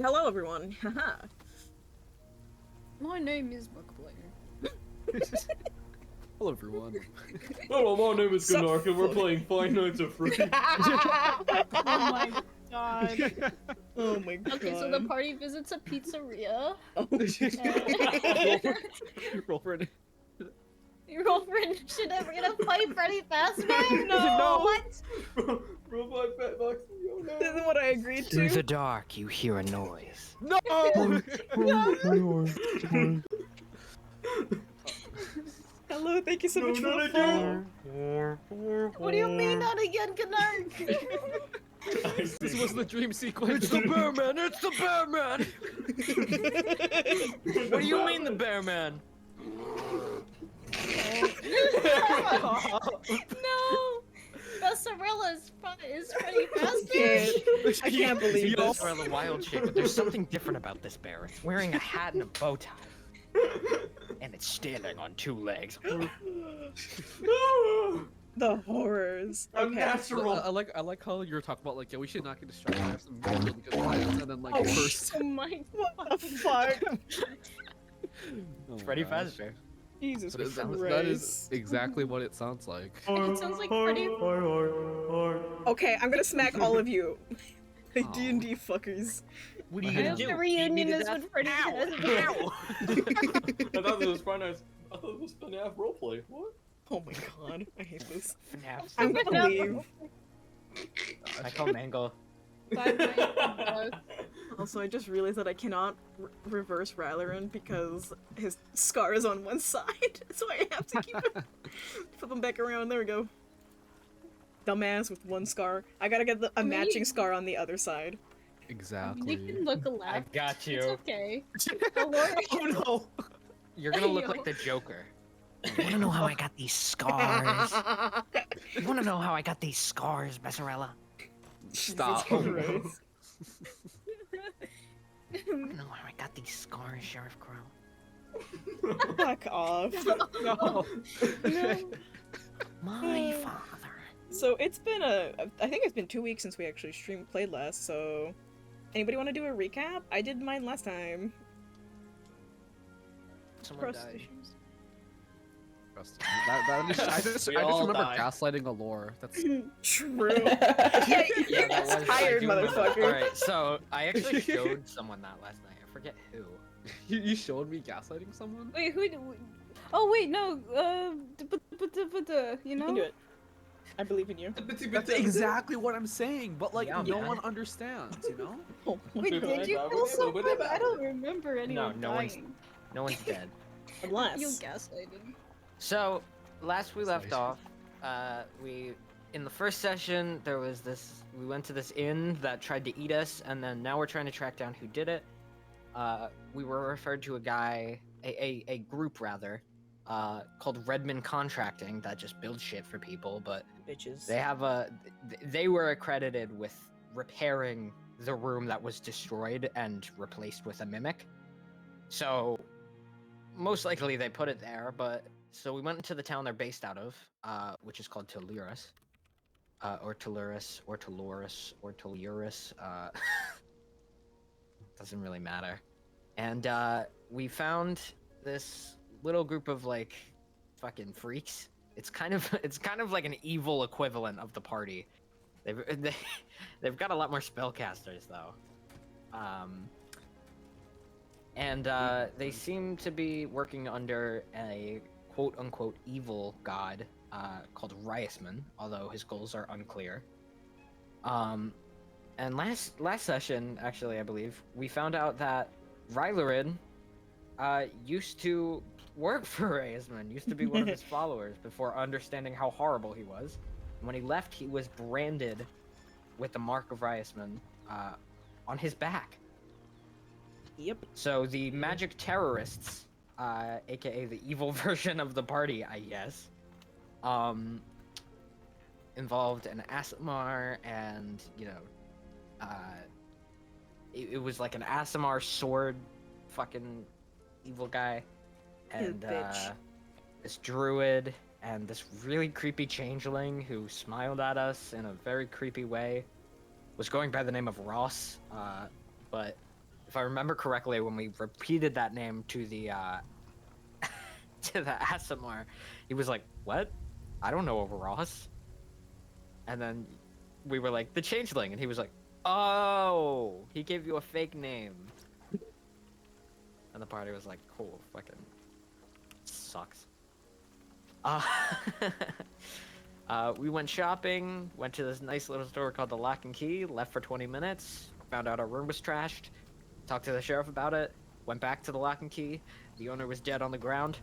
Hello, everyone. Haha. My name is Bookplayer. Hello, everyone. Hello, my name is So Gnark, and we're funny. playing Five Nights at Freddy's. Oh my god. Oh my god. Okay, so the party visits a pizzeria. Oh, Roll for it. Your girlfriend should never get a fight Freddy Fazbear? No. What? Robot Fat Box. Oh this isn't no. what I agreed Through to. the dark, you hear a noise. No! Hello, thank you so No, much for not the again. follow. What do you mean not again, Gnark? This was the dream sequence. It's the bear man! It's the bear man! What do you mean the bear man? No! Bessarella is Freddy Fazbear? I can't believe Those this. are the wild shape, but there's something different about this bear. It's wearing a hat and a bow tie. And it's standing on two legs. The horrors. I'm Okay. natural. I like how you're talking about like, yeah, we should not get distracted. I have some really good plans, and then like Oh, first. Oh my What the fuck? Oh my Freddy gosh. Fazbear. Jesus That is, Christ. that is exactly what it sounds like. It sounds like Freddy. Okay, I'm gonna smack all of you. The Aw. D&D fuckers. What are I you gonna have do? The reunion Beat me to is death? with Freddy Ow! Fazbear. Ow! I thought this was Five Nights. I thought it was FNAF roleplay. What? Oh my god, I hate this. FNAF. I'm gonna leave. I call Mango. Five Nights at Dusk. Also, I just realized that I cannot reverse Rylerin because his scar is on one side, so I have to keep it, flip him back around. There we go. Dumbass with one scar. I gotta get a matching scar on the other side. Exactly. You can look alike. I got you. It's okay. Oh, Oh no! You're gonna look like the Joker. You wanna know how I got these scars? You wanna know how I got these scars, Bessarella? Stop. Jesus You wanna know how I got these scars, Sheriff Crow? Christ. Fuck off. No. no. My father. So it's been I think it's been 2 weeks since we actually played last, so... Anybody want to do a recap? I did mine last time. Someone Trust died. issues. I just We remember all died. gaslighting a lore. That's True. Yeah, you're that was- I tired, do remember that. motherfucker. Alright, so I actually showed someone that last night. I forget who. you showed me gaslighting someone. Wait, who? Oh wait, no. You You know. can do it. I believe in you. That's exactly what I'm saying, but like Yeah, no man. one understands, you know? Oh my Wait, god. did you kill someone? I don't remember anyone no one's- dying. No one's dead. You Unless. gaslighted. So, last we left Nice. off, in the first session, we went to this inn that tried to eat us, and then now we're trying to track down who did it. We were referred to a guy, a group rather, called Redmond Contracting that just builds shit for people, but Bitches. they were accredited with repairing the room that was destroyed and replaced with a mimic. So, most likely they put it there, but so we went into the town they're based out of, which is called Telurus, or Telurus, or Telurus, or Telurus. Doesn't really matter. And we found this little group of like fucking freaks. It's kind of like an evil equivalent of the party. They've got a lot more spellcasters though. And they seem to be working under a quote-unquote evil god called Ryasman, although his goals are unclear. And last session, actually, I believe, we found out that Rylerin used to work for Ryasman, used to be one of his followers before understanding how horrible he was. And when he left, he was branded with the mark of Ryasman on his back. Yep. So the magic terrorists, aka the evil version of the party, I guess, involved an Asimar and, you know, it was like an Asimar sword fucking evil guy, and bitch. this druid and this really creepy changeling who smiled at us in a very creepy way was going by the name of Ross, but if I remember correctly, when we repeated that name to the to the Asimar, he was like, "What? I don't know a Ross." And then we were like, "The Changeling," and he was like, "Oh, he gave you a fake name." And the party was like, "Cool, fucking sucks." We went shopping, went to this nice little store called the Lock and Key, left for 20 minutes, found out our room was trashed, talked to the sheriff about it, went back to the Lock and Key, the owner was dead on the ground,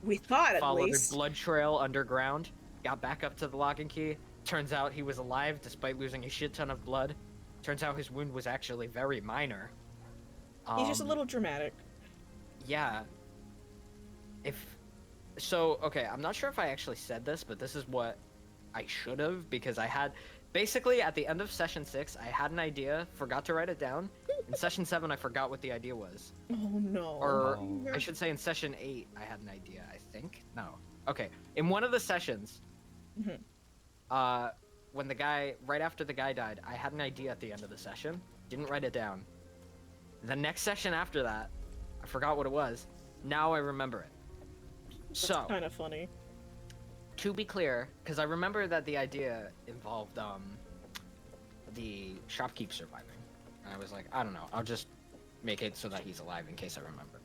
We thought at followed least. a blood trail underground, got back up to the Lock and Key, turns out he was alive despite losing a shit ton of blood, turns out his wound was actually very minor. He's just a little dramatic. Yeah. Okay, I'm not sure if I actually said this, but this is what I should have, because I had, basically at the end of session 6, I had an idea, forgot to write it down. In session 7, I forgot what the idea was. Oh no. Or, I should say in session 8, I had an idea, I think? No. Okay, in one of the sessions, when the guy, right after the guy died, I had an idea at the end of the session, didn't write it down. The next session after that, I forgot what it was. Now I remember it. That's So, kind of funny. to be clear, because I remember that the idea involved the shopkeep surviving. And I was like, I don't know, I'll just make it so that he's alive in case I remember.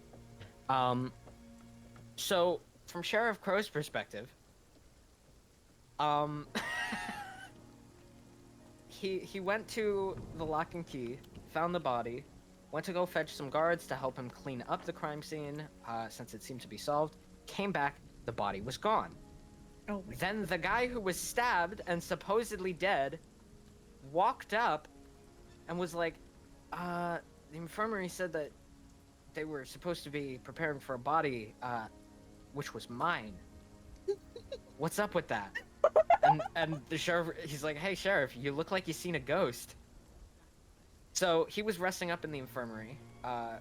So from Sheriff Crow's perspective, he went to the Lock and Key, found the body, went to go fetch some guards to help him clean up the crime scene, since it seemed to be solved. Came back, the body was gone. Oh my Then the guy who was stabbed and supposedly dead walked up and was like, the infirmary said that they were supposed to be preparing for a body, which was mine. What's up with that? And the sheriff, he's like, hey sheriff, you look like you seen a ghost. So he was resting up in the infirmary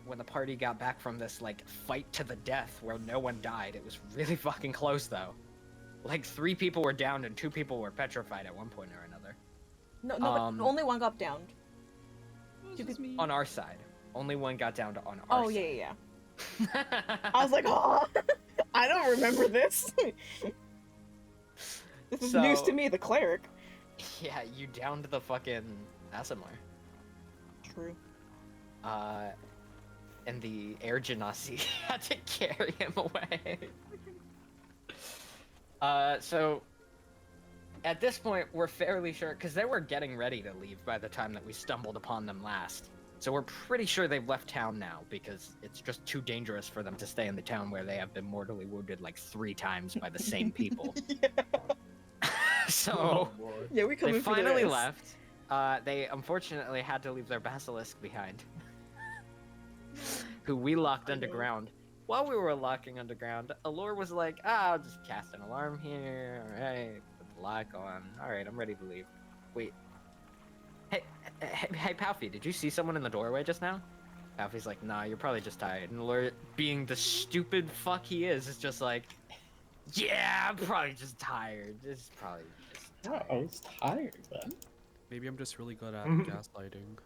when the party got back from this like fight to the death where no one died. It was really fucking close though. Like 3 people were downed and 2 people were petrified at one point or another. No, but only one got downed. On our side. Only one got downed on our Oh side. yeah. I was like, oh, I don't remember this. This is news to me, the cleric. Yeah, you downed the fucking Asimar. True. And the air genasi had to carry him away. So at this point, we're fairly sure, because they were getting ready to leave by the time that we stumbled upon them last. So we're pretty sure they've left town now, because it's just too dangerous for them to stay in the town where they have been mortally wounded like 3 times by the same people. So Yeah, we coming they for finally this. left. They unfortunately had to leave their basilisk behind, who we locked underground. While we were locking underground, Allure was like, I'll just cast an alarm here. Alright, put the lock on. Alright, I'm ready to leave. Wait. Hey, Palfy, did you see someone in the doorway just now? Palfy's like, nah, you're probably just tired. And Allure, being the stupid fuck he is just like, yeah, I'm probably just tired. It's probably just Yeah, I was tired then. Maybe I'm just really good at gaslighting.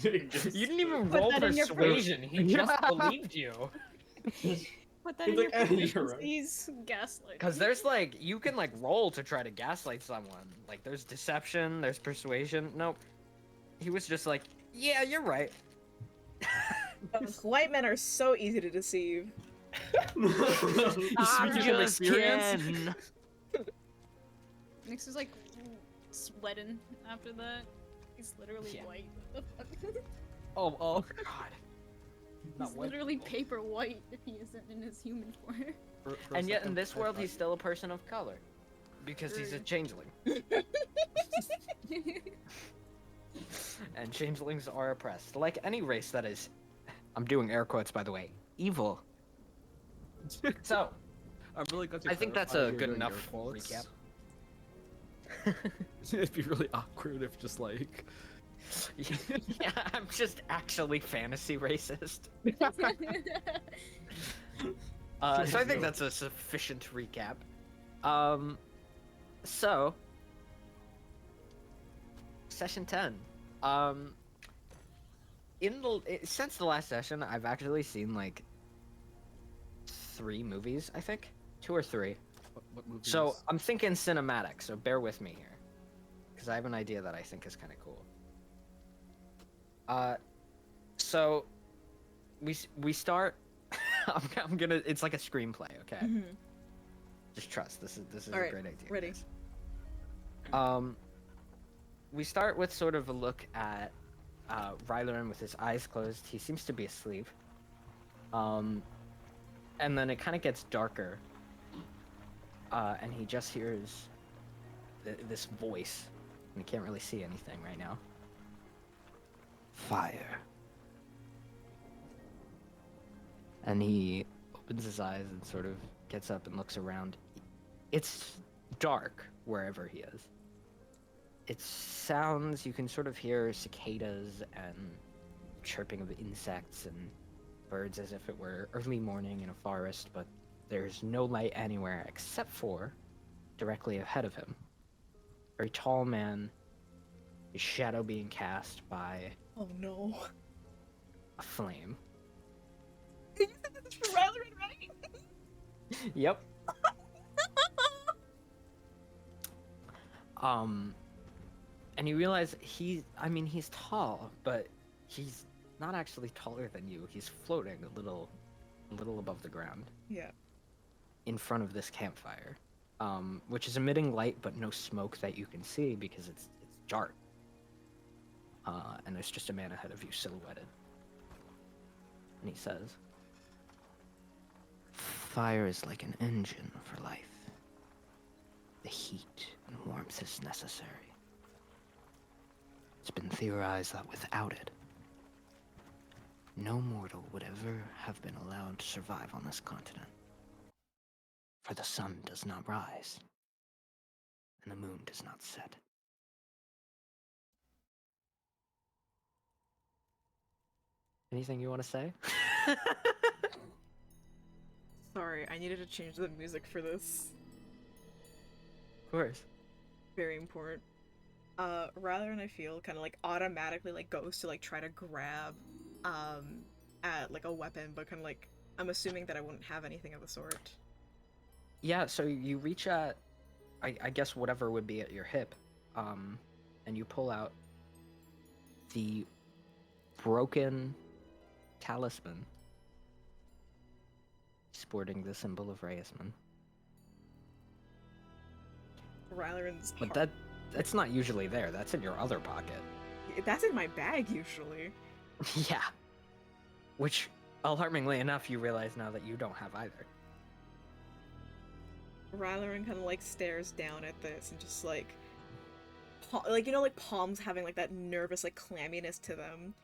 You didn't even Put roll that in your persuasion. He just believed you. Put that He's in like, your "Eh, you're right." He's gaslighting. Because there's like, you can like roll to try to gaslight someone. Like there's deception, there's persuasion. Nope. He was just like, yeah, you're right. White men are so easy to deceive. I'm Speaking from just experience. kidding. Nix is like sweating after that. He's literally Yeah. white. What the fuck? Oh god. Not He's white literally people. paper white if he isn't in his human form. For And a yet in second, this I world, thought- he's still a person of color. Because he's a True. changeling. And changelings are oppressed. Like any race that is, I'm doing air quotes by the way, evil. So, I'm really glad to I think that's clarify a you're good doing enough air quotes. recap. It'd be really awkward if just like... Yeah, I'm just actually fantasy racist. So I think that's a sufficient recap. So session 10. since the last session, I've actually seen like 3 movies, I think, 2 or 3. What movies? So I'm thinking cinematic. So bear with me here, because I have an idea that I think is kind of cool. So we start. I'm gonna. It's like a screenplay, okay? Mhm. Just trust. This is a Alright, great idea. ready. guys. We start with sort of a look at Rylerin with his eyes closed. He seems to be asleep. And then it kind of gets darker. And he just hears this voice. And he can't really see anything right now. Fire. And he opens his eyes and sort of gets up and looks around. It's dark wherever he is. It sounds, you can sort of hear cicadas and chirping of insects and birds as if it were early morning in a forest, but there's no light anywhere except for directly ahead of him. A very tall man, his shadow being cast by Oh no. a flame. You said this is for Rylerin, right? Yep. And you realize he's tall, but he's not actually taller than you. He's floating a little above the ground Yeah. in front of this campfire, which is emitting light but no smoke that you can see because it's dark. And there's just a man ahead of you silhouetted. And he says, "Fire is like an engine for life. The heat and warmth is necessary. It's been theorized that without it, no mortal would ever have been allowed to survive on this continent. For the sun does not rise, and the moon does not set." Anything you want to say? Sorry, I needed to change the music for this. Of course. Very important. Rylerin, I feel, kind of like automatically like goes to like try to grab at like a weapon, but kind of like I'm assuming that I wouldn't have anything of the sort. Yeah, so you reach at, I guess whatever would be at your hip, and you pull out the broken talisman sporting the symbol of Reyesman. Rylerin's But heart- that's not usually there. That's in your other pocket. that's in my bag usually. Yeah. Which, alarmingly enough, you realize now that you don't have either. Rylerin kind of like stares down at this and just like, like you know, like palms having like that nervous like clamminess to them.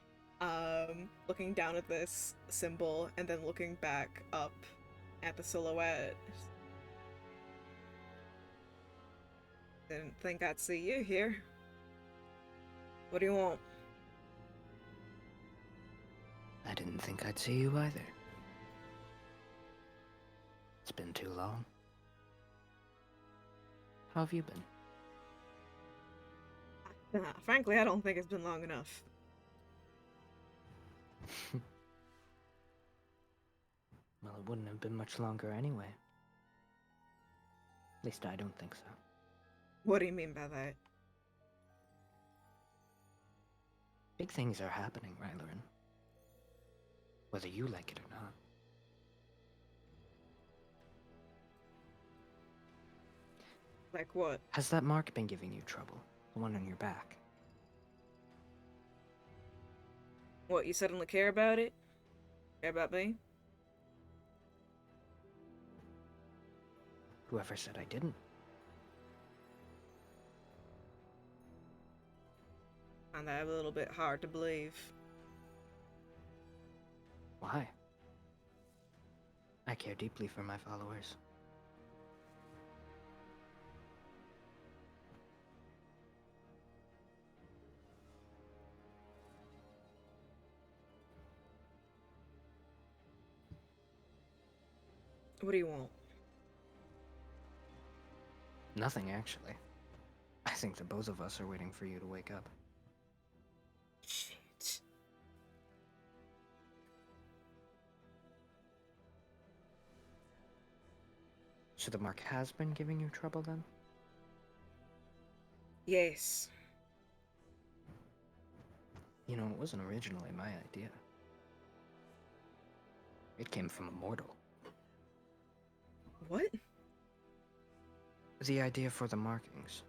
Looking down at this symbol and then looking back up at the silhouette. Didn't think I'd see you here. What do you want? I didn't think I'd see you either. It's been too long. How have you been? Frankly, I don't think it's been long enough. Well, it wouldn't have been much longer anyway. At least I don't think so. What do you mean by that? Big things are happening, Rylerin. Whether you like it or not. Like what? Has that mark been giving you trouble? The one on your back? What, you suddenly care about it? Care about me? Whoever said I didn't? Find that a little bit hard to believe. Why? I care deeply for my followers. What do you want? Nothing, actually. I think the both of us are waiting for you to wake up. Shit. So the mark has been giving you trouble then? Yes. You know, it wasn't originally my idea. It came from a mortal. What? The idea for the markings.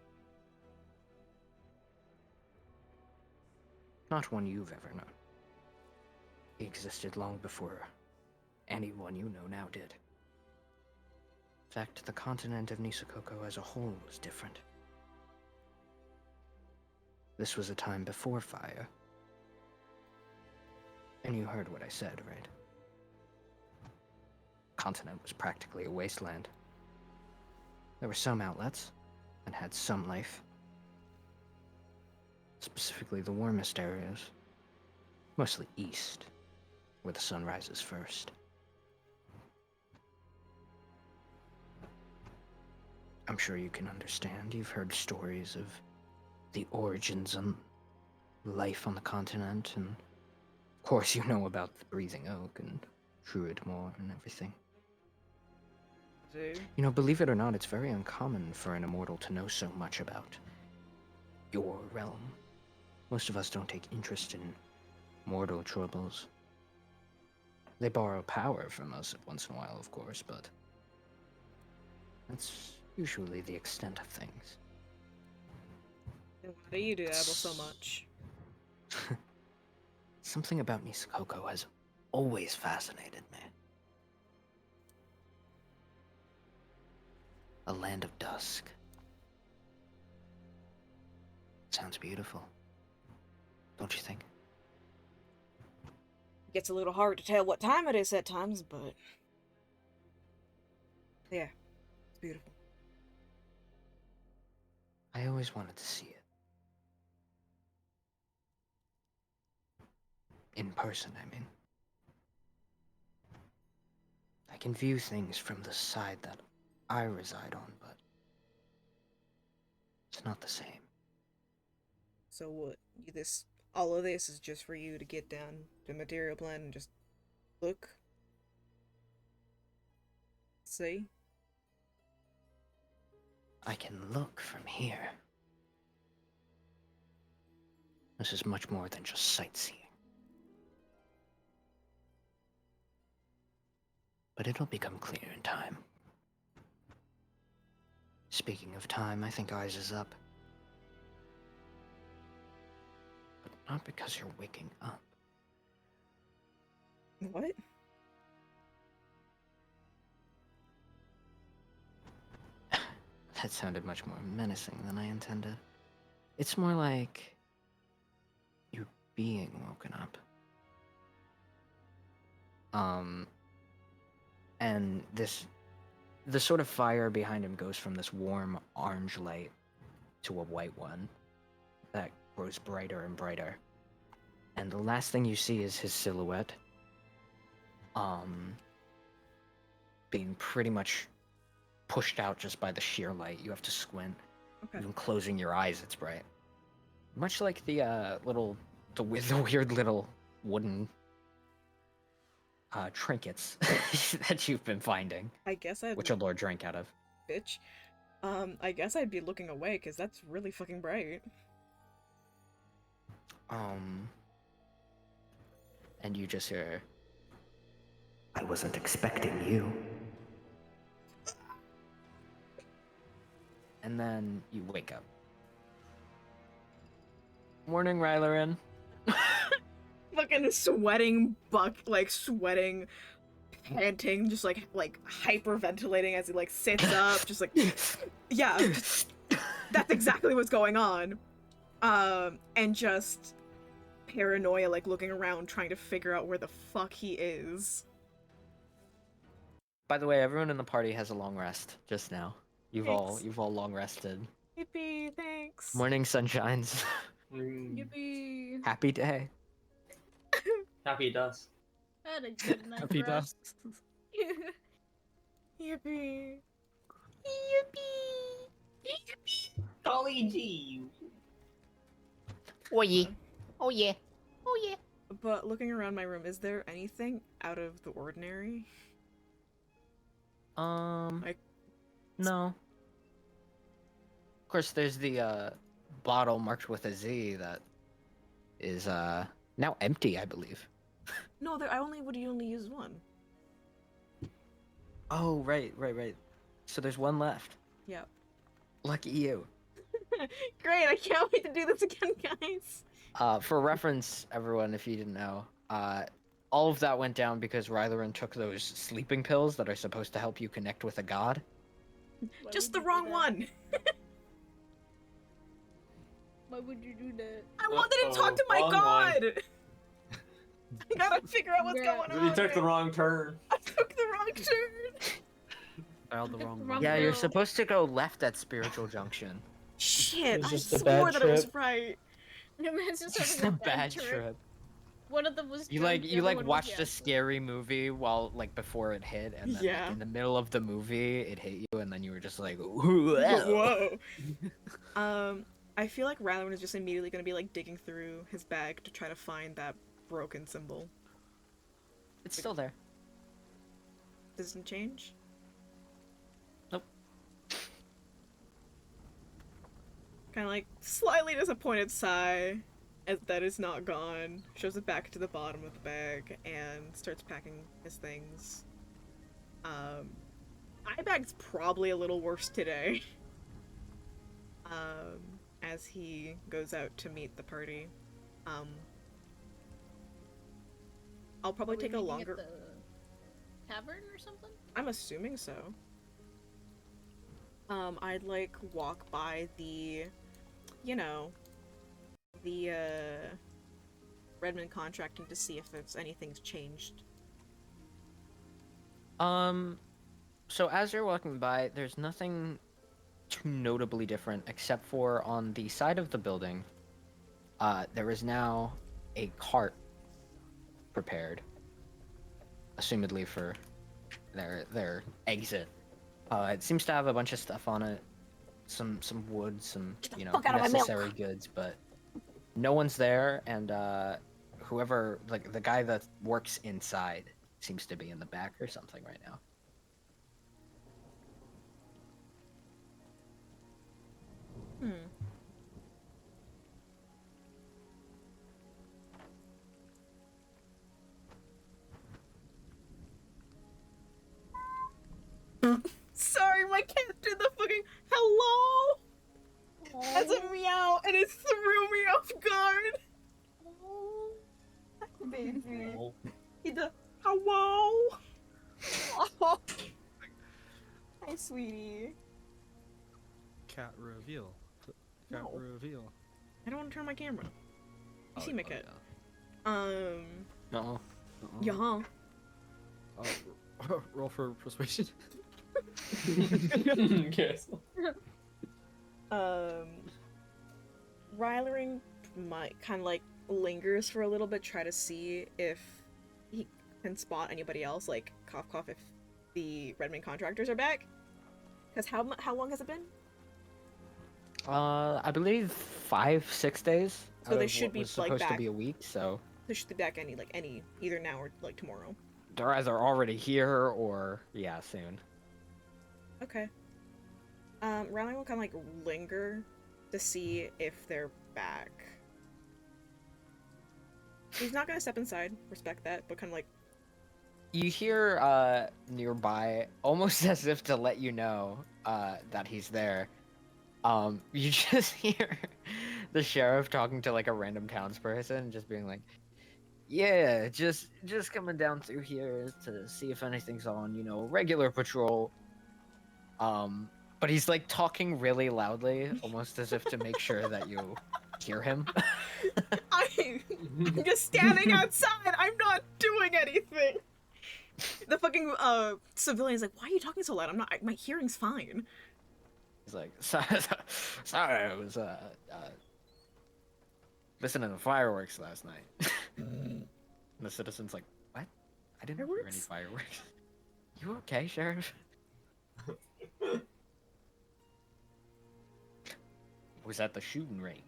Not one you've ever known. He existed long before anyone you know now did. In fact, the continent of Nisakoko as a whole was different. This was a time before fire. And you heard what I said, right? Continent was practically a wasteland. There were some outlets, and had some life. Specifically the warmest areas. Mostly east, where the sun rises first. I'm sure you can understand. You've heard stories of the origins and life on the continent, and of course you know about the Breathing Oak and Druid Moor and everything. Dude. You know, believe it or not, it's very uncommon for an immortal to know so much about your realm. Most of us don't take interest in mortal troubles. They borrow power from us once in a while, of course, but that's usually the extent of things. Why do you dabble so much? Something about Nisakoko has always fascinated me. A land of dusk. Sounds beautiful. Don't you think? Gets a little hard to tell what time it is at times, but yeah, it's beautiful. I always wanted to see it. In person, I mean. I can view things from the side that I reside on, but it's not the same. So what? All of this is just for you to get down to material plane and just look? See? I can look from here. This is much more than just sightseeing. But it'll become clear in time. Speaking of time, I think ours is up. But not because you're waking up. What? That sounded much more menacing than I intended. It's more like you're being woken up. And the sort of fire behind him goes from this warm orange light to a white one that grows brighter and brighter. And the last thing you see is his silhouette, being pretty much pushed out just by the sheer light. You have to squint. Okay. Even closing your eyes, it's bright. Much like the the weird little wooden trinkets that you've been finding, I guess I'd which a lord drank out of. bitch. I guess I'd be looking away because that's really fucking bright. And you just hear, I wasn't expecting you. And then you wake up. Morning, Rylerin. Fucking sweating, sweating, panting, just like hyperventilating as he like sits up, just like yeah, that's exactly what's going on. And just paranoia, like looking around, trying to figure out where the fuck he is. By the way, everyone in the party has a long rest just now. You've Thanks. all long rested. Yippee, thanks. Morning sunshines. Yippee. Happy day. Happy Dusk. I had a good night's Happy rest. Dusk. Yippee. Golly gee. Oh yeah. Oh yeah. Oh yeah. But looking around my room, is there anything out of the ordinary? Um, Like No. Of course, there's the bottle marked with a Z that is now empty, I believe. No, I only would you only use one. Oh, right. So there's one left. Yep. Lucky you. Great, I can't wait to do this again, guys. For reference, everyone, if you didn't know, all of that went down because Rylerin took those sleeping pills that are supposed to help you connect with a god. Why Just would the you do wrong that? one. Why would you do that? I wanted to talk to my Wrong god. one. I gotta figure out what's Bruh. going on. You took the here. wrong turn. I took the wrong turn. Dialed the wrong Wrong one. Yeah, you're Bro. supposed to go left at Spiritual Junction. Shit, was I just a swore bad that it was trip. right. Man's just Just having a bad trip. One of them was You drunk, the you other one was watched a gassed. scary movie while before it hit, and then like, Yeah. in the middle of the movie it hit you, and then you were just like, Whoa. I feel like Rylan is just immediately gonna be like digging through his bag to try to find that broken symbol. It's still there. Doesn't change? Nope. Kinda like slightly disappointed sigh as that is not gone. Shows it back to the bottom of the bag and starts packing his things. My bag's probably a little worse today. As he goes out to meet the party. I'll probably Are we take a meeting longer. at the tavern or something? I'm assuming so. I'd like walk by the, you know, the Redmond contracting to see if there's anything's changed. So as you're walking by, there's nothing too notably different except for on the side of the building, there is now a cart prepared, assumedly for their exit. It seems to have a bunch of stuff on it, some wood, some fuck out of my milk. necessary goods, but no one's there, and whoever like the guy that works inside seems to be in the back or something right now. Sorry, my cat did the fucking hello as a meow, and it threw me off guard. Baby, Oh. he did hello. Hi, sweetie. Cat reveal. Cat No. reveal. I don't want to turn my camera. You see my cat? Yeah. No. Yeah. Roll for persuasion. Yes. Rylering might kind of like lingers for a little bit, try to see if he can spot anybody else, like cough cough if the Redmond contractors are back. Because how long has it been? I believe 5-6 days. So out they of should what be, was like, supposed to back. be a week, so They should be back either now or like tomorrow. they're either already here or yeah, soon. Okay. Ryling will kind of like linger to see if they're back. He's not gonna step inside, respect that, but kind of like, You hear nearby, almost as if to let you know that he's there. You just hear the sheriff talking to like a random townsperson, just being like, "Yeah, just coming down through here to see if anything's on, regular patrol." But he's like talking really loudly, almost as if to make sure that you hear him. I'm just standing outside. I'm not doing anything. The fucking civilian's like, why are you talking so loud? I'm not. My hearing's fine. He's like, sorry, I was listening to fireworks last night. And the citizen's like, what? I didn't hear any fireworks. You okay, Sheriff? Was at the shooting range.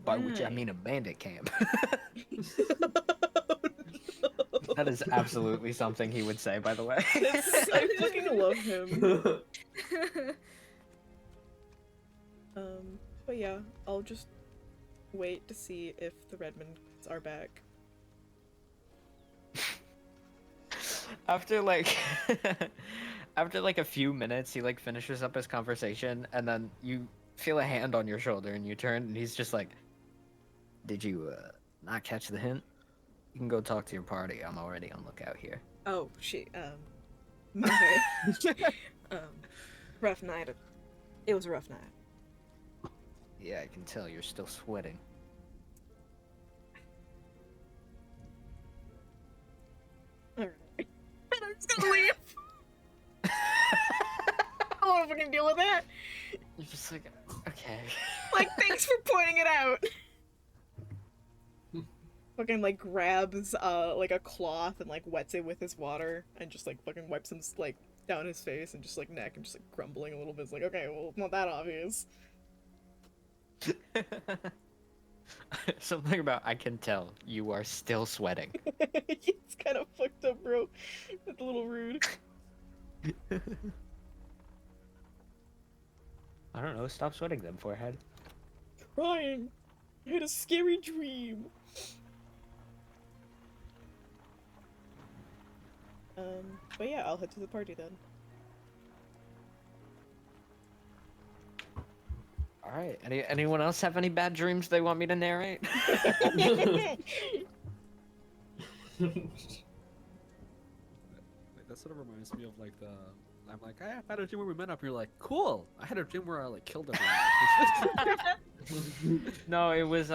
By which I mean a bandit camp. That is absolutely something he would say, by the way. I fucking love him. But yeah, I'll just wait to see if the Redmonds are back. After like after like a few minutes, he like finishes up his conversation, and then you feel a hand on your shoulder, and you turn, and he's just like, "Did you not catch the hint? You can go talk to your party. I'm already on lookout here." Oh shit, my bad. Rough night. It was a rough night. Yeah, I can tell you're still sweating. Alright. I'm just gonna leave. I don't wanna fucking deal with that. You're just like, okay. Like, thanks for pointing it out. Fucking like grabs like a cloth and like wets it with his water and just like fucking wipes him like down his face and just like neck and just like grumbling a little bit. It's like, okay, well, it's not that obvious. Something about I can tell you are still sweating. It's kind of fucked up, bro. It's a little rude. I don't know, stop sweating then, forehead. Crying. I had a scary dream. But yeah, I'll head to the party then. Alright, anyone else have any bad dreams they want me to narrate? That sort of reminds me of like the. I'm like, I had a dream where we met up. You're like, cool. I had a dream where I like killed everyone. No, it was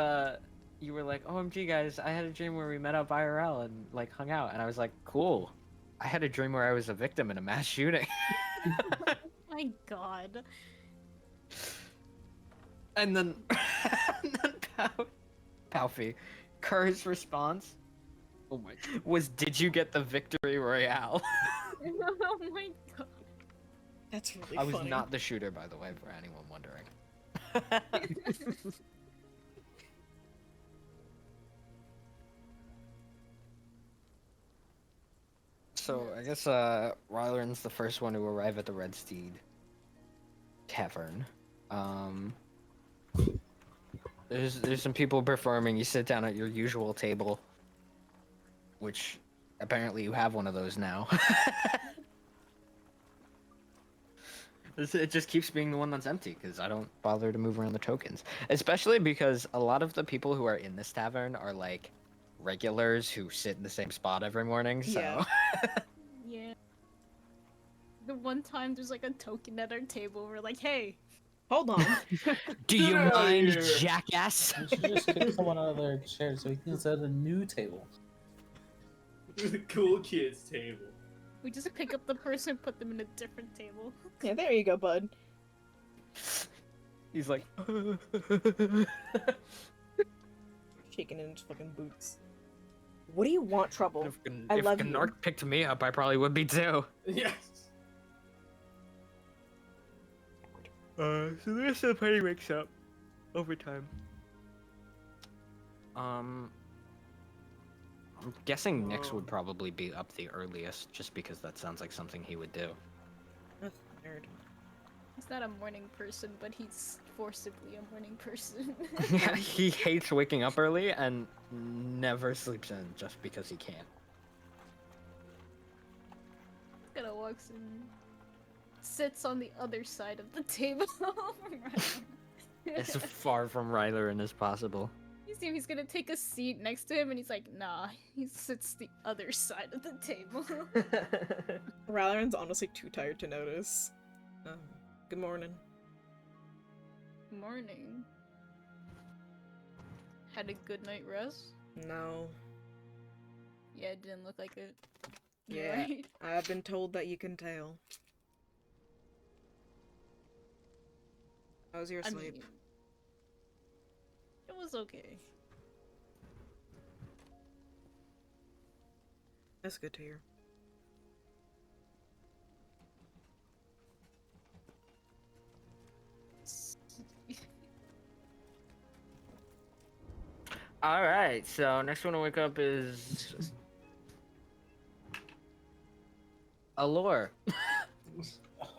you were like, OMG guys, I had a dream where we met up IRL and like hung out, and I was like, cool. I had a dream where I was a victim in a mass shooting. My god. And then, Palfy, Kerr's response Oh my god. was, "Did you get the victory royale?" Oh my god. That's really I was funny. not the shooter, by the way, for anyone wondering. So I guess Rylan's the first one to arrive at the Red Steed Tavern. There's some people performing. You sit down at your usual table, which apparently you have one of those now. It just keeps being the one that's empty because I don't bother to move around the tokens. Especially because a lot of the people who are in this tavern are like regulars who sit in the same spot every morning. So Yeah. Yeah. The one time there's like a token at our table, we're like, hey. Hold on. do you Get outta mind, here. jackass? You should just kick someone out of their chair so we can set a new table. The cool kids table. We just pick up the person, put them in a different table. Yeah, there you go, bud. He's like, Shaking in his fucking boots. What do you want, Trouble? I if love you. Gnark picked me up, I probably would be too. Yes. So the rest of the party wakes up over time. I'm guessing Nyx would probably be up the earliest, just because that sounds like something he would do. That's weird. He's not a morning person, but he's forcibly a morning person. He hates waking up early and never sleeps in just because he can. Kind of walks in, sits on the other side of the table. As far from Ryler as possible. You see him, he's gonna take a seat next to him, and he's like, nah, he sits the other side of the table. Rallarion's honestly too tired to notice. Good morning. Morning. Had a good night rest? No. Yeah, it didn't look like it. Yeah, Right? I've been told that you can tell. How was your I sleep? mean, it was okay. That's good to hear. Alright, so next one to wake up is Allure.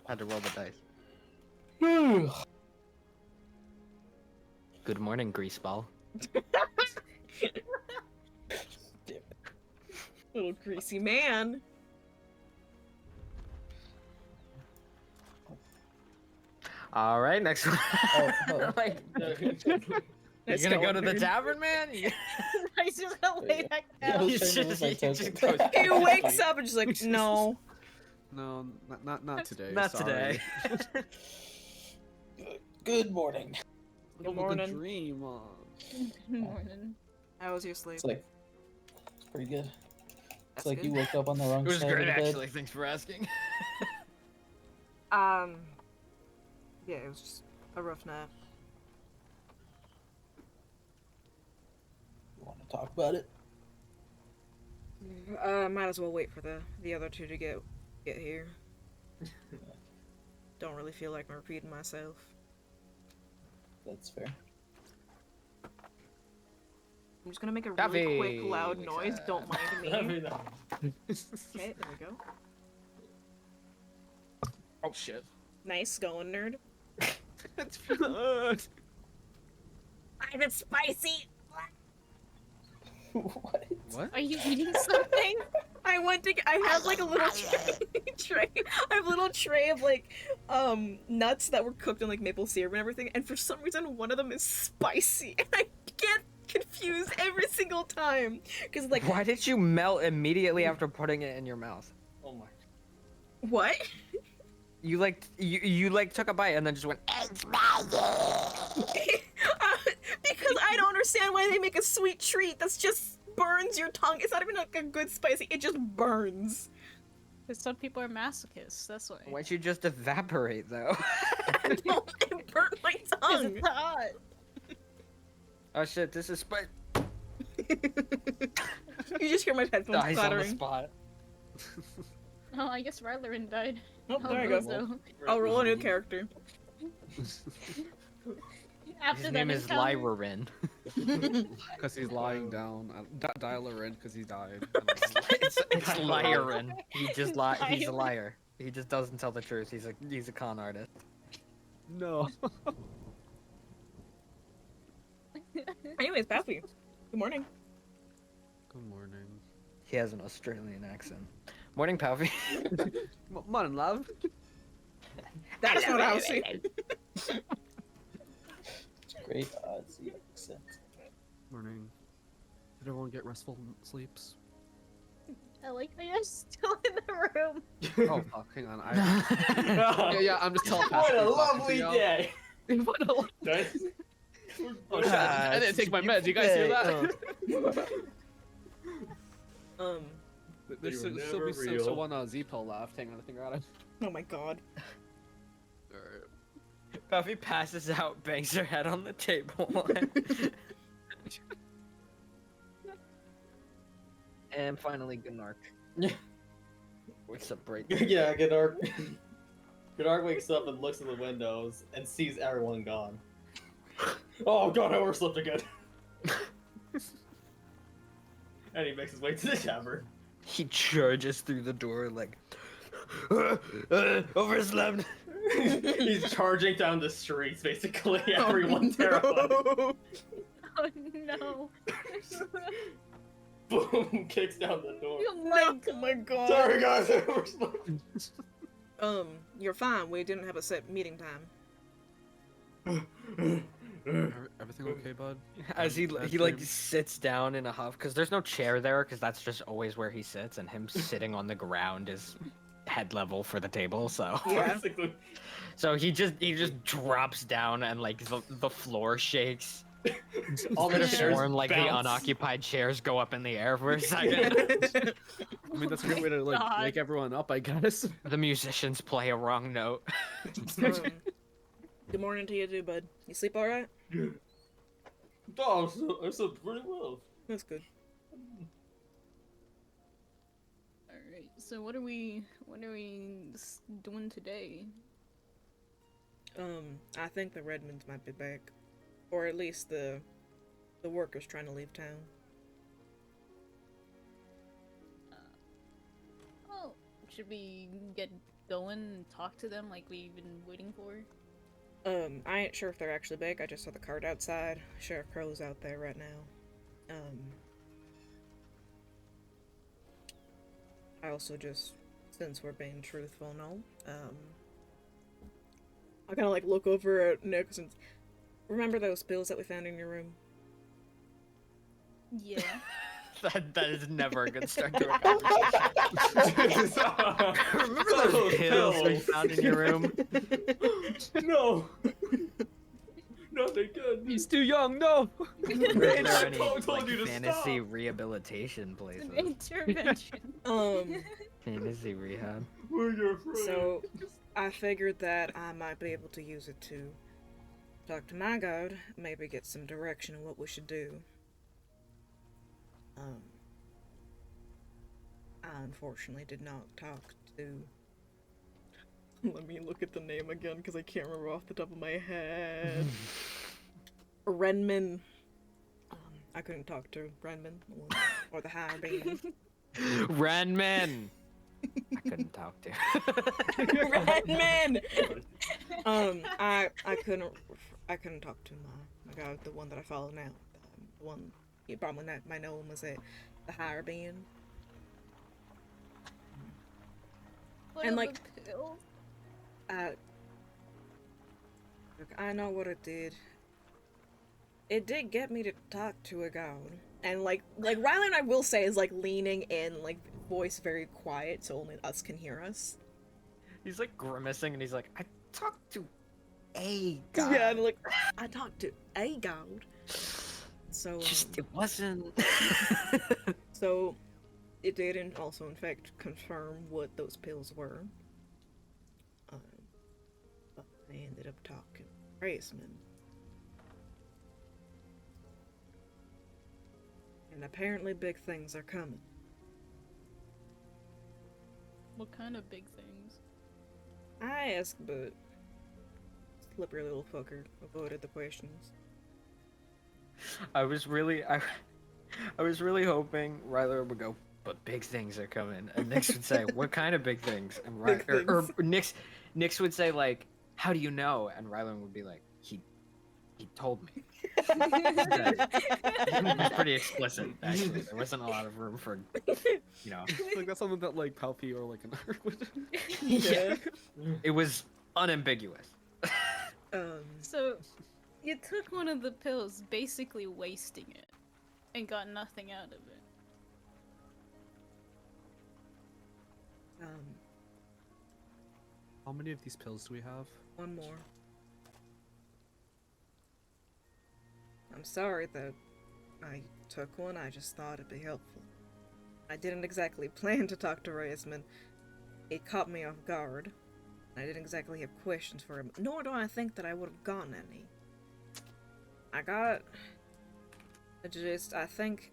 Had to roll the dice. Good morning, greaseball. Little greasy man. All right, next one. Oh. Like, Nice you gonna go going, to the nerd. tavern, man? He's just gonna lay back Yeah, I down. was trying to move my He just token. goes- He wakes up and just like, no. No, not today. Not sorry. today. Good morning. Good Oh, the morning. dream. Good morning. How was your sleep? It's like it's pretty good. It's That's like good. you woke up on the wrong It was side great, of the bed. actually. Thanks for asking. Yeah, it was just a rough night. You want to talk about it? Might as well wait for the other two to get here. Don't really feel like I'm repeating myself. That's fair. I'm just gonna make a really Coffee. quick, loud noise. Don't mind I me. mean, Okay, there we go. Oh shit. Nice going, nerd. It's blood. I'm it spicy. What? What? Are you eating something? I went to. I have like a little tray. I have a little tray of like, nuts that were cooked in like maple syrup and everything. And for some reason, one of them is spicy, and I get confused every single time. Cause like, Why did you melt immediately after putting it in your mouth? oh my. what? You like took a bite and then just went. Because I don't understand why they make a sweet treat that's just burns your tongue. It's not even like a good spicy. It just burns. Because some people are masochists, that's why. Why'd you just evaporate though? No, it burnt my Because tongue. it's hot. Oh shit! This is spice. You just hear my headphones Dies on the clattering. spot. Oh, I guess Rylerin died. Oh, there you go. So, I'll roll a new character. after His that name is encounter- Lyrin. Because he's lying down. Dial her in because he died. I don't know. It's Lyrin. He just He's a Lyrin. liar. He just doesn't tell the truth. He's a con artist. No. Anyways, Pappy. Good morning. Good morning. He has an Australian accent. Morning, Palfy. Morning, love. That's what I was saying. Great Aussie accent. Morning. Did everyone get restful sleeps? I like that you're still in the room. Oh fuck! Hang on. Yeah. I'm just What telepathically a talking to lovely y'all. day. What a lo- Nice. Oh shit! I didn't take my meds. You guys hear that? There's They were still never be so real. one Z-pill left. Hang on, I think I got it. Oh my god. Alright. Puffy passes out, bangs her head on the table. And finally, Gnark. Wakes up bright. Yeah, Godard. Godard wakes up and looks in the windows and sees everyone gone. Oh god, I overslept again. And he makes his way to the tavern. He charges through the door like, overslept. He's charging down the streets, basically. Everyone terrified. No. Oh no. Boom! Kicks down the door. Oh Oh my god. Sorry guys, I overslept. You're fine. We didn't have a set meeting time. Everything okay, bud? As he Bad like dream? sits down in a huff, because there's no chair there, because that's just always where he sits, and him sitting on the ground is head level for the table. So Yeah. Basically. so he just drops down, and like the floor shakes. All the Could have chairs sworn like the bounce. unoccupied chairs go up in the air for a second. I mean, that's a good way to like God. wake everyone up, I guess. The musicians play a wrong note. Good morning to you too, bud. You sleep alright? Oh, I slept pretty well. That's good. Alright, so what are we doing today? I think the Redmonds might be back. Or at least the workers trying to leave town. Oh, Should we get going and talk to them like we've been waiting for? I ain't sure if they're actually big. I just saw the cart outside. Sheriff Crow's out there right now. I also just, since we're being truthful, no. I kind of like look over at Nick and remember those pills that we found in your room? Yeah. That is never a good start to a conversation. Remember those pills we found in your room? No. No, they good. He's too young. No. Are there any told you to fantasy stop. rehabilitation places? Intervention. Fantasy rehab. We're your friends. So, I figured that I might be able to use it to talk to my god, maybe get some direction on what we should do. I unfortunately did not talk to... Let me look at the name again, because I can't remember off the top of my head. Renman. I couldn't talk to Renman, or the higher being. Renman! I couldn't talk to. Renman! I couldn't talk to my god, the one that I follow now. The one you probably might know him as the higher being. What And, are like, the pills? Look, I know what it did. It did get me to talk to a god. And like Riley and I will say is like leaning in, like voice very quiet so only us can hear us. He's like grimacing and he's like, I talked to a guy. Yeah, and like I talked to a god. So Just, it wasn't. so it did and also in fact confirm what those pills were. But I ended up talking to Raceman. And apparently big things are coming. What kind of big things? I asked, but slippery little fucker avoided the questions. I was really hoping Ryler would go, but big things are coming. And Nix would say, what kind of big things? And Big or things. Nix would say like, how do you know? And Rylan would be like, he told me. It was pretty explicit, actually. There wasn't a lot of room for, you know. Like that's something that like Palpy or like an Ark would. Yeah. It was unambiguous. So, you took one of the pills, basically wasting it, and got nothing out of it. How many of these pills do we have? One more. I'm sorry that I took one, I just thought it'd be helpful. I didn't exactly plan to talk to Raisman. It caught me off guard. I didn't exactly have questions for him, nor do I think that I would have gotten any. I think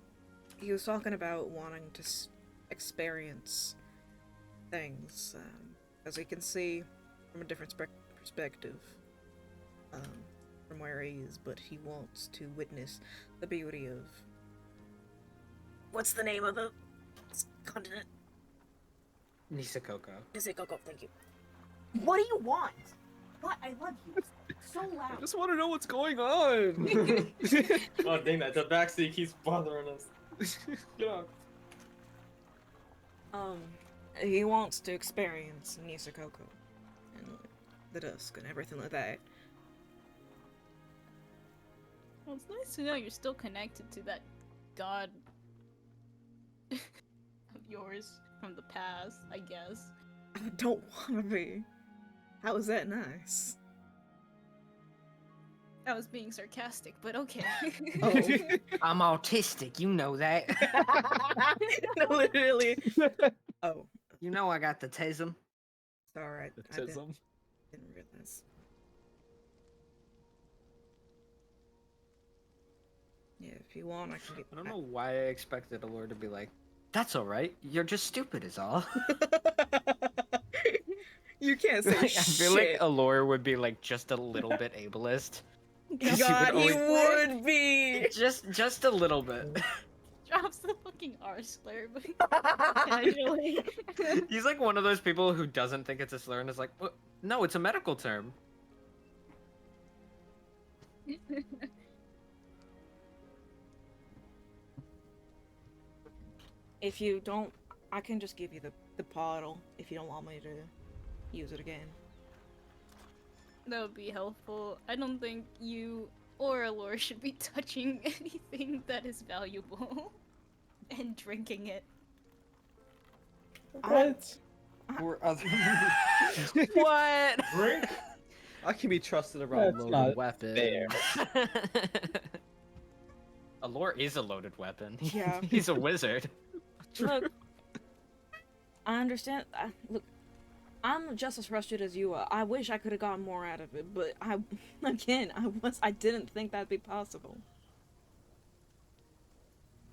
he was talking about wanting to experience things, as we can see from a different perspective, from where he is, but he wants to witness the beauty of... What's the name of the continent? Nisakoko. Nisakoko, thank you. What do you want? What? I love you. So I loud. just want to know what's going on. Oh dang that, the backseat keeps bothering us. Get on. He wants to experience Nisakoko and the Dusk and everything like that. Well, it's nice to know you're still connected to that god of yours from the past, I guess. I don't want to be. How is that nice? I was being sarcastic, but okay. Oh. I'm autistic, you know that. No, literally. Oh, You know I got the tism. it's alright. I didn't realize. Yeah, if you want, I can get... I don't know why I expected a lord to be like, that's alright, you're just stupid is all. You can't say I shit. feel like a lawyer would be like just a little bit ableist. 'Cause God, he always- would be! Just a little bit. drops the fucking R slur, but casually. He's like one of those people who doesn't think it's a slur and is like, "What? No, it's a medical term." If you don't, I can just give you the bottle if you don't want me to use it again. That would be helpful. I don't think you or Allure should be touching anything that is valuable and drinking it. What? Or other. What? Drink? I can be trusted around That's loaded not weapons. fair. Allure is a loaded weapon. Yeah. He's a wizard. Look, I understand. Look, I'm just as frustrated as you are. I wish I could have gotten more out of it, but I didn't think that'd be possible.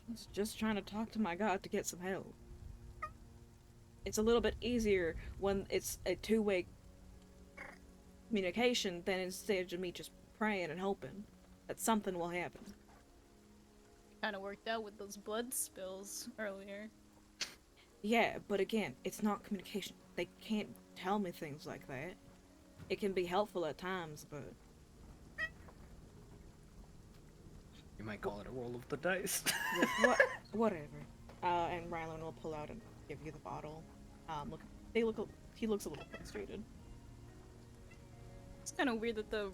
I was just trying to talk to my god to get some help. It's a little bit easier when it's a two-way communication than instead of me just praying and hoping that something will happen. Kind of worked out with those blood spills earlier. Yeah, but again, it's not communication. They can't tell me things like that. It can be helpful at times, but You might call it a roll of the dice. whatever. And Rylan will pull out and give you the bottle. He looks a little frustrated. It's kind of weird that the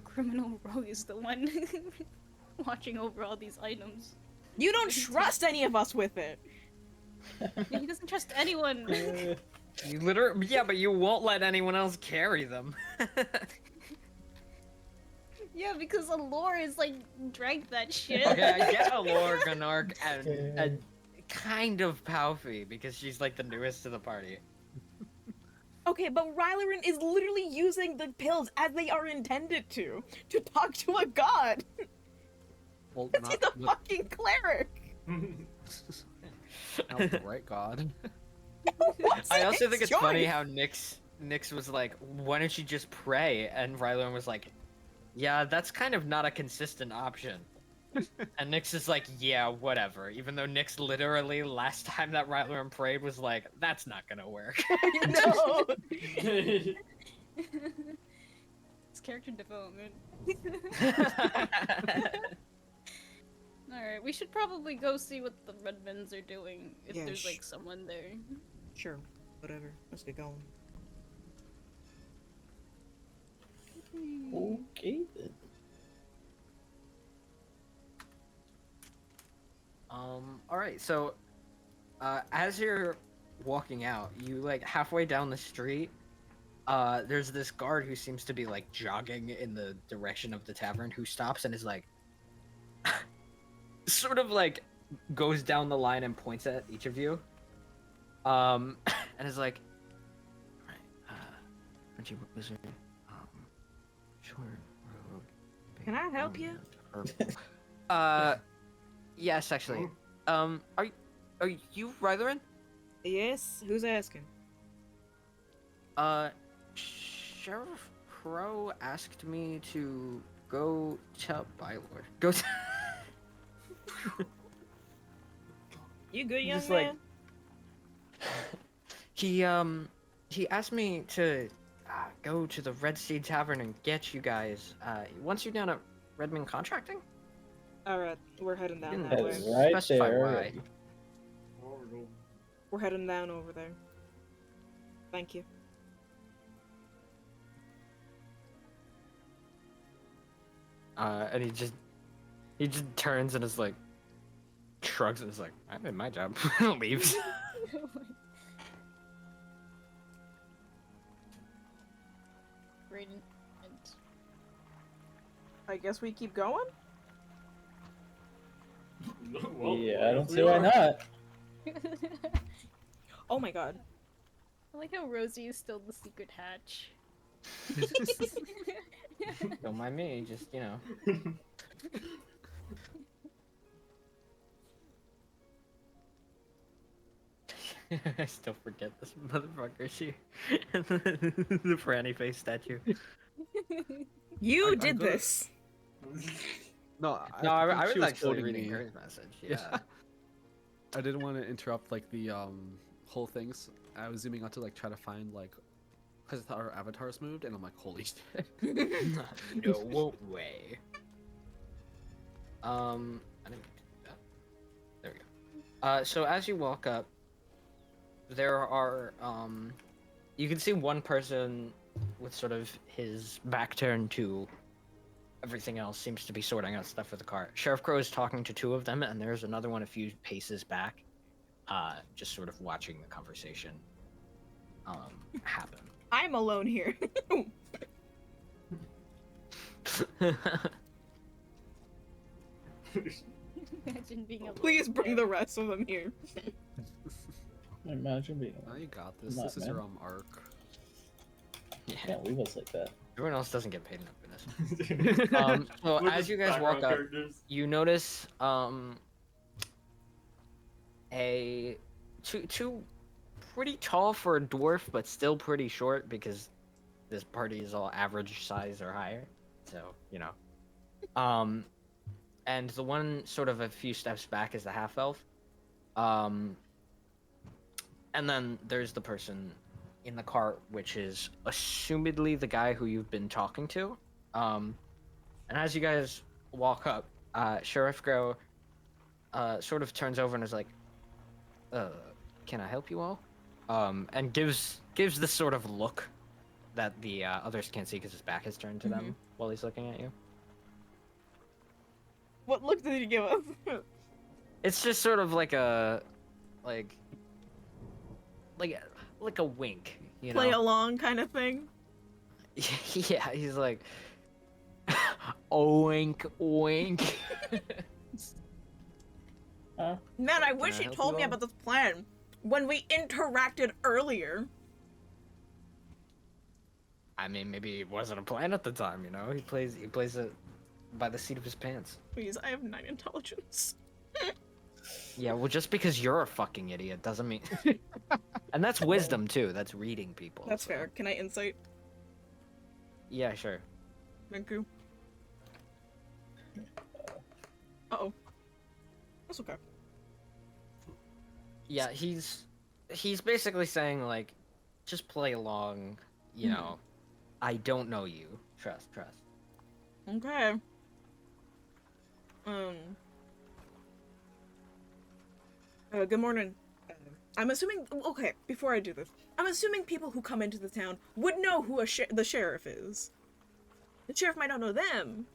criminal rogue is the one watching over all these items. You don't trust any of us with it! Yeah, he doesn't trust anyone. You literally, yeah, but you won't let anyone else carry them. Yeah, because Allure is like drank that shit. Okay, I get Allure, Gunark, and kind of Palfy because she's like the newest to the party. Okay, but Rylan is literally using the pills as they are intended to talk to a god! Well, He's a fucking cleric! not the right god. What's I also his think it's choice? funny how Nyx was like, why don't you just pray? And Rylan was like, yeah, that's kind of not a consistent option. And Nyx is like, yeah, whatever. Even though Nyx literally last time that Rylan prayed was like, that's not gonna work. No! It's character development. Alright, we should probably go see what the Redmans are doing, if Yeah, there's like someone there. Sure, whatever. Let's get going. Okay then. Alright, so, as you're walking out, you, like, halfway down the street, there's this guard who seems to be, like, jogging in the direction of the tavern who stops and is like, sort of, like, goes down the line and points at each of you, and is like, alright, aren't you a wizard? Sure, rogue. Can I help you? Yes, actually. Are you Rylerin? Yes? Who's asking? Sheriff Crow asked me to go to Bylord. Go to... You good, young Just, man? He asked me to go to the Red Sea Tavern and get you guys. Once you're down at Redmond Contracting? Alright, we're heading down Didn't that That's way. right specify there. why. We're heading down over there. Thank you. And he just turns and is like, shrugs and is like, I did my job. Leaves. Radiant. I guess we keep going? Well, Yeah, I don't we see why are. not. Oh my god. I like how Rosie is still the secret hatch. Don't mind me, just, you know. I still forget this motherfucker. She, the franny face statue. You I'm did good. this! No, No, I I think was she was actually quoting reading me. her message. Yeah. I didn't want to interrupt like the whole things. I was zooming out to like try to find like, because I thought our avatars moved, and I'm like, holy shit. No way. I didn't mean to do that. There we go. So as you walk up, there are you can see one person with sort of his back turned to everything else, seems to be sorting out stuff for the car. Sheriff Crow is talking to two of them, and there's another one a few paces back, just sort of watching the conversation happen. I'm alone here. Imagine being alone. Please bring the rest of them here. Imagine being No, alone. you got this. Not This is your bad. arc. Yeah. Can't leave us like that. Everyone else doesn't get paid enough for this. So We're as just you guys background walk up, characters. you notice two pretty tall for a dwarf, but still pretty short because this party is all average size or higher. So, you know. And the one sort of a few steps back is the half elf. And then there's the person in the cart, which is assumedly the guy who you've been talking to. And as you guys walk up, Sheriff Grow sort of turns over and is like, can I help you all? And gives this sort of look that the others can't see because his back is turned to them while he's looking at you. What look did he give us? It's just sort of like a like a wink, you Play know? along kind of thing. Yeah, he's like, oink, oink. Man, I wish I he help told you me all? about this plan when we interacted earlier. I mean, maybe it wasn't a plan at the time, you know? He plays it by the seat of his pants. Please, I have 9 intelligence. Yeah, well, just because you're a fucking idiot doesn't mean. And that's wisdom too. That's reading people. That's so- fair. Can I insight? Yeah, sure. Thank you. Uh-oh. That's okay. Yeah, he's basically saying like, just play along. You know, I don't know you. Trust. Okay. Good morning. I'm assuming. Okay, before I do this, I'm assuming people who come into the town would know who the sheriff is. The sheriff might not know them.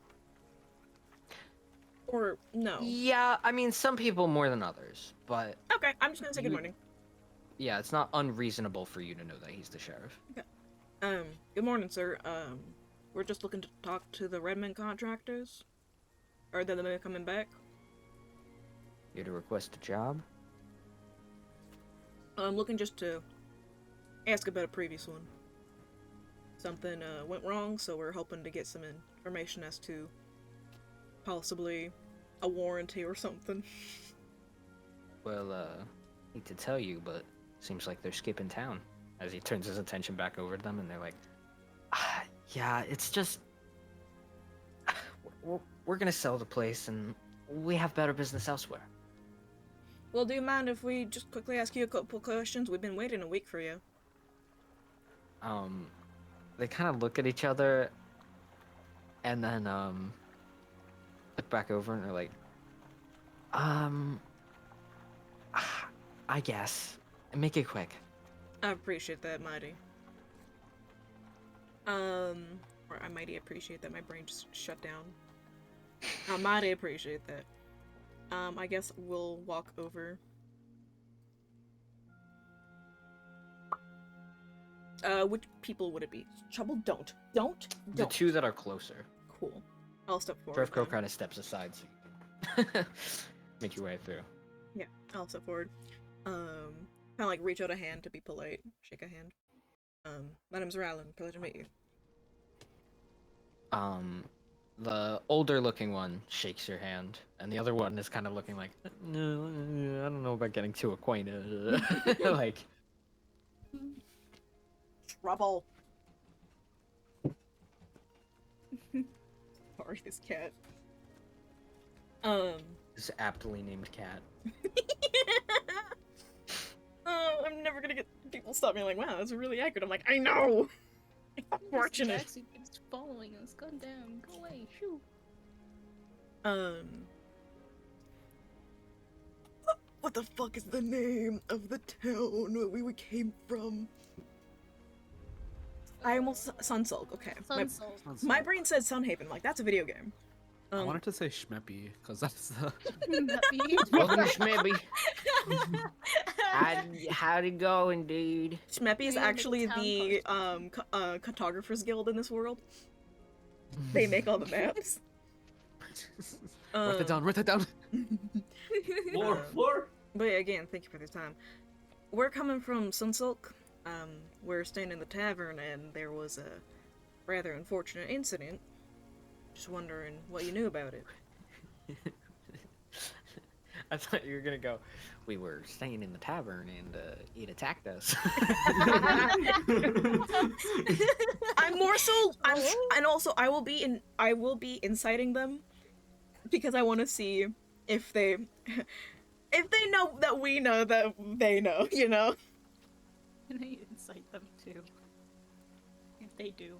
Or no. Yeah, I mean, some people more than others, but Okay, I'm just gonna say good You- morning. yeah, it's not unreasonable for you to know that he's the sheriff. Good morning, sir. We're just looking to talk to the Redmond contractors. Are they coming back? Here to request a job? I'm looking just to ask about a previous one. Something went wrong, so we're hoping to get some information as to possibly a warranty or something. Well, hate to tell you, but seems like they're skipping town. As he turns his attention back over to them, and they're like, yeah, it's just... We're gonna sell the place, and we have better business elsewhere. Well, do you mind if we just quickly ask you a couple questions? We've been waiting a week for you. They kind of look at each other, and then, look back over, and they're like, I guess. Make it quick. I appreciate that, Mighty. Or I mighty appreciate that. My brain just shut down. I mighty appreciate that. I guess we'll walk over. Which people would it be? Trouble, don't. The two that are closer. Cool. I'll step forward. Sheriff Crow then. kind of steps aside so you can make your way through. Yeah, I'll step forward. Kind of like reach out a hand to be polite. Shake a hand. My name's Rylan. Pleasure to meet you. The older looking one shakes your hand, and the other one is kind of looking like, no, I don't know about getting too acquainted. Like, Trouble. Sorry, this cat. Um, This aptly named cat. oh, I'm never gonna get people stop me like, wow, that's really accurate. I'm like, I know. Fortunate. This taxi keeps following us. God damn, go away, shoo. What the fuck is the name of the town where we came from? I almost Sunsulk. Okay, Sunsoul. my brain said Sunhaven. Like that's a video game. I wanted to say Schmeppy because that's the. Welcome to Schmibby. How'd it going, dude? Schmeppy is We make actually town the cartographers guild in this world. They make all the maps. Write that down. Write that down. Floor. But yeah, again, thank you for the time. We're coming from Sunsulk. We're staying in the tavern, and there was a rather unfortunate incident. Just wondering what you knew about it. I thought you were gonna go. We were staying in the tavern and it attacked us. I'm more so. And also I will be inciting them because I want to see if they know that we know that they know. You know. Can I incite them too? If they do.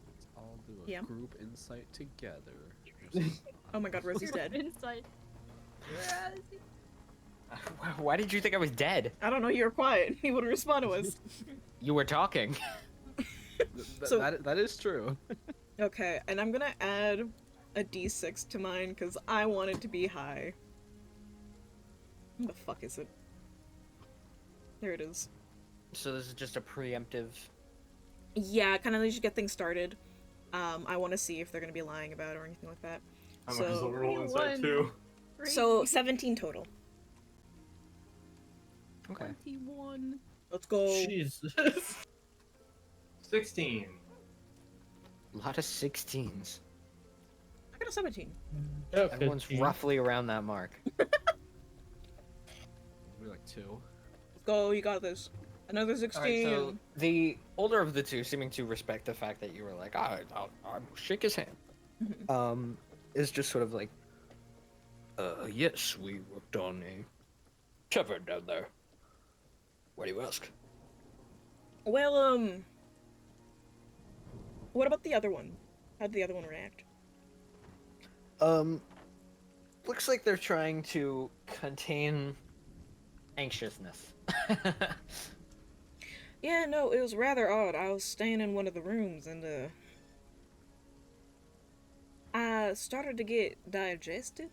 Let's all do a Yeah. group insight together. Oh my God, Rosie's dead. Insight. Why did you think I was dead? I don't know. You were quiet. He wouldn't respond to us. You were talking. So- that is true. Okay, and I'm gonna add a D6 to mine because I want it to be high. What the fuck is it? There it is. So this is just a preemptive. Yeah, kind of just get things started. I want to see if they're gonna be lying about it or anything like that. How much is the So, roll inside 21. too? so 17 total. Okay. 21. Let's go. Jesus. 16. A lot of 16s. I got a 17. Everyone's roughly around that mark. We're like 2. Let's go. You got this. Another 16. Alright, so the older of the two, seeming to respect the fact that you were like, I'll shake his hand, is just sort of like, yes, we worked on a tavern down there. Why do you ask? Well, what about the other one? How'd the other one react? Looks like they're trying to contain anxiousness. Yeah, no, it was rather odd. I was staying in one of the rooms and, I started to get digested.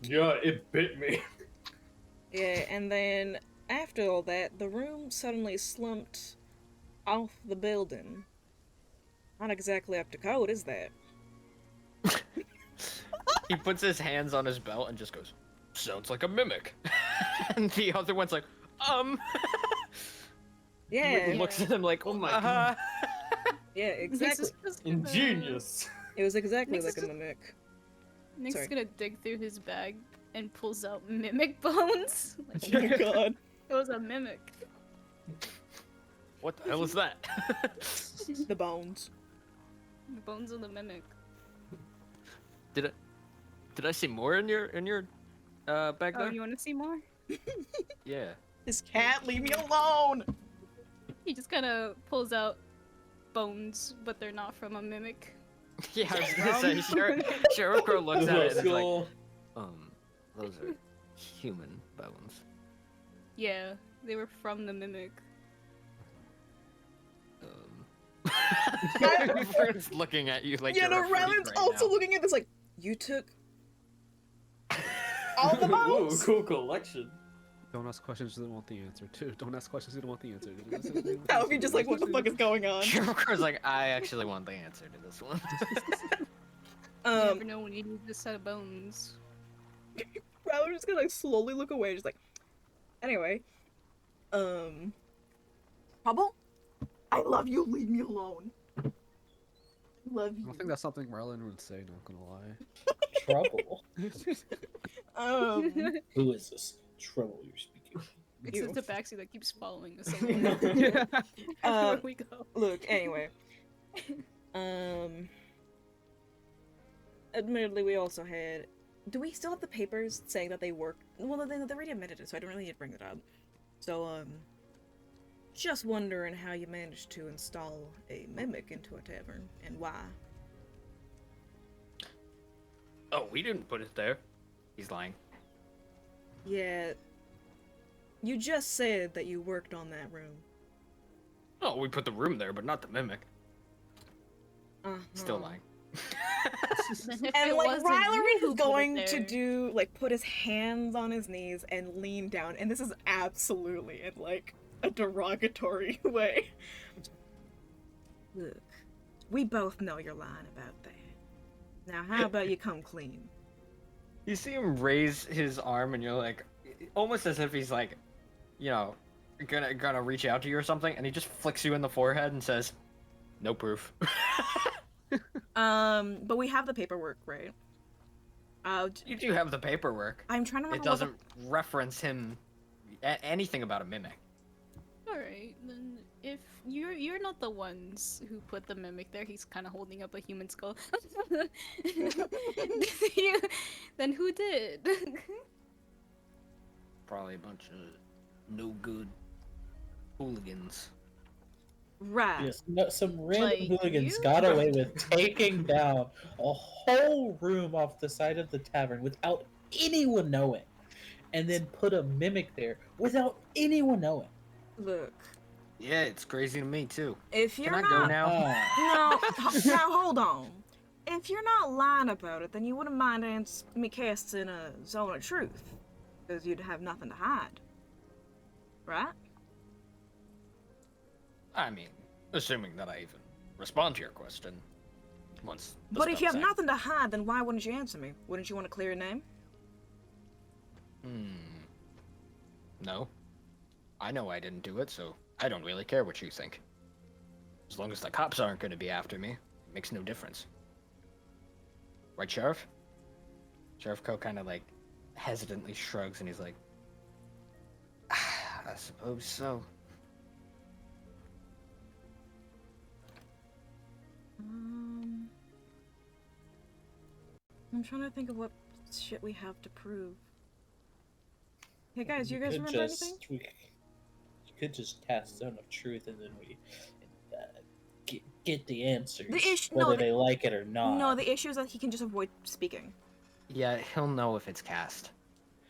Yeah, it bit me. Yeah, and then after all that, the room suddenly slumped off the building. Not exactly up to code, is that? He puts his hands on his belt and just goes, sounds like a mimic. And the other one's like, Yeah, looks at him like, Oh my God. yeah, exactly. Ingenious. It was exactly Next like a is- mimic. Nick's Sorry. gonna dig through his bag and pulls out mimic bones. Like, Oh my God. it was a mimic. what the hell is that? The bones. The bones of the mimic. Did I see more in your bag Oh, there? you want to see more? Yeah. This cat, leave me alone! He just kind of pulls out bones, but they're not from a mimic. Yeah, I was gonna say, Sherocrow looks at it and is like, those are human bones. Yeah, they were from the mimic. Everyone's looking at you like Yeah, you're no, a freak Rylan's right also now. looking at this like, you took all the bones? Ooh, cool collection. Don't ask questions you don't want the answer to. Don't ask questions you don't want the answer to. That would be just like, what the fuck is going on? Sherocrow's like, I actually want the answer to this one. You never know when you need this set of bones. Rylan's just gonna like slowly look away, just like, anyway. Trouble? I love you, leave me alone. Love I you. don't think that's something Marlon would say, not gonna Trouble. Um, Who is this trouble you're speaking? It's Ew. just a backseat that keeps following us lie. everywhere we go. look, anyway. Admittedly, we also had. Do we still have the papers saying that they worked? Well, they already admitted it, so I don't really need to bring it up. So, just wondering how you managed to install a mimic into a tavern and why. Oh, we didn't put it there. He's lying. Yeah. You just said that you worked on that room. Oh, we put the room there, but not the mimic. Still lying. Then if And it like wasn't you Rylerin who is put it going to there- do like put his hands on his knees and lean down, and this is absolutely in like a derogatory way. Look, we both know you're lying about that. Now, how about you come clean? You see him raise his arm, and you're like, almost as if he's like, you know, gonna reach out to you or something, and he just flicks you in the forehead and says, "No proof." But we have the paperwork, right? You do have the paperwork. I'm trying to It remember. what doesn't reference him anything about a mimic. Alright, then if you're not the ones who put the mimic there, he's kind of holding up a human skull. Then who did? Probably a bunch of no good hooligans. Right. Yes, no, some random Like hooligans you? got away with taking down a whole room off the side of the tavern without anyone knowing, and then put a mimic there without anyone knowing. Look, Yeah, it's crazy to me too. if you're Can I not go now? now hold on. If you're not lying about it, then you wouldn't mind me casting a zone of truth, because you'd have nothing to hide, right? I mean, assuming that I even respond to your question once. the But if you have spell's nothing to hide, then why wouldn't you answer me? Wouldn't you want to clear your name? No. I know I didn't do it, so I don't really care what you think. As long as the cops aren't going to be after me, it makes no difference. Right, Sheriff? Sheriff Coe kind of like hesitantly shrugs and he's like, I suppose so. I'm trying to think of what shit we have to prove. Hey guys, you We guys could remember just- anything? You could just cast Zone of Truth, and then we get the answers, no, whether they like it or not. No, the issue is that he can just avoid speaking. Yeah, he'll know if it's cast.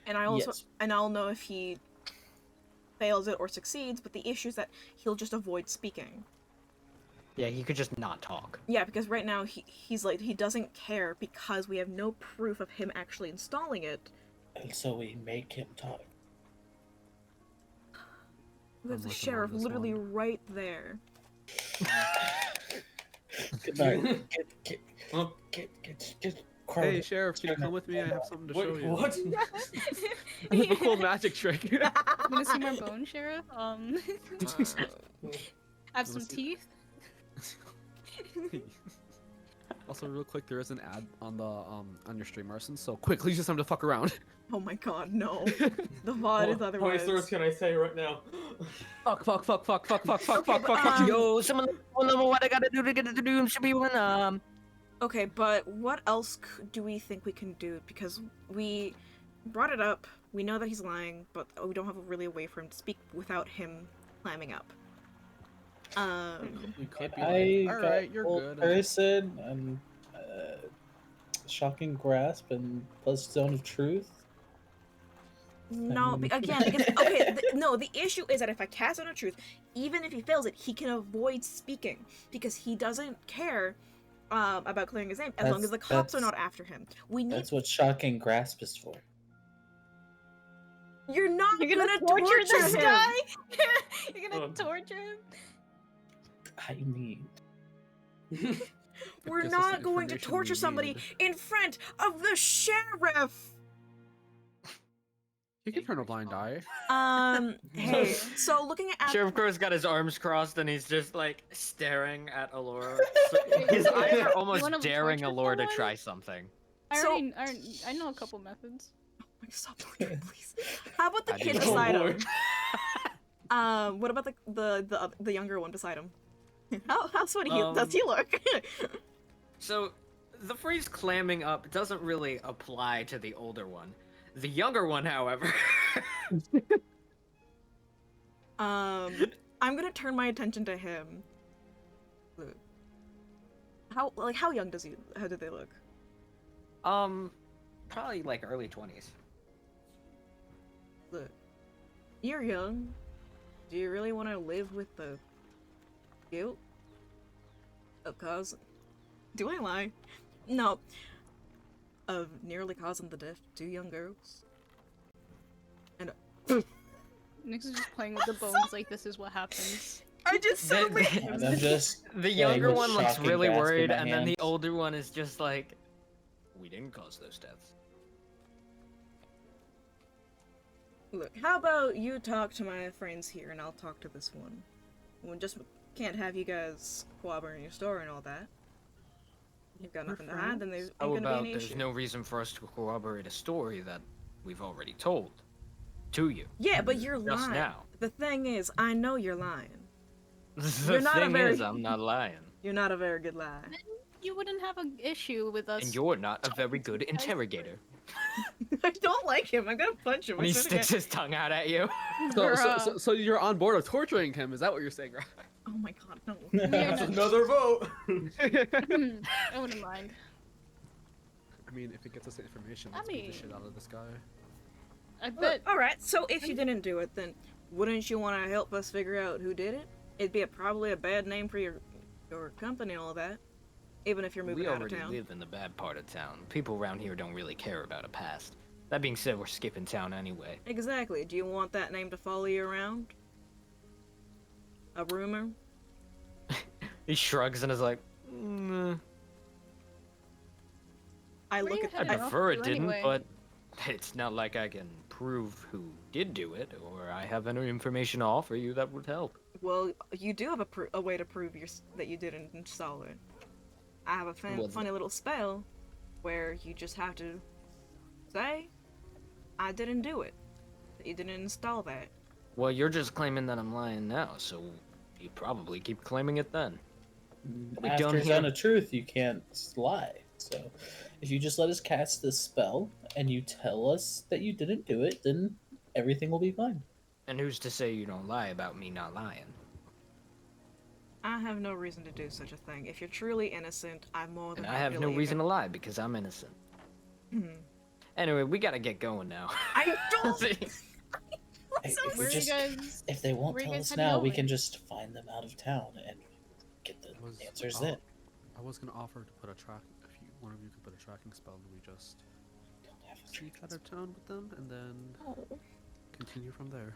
And I also Yes. and I'll know if he fails it or succeeds, but the issue is that he'll just avoid speaking. Yeah, he could just not talk. Yeah, because right now he's like he doesn't care because we have no proof of him actually installing it. And so we make him talk. There's the working on sheriff this literally one. right there. Good night. Huh? Get Hey, Sheriff, can you come with me? I have something to show Wait, you. what? I have a cool magic trick. You wanna see more bone, Sheriff? Have some Let's see. teeth? Also, real quick, there is an ad on the on your stream, Arson. So quickly, just time to fuck around. Oh my god, no. The VOD is How many otherwise. stories can I say right now? Fuck, fuck, fuck, fuck, fuck, fuck, fuck, Okay, fuck, but, fuck, fuck. Yo, someone know what I gotta do to get to the doom should be one. Okay, but what else do we think we can do? Because we brought it up, we know that he's lying, but we don't have really a way for him to speak without him climbing up. We could be I like, all got right, you're old good. person and shocking grasp and plus Zone of Truth. No, again, because, okay, no, the issue is that if I cast on a truth, even if he fails it, he can avoid speaking, because he doesn't care about clearing his name, as long as the cops are That's- not after him. We need- That's what shocking grasp is for. You're not You're gonna, gonna torture this him! guy? You're gonna Um. torture him? I mean, We're gives us not the going to information torture we somebody need. in front of the sheriff! You can turn a blind eye. Hey, so looking at Sheriff Crow's got his arms crossed and he's just like staring at Allura. So his eyes are almost wanna daring torture Allura to someone? try something. So- I know a couple methods. Stop torturing, please. How about the I kid didn't- beside Oh, him? What about the younger one beside him? How sweaty does he look? So, the phrase clamming up doesn't really apply to the older one. The younger one, however. I'm gonna turn my attention to him. Look. How young how do they look? Probably like early 20s. Look. You're young. Do you really want to live with the guilt of causing... Do I lie? No. Of nearly causing the death of 2 young girls? And Nix is just playing with the bones like this is what happens. I just suddenly... And I'm just The playing younger with one looks shocking really grasp in worried, my and then the hands. older one is just like, we didn't cause those deaths. Look, how about you talk to my friends here and I'll talk to this one. We just can't have you guys cooperating your story and all that. You've got nothing to hide, then there's ain't How gonna about be an there's issue. no reason for us to corroborate a story that we've already told to you Yeah, but you're just lying. now? The thing is, I know you're lying. The You're not a thing very- is, I'm not lying. You're not a very good liar. You wouldn't have an issue with us. And you're not a very good interrogator. I don't like him. I'm gonna punch him. When he I swear to sticks God. his tongue out at you. So you're on board of torturing him? Is that what you're saying, right? Oh my god, no. That's another vote. I wouldn't mind. I mean, if it gets us the information, I let's beat mean- the shit out of this guy. I bet. Alright, so if you didn't do it, then wouldn't you want to help us figure out who did it? It'd be probably a bad name for your company and all that. Even if you're moving We out of already town. live in the bad part of town. People around here don't really care about a past. That being said, we're skipping town anyway. Exactly. Do you want that name to follow you around? A rumor? He shrugs and is like, mm, I What look do at you I have? prefer it you didn't, anyway. but it's not like I can prove who did do it, or I have any information to offer you that would help. Well, you do have a way to prove that you didn't install it. I have a What's funny little spell where you just have to say, I didn't do it. That you didn't install that. Well, you're just claiming that I'm lying now, so you probably keep claiming it then. We don't After hear- done a truth, you can't lie. So, if you just let us cast this spell and you tell us that you didn't do it, then everything will be fine. And who's to say you don't lie about me not lying? I have no reason to do such a thing. If you're truly innocent, I'm more than And I happy have to no leave reason it. to lie because I'm innocent. Hmm. Anyway, we gotta get going now. I don't. Hey, So if, Where we are you just, guys? if they won't where you tell guys us heading now, we going? can just find them out of town and get the Was- answers oh, then. I was gonna offer to put a track. If one of you could put a tracking spell, and we just Don't have a cheat out secret. of town with them, and then Oh, continue from there.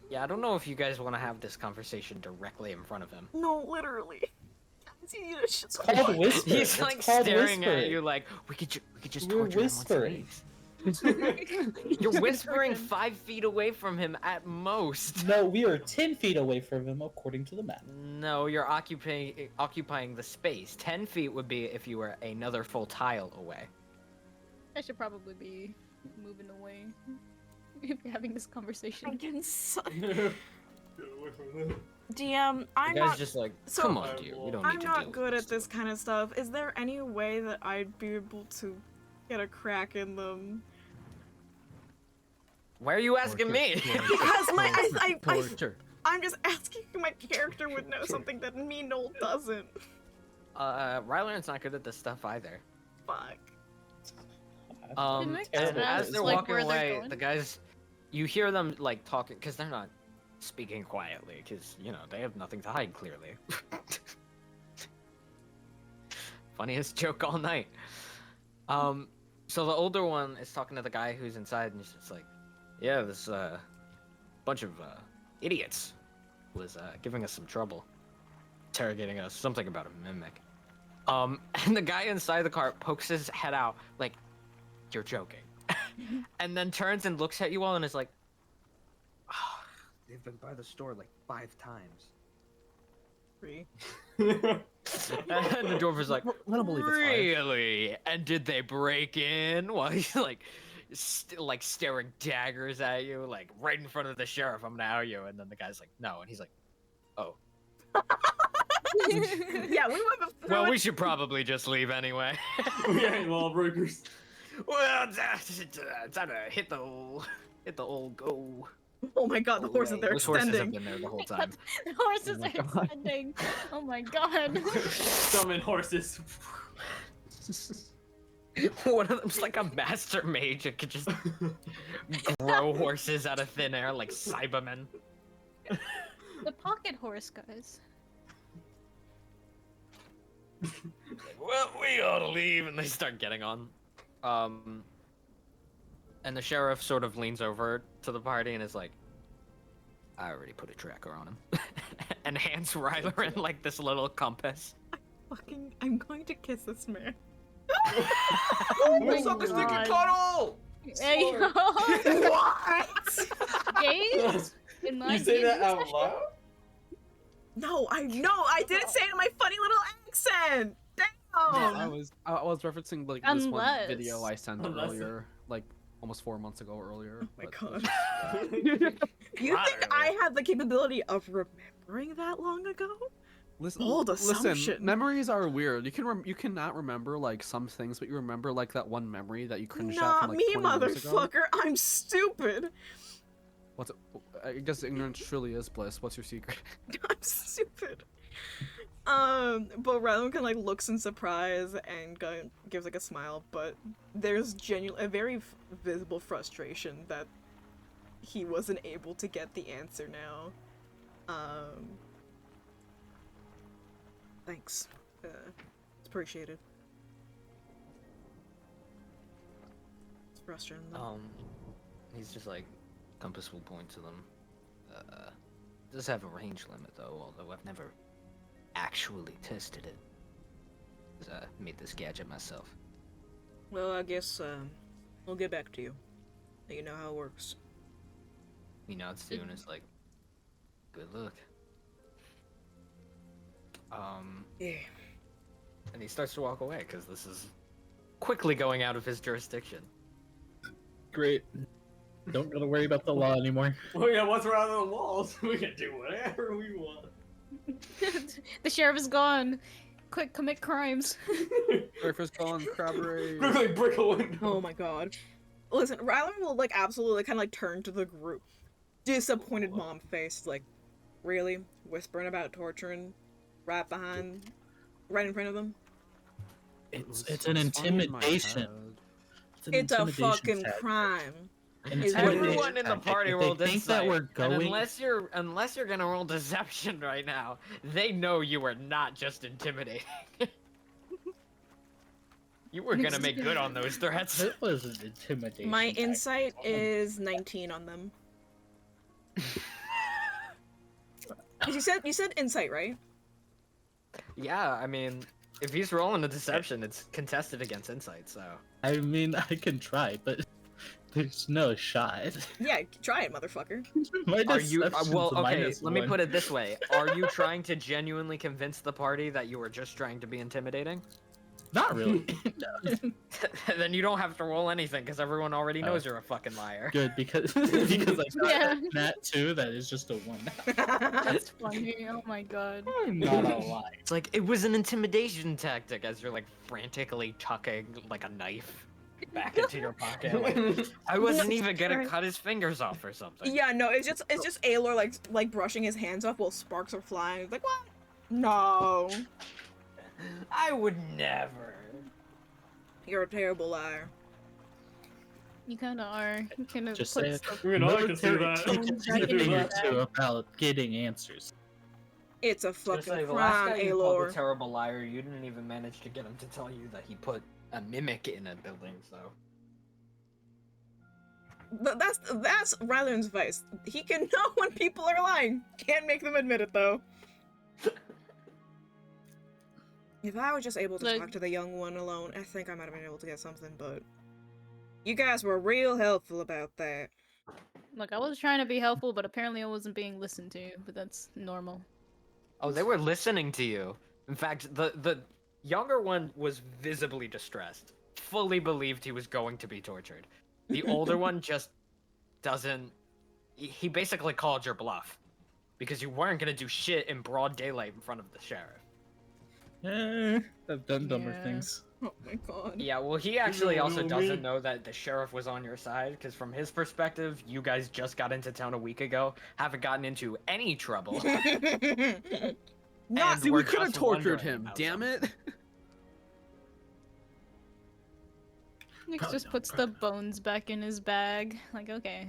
Yeah, I don't know if you guys want to have this conversation directly in front of him. no, literally. It's called whisper. He's It's like called staring at whispering. you like, we could just We're torture whispering. him once a week." You're whispering 5 feet away from him at most. No, we are 10 feet away from him according to the map. No, you're occupying the space. 10 feet would be if you were another full tile away. I should probably be moving away if you're having this conversation. I'm getting so... Get away from them. DM, The I'm guy's not. just like, so- come on, dear, we don't need I'm to not deal good with at this kind of stuff. Is there any way that I'd be able to get a crack in them? Why are you asking me? Because Torture. I'm just asking if my character would know something that me, Noel, doesn't. Ryland's not good at this stuff either. Fuck. Didn't I And terrible ask, as they're at like, walking where they're away, going? the guys, you hear them like talking because they're not speaking quietly because you know they have nothing to hide clearly. Funniest joke all night. So the older one is talking to the guy who's inside, and he's just like, "Yeah, this bunch of idiots was giving us some trouble, interrogating us, something about a mimic." And the guy inside the car pokes his head out like, "You're joking," and then turns and looks at you all and is like, "Oh, they've been by the store like 5 times." Free. And the dwarf is like, Let him believe it's 5. "Really? And did they break in?" While he's like, like staring daggers at you, like right in front of the sheriff. "I'm gonna out you." And then the guy's like, "No," and he's like, "Oh." Yeah, we went through Well, it. we should probably just leave anyway. We ain't lawbreakers. Well, time to hit the old go. Oh my god, the horses Way. they're Those horses have extending. been there the whole time. The horses Oh my are God. extending. Oh my god. Summon horses. One of them's like a master mage that could just grow horses out of thin air like Cybermen. The pocket horse, guys. Well, we ought to leave, and they start getting on. And the sheriff sort of leans over to the party and is like, I already put a tracker on him. And hands Ryler in like this little compass. I'm going to kiss this man. Oh my Suck a sticky God. cuddle! Hey, What? Gaze? In my You say that gaming out session? loud? No, I didn't say it in my funny little accent. I Damn. was referencing like this one Unless- video I sent Unless- earlier, like almost 4 months ago earlier. Oh my but- god. You think I have the capability of remembering that long ago? Bold Listen, assumption. memories are weird. You cannot remember like some things, but you remember like that one memory that you cringed at Not from like me, 20 years ago. motherfucker. I'm stupid. What's it? I guess ignorance truly is bliss. What's your secret? I'm stupid. But Rylan kind of like looks in surprise and gives like a smile, but there's a very visible frustration that he wasn't able to get the answer now. Thanks. It's appreciated. It's frustrating though. He's just like, compass will point to them. Does have a range limit though, although I've never actually tested it. 'Cause I made this gadget myself. Well, I guess we'll get back to you. Let you know how it works. You know, it's doing is like, good luck. Yeah. And he starts to walk away because this is quickly going out of his jurisdiction. Great. Don't gotta worry about the law anymore. Well, yeah, what's around the walls? We can do whatever we want. The sheriff is gone. Quick, commit crimes. Breakfast gone, crab raid. Quickly break a window. Oh my god. Listen, Rylan will like absolutely kind of like turn to the group. Disappointed mom face, like, really? Whispering about torturing right in front of them? It's It an was funny in my intimidation. head. An It's a intimidation fucking tactic. crime. An Is what it is. Everyone in the tactic. party If rolled they think that insight, we're and going. unless you're gonna roll deception right now, they know you are not just intimidating. You were gonna make good on those threats. It was an intimidation. My tactic. insight is 19 on them. 'Cause you said insight, right? Yeah, I mean, if he's rolling a deception, it's contested against insight, so. I mean, I can try, but there's no shot. Yeah, try it, motherfucker. My Are you deception's well? a Okay, -1. let me put it this way: are you trying to genuinely convince the party that you were just trying to be intimidating? Not really. Then you don't have to roll anything because everyone already knows Oh. you're a fucking liar. Good because I got Yeah. that too. That is just a 1. That's funny. Oh my god. I'm not a lie. It's like it was an intimidation tactic as you're like frantically tucking like a knife back into your pocket. Like, I wasn't even gonna Sorry. cut his fingers off or something. Yeah, no, it's just Aelor like brushing his hands off while sparks are flying. It's like, what? No. I would never. You're a terrible liar. You kinda are. You kinda Just put say it. stuff- I mean, I can see Military that. teaches I a can thing do or that. two about getting answers. It's a Just fucking like the last crime, guy you called a Aelor. terrible liar, you didn't even manage to get him to tell you that he put a mimic in a building. So That's Rylan's vice. He can know when people are lying. Can't make them admit it though. If I was just able to Like- talk to the young one alone, I think I might have been able to get something, but you guys were real helpful about that. Look, I was trying to be helpful, but apparently I wasn't being listened to. But that's normal. oh, they were listening to you. In fact, the younger one was visibly distressed, fully believed he was going to be tortured. The older one just doesn't. He basically called your bluff because you weren't gonna do shit in broad daylight in front of the sheriff. I've done dumber Yeah. things. Oh my god. Yeah, well, he actually also know doesn't me. know that the sheriff was on your side, because from his perspective, you guys just got into town a week ago, haven't gotten into any trouble. Not And See, we're we could have just tortured wondering him. about Damn something. it! Nick Probably just not, puts the bones back in his bag. Like, okay.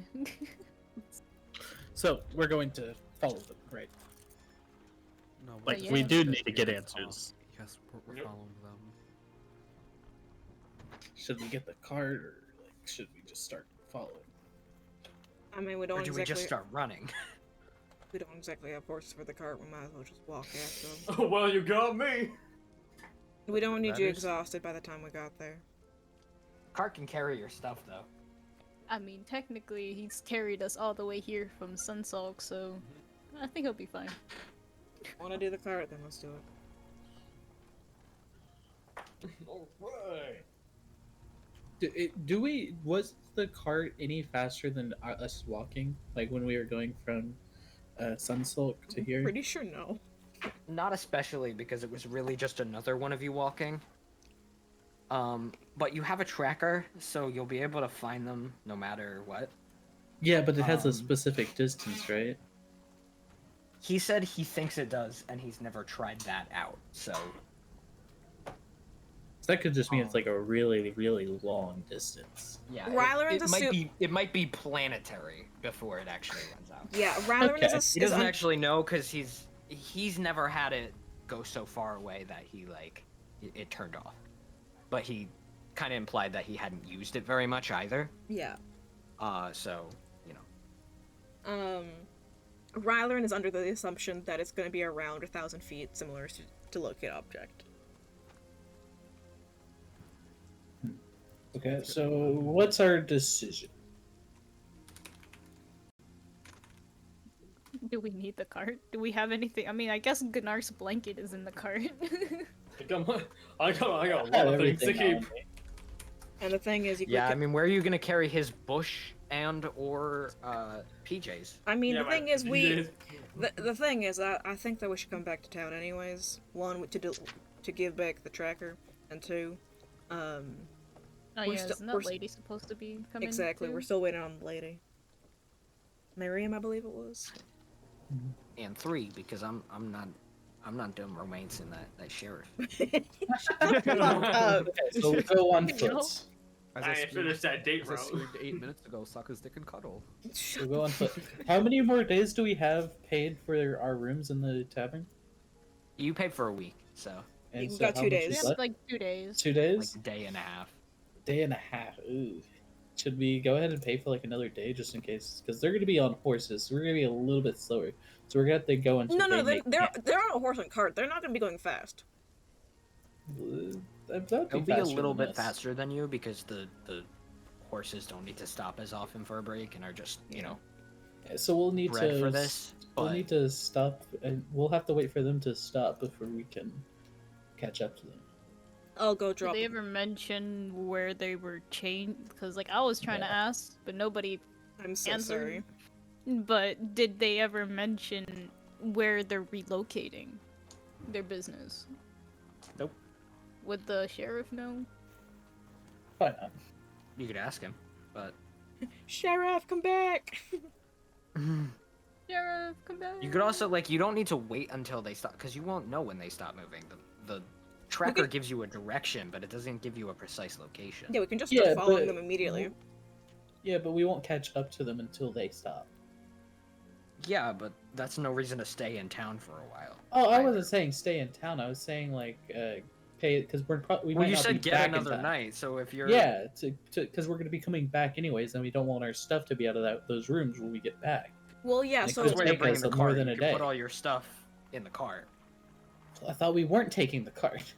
So we're going to follow them, right? No, Like, yeah. we do Yes, need to get yes, answers. Yes, we're Yep. following them. Should we get the cart, or like, should we just start following? I mean, Or do we just start running? We don't exactly have horses for the cart. We might as well just walk after them. Oh, well, you got me. We don't need That you is- exhausted by the time we got there. Cart can carry your stuff, though. I mean, technically, he's carried us all the way here from Sunsalk, so I think he'll be fine. Want to do the cart? Then let's do it. Alright. Was the cart any faster than us walking? Like when we were going from Sunsilk to here? Pretty sure no. Not especially, because it was really just another one of you walking. But you have a tracker, so you'll be able to find them no matter what. Yeah, but it has a Um, specific distance, right? He said he thinks it does, and he's never tried that out, so... So that could just mean it's like a really, really long distance. Yeah, Ryler it and might Asu- be it might be planetary before it actually runs out. Yeah, Rylan Okay. is He doesn't actually know because he's never had it go so far away that he like it turned off. But he kind of implied that he hadn't used it very much either. Yeah. So you know. Rylan is under the assumption that it's going to be around 1,000 feet, similar to locate object. Okay, so what's our decision? Do we need the cart? Do we have anything? I mean, I guess Gunar's blanket is in the cart. I got a I lot have of things to everything on keep. me. And the thing is, you Yeah, I could, mean, where are you gonna carry his bush and or PJs? I mean, Yeah, the thing my is, PJs. the thing is, I think that we should come back to town anyways. One, to give back the tracker, and two, Oh We're yeah, still- isn't we're that s- lady supposed to be coming? exactly, too? we're still waiting on the lady. Miriam, I believe it was. And 3, because I'm not doing romance in that sheriff. Uh, Okay, so we'll go on You know? foot. As I ain't finished that date, As I bro. screamed 8 minutes ago, suck his dick and cuddle. We'll go on foot. How many more days do we have paid for our rooms in the tavern? You paid for a week, so And We've so got how 2 much days. We is have left? like 2 days. 2 like days? a day and a half. Day and a half. Ooh. Should we go ahead and pay for like another day just in case? Because they're going to be on horses, so we're going to be a little bit slower. So we're going to have to go into no, they're on a horse and cart. They're not going to be going fast. It'll be a little bit faster than you because the horses don't need to stop as often for a break and are just you know So we'll need bred to for this. We'll But need to stop, and we'll have to wait for them to stop before we can catch up to them. I'll go Did drop. they ever mention where they were chained? Because like I was trying to Yeah. ask, but nobody. I'm so answer. sorry. But did they ever mention where they're relocating their business? Nope. Would the sheriff know? Why not? you could ask him, but Sheriff, come back! Sheriff, come back. you could also like you don't need to wait until they stop because you won't know when they stop moving. The tracker could- gives you a direction, but it doesn't give you a precise location. Yeah, we can just Yeah, start following but- them immediately. Yeah, but we won't catch up to them until they stop. Yeah, but that's no reason to stay in town for a while. Oh, I either. wasn't saying stay in town. I was saying like pay because we Well, might you not said be get back in another time. night, so if you're Yeah, because we're gonna be coming back anyways, and we don't want our stuff to be out of those rooms when we get back. Well, yeah, Like, so That's why you're take bringing us the more cart. than You a can day. put all your stuff in the cart. I thought we weren't taking the cart.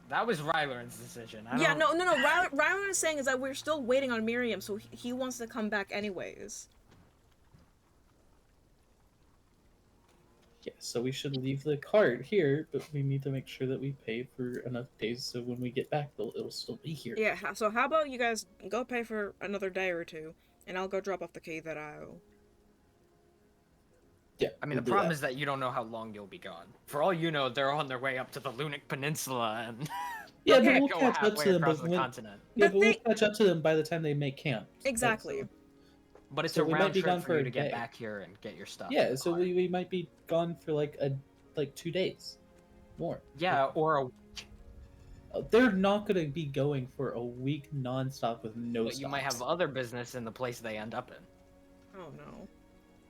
That was Ryler's decision. yeah, no. Rylan is saying is that we're still waiting on Miriam, so he wants to come back anyways. Yeah, so we should leave the cart here, but we need to make sure that we pay for enough days so when we get back, it'll still be here. Yeah. So how about you guys go pay for another day or two, and I'll go drop off the key that I owe. Yeah. I mean, the problem is that you don't know how long you'll be gone. For all you know, they're on their way up to the Lunic Peninsula and Yeah, Okay. but we'll go catch up halfway to them. across But the when, continent. yeah, The but we'll thing- catch up to them by the time they make camp. Exactly. But it's So a we might round be trip gone for for you a to get day. back here and get your stuff. in Yeah, the so car. we might be gone for like 2 days, more. Yeah, or a They're not gonna be going for a week nonstop with no but you might have stops. other business in the place they end up in. Oh no.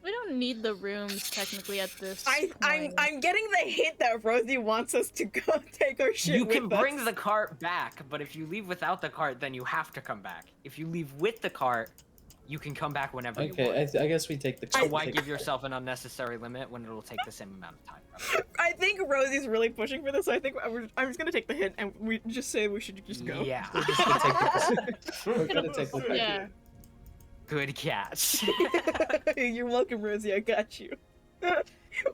We don't need the rooms technically at this I'm point. getting the hint that Rosie wants us to go take our shit You with can bring us. the cart back, but if you leave without the cart, then you have to come back. If you leave with the cart, you can come back whenever you Okay, want. I guess we take the. So we why take give the- yourself an unnecessary limit when it'll take the same amount of time? I think Rosie's really pushing for this, so I think I'm just gonna take the hint and we just say we should just go. Yeah, We're just gonna take the. We're gonna take the. Yeah. good catch. You're welcome, Rosie. I got you.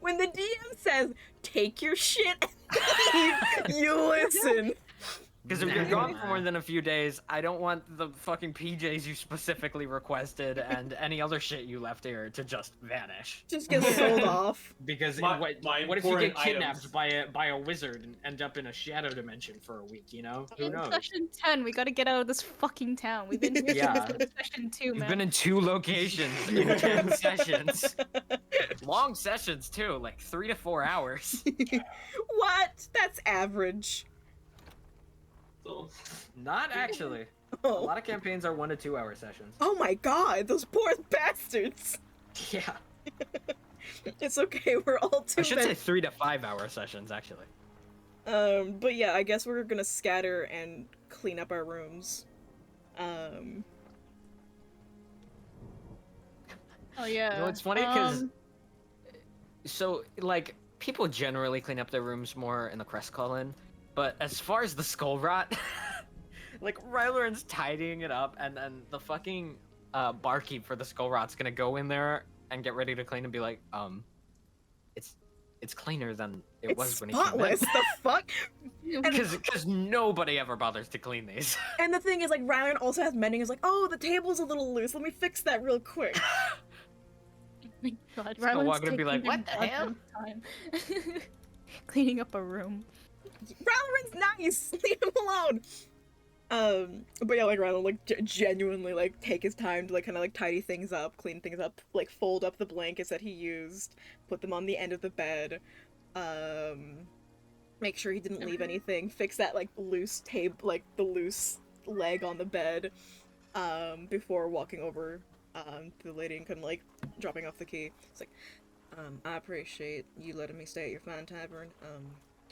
When the DM says, take your shit and leave, you listen. Because if you're gone for more than a few days, I don't want the fucking PJs you specifically requested and any other shit you left here to just vanish. Just get sold off. Because My what if you important get kidnapped items. by a wizard and end up in a shadow dimension for a week? You know, who In knows? session 10, we gotta get out of this fucking town. We've been here Yeah. since session 2, You've man. been in 2 locations in 10 sessions. Long sessions too, like 3 to 4 hours. What? That's average. So, Not actually. A Oh. lot of campaigns are 1 to 2 hour sessions. Oh my god, those poor bastards. Yeah. It's okay, we're all too I should say 3 to 5 hour sessions actually. But yeah, I guess we're gonna scatter and clean up our rooms. Oh yeah. You know, it's funny because so like people generally clean up their rooms more in the Crest Colin, but as far as the skull rot, like Ryleran's tidying it up, and then the fucking barkeep for the skull rot's gonna go in there and get ready to clean and be like, it's cleaner than it It's was when spotless, he came the fuck? in. Because nobody ever bothers to clean these. And the thing is, like, Ryan also has mending, is like, oh, the table's a little loose, let me fix that real quick. Oh my god, gonna Rylan's walk in and be like, taking "What the hell?" time. Cleaning up a room. Rylan's nice! Leave him alone! But yeah, like, Rylan, like, genuinely, like, take his time to, like, kind of, like, tidy things up, clean things up, like, fold up the blankets that he used, put them on the end of the bed, make sure he didn't leave anything, fix that, like, loose tape, like, the loose leg on the bed, before walking over, to the lady and kind of, like, dropping off the key. It's like, I appreciate you letting me stay at your fine tavern,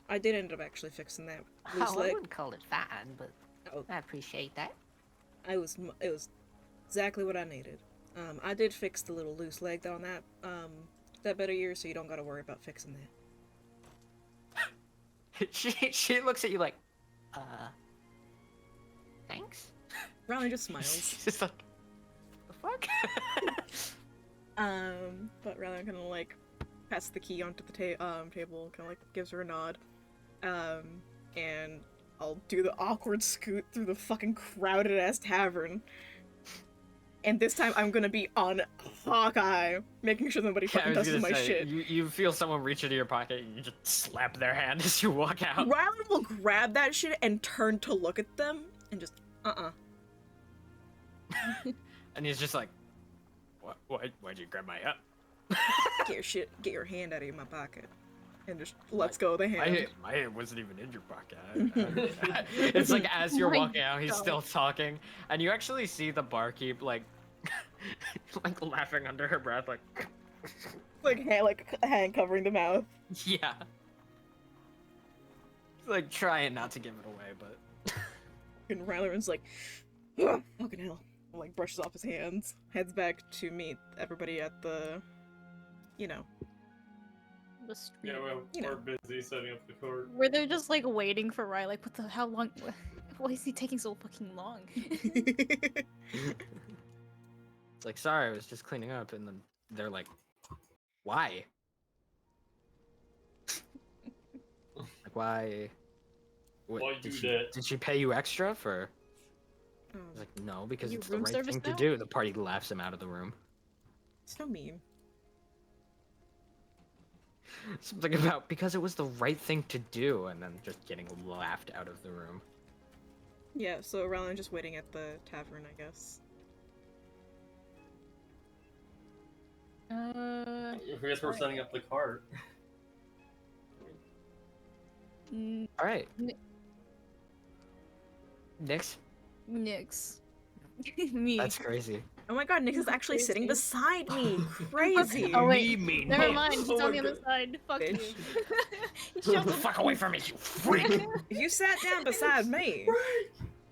I did end up actually fixing that loose Oh, I leg. wouldn't call it fine, but Oh. I appreciate that. It was exactly what I needed. I did fix the little loose leg on that bed of yours, so you don't gotta worry about fixing that. she looks at you like, Thanks. Ronnie just smiles. she's just like, the fuck? But rather kind of like passes the key onto the table, kind of like gives her a nod, and I'll do the awkward scoot through the fucking crowded ass tavern. And this time I'm gonna be on Hawkeye, making sure nobody Yeah, I fucking was touches gonna my say, shit. You feel someone reach into your pocket and you just slap their hand as you walk out. Rylan will grab that shit and turn to look at them and just, And he's just like, why'd you grab my hand? get your hand out of my pocket. And just lets go of the hand. My hand wasn't even in your pocket. It's like as you're my walking out, he's God. still talking, and you actually see the barkeep like, like laughing under her breath, like, like a hand covering the mouth. yeah. Like trying not to give it away, but And Rylan's like, "Ugh, fucking hell. Like brushes off his hands, heads back to meet everybody at the, you know. The street. yeah, You know. we're busy setting up the court. Where they're just like waiting for Ry, like, what the, how long, why is he taking so fucking long? it's like, sorry, I was just cleaning up, and then they're like, why? Like, why? What, Why did do she, that? Did she pay you extra for? Oh, He's like, no, because You it's the room right service thing to now? do. The party laughs him out of the room. it's so mean. Something about because it was the right thing to do, and then just getting laughed out of the room. Yeah, so Rylan's just waiting at the tavern, I guess. I guess we're setting up the cart. Mm, All right, Ni- Nix. Nyx. Me. That's crazy. Oh my god, Nick is actually sitting beside me! Crazy! Oh wait, Me, never Nick. mind. He's Oh on my the other God. side. Fuck Bitch. you. He Get shoved the him- fuck away from me, you freak! You sat down beside me!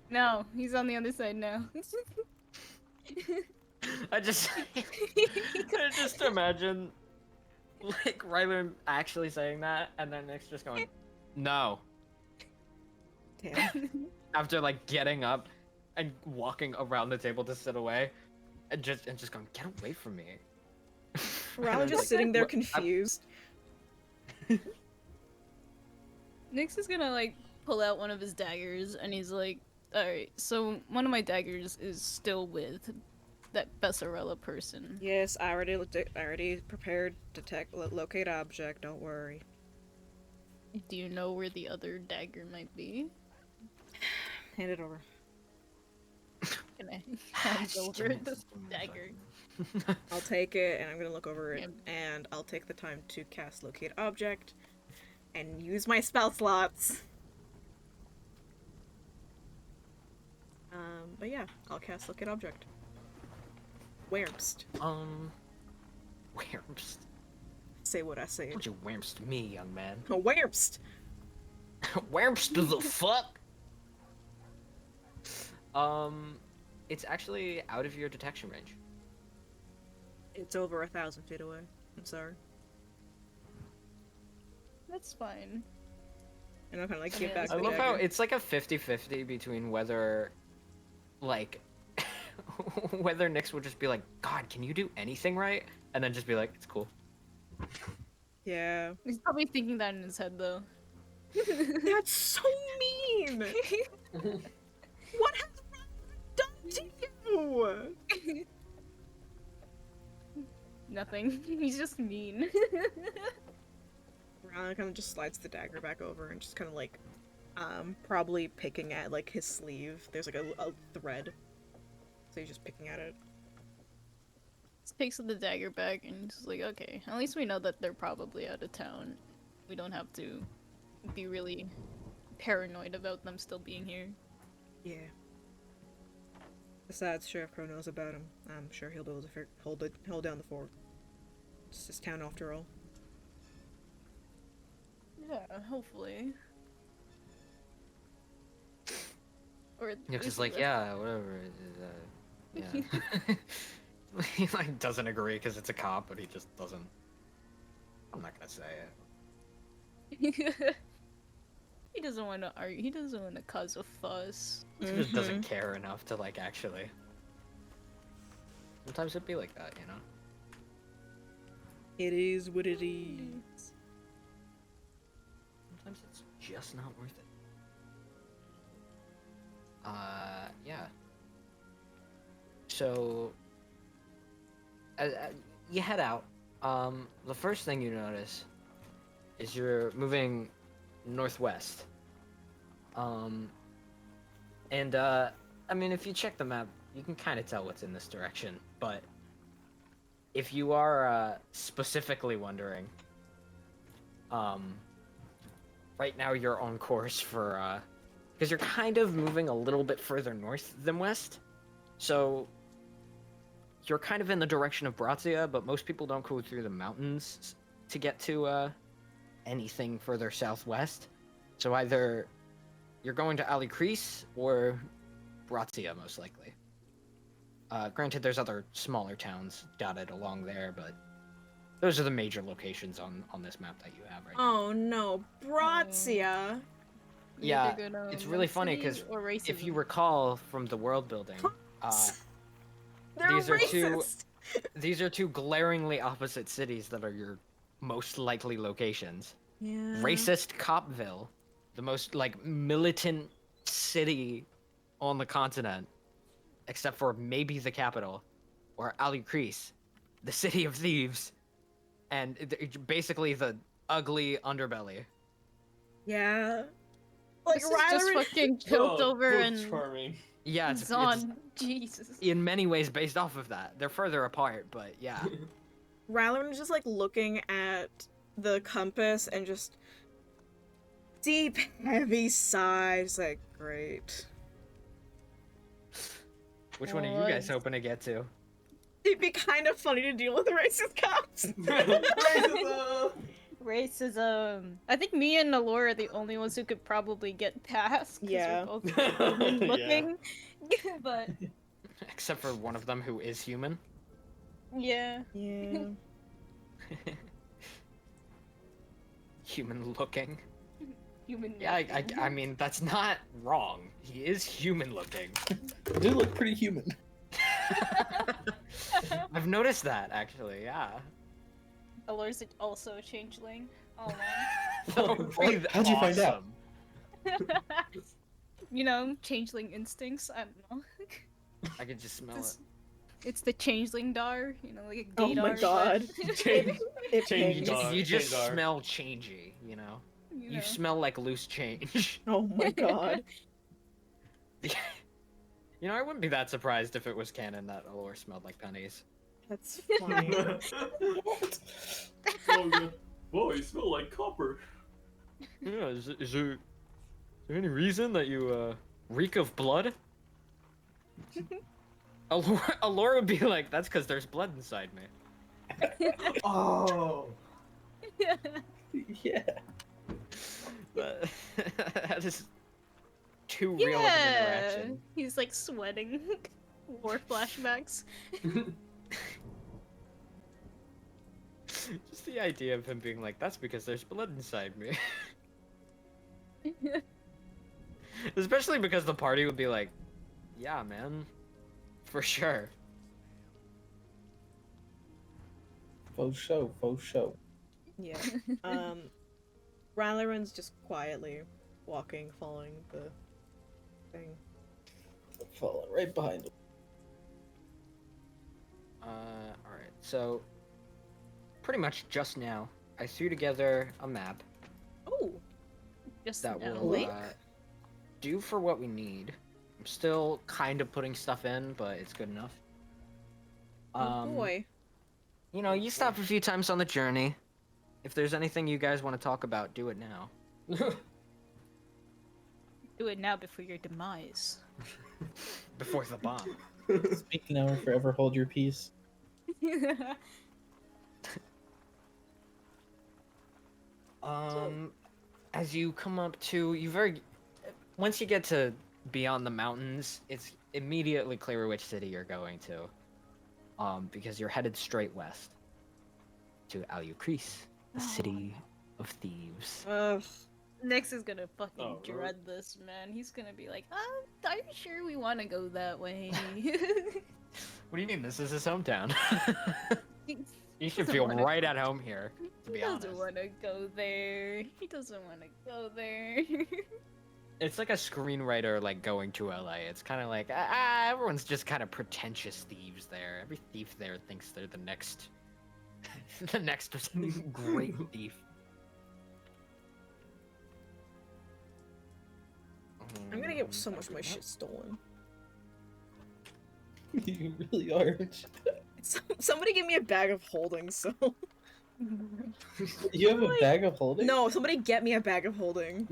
No, he's on the other side now. I just imagine like Rylan actually saying that, and then Nick's just going, no. Damn. After like getting up and walking around the table to sit away, and just going, get away from me. Rylan's just Like, sitting there "What- confused. Nyx is gonna like pull out one of his daggers, and he's like, "Alright, so one of my daggers is still with that Bessarella person. Yes, I already prepared locate object, don't worry. Do you know where the other dagger might be? Hand it over. Can I hand over the dagger? I'll take it, and I'm gonna look over it, Yeah. and I'll take the time to cast locate object, and use my spell slots. But yeah, I'll cast locate object. Whermst. Whermst. Say what I say. Don't you whermst me, young man. A whermst. Whermst the fuck? It's actually out of your detection range. It's over 1,000 feet away. I'm sorry. That's fine. And I'm kind of like I get mean, back I to love the how dagger. it's like a 50-50 between whether, like, whether Nyx would just be like, God, can you do anything right? And then just be like, it's cool. Yeah. He's probably thinking that in his head though. That's so mean! What has Rylan done to you? Nothing. He's just mean. Rylan kind of just slides the dagger back over and just kind of like, probably picking at like his sleeve. There's like a thread. So he's just picking at it. Just takes the dagger back and just like, okay, at least we know that they're probably out of town. We don't have to be really paranoid about them still being here. Yeah. Besides, Sheriff Crow knows about him. I'm sure he'll be able to hold down the fort. It's his town after all. Yeah, hopefully. Or at Nyx is least like, the- yeah, whatever. Yeah. He like doesn't agree because it's a cop, but he just doesn't. I'm not gonna say it. He doesn't want to argue. He doesn't want to cause a fuss. He just doesn't care enough to like actually. Sometimes it'd be like that, you know. It is what it is. Sometimes it's just not worth it. Yeah. So, you head out. The first thing you notice is you're moving northwest. I mean, if you check the map, you can kind of tell what's in this direction, but if you are, specifically wondering, right now you're on course for, because you're kind of moving a little bit further north than west, so you're kind of in the direction of Brazia, but most people don't go through the mountains to get to, anything further southwest. So either you're going to Ali Crease or Brazia, most likely. Granted, there's other smaller towns dotted along there, but those are the major locations on this map that you have right now. Oh no, Brazia! You Yeah, either go to it's really funny City 'cause or If you racism. recall from the world building, They're these are racist! these are two glaringly opposite cities that are your most likely locations. Yeah. Racist Copville, the most like militant city on the continent, except for maybe the capital, or Ali Crease, the city of thieves, and basically the ugly underbelly. Yeah. Like This is just Ryler. fucking tilt Oh, over both and charming. Yeah, it's Zon. Jesus. in many ways based off of that. They're further apart, but yeah. Rylan is just like looking at the compass and just deep, heavy sighs. Like, great. Which one are you guys hoping to get to? It'd be kind of funny to deal with racist cops. Racism! Racism. I think me and Allure are the only ones who could probably get past. 'Cause Yeah. We're both human Yeah. looking. But Except for one of them who is human. yeah. Yeah. Human looking. Human. Yeah, looking. I mean, that's not wrong. He is human looking. They do look pretty human. I've noticed that, actually, yeah. Allure's also a changeling. Oh That would be How'd you find out? awesome. You know, changeling instincts. I don't know. I could just smell This- It's the changeling dar, you know, like a Oh gaydar. my but- god. Change- It Change pings. dog. You just Change smell changey, you know? you You know. smell like loose change. Oh my god. You know, I wouldn't be that surprised if it was canon that Allure smelled like pennies. That's funny. Whoa, you smell like copper. Yeah, is there any reason that you reek of blood? Allure would be like, that's because there's blood inside me. Oh. Yeah. But that is too real of an interaction. He's like sweating. War flashbacks. Just the idea of him being like, that's because there's blood inside me. Especially because the party would be like, yeah, man. For sure. Faux show, faux show. Yeah. Ryleron's just quietly walking, following the thing. Falling right behind him. Alright, so pretty much just now, I threw together a map Oh, Just that now. will Link? do for what we need. I'm still kind of putting stuff in, but it's good enough. oh boy. You know, you stop a few times on the journey. If there's anything you guys want to talk about, do it now. Do it now before your demise. Before the bomb. Speak now or forever hold your peace. As you come up to, once you get to beyond the mountains, it's immediately clear which city you're going to. Because you're headed straight west to Alucris, the city of thieves. Ugh. Nix is gonna fucking Oh, really? dread this, man. He's gonna be like, are you sure we want to go that way? What do you mean? This is his hometown. You should Doesn't feel wanna- right at home here, to He be doesn't honest. want to go there. He doesn't want to go there. It's like a screenwriter like going to LA. It's kind of like everyone's just kind of pretentious thieves there. Every thief there thinks they're the next, the next great thief. I'm gonna get so much of my shit stolen. You really are. Somebody give me a bag of holding, so. You have a bag of holding? No, somebody get me a bag of holding.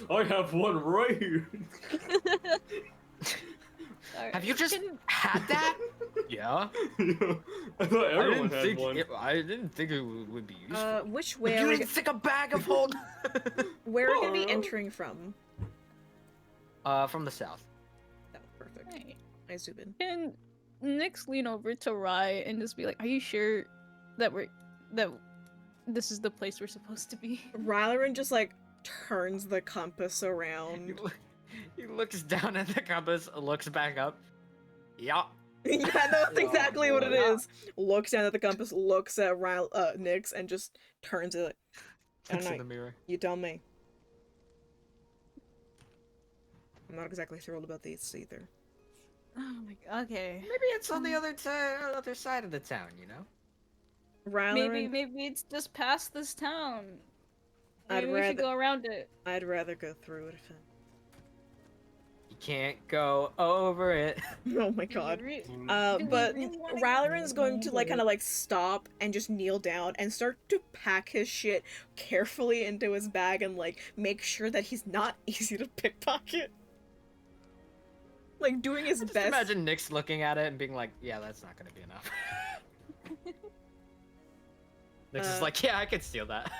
I have one right here. Alright, Have you just can- had that? Yeah. I thought everyone had one. I didn't think it would be useful. Which way you are we, didn't think a bag of hold? where are we gonna be Oh. entering from? From the south. Oh, perfect. Alright. I zoom in. Can Nix lean over to Rai and just be like, "Are you sure that this is the place we're supposed to be?" Rylerin just like turns the compass around. He looks down at the compass, looks back up. Yeah. Yeah, that's exactly what it boy. is. Looks down at the compass, looks at Nyx, and just turns it. I Looks don't in know. the mirror. You tell me. I'm not exactly thrilled about these either. Oh my god. Okay. Maybe it's on the other side of the town, you know? Rylerin, Maybe it's just past this town. I'd Maybe we should rather go around it. I'd rather go through it. You can't go over it. Oh my Do you god. re- Do we But really wanna go Ralloran's going to like over kind of like stop and just kneel down and start to pack his shit carefully into his bag and like make sure that he's not easy to pickpocket. Like doing his Just best. imagine Nyx looking at it and being like, "Yeah, that's not gonna be enough." Nyx is like, "Yeah, I could steal that."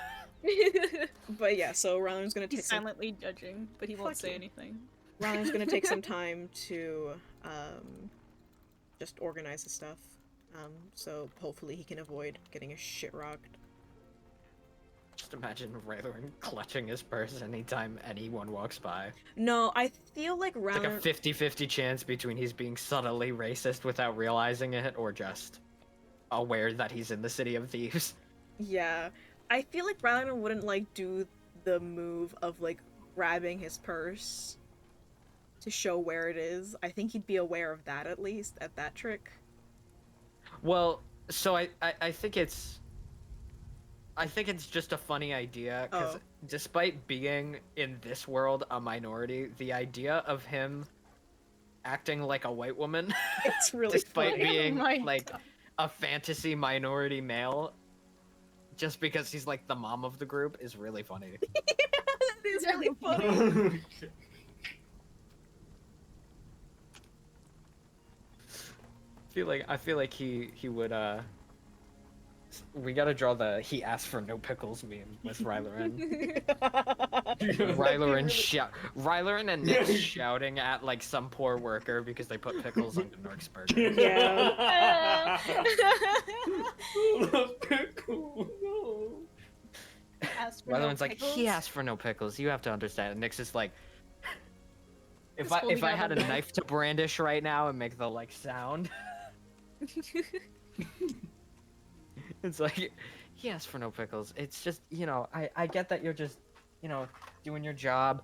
But yeah, so Ralloran's gonna take He's some silently judging, but he won't Fuck say you. anything. Ralloran's gonna take some time to just organize his stuff. So hopefully he can avoid getting his shit rocked. Just imagine Raylan clutching his purse anytime anyone walks by. No, I feel like It's like a Ralloran 50-50 chance between he's being subtly racist without realizing it, or just aware that he's in the city of thieves. Yeah. I feel like Ralloran wouldn't like do the move of like grabbing his purse to show where it is. I think he'd be aware of that at least, at that trick. Well, so I think it's just a funny idea, because Oh. despite being in this world a minority, the idea of him acting like a white woman, It's really despite funny. being Oh my like a fantasy minority male, just because he's like the mom of the group, is really funny. It is really funny. I feel like he would we gotta draw the "he asked for no pickles" meme with Rylerin. Rylerin and Nick shouting at like some poor worker because they put pickles on Gnork's burger. Yeah. Ask for no Rylerin like, "He pickles. asked for no pickles. You have to understand." And Nick's just like, Just if holding I out had a a knife. knife to brandish right now and make the like sound, it's like, he asked for no pickles. It's just, you know, I get that you're just, you know, doing your job.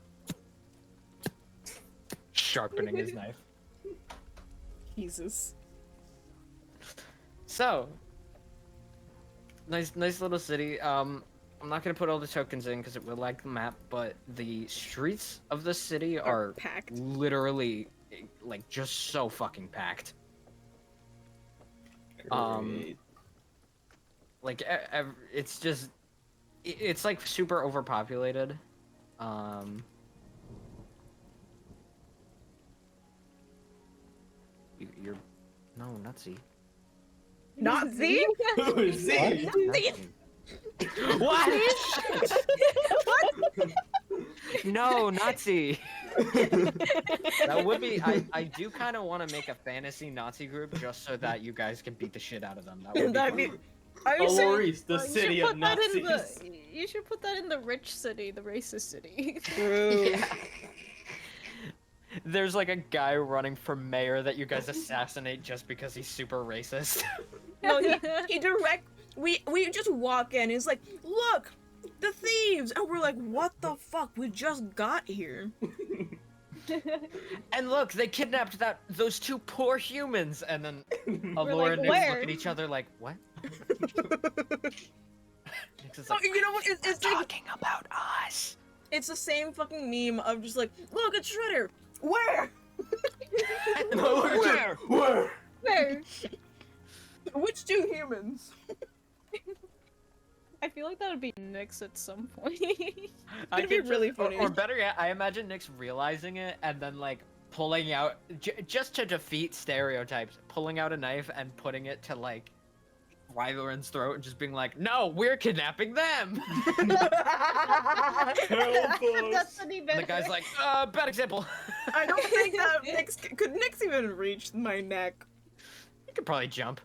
Sharpening his knife. Jesus. So, nice little city. I'm not gonna put all the tokens in because it will lag the map, but the streets of the city are packed. literally, like, just so fucking packed. Great. Like, it's just, it's like super overpopulated. You're, no, Nutsy. Nazi? Z. What? No, Nazi. That would be. I do kind of want to make a fantasy Nazi group just so that you guys can beat the shit out of them. That would be That'd fun. be. Are you saying? Maurice, the You should city of put that in Nazis. You should put that in the rich city, the racist city. True. Yeah. There's like a guy running for mayor that you guys assassinate just because he's super racist. No, he direct. We just walk in. He's like, look, the thieves, and we're like, what the fuck? We just got here. And look, they kidnapped those two poor humans, and then Allure like, and Nyx "Where?" look at each other like, what? Nyx is Oh, like, you know what? It's like talking about us. it's the same fucking meme of just like, look, it's Shredder. Where? Where? Where? Where? Which two humans? I feel like that would be Nyx at some point. It'd be really funny. Or better yet, I imagine Nyx realizing it and then like pulling out, just to defeat stereotypes, pulling out a knife and putting it to like Rylerin's throat and just being like, "No, we're kidnapping them." Help us. That's any And better. the guy's like, "Bad example." I don't think that could Nyx even reach my neck. You could probably jump.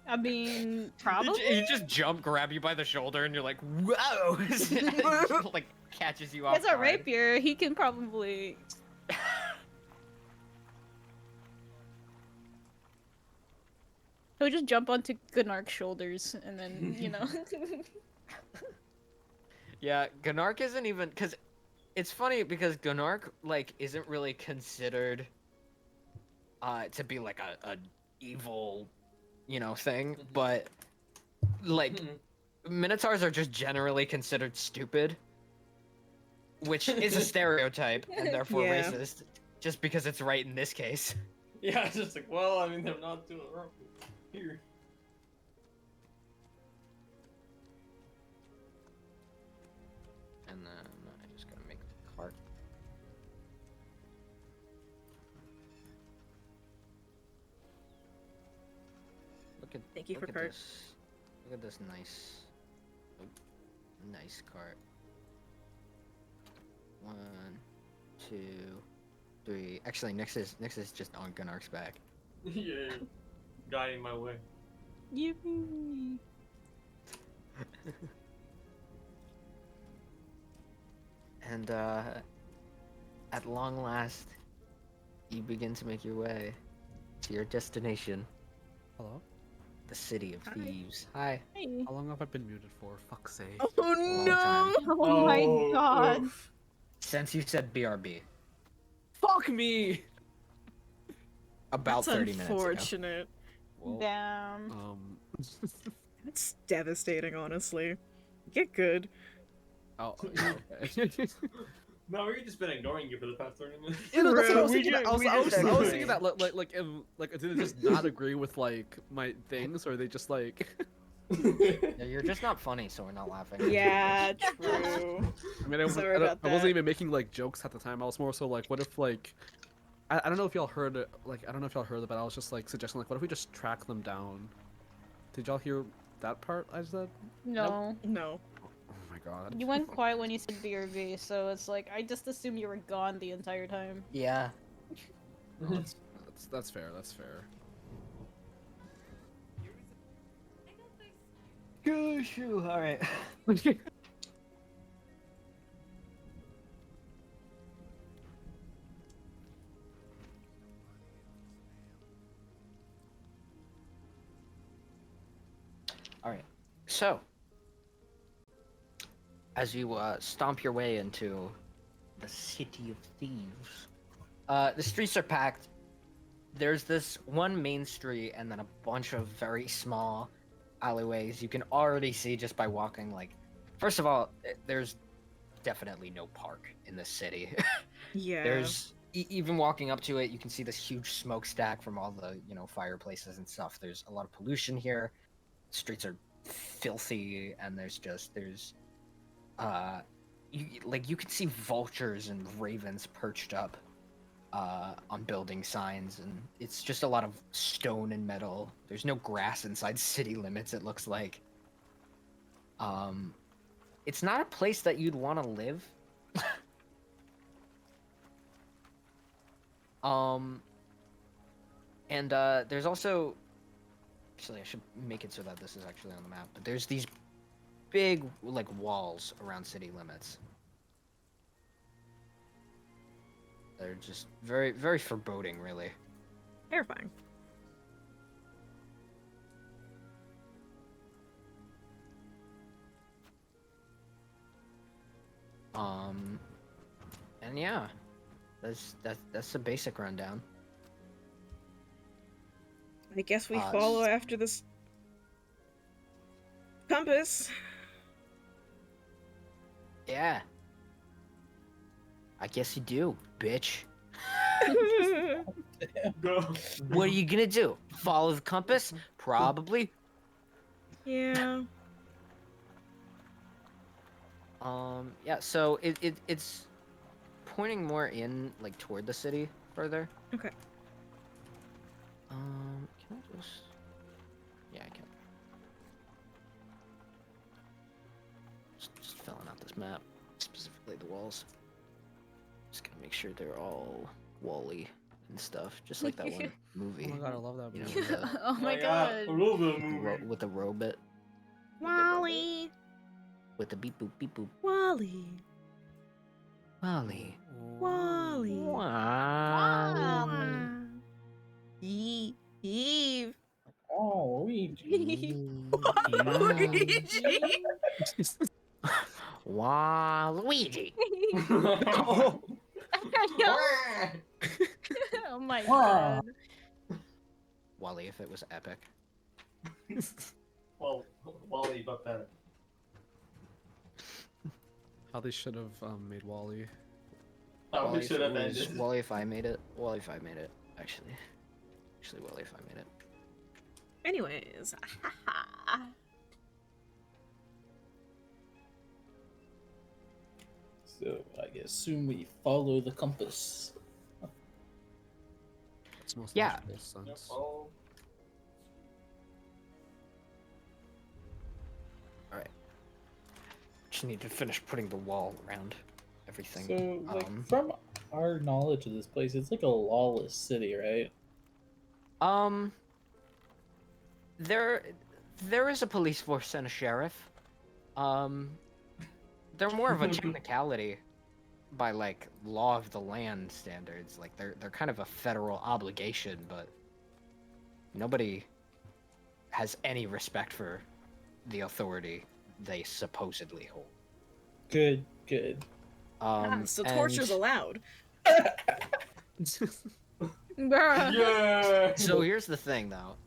I mean, probably. He just jump, grab you by the shoulder, and you're like, "Whoa!" And, like catches you off It's a guard. rapier. He can probably. He'll just jump onto Gnark's shoulders and then, you know. Yeah, Gnark isn't even, because it's funny because Gnark like isn't really considered to be like a evil, you know, thing, but like Minotaurs are just generally considered stupid, which is a stereotype and therefore Yeah. racist, just because it's right in this case. Yeah, it's just like, well, I mean, they're not doing wrong here. And then I just gotta make the cart. Thank you for Look at cart. this. Look at this nice, nice cart. 1, 2, 3. Actually, Nyx is just on Gunark's back. Yeah, guiding my way. Yippee. And at long last, you begin to make your way to your destination, Hello? the city of Hi. thieves. Hi. Hey. How long have I been muted for? Fuck's sake. Oh Long no! time. Oh my god. oof. Since you said BRB, Fuck me! about That's 30 minutes ago. unfortunate. Well, Damn. That's devastating, honestly. Get good. oh, okay. No, we've just been ignoring you for the past 30 minutes. Yeah, no, that's what I was Bro, thinking. I was actually- thinking that, did they just not agree with like my things, or are they just like? Yeah, you're just not funny, so we're not laughing. at you. Yeah, true. I mean, Sorry I about wasn't that. even making like jokes at the time. I was more so like, what if like, I don't know if y'all heard it. Like, I don't know if y'all heard it, but I was just like suggesting like, what if we just track them down? Did y'all hear that part I said? No. No. Oh my god. You went quiet when you said BRB, so it's like, I just assumed you were gone the entire time. Yeah. No, that's fair. That's fair. All right. All right. So, as you stomp your way into the city of thieves, the streets are packed. There's this one main street and then a bunch of very small alleyways. You can already see just by walking, like, first of all, there's definitely no park in this city. Yeah. There's even walking up to it, you can see this huge smokestack from all the fireplaces and stuff. There's a lot of pollution here. Streets are filthy, and there's you can see vultures and ravens perched up on building signs, and it's just a lot of stone and metal. There's no grass inside city limits, it looks like. It's not a place that you'd want to live. And there's also, actually I should make it so that this is actually on the map, but there's these big like walls around city limits. They're just very, very foreboding, really. Terrifying. And yeah, that's the basic rundown. I guess we Uh, follow after this compass. Yeah. I guess you do, bitch. Go. What are you gonna do? Follow the compass? Probably. Yeah. Yeah, so it's pointing more in, like, toward the city further. Okay. Can I just... Yeah, I can. Just filling out this map, specifically the walls. Just gonna make sure they're all wally and stuff, just like that one movie. Oh my god, I love that You know, movie. with the, Oh my I god. love that movie. with the robot, Wally. with the beep boop beep boop. Wally. Wally. Wally. Eve. Oh, Luigi. Luigi. Waluigi. Oh my Wow. god. Wally, if it was epic. Well, Wally, but better. Probably should have made Wally. Probably should have ended. Wally if I made it. Wally if I made it. Actually, Wally if I made it. Anyways, So I assume we follow the compass. It's most Yeah. logical sense. Oh. Just need to finish putting the wall around everything. So, like, from our knowledge of this place, it's like a lawless city, right? There is a police force and a sheriff. They're more of a technicality by like law of the land standards. Like they're kind of a federal obligation, but nobody has any respect for the authority they supposedly hold. Good, good. so torture's and- allowed. Bruh. Yeah. So here's the thing, though.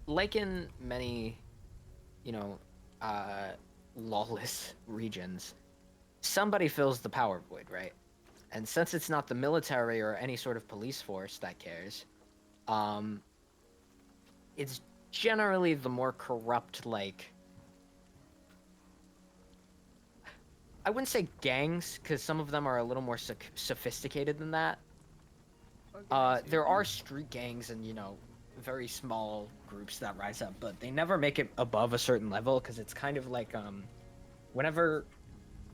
Like in many, lawless regions, somebody fills the power void, right? And since it's not the military or any sort of police force that cares, it's generally the more corrupt, like, I wouldn't say gangs, because some of them are a little more sophisticated than that. There are street gangs and, very small groups that rise up, but they never make it above a certain level, because it's kind of like, whenever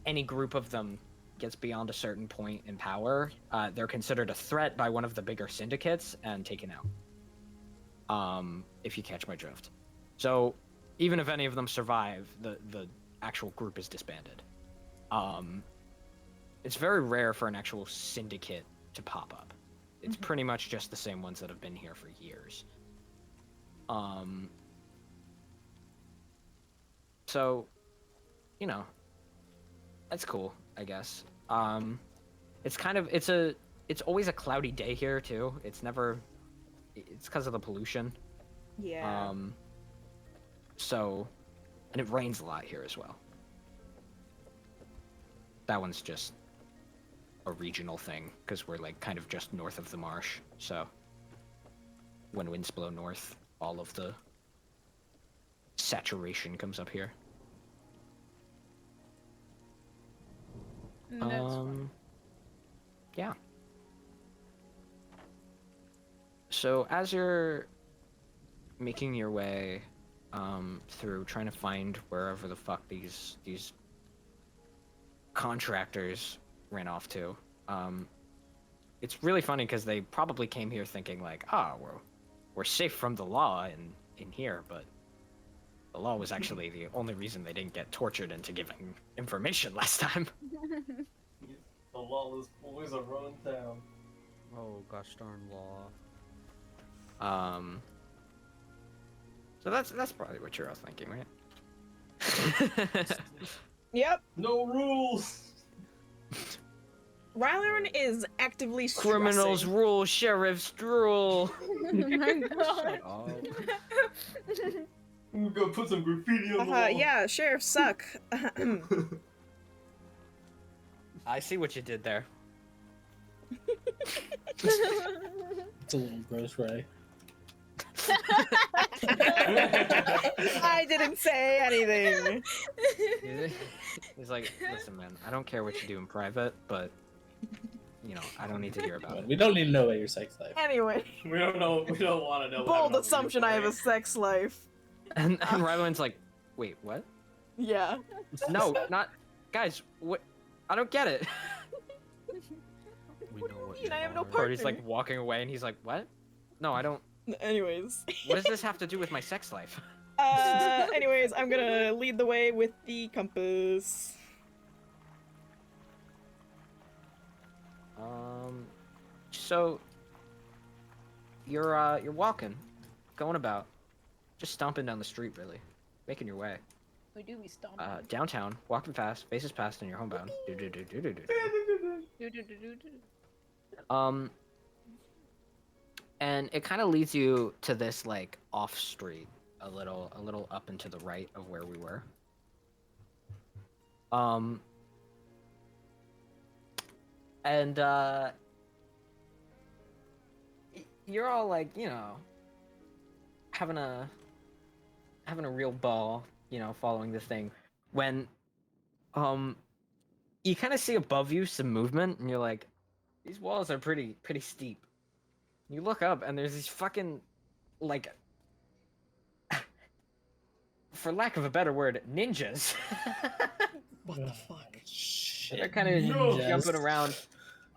any group of them gets beyond a certain point in power, they're considered a threat by one of the bigger syndicates and taken out. If you catch my drift. So, even if any of them survive, the actual group is disbanded. It's very rare for an actual syndicate to pop up. It's pretty much just the same ones that have been here for years. So, that's cool, I guess. It's always a cloudy day here too. It's because of the pollution. Yeah. And it rains a lot here as well. That one's just a regional thing, because we're like kind of just north of the marsh, so when winds blow north, all of the saturation comes up here. That's fine. Yeah. So as you're making your way through trying to find wherever the fuck these contractors ran off to, it's really funny because they probably came here thinking like, we're safe from the law in here, but the law was actually the only reason they didn't get tortured into giving information last time. The lawless boys are running town. Oh gosh darn law. So that's probably what you're all thinking, right? Yep. No rules. Rylerin is actively stressing. Criminals rule, sheriffs drool. Oh my god. We're gonna put some graffiti on the wall. Yeah, sheriffs suck. I see what you did there. It's a little gross, right? I didn't say anything. He's like, listen, man, I don't care what you do in private, but I don't need to hear about it. We don't need to know about your sex life. Anyway, We don't know. We don't want to know. bold assumption I have a sex life. And Rylan's like, wait, what? Yeah. No, not guys. What? I don't get it. We know what mean? I have no are. part- Cody's like walking away, and he's like, what? No, I don't. Anyways. What does this have to do with my sex life? Anyways, I'm gonna lead the way with the compass. So you're walking, going about, just stomping down the street, really, making your way. We do be stomping. Downtown, walking fast, faces past, and you're homebound. And it kind of leads you to this like off street, a little up and to the right of where we were. And you're all like, you know, having a real ball, you know, following this thing, when you kind of see above you some movement, and you're like, these walls are pretty steep. You look up, and there's these fucking, like, for lack of a better word, ninjas. What the fuck? Shit. They're kind of Ninjas. jumping around.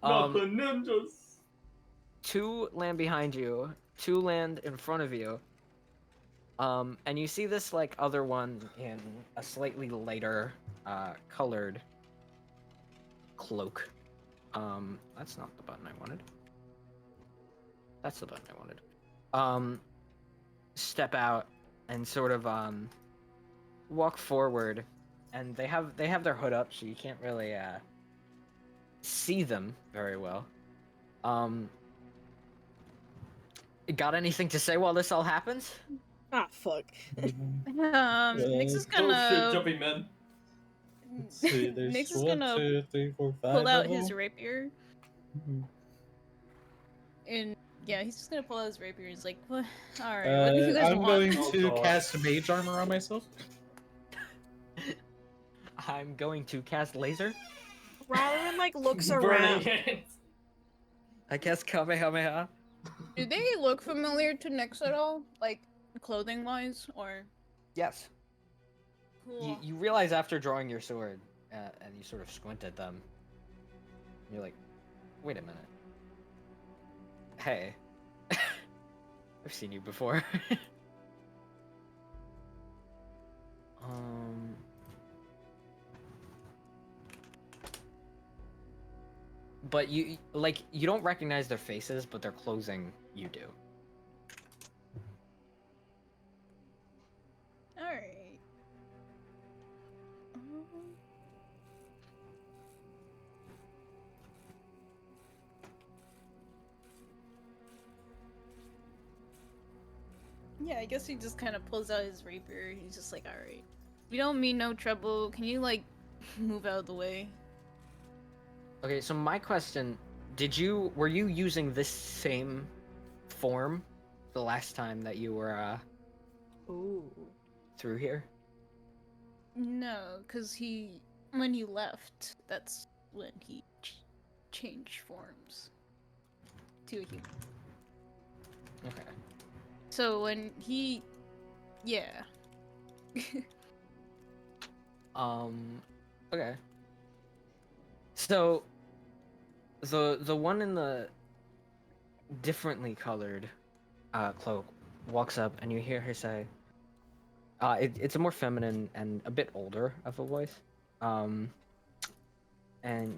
Not the ninjas. Two land behind you, two land in front of you. And you see this like other one in a slightly lighter colored cloak. That's not the button I wanted. That's the button I wanted. Step out and sort of walk forward, and they have their hood up, so you can't really see them very well. Got anything to say while this all happens? Ah, fuck. Nyx is Oh shit, gonna. jumping men. Let's see, there's Nyx is 1, gonna 2, 3, 4, 5 pull out of his them. rapier, Mhm. and yeah, he's just gonna pull out his rapier. He's like, "What? All right, what do you guys I'm want?" going Oh, to God. cast mage armor on myself. I'm going to cast laser. Rylan like looks Burning around. it. I cast Kamehameha. Do they look familiar to Nyx at all, like clothing wise, or? Yes. Cool. You realize after drawing your sword, and you sort of squint at them, you're like, wait a minute. Hey. I've seen you before. But you don't recognize their faces, but their clothing you do. All right. Yeah, I guess he just kind of pulls out his rapier. He's just like, all right, we don't mean no trouble. Can you like move out of the way? Okay, so my question, were you using this same form the last time that you were Ooh. through here? No, cause when he left, that's when he changed forms to a human. Okay. So when he, yeah. Okay. So the one in the differently colored cloak walks up, and you hear her say, it's a more feminine and a bit older of a voice. And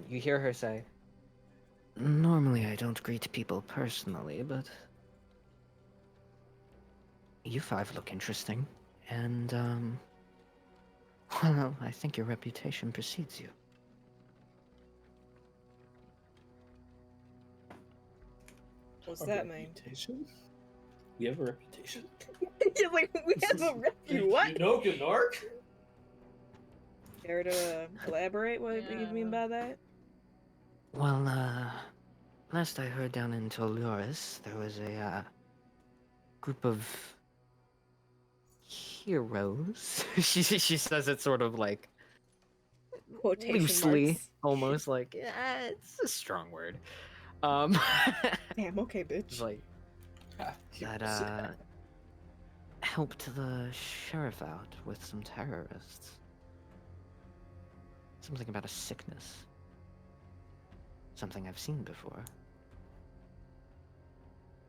you hear her say, normally I don't greet people personally, but you five look interesting, and well, I think your reputation precedes you. What's A that mean? reputation? We have a reputation. You're like, we have a rep. What? You know Gnark? Care to elaborate what you Yeah. mean by that? Well, last I heard down in Toluris, there was a group of heroes. she says it sort of like Quotation loosely, marks. almost like it's a strong word. Damn, okay, bitch. It's like that helped the sheriff out with some terrorists. Something about a sickness. Something I've seen before.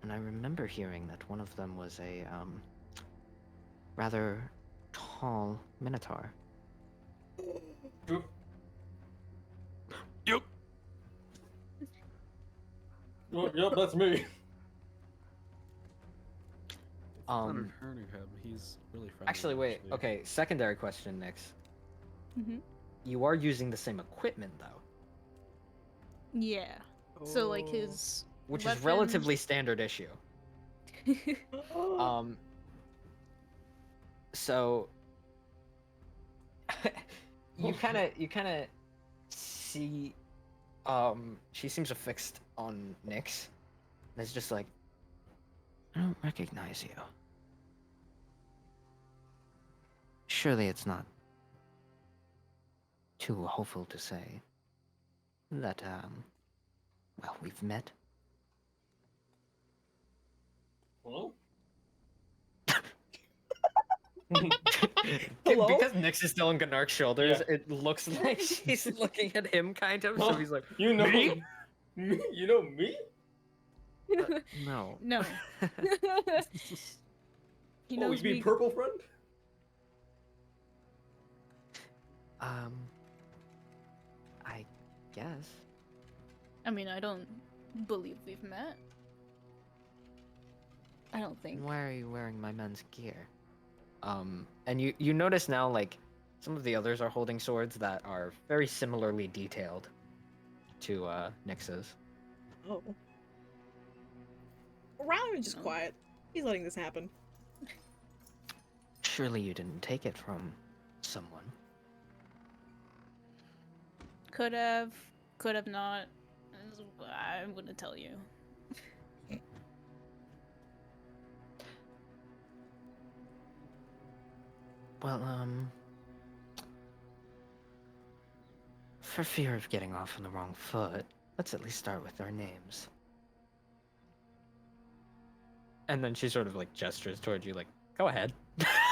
And I remember hearing that one of them was a rather tall minotaur. Yep. Oh, yep, that's me. Hurting him. He's really friendly. Actually, wait. Okay, secondary question, Nyx. Mhm. You are using the same equipment though, Yeah. So like Oh. his which is weapon- relatively standard issue. So you kind of see She seems affixed on Nyx. And it's just like, I don't recognize you. Surely it's not too hopeful to say that, well, we've met. Hello? Hello? Because Nyx is still on Gnark's shoulders, Yeah. it looks like she's looking at him, kind of, so he's like, You know "Me?" me? You know me? No. No. He Oh, knows you mean me. purple friend? I guess. I mean, I don't believe we've met. I don't think. Why are you wearing my men's gear? And you notice now, like, some of the others are holding swords that are very similarly detailed to Nyx's. Oh. Rylan's just No. quiet. He's letting this happen. Surely you didn't take it from someone. Could have not. I wouldn't tell you. Well, for fear of getting off on the wrong foot, let's at least start with our names. And then she sort of like gestures towards you, like, go ahead.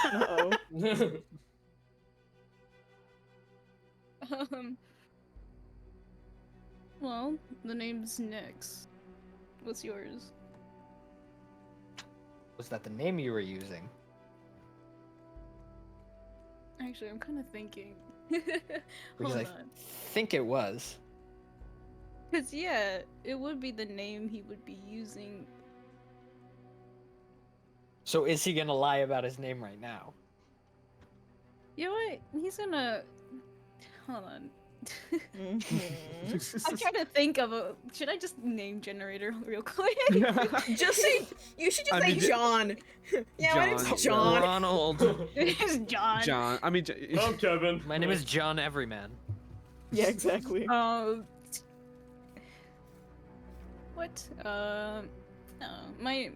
Uh-oh. Well, the name's Nyx. What's yours? Was that the name you were using? Actually, I'm kind of thinking. Because Hold I on. think it was. Cause yeah, it would be the name he would be using. So is he gonna lie about his name right now? You know what? He's gonna. Hold on. Mhm. I'm trying to think of a. Should I just name generator real quick? Just say, you should just I say mean, John. Yeah, my name's John. John. Ronald. It's John. John. I mean, I'm Kevin. My name is John Everyman. Yeah, exactly. What? My.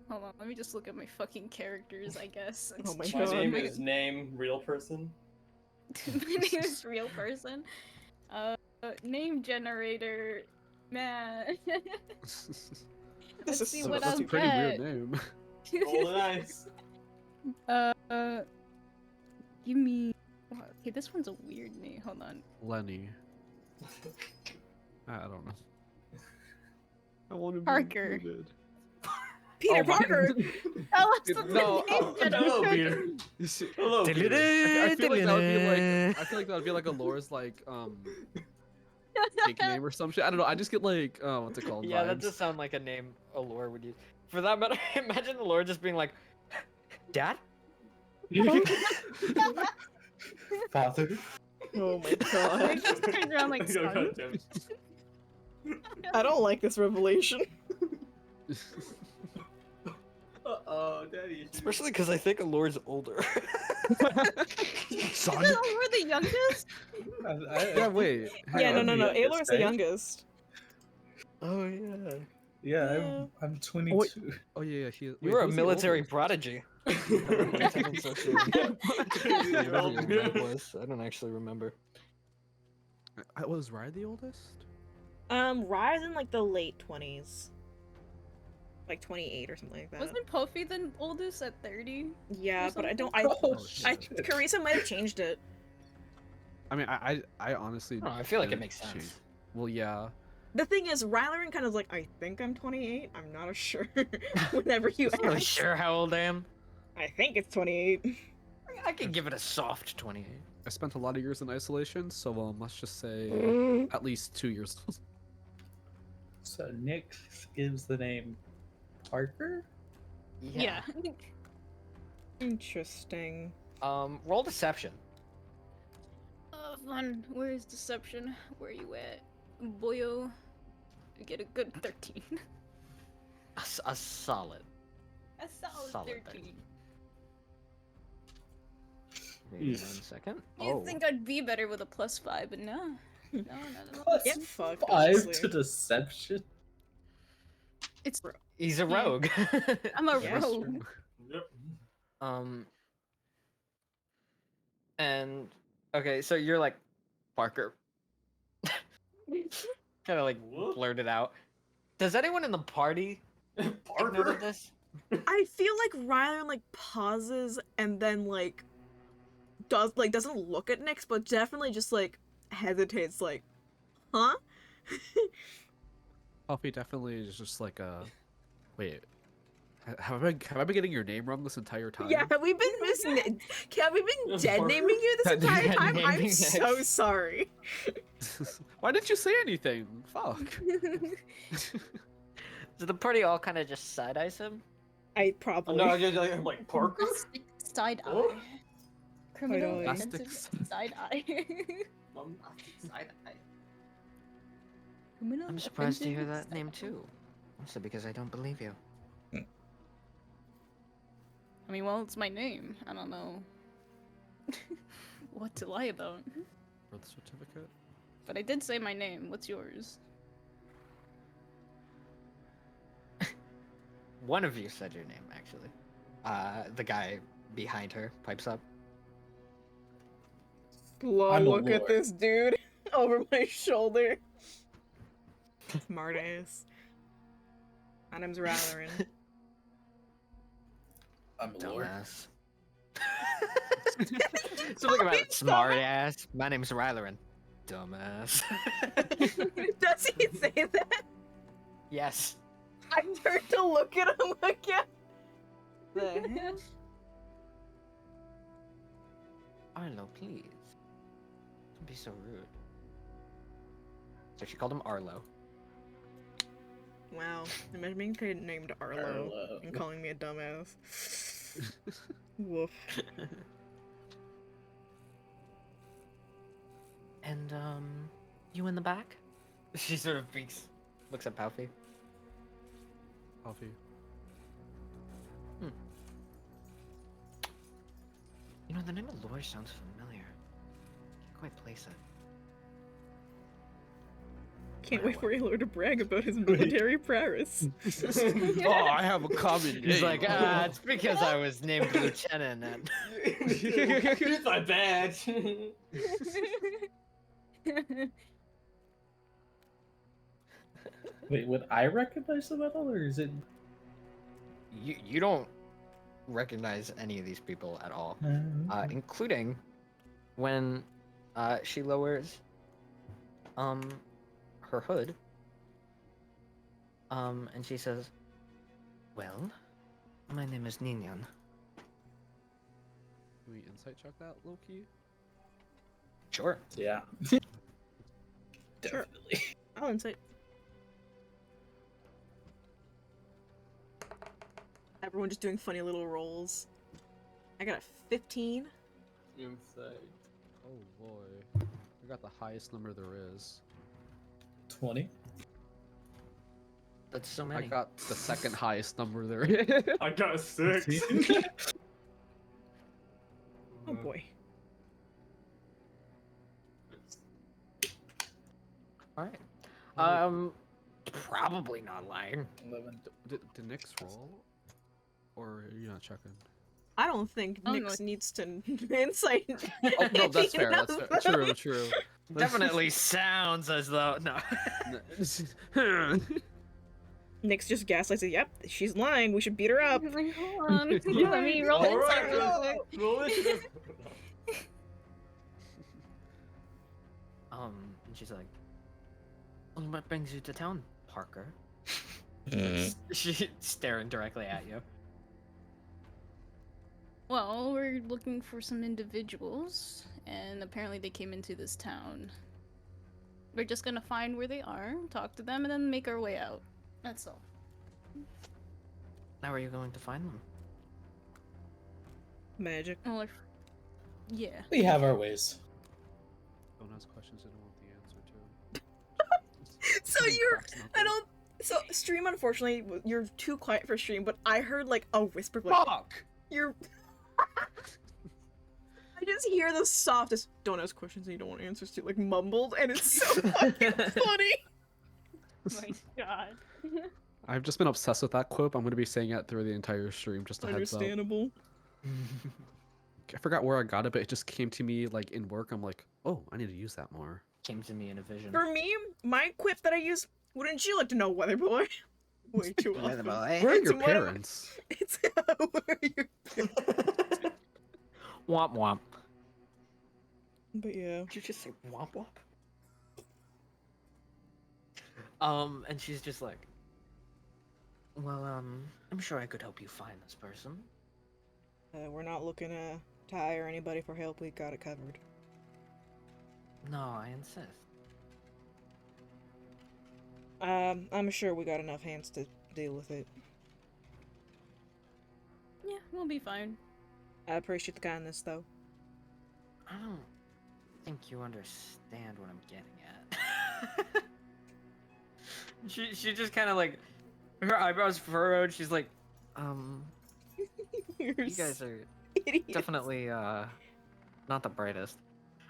Hold on, let me just look at my fucking characters, I guess. Oh my My God. name is name real person. My name is real person. Name generator. Man. This Let's is see so what that's I'll a pretty weird get. name. Roll the dice. Give me. Okay, this one's a weird name. Hold on. Lenny. I don't know. I want to be Parker. included. Peter Oh my- Parker. Oh, that's the No, name Hello, generator. Peter. You see- Hello, Peter. I feel like that would be like I feel like that would be like a lore's like fake name or some shit. I don't know. I just get like what's it called? Yeah, that Vibes. does sound like a name a lore would use. For that matter, imagine the lore just being like, Dad? Father. Oh my They God. just turned around like, Go, son. Tim. I don't like this revelation. Uh-oh, daddy. Especially because I think Allure's older. Son. Oh, we're the youngest? Yeah, wait. Yeah, hang no, on. no. the youngest, Aelor's the right? youngest. Oh, yeah. Yeah, Yeah. I'm 22. Oh yeah, he. You wait, were a who's the military oldest? prodigy. I don't actually remember. Was Rye the oldest? Rise in like the late 20s. Like 28 or something like that. Wasn't Puffy the oldest at 30? Yeah, or but I something? don't. Oh, I shit. Carissa might have changed it. I mean, I honestly. I don't know, I feel like it didn't makes sense. change. Well, yeah. The thing is, Rylerin kind of like, I think I'm 28. I'm not sure. Whenever you I'm not really ask. sure how old I am. I think it's 28. I could give it a soft 28. I spent a lot of years in isolation, so let's just say at least 2 years. So Nick gives the name Parker? Yeah. Interesting. Roll deception. Oh, fun. Where is deception? Where are you at? Boyo. I get a good 13. A solid. A solid Solid 13. Wait 1 second. You Oh. think I'd be better with a +5, but no. No. Plus Get fucked, 5 honestly. to deception. It's He's a Yeah. rogue. I'm a Yeah. rogue. Yep. And okay, so you're like Parker. Kind of like What? blurted out. Does anyone in the party take note of Parker. this? I feel like Rylan like pauses and then like doesn't look at Nyx, but definitely just like hesitates, like, huh? Puffy definitely is just like wait. Have I been getting your name wrong this entire time? Yeah, have we been missing it? Have we been dead Parker? naming you this Dead entire time? I'm naming so Nyx. sorry. Why didn't you say anything? Fuck. So the party all kind of just side eyes him. I Oh, probably. no, I'm like Parker. Side eye. Oh. Criminal Oi, oi. offensive side eye. Criminal I'm surprised to hear offensive that name side eye. too. Also because I don't believe you. I mean, well, it's my name. I don't know what to lie about. Birth certificate? But I did say my name. What's yours? One of you said your name, actually. The guy behind her pipes up. Slow I'm a look at lord. this dude over my shoulder. Smartass. My name's Rylan. I'm a lord. Dumbass. Something about Fucking smart ass. My name's Rylerin. Dumbass. Does he say that? Yes. I turned to look at him again. The hell? Arlo, please. Don't be so rude. So she called him Arlo. Wow. Imagine being named Arlo Arlo. and calling me a dumbass. Woof. And, you in the back? She sort of looks at Palfy. Puffy. You know, the name of Lore sounds familiar. Can't quite place it. Can't wait for Aelor to brag about his military prowess. Oh, I have a common name. He's like, it's because I was named lieutenant and... Here's my badge. Wait, would I recognize the medal, or is it? You don't recognize any of these people at all. Including when she lowers her hood and she says, well, my name is Ninian. Can we insight check that, Loki? Sure. Yeah. Sure. Definitely. I'll insight. Everyone just doing funny little rolls. I got a 15. Insight. Oh boy. I got the highest number there is. 20. That's so I many. got the second highest number there is. I got a 6. Oh boy. Alright. Probably not lying. 11. Did Nyx roll? Or are you not checking? I don't think Oh, Nyx needs to insight. Oh, no, that's fair. enough That's fair. of them. True, true. Definitely sounds as though... No. Nyx just gaslights it. Yep, she's lying. We should beat her up. Hold on. Let me roll insight real quick. Roll initiative. And she's like, well, what brings you to town, Parker? She's staring directly at you. Well, we're looking for some individuals, and apparently they came into this town. We're just gonna find where they are, talk to them, and then make our way out. That's all. How are you going to find them? Magic. Well, yeah. We have our ways. Don't ask questions you don't want the answer to. So I don't. So stream, unfortunately, you're too quiet for stream. But I heard like a whisper, like Fuck! you're. I I just hear the softest "don't ask questions that you don't want answers to" like mumbled, and it's so fucking funny. Oh my god. I've just been obsessed with that quote. I'm gonna be saying it through the entire stream. Just a heads up. Understandable. I forgot where I got it, but it just came to me like in work. I'm like, oh, I need to use that more. Came to me in a vision. For me, my quip that I use, wouldn't you like to know, weather boy? Way too Weather often. boy. Where are It's your one of my- parents? It's where are your Womp womp. But yeah. Did you just say womp womp? And she's just like, well, I'm sure I could help you find this person. We're not looking to hire anybody for help. We got it covered. No, I insist. I'm sure we got enough hands to deal with it. Yeah, we'll be fine. I appreciate the kindness, though. I don't think you understand what I'm getting at. she just kind of like, her eyebrows furrowed. She's like, You're you guys are idiot. definitely not the brightest.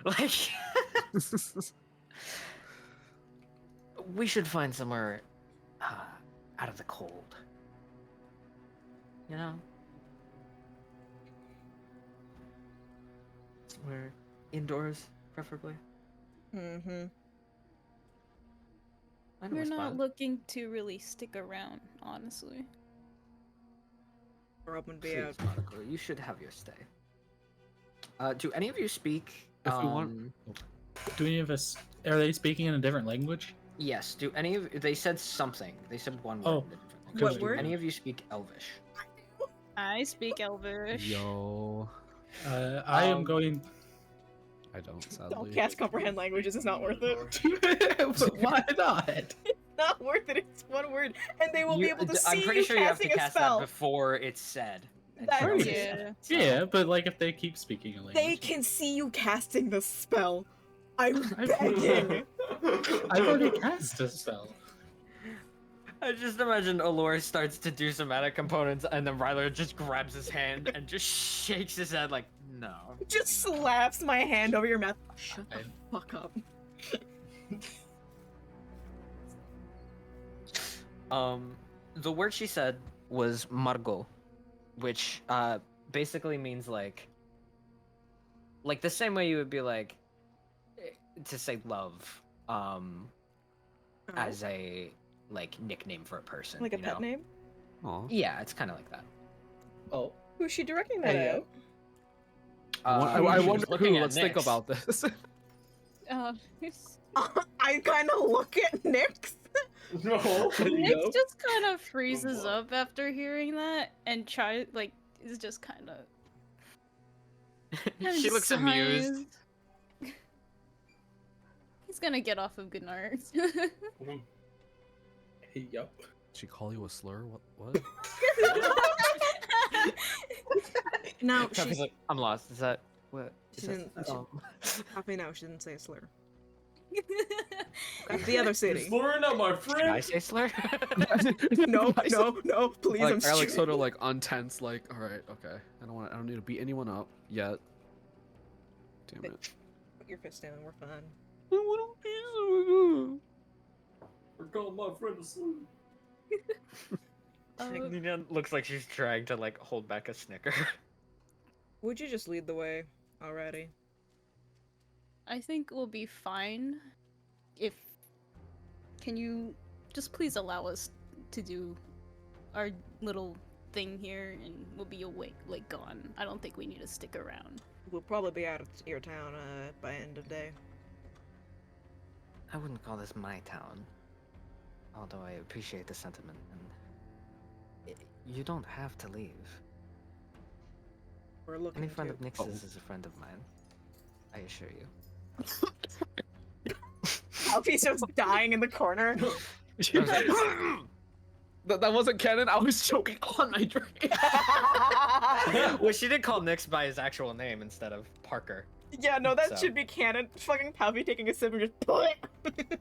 Like, we should find somewhere out of the cold. You know? Somewhere indoors, preferably. Mm-hmm. I know We're a not spot. looking to really stick around, honestly. We're open to be Please, out. Monaco, you should have your stay. Do any of you speak? If we want- Do any of us are they speaking in a different language? Yes. Do any of they said something? They said one word. Oh, in a different what language. Do word? any of you speak Elvish? I speak Elvish. Yo, I am going. I don't Don't sadly. cast comprehend languages. It's not worth it. But why not? Not worth it. It's one word, and they will be able to see I'm pretty you sure you have to casting a cast spell. that before it's said. And That- she already Yeah. said it, so- Yeah, but like if they keep speaking a language, They can see you casting the spell. I'm begging. I've already cast a spell. I just imagine Allure starts to do some mana components, and then Ryler just grabs his hand and just shakes his head like, no. Just slaps my hand over your mouth. Shut the fuck up. The word she said was Margot, which basically means like the same way you would be like to say love as a like nickname for a person, Like a you pet know? name? Aw. Yeah, it's kind of like that. Oh, Who's she directing that Hey, at? I she was wonder looking who. at Let's think Nyx. about this. I kind of look at Nyx. No. Nick just kind of freezes up after hearing that and is just kind of. She looks amused. He's gonna get off of good nerves. yup. She call you a slur? What? No, Coffee's she's like, I'm lost. Is that what? She is that, didn't- Coffee. No, she didn't say a slur. That's the other You're city. slurring up, my Did I friend. say slur? No, no, please. I'm Like, I like stupid. sort of like untense, like, all right, okay. I don't need to beat anyone up yet. Damn it. Put your fist down. We're fine. We're calling my friend a slur. Nina looks like she's trying to like hold back a snicker. Would you just lead the way already? I think we'll be fine if. Can you just please allow us to do our little thing here and we'll be awake, like gone. I don't think we need to stick around. We'll probably be out of your town by end of day. I wouldn't call this my town, although I appreciate the sentiment. And you don't have to leave. We're looking Any friend to. of Nyx's is a friend of mine. I assure you. Alfie's just dying in the corner. That wasn't canon. I was choking on my drink. Well, she did call Nyx by his actual name instead of Parker. Yeah, no, that So- should be canon. Fucking Palpy taking a sip and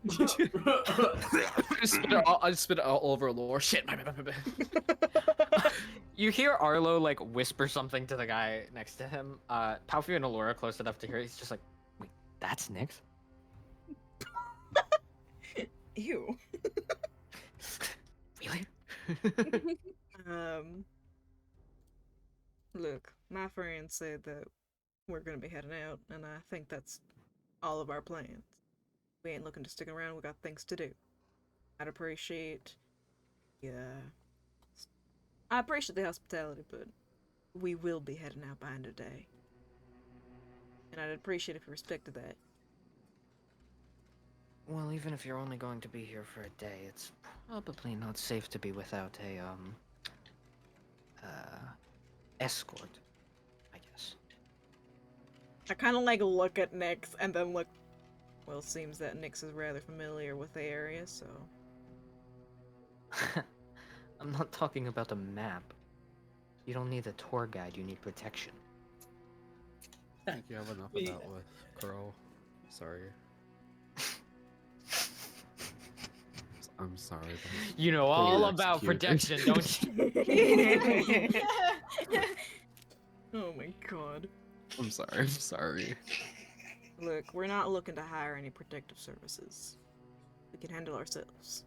just I just spit it all over Lore. Shit. You hear Arlo like whisper something to the guy next to him. Palfi and Alora close enough to hear. He's just like, "Wait, that's Nyx." Ew. Really? Look, my friends said that we're gonna be heading out, and I think that's all of our plans. We ain't looking to stick around, we got things to do. I'd appreciate, I appreciate the hospitality, but we will be heading out by end of day. And I'd appreciate if you respected that. Well, even if you're only going to be here for a day, it's probably not safe to be without a escort, I guess. I kind of like look at Nyx and then look. Well, it seems that Nyx is rather familiar with the area, so. I'm not talking about a map. You don't need a tour guide, you need protection. I think you have enough of that with Crow. Sorry. I'm sorry. but- You know all Fully about executed. protection, don't you? Oh my god. I'm sorry. I'm sorry. Look, we're not looking to hire any protective services. We can handle ourselves.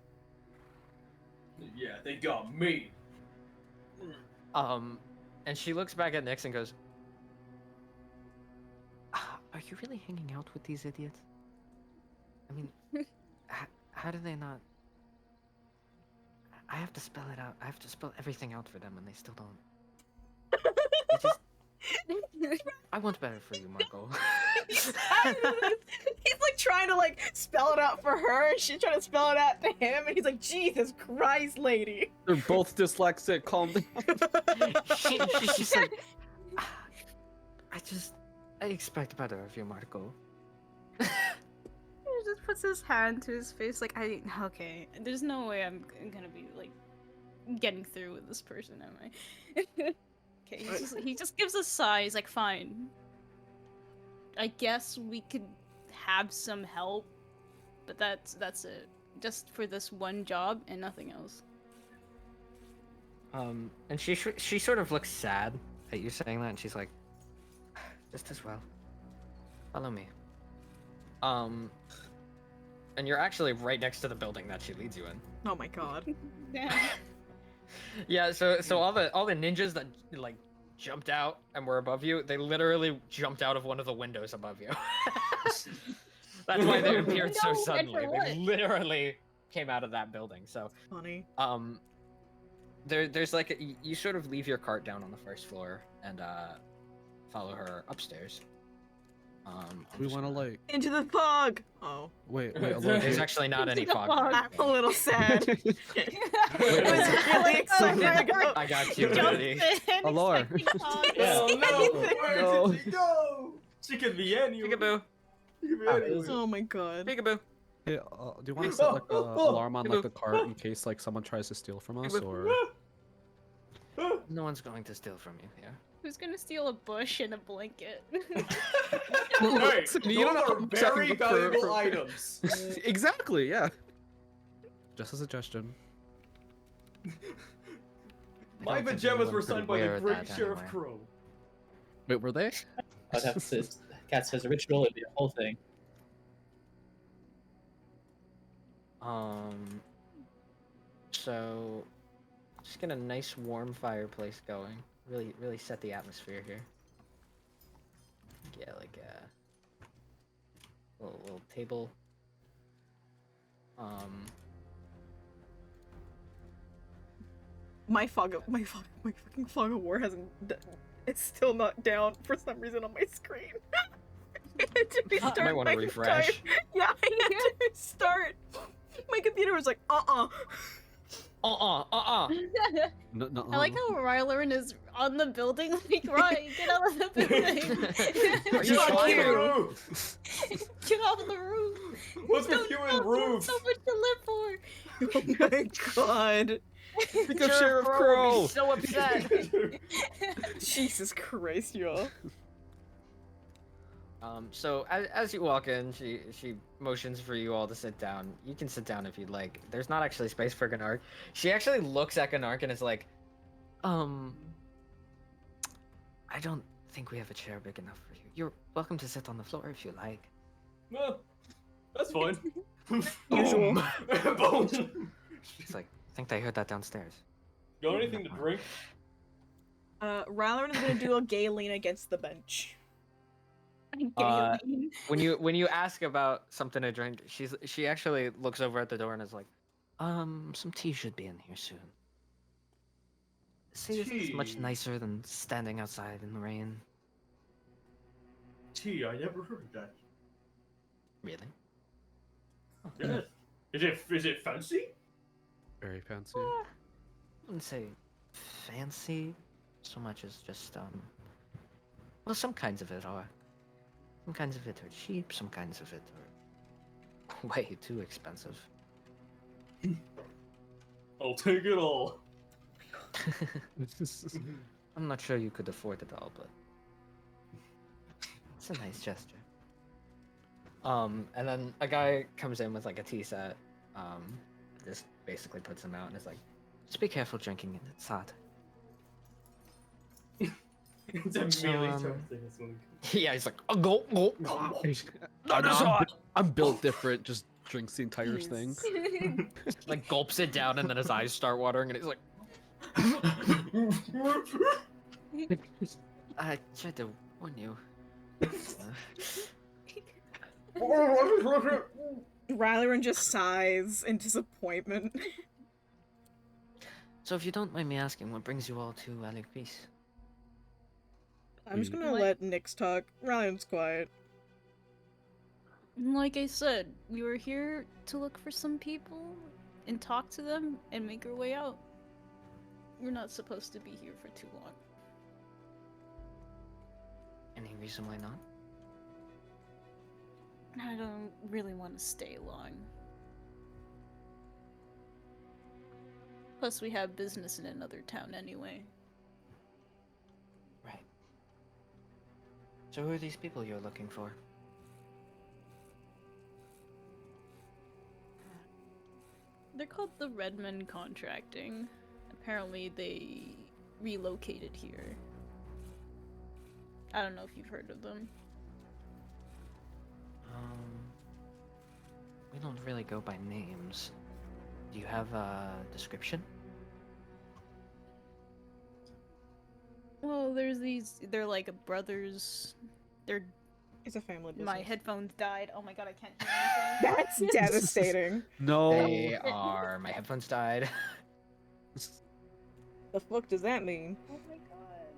Yeah, they got me. And she looks back at Nyx and goes, "Are you really hanging out with these idiots? I mean, how do they not? I have to spell it out. I have to spell everything out for them, and they still don't. They just... I want better for you, Marco." He's like trying to like spell it out for her, and she's trying to spell it out to him, and he's like, Jesus Christ, lady. They're both dyslexic. Calm down. She's just like, I expect better of you, Marco. He just puts his hand to his face like, okay, there's no way I'm gonna be like getting through with this person, am I? Okay, he just gives a sigh. He's like, fine. I guess we could have some help, but that's it. Just for this one job and nothing else. And she sort of looks sad at you saying that, and she's like, just as well. Follow me. And you're actually right next to the building that she leads you in. Oh my god. Yeah, so all the ninjas that like jumped out and were above you, they literally jumped out of one of the windows above you. That's why they appeared so No, and suddenly. for They what? literally came out of that building. So Funny. there's like you sort of leave your cart down on the first floor and follow her upstairs. We want to like. Into the fog! Oh. Wait. There's actually not any Into the fog. fog. there. I'm a little sad. I was really excited to go. I got you, Jump Rudy. in, Allure. expecting fog. Oh no! Where No. did she go? She could be anywhere. Peekaboo. She could be anywhere. Oh my god. Peekaboo. Hey, do you want to set like a alarm on like the cart in case like someone tries to steal from us, or? No one's going to steal from you here. Who's gonna steal a bush and a blanket? Hey, You don't those know are how very checking valuable for- items. Exactly. Yeah. Just a suggestion. My don't think pajamas anyone were could signed by the wear great that Sheriff anyway. Crow. Wait, were they? I'd have to cast his ritual, it'd be a whole thing. So just get a nice warm fireplace going. Really set the atmosphere here. Yeah, like a little table. My fucking fog of war hasn't. It's still not down for some reason on my screen. I had to restart might want to my refresh. entire- Yeah, I had to restart. My computer was like, No, I like how Rylerin is on the building. Like, right, get out of the building. Are you Get off sure? the roof! Get off the roof. What's with Don't you go, and roofs? So much to live for. Oh my god. Because Sheriff Crow. Be so upset. Jesus Christ, y'all. So as you walk in, she motions for you all to sit down. You can sit down if you'd like. There's not actually space for Gnark. She actually looks at Gnark and is like, I don't think we have a chair big enough for you. You're welcome to sit on the floor if you like. Well, that's fine. Usual. Boom. It's like, I think they heard that downstairs. Got anything to drink? Rylan is gonna do a gay lean against the bench. When you ask about something to drink, she actually looks over at the door and is like, some tea should be in here soon. See, this is much Tea? nicer than standing outside in the rain. Tea, I never heard of that. Really? Yes. Is it fancy? Very fancy. I wouldn't say fancy so much as just well, some kinds of it are. Some kinds of it are cheap, some kinds of it are way too expensive. I'll take it all. I'm not sure you could afford it all, but it's a nice gesture. And then a guy comes in with like a tea set, just basically puts him out and is like, just be careful drinking it, it's hot. It's immediately Um, turns to his one. Yeah, he's like, oh, go. I'm built different. Just drinks the entire thing. Like gulps it down and then his eyes start watering and he's like, I tried to warn you. Rylan just sighs in disappointment. So if you don't mind me asking, what brings you all to Alegris? I'm just gonna Like- let Nyx talk. Rylan's quiet. Like I said, we were here to look for some people and talk to them and make our way out. We're not supposed to be here for too long. Any reason why not? I don't really want to stay long. Plus, we have business in another town anyway. Right. So who are these people you're looking for? They're called the Redmond Contracting. Apparently, they relocated here. I don't know if you've heard of them. We don't really go by names. Do you have a description? Well, there's these. They're like brothers. They're. It's a family business. My headphones died. Oh my god, I can't hear anything. That's devastating. No. They are. My headphones died. The fuck does that mean? Oh my god.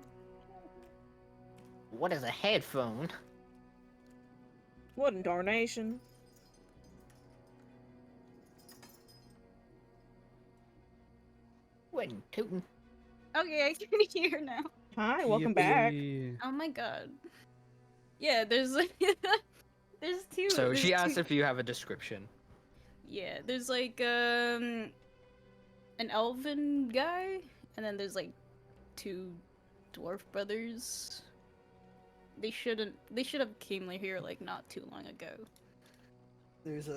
What is a headphone? What in darnation? What in tootin'? Okay, I can hear now. Hi, welcome back. Yippee. Oh my god. Yeah, there's like there's two. So there's she asked two- if you have a description. Yeah, there's like an elven guy, and then there's like two dwarf brothers. They should have came here like not too long ago. There's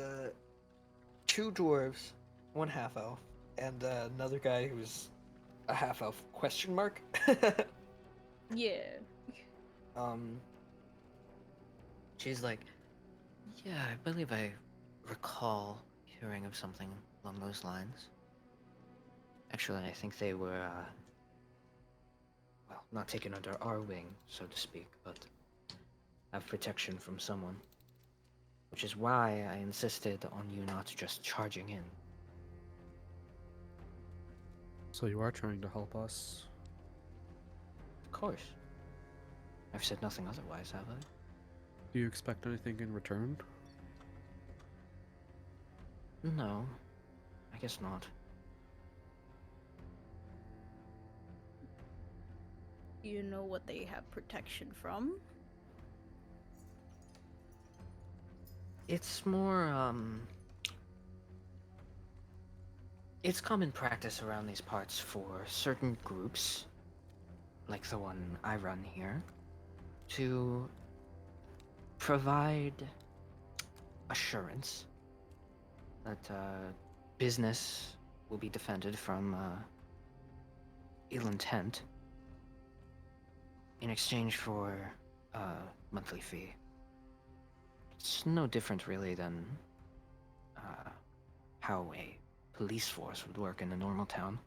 two dwarves, one half elf, and another guy who's a half elf question mark. Yeah. She's like, yeah, I believe I recall hearing of something along those lines. Actually, I think they were, well, not taken under our wing, so to speak, but have protection from someone. Which is why I insisted on you not just charging in. So you are trying to help us. Of course. I've said nothing otherwise, have I? Do you expect anything in return? No, I guess not. Do you know what they have protection from? It's more, it's common practice around these parts for certain groups, like the one I run here, to provide assurance that business will be defended from ill intent in exchange for a monthly fee. It's no different, really, than how a police force would work in a normal town.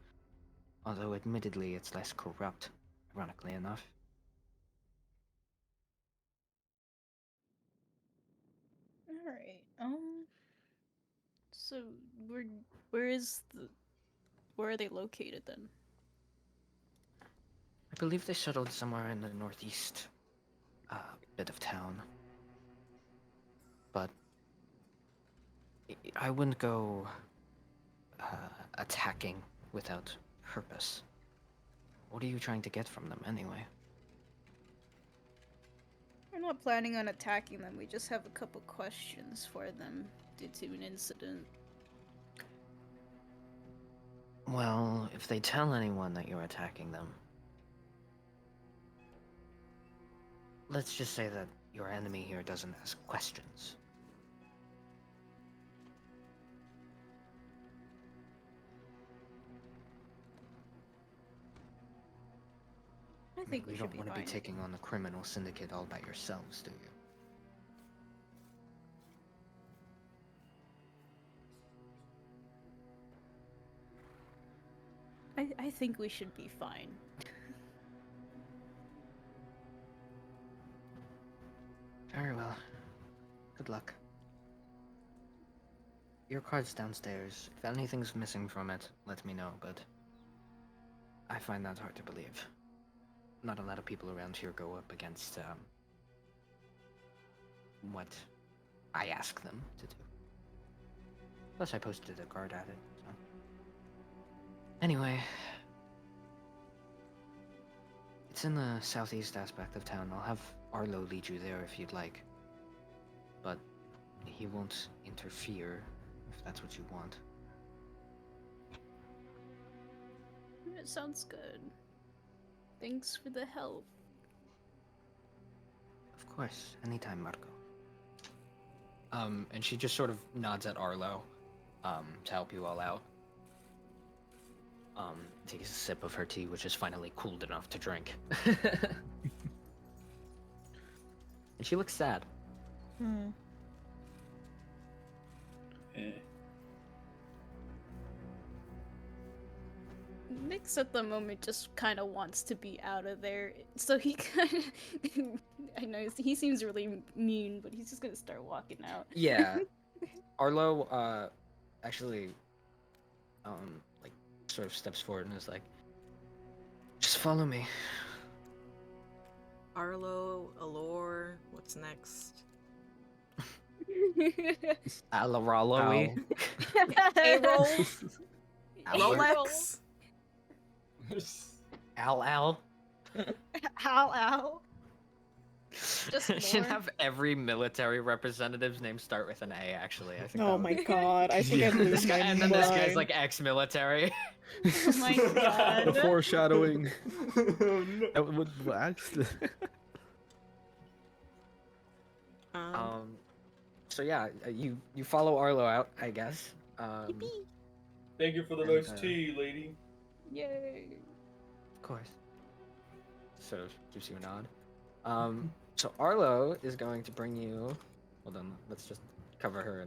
Although, admittedly, it's less corrupt, ironically enough. All right. So where where is the where are they located then? I believe they settled somewhere in the northeast bit of town. But I wouldn't go attacking without purpose. What are you trying to get from them, anyway? We're not planning on attacking them. We just have a couple questions for them due to an incident. Well, if they tell anyone that you're attacking them, let's just say that your enemy here doesn't ask questions. I think we You should don't be want to fine. be taking on the criminal syndicate all by yourselves, do you? I think we should be fine. Very well. Good luck. Your card's downstairs. If anything's missing from it, let me know, but I find that hard to believe. Not a lot of people around here go up against, what I ask them to do. Plus, I posted a guard at it, so. Anyway. It's in the southeast aspect of town. I'll have Arlo lead you there if you'd like. But he won't interfere if that's what you want. It sounds good. Thanks for the help. Of course, anytime, Marco. And she just sort of nods at Arlo, to help you all out. Takes a sip of her tea, which is finally cooled enough to drink. And she looks sad. Eh. Nix at the moment just kind of wants to be out of there, so he kind of I know he seems really mean, but he's just gonna start walking out. Yeah. Arlo, actually, like, sort of steps forward and is like, just follow me. Arlo, Allure, what's next? Alaraloy. A-roll, Al- Rolex. Al. Ow. Just Should more. have every military representative's name start with an A, actually. I think Oh that my would- god, I think I'm Yeah. losing my And then this guy's mind. like ex-military. Oh my god. The foreshadowing. Oh, no. That would actually. So yeah, you follow Arlo out, I guess. Thank you for the And, nice tea, lady. Yay. Of course. So gives you a nod. So Arlo is going to bring you. Hold on, let's just cover her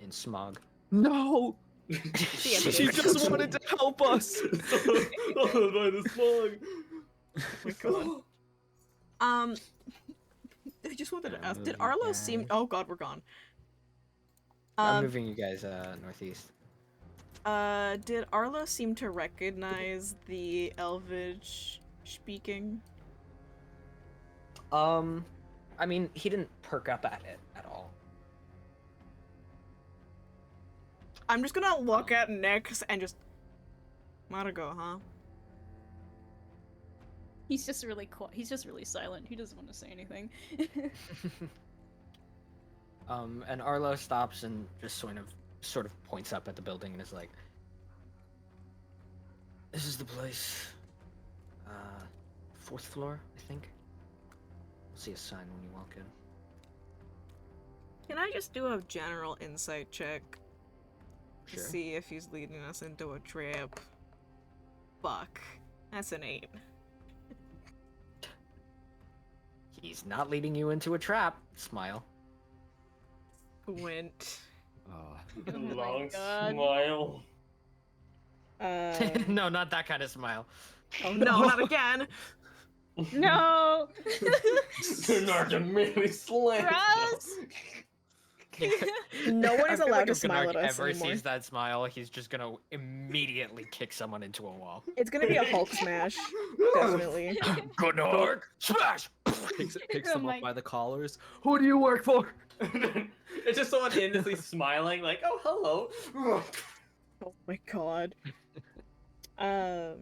in smog. No! She She just wanted to help us! Oh, by the smog. Oh my god. I just wanted to ask, did Arlo seem? Oh god, we're gone. I'm moving you guys northeast. Did Arlo seem to recognize the Elvish speaking? I mean, he didn't perk up at it at all. I'm just gonna look at Nyx and just Margo, huh? He's just really quiet. He's just really silent. He doesn't want to say anything. And Arlo stops and just sort of points up at the building and is like, "This is the place. 4th floor, I think. You'll see a sign when you walk in." Can I just do a general insight check to Sure. see if he's leading us into a trap? Fuck. That's an 8. He's not leading you into a trap. Smile. Squint. Oh my Long God. smile. No, not that kind of smile. Oh no, not again! No! Gennard immediately slams. Gross! No one I is feel allowed like to if smile Gennard at us ever anymore. sees that smile, he's just gonna immediately kick someone into a wall. It's gonna be a Hulk smash. Definitely. Gennard, smash! Picks Oh them my- up by the collars. Who do you work for? It's just someone endlessly smiling, like, oh, hello. Oh my god. I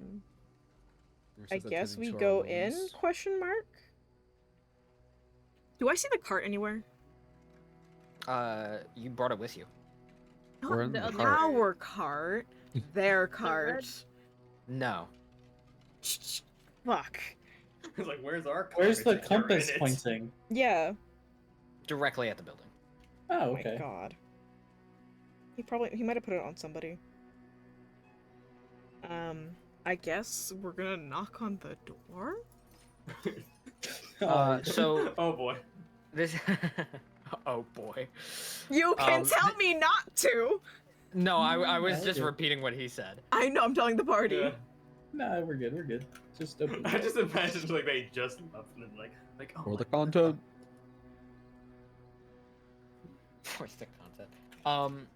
Nurses guess attending we to our go in? wounds. Question mark? Do I see the cart anywhere? You brought it with you. We're in The the other- cart. Our cart. Their cart. No. Fuck. It's like, where's our car? Where's the You're in compass it. pointing? Yeah. Directly at the building. Oh, Oh okay. my god. He might have put it on somebody. I guess we're gonna knock on the door? So Oh boy. this. Oh boy. You can Um, tell me not to! No, I was Yeah, just okay. repeating what he said. I know, I'm telling the party. Yeah. No, we're good. We're good. Just open. I just imagine like they just left and then like oh For the my content. Where's the content?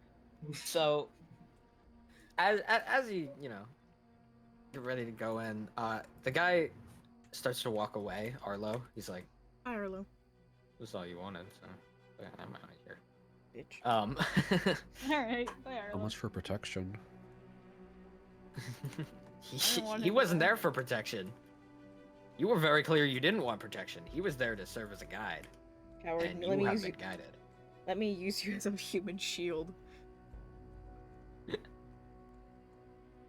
So as you know, get ready to go in, the guy starts to walk away, Arlo. He's like, Hi, Arlo. this is all you wanted, so yeah, I'm out of here. Bitch. Alright, bye, How Arlo. much for protection? don't want he to wasn't know. there for protection. You were very clear you didn't want protection. He was there to serve as a guide, Coward, and let you me have use been you. guided. Let me use you as a human shield.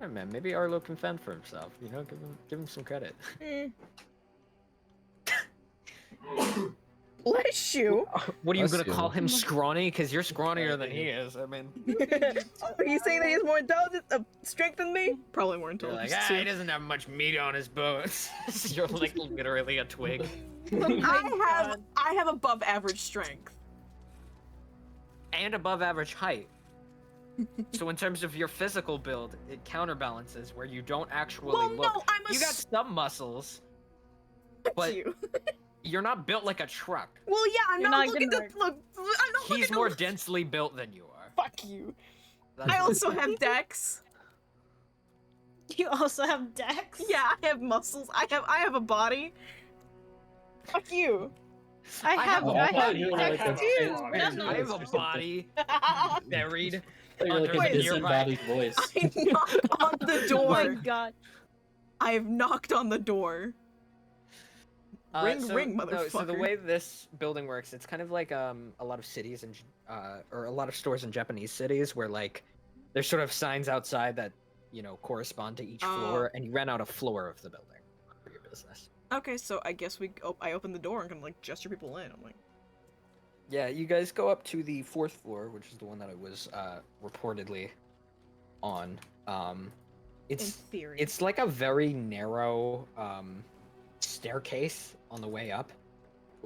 Hey man, maybe Arlo can fend for himself. You know, give him some credit. Eh. Bless you. What are you Bless gonna call you. him, scrawny? Because you're scrawnier than he is. I mean, Are you saying that he has more intelligence, strength than me? Probably more you're like, intelligence ah, he too. doesn't have much meat on his bones. You're like literally a twig. I have above average strength. And above average height. So in terms of your physical build, it counterbalances where you don't actually Well, look. no, I'm a You got some muscles, but you. you're not built like a truck. Well, yeah, I'm You're not not looking to gonna look. I'm not He's looking more to. densely built than you are. Fuck you. That's I what- also have dex. You also have Dex? Yeah, I have muscles. I have a body. Fuck you. I have, Oh, I I thought have you were Dex like a too! trans- No, I have no. a body buried. You're like under a the disembodied voice. I knocked on the Oh my door. god. I have knocked on the door. Ring, ring, No, so the motherfucker. way this building works, it's kind of like a lot of cities and or a lot of stores in Japanese cities where like there's sort of signs outside that correspond to each Oh. floor, and you rent out a floor of the building for your business. Okay, so I guess I open the door and can like gesture people in. I'm like, Yeah, you guys go up to the 4th floor, which is the one that I was reportedly on. in It's theory. it's like a very narrow staircase on the way up.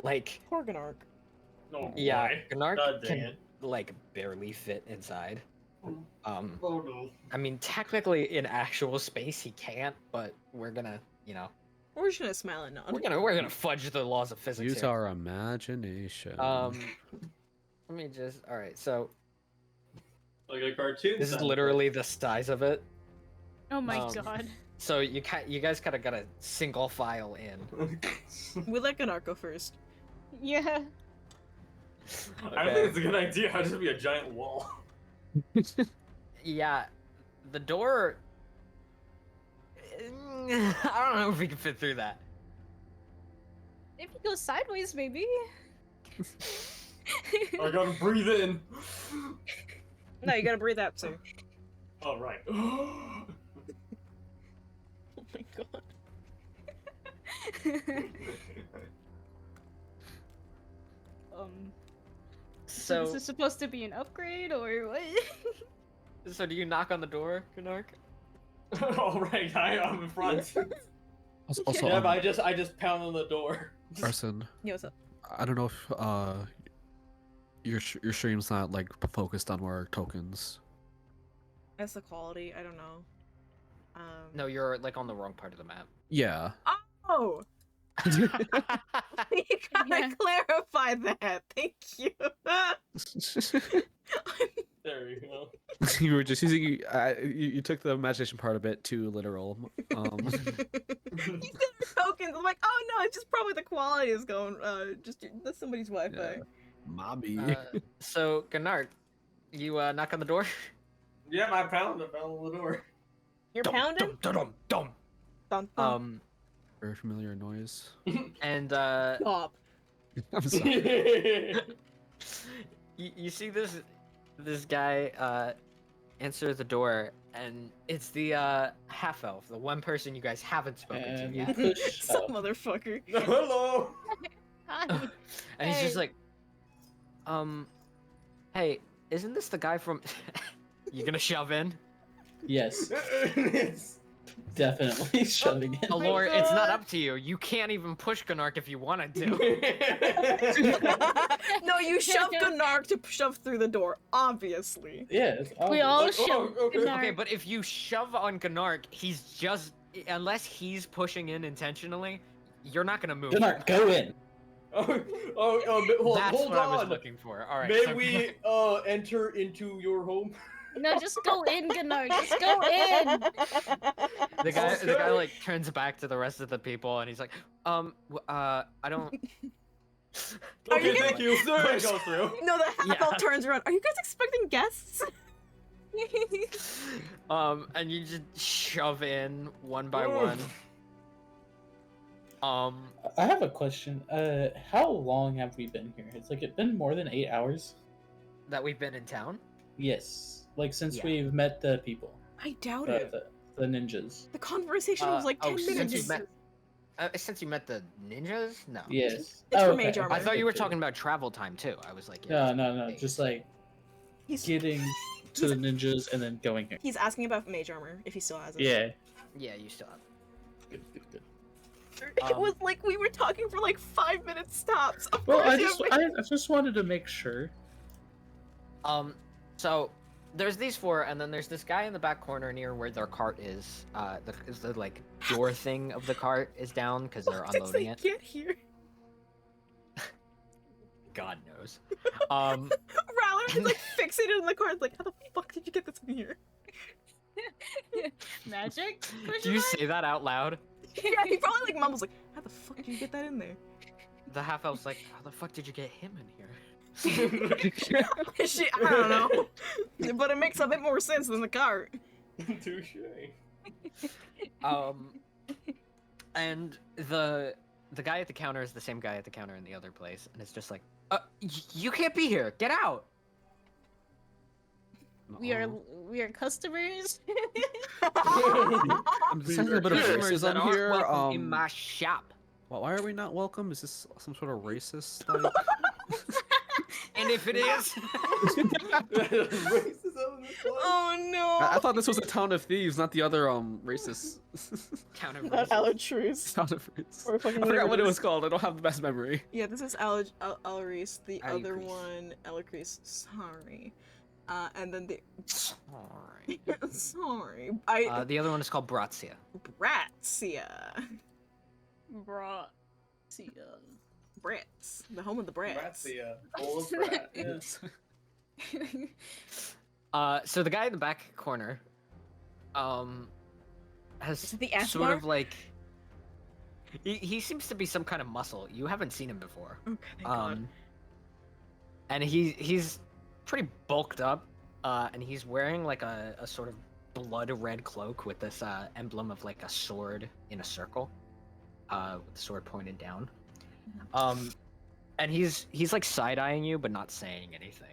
Like, Horganark. Oh, yeah, boy. Gnark God dang can it. like barely fit inside. Oh no. I mean, technically in actual space he can't, but we're gonna, We're just gonna smile and nod. we're gonna fudge the laws of physics Use here. our imagination. Let me just. All right, so Like a cartoon. this is sound literally the size of it. Oh my Um, god. So you guys kind of gotta single file in. effect. We let Gunnar go first. Yeah. I don't think it's a good idea. I'll just be a giant wall. Yeah, the door. I don't know if we can fit through that. If you go sideways, maybe. I gotta breathe in. No, you gotta breathe out too. All right. Oh my god. um. So this So, is supposed to be an upgrade or what? so do you knock on the door, Gnark? All right, I'm in front. Also, Yeah, but I just pound on the door. Arson, Yo, what's up? I don't know if your stream's not like focused on more tokens. That's the quality. I don't know. No, you're like on the wrong part of the map. Yeah. Oh, you gotta Yeah. clarify that. Thank you. There you go. You were just using you took the imagination part a bit too literal. You said tokens. I'm like, oh no, it's just probably the quality is going. That's somebody's Wi-Fi. Yeah. Mommy. So, Gnark, you knock on the door? Yeah, I pound on the door. You're pounding. Dum. Dun, dun. Very familiar noise. And Stop. I'm sorry. you see this guy answer the door, and it's the half elf, the one person you guys haven't spoken to And you yet. push Some up. motherfucker. Hello. Hi. And he's just Hey. like, hey, isn't this the guy from? You gonna shove in? Yes, It's- definitely shoving it. my Allure, it's not God. up to you. You can't even push Gnark if you wanted to. No, you shove Gnark to shove through the door, obviously. Yes, We all Oh, shove okay. Gnark. Okay, but if you shove on Gnark, he's just unless he's pushing in intentionally, you're not gonna move. Gunnar, go in. Hold That's what I was on. looking for. All right. May so- we enter into your home? No, just go in, Gnark. Just go in. The guy, Oh, the guy, good. like turns back to the rest of the people, and he's like, I don't. Are you Okay, gonna- thank you. Sir, go through. No, the half Yeah. elf turns around. Are you guys expecting guests? And you just shove in one by Ugh. one. I have a question. How long have we been here? It's like it been more than 8 hours. That we've been in town. Yes, like since Yeah. we've met the people, I doubt it. the ninjas. The conversation was like 10 since minutes. you met, since you met the ninjas, no. Yes. It's for mage armor. I thought you were Okay. talking about travel time too. I was like, No, yeah, no, days. just like He's, getting to the ninjas and then going here. he's asking about mage armor, if he still has it. Yeah. Yeah, you still have. Good, good, good. It was like we were talking for like 5-minute stops. Of Well, course I you just, have I just wanted to make sure. So there's these four, and then there's this guy in the back corner near where their cart is. The like door thing of the cart is down because they're How did unloading they it. get here? God knows. Rowler is like fixated in the car. It's like, how the fuck did you get this in here? Magic? Do you say that out loud? Yeah, he probably like mumbles like, how the fuck did you get that in there? The half elf's like, how the fuck did you get him in here? Shit, I don't know. But it makes a bit more sense than the cart. Touche. And the guy at the counter is the same guy at the counter in the other place, and it's just like, you can't be here. Get out. We are customers. I'm sensing a bit of Customers that racism aren't here. welcome in my shop. Why are we not welcome? Is this some sort of racist? Like... And if it is, Racism in this place? Oh no! I thought this was a town of thieves, not the other racist counter. Not Alatrus. town of thieves. Or fucking I forgot what it whatever was called. I don't have the best memory. Yeah, this is Alaris. The other Alicris. one, Alicris. Sorry. And then the Sorry. sorry, The other one is called Bratsia. Bratsia. Brought. See, Brats, the home of the brats. That's the old brat. Yeah. So the guy in the back corner, has Is it the ass sort bar? of like. He seems to be some kind of muscle. You haven't seen him before. Okay, thank God. And he's pretty bulked up, and he's wearing like a sort of blood red cloak with this emblem of like a sword in a circle, with the sword pointed down. And he's like side eyeing you, but not saying anything.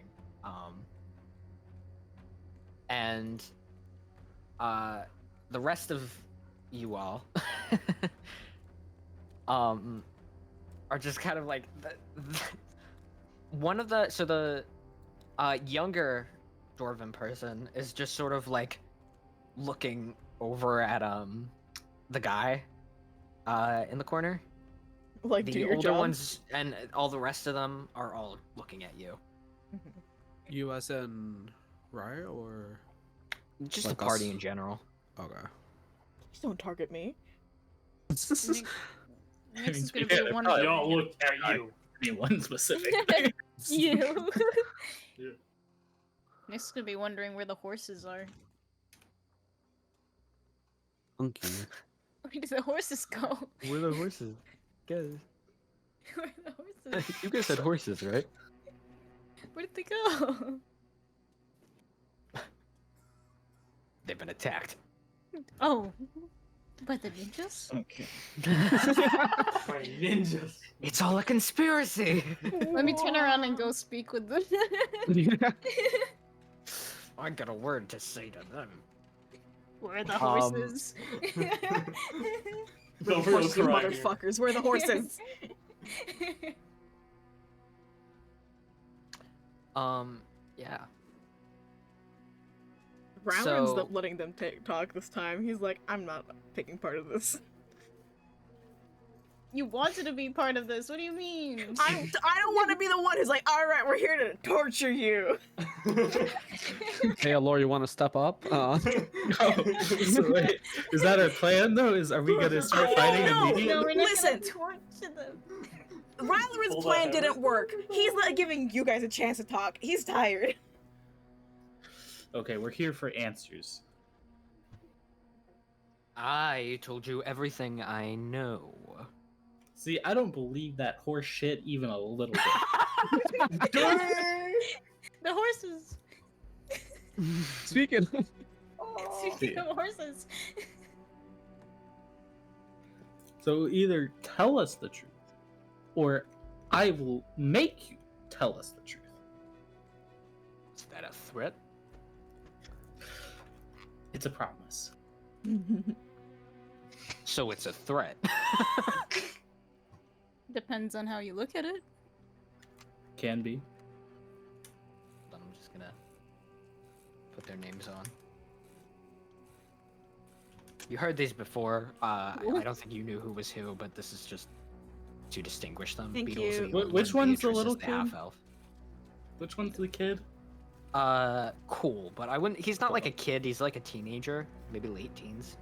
And the rest of you all, are just kind of like one of the younger dwarven person is just sort of like looking over at the guy in the corner. Like, do The your older job. ones and all the rest of them are all looking at you. You as in Raya or Just Like the party us. in general. okay? Just don't target me. Nyx is gonna Yeah, be they're one. probably Don't look at you. anyone specific. You. Yeah. Nyx is gonna be wondering where the horses are. Funky. Where did the horses go? Where are the horses? Guys, Where are the horses? you guys said horses, right? Where did they go? They've been attacked. Oh, by the ninjas? Okay. My ninjas. It's all a conspiracy. Let me turn around and go speak with them. I got a word to say to them. Where are the horses? The real Horses, you crime here. motherfuckers. Where are the horses? Yeah. Rowland's So- not letting them talk this time. He's like, I'm not taking part of this. You wanted to be part of this. What do you mean? I don't want to be the one who's like, all right, we're here to torture you. Hey, Allure, you want to step up? Oh, so wait, is that our plan though? Are we gonna start No, fighting no, immediately? No, we're not Listen. gonna torture them. Ryler's Hold plan on. didn't work. He's not giving you guys a chance to talk. He's tired. Okay, we're here for answers. I told you everything I know. See, I don't believe that horse shit even a little bit. The horses. Speaking. Speaking of horses. So either tell us the truth, or I will make you tell us the truth. Is that a threat? It's a promise. So it's a threat. Depends on how you look at it. Can be. I'm just gonna put their names on. You heard these before. I don't think you knew who was who, but this is just to distinguish them. Thank Beetle's you. the old Which one, one's the Beatrice is little the kid? half-elf. Which one's the kid? Cool, but I wouldn't. He's not like a kid. He's like a teenager, maybe late teens.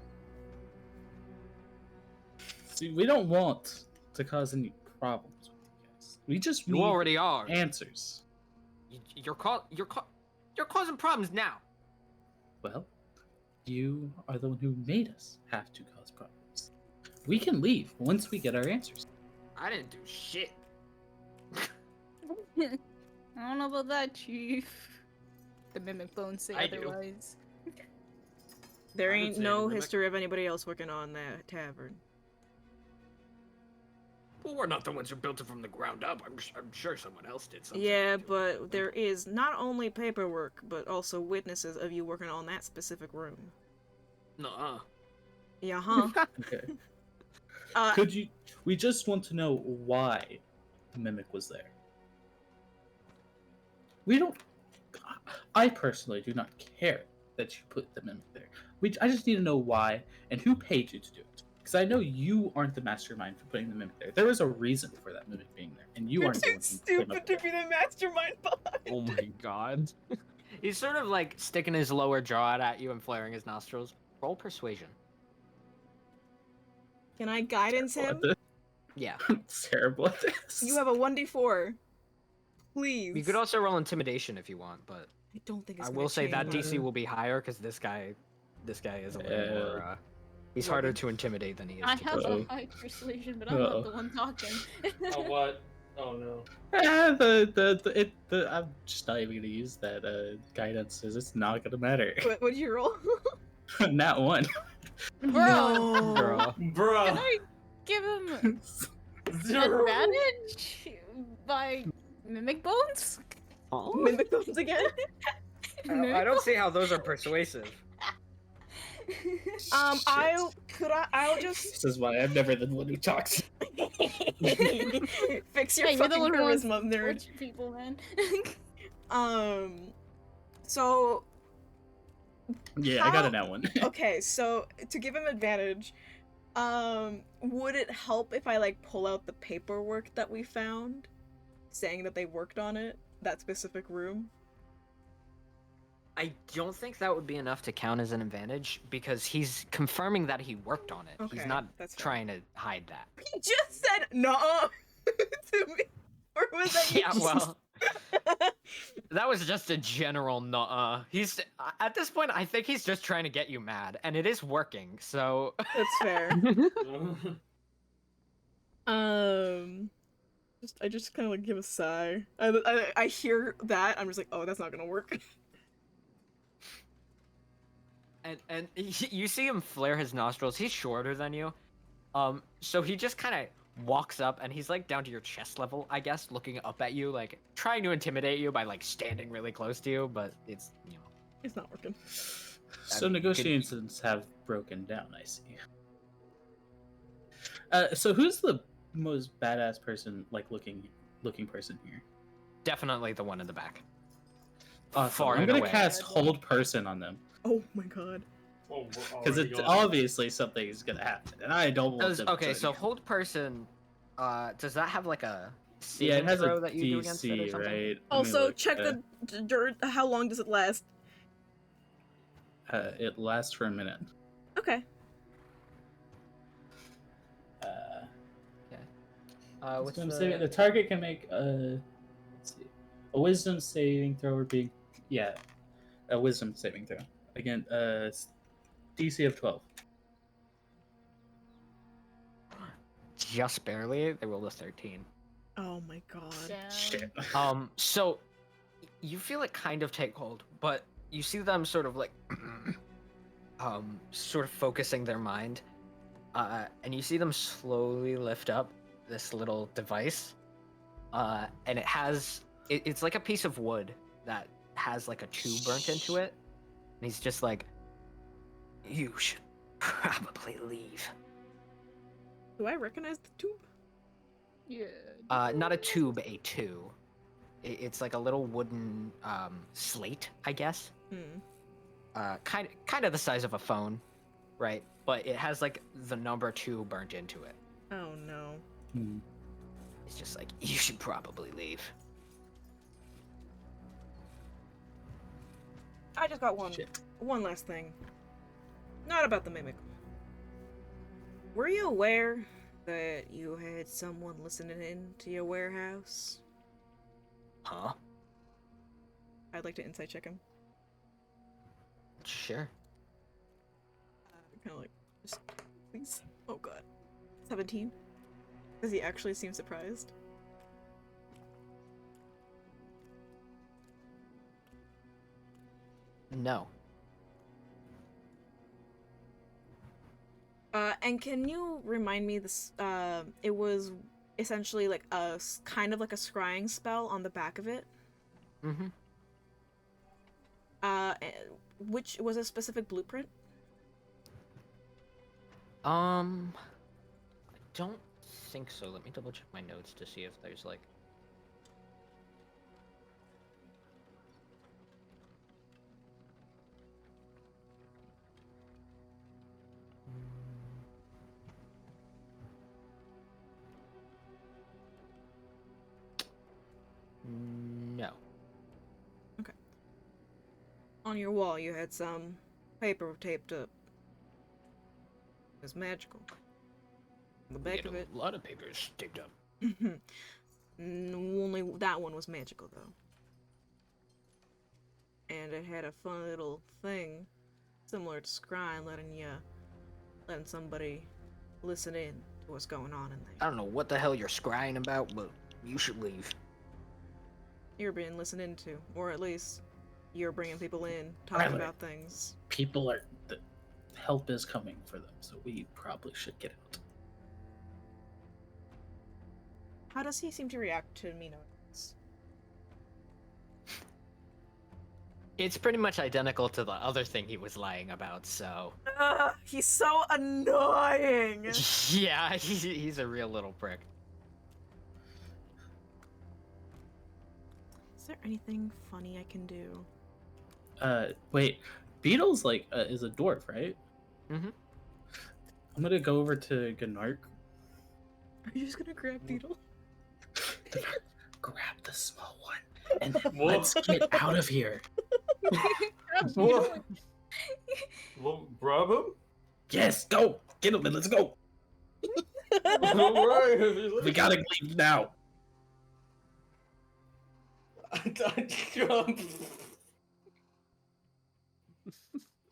See, we don't want to cause any problems with you guys. We just You need already are. answers. You're causing problems now. Well, you are the one who made us have to cause problems. We can leave once we get our answers. I didn't do shit. I don't know about that, Chief. The mimic bones say I do. otherwise. There I didn't ain't say no anything, Mimic. history of anybody else working on that tavern. Well, we're not the ones who built it from the ground up. I'm sure someone else did something. Yeah, but there is not only paperwork, but also witnesses of you working on that specific room. Nuh-uh. Yeah, huh? Okay. uh, Could you? We just want to know why the mimic was there. We don't. I personally do not care that you put the mimic there. I just need to know why and who paid you to do it. Because I know you aren't the mastermind for putting the mimic there. There is a reason for that mimic being there, and you you're aren't the too one who came up stupid to with it. be the mastermind behind. Oh my god. He's sort of like sticking his lower jaw out at you and flaring his nostrils. Roll persuasion. Can I guidance him? What the- Yeah. I'm terrible at this. You have a 1d4. Please. You could also roll intimidation if you want, but I don't think it's I gonna will say that change. DC will be higher because this guy is a little more. He's Well, harder to intimidate than he is I to have a Uh-oh. high persuasion, but I'm Uh-oh. not the one talking. Oh, what? Oh, no. I'm just not even gonna use that guidance. 'Cause it's not gonna matter. What'd you roll? Not one. Bro, Girl. can Bruh. I give him Zero. advantage by mimic bones? Mimic those again? I don't see how those are persuasive. I'll just This is why I'm never the one who talks. fix your Hey, you're the fucking one who wants charisma, to nerd. torture people, man. So Yeah, I got How- an that one. okay, so to give him advantage, would it help if I like pull out the paperwork that we found, saying that they worked on it, that specific room? I don't think that would be enough to count as an advantage because he's confirming that he worked on it. Okay, He's not that's fair. trying to hide that. He just said no to me, or was that you? Yeah, well, that was just a general nuh-uh. He's at this point, I think he's just trying to get you mad, and it is working. So That's fair. I just kind of like give a sigh. I hear that. I'm just like, oh, that's not gonna work. and you see him flare his nostrils. He's shorter than you, so he just kind of walks up and he's like down to your chest level, I guess, looking up at you, like trying to intimidate you by like standing really close to you, but it's It's not working. So mean, negotiations have broken down, I see. So who's the most badass person, like looking person here? definitely the one in the back. Awesome. Far I'm and gonna away. cast hold person on them Oh my god. Oh, because it's obviously something is gonna happen, and I don't want them. Okay, to so hold person, does that have like a yeah, it saving has throw a that you do against it or DC, something? right? Let me Also, look. check how long does it last? It lasts for a minute. Okay. What's The target can make let's see, a wisdom saving throw or being a wisdom saving throw again. DC of 12. just barely? They rolled a 13. Oh my god. Shit. So you feel it kind of take hold, but you see them sort of like sort of focusing their mind, and you see them slowly lift up this little device, and it's like a piece of wood that has like a tube burnt into it, and he's just like, you should probably leave. Do I recognize the tube? Yeah. Not a tube, a two. It's like a little wooden slate, I guess. Hmm. Kind of the size of a phone, right? But it has like the number 2 burnt into it. Oh no. It's just like, you should probably leave. I just got one. Shit. One last thing. Not about the mimic. Were you aware that you had someone listening in to your warehouse? Huh? I'd like to insight check him. Sure. Kind of like, just please. Oh god. 17. Does he actually seem surprised? No. And can you remind me this? It was essentially like kind of like a scrying spell on the back of it. Mm-hmm. Which was a specific blueprint? I don't think so. Let me double check my notes to see if there's like. No. On your wall, you had some paper taped up. It was magical. On the back of it. A lot of papers taped up. Only that one was magical, though. And it had a fun little thing, similar to scrying, letting somebody listen in to what's going on in there. I don't know what the hell you're scrying about, but you should leave. You're being listened into, or at least you're bringing people in, talking Right. about things. People are the help is coming for them, so we probably should get out. How does he seem to react to me knowing this? It's pretty much identical to the other thing he was lying about, so. He's so annoying! Yeah, he's a real little prick. Is there anything funny I can do? Wait, Beetle's like is a dwarf, right? Mhm. I'm gonna go over to Gnark. Are you just gonna grab Beetle? Grab the small one, and then Whoa. let's get out of here. What? Well, grab him? Yes, go get him and let's go. Alright. We gotta leave now.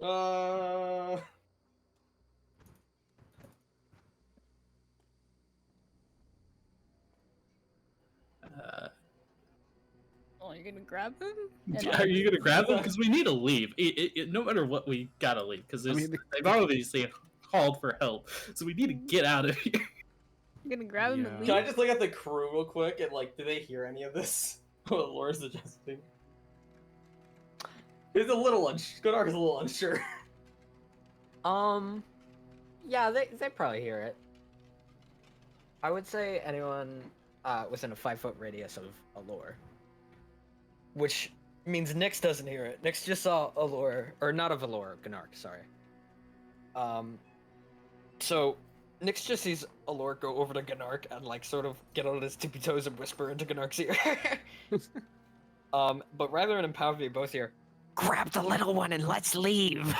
uh. Oh, you're gonna grab him? And Are you gonna grab him? Because we need to leave. No matter what, we gotta leave. Because mean, they've obviously called for help, so we need to get out of here. You're gonna grab him and Yeah. leave? Can I just look at the crew real quick and like, do they hear any of this? What Laura's suggesting. He's a little Godark is a little unsure. Yeah, they probably hear it. I would say anyone within a 5-foot radius of Allure. Which means Nyx doesn't hear it. Nyx just saw Allure, or not of Allure, Gnark, sorry. So Nyx just sees Allure go over to Gnark and like sort of get on his tippy toes and whisper into Gnark's ear. But rather than empower you both hear, grab the little one and let's leave.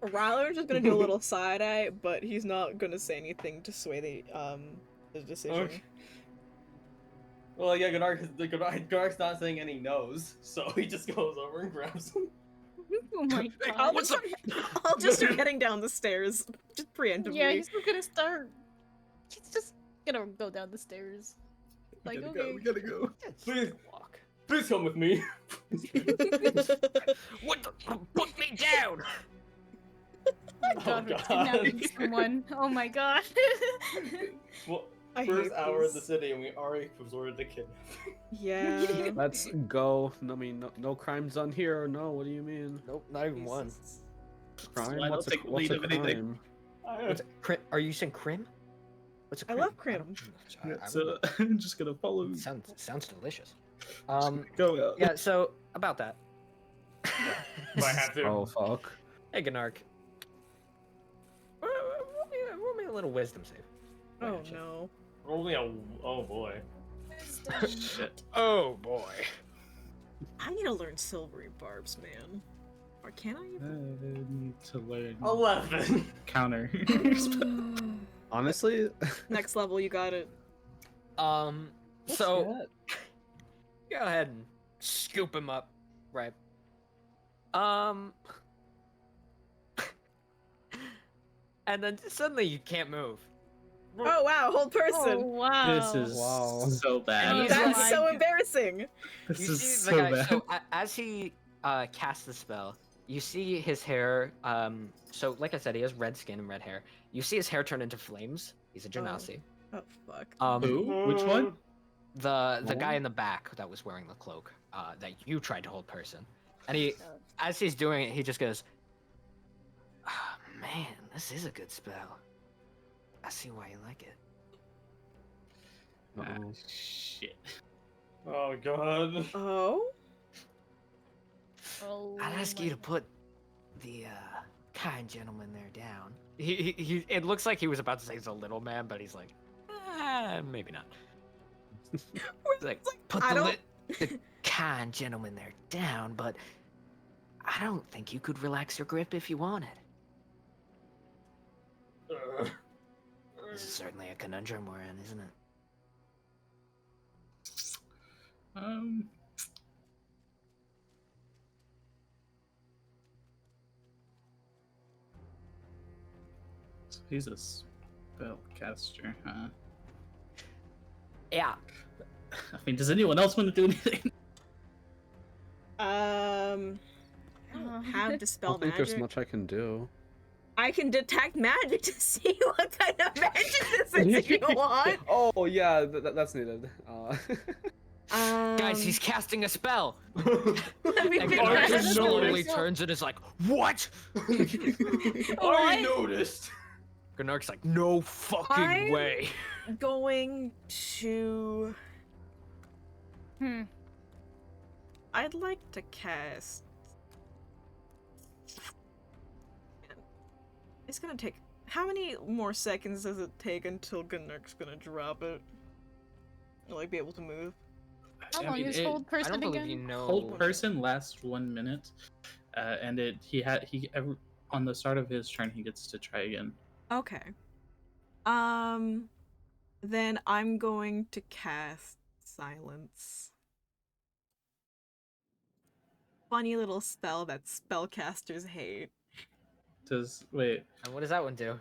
Ryler's just gonna do a little side eye, but he's not gonna say anything to sway the decision. Okay. Well, yeah, Godark's not saying any no's, so he just goes over and grabs him. Oh my god. I'll just start heading down the stairs, just preemptively. Yeah, he's just gonna start. He's just gonna go down the stairs. Like, okay. We gotta go. Please, please come with me. What the? Put me down! Oh my god, we're kidnapping someone. Oh my god. Well, I first hate hour of this. the city, and we already resorted to kidnapping. Yeah. Let's go. I mean, no crimes done here. No, what do you mean? Nope, not even one. Crime? I don't What's a, take the what's lead a of anything. crime? Are you saying Crim? What's a I Crim? love Crim. So I'm just gonna follow. Sounds delicious. Go out. Yeah. So about that. Might have to. Oh fuck. Hey, Gnark. Roll me a little wisdom save. Oh no. Only a. Oh boy. Shit. Oh boy. I need to learn silvery barbs, man. Or can I even? I need to learn 11. counter. Honestly, Next level, you got it. So go ahead and scoop him up, right? And then suddenly you can't move. Oh wow, whole Oh person. wow. This is Wow. so bad. He's That's like- so embarrassing. This You is see so the guy. bad. So as he casts the spell, you see his hair. So like I said, he has red skin and red hair. You see his hair turn into flames. He's a genasi. Oh fuck. Who? Which one? The guy in the back that was wearing the cloak that you tried to hold person, and he, as he's doing it, he just goes, "Ah, man, this is a good spell. I see why you like it." Ah, Uh-oh. shit. Oh god. Oh. Oh I'd ask my you to put the kind gentleman there down. He it looks like he was about to say he's a little man, but he's like, maybe not. He's like, put I don't- the kind gentleman there down, but I don't think you could relax your grip if you wanted. This is certainly a conundrum we're in, isn't it? So he's a spellcaster, huh? Yeah. I mean, does anyone else want to do anything? I don't have I dispel don't think there's magic. much I can do. I can detect magic to see what kind of magic this is if you want. Oh yeah, that's needed. Guys, he's casting a spell. Let me And figure I Gnark out didn't just how to do slowly it. turns and is like, "What?" I already noticed. Gnark's like, "No fucking I'm- way." Going to. I'd like to cast. It's gonna take. How many more seconds does it take until Gunner's gonna drop it? Or, like, be able to move? How I long mean, is it- hold I person don't believe again? you know. Hold person lasts 1 minute, and on the start of his turn he gets to try again. Okay. Then I'm going to cast Silence. Funny little spell that spellcasters hate. Wait, And what does that one do?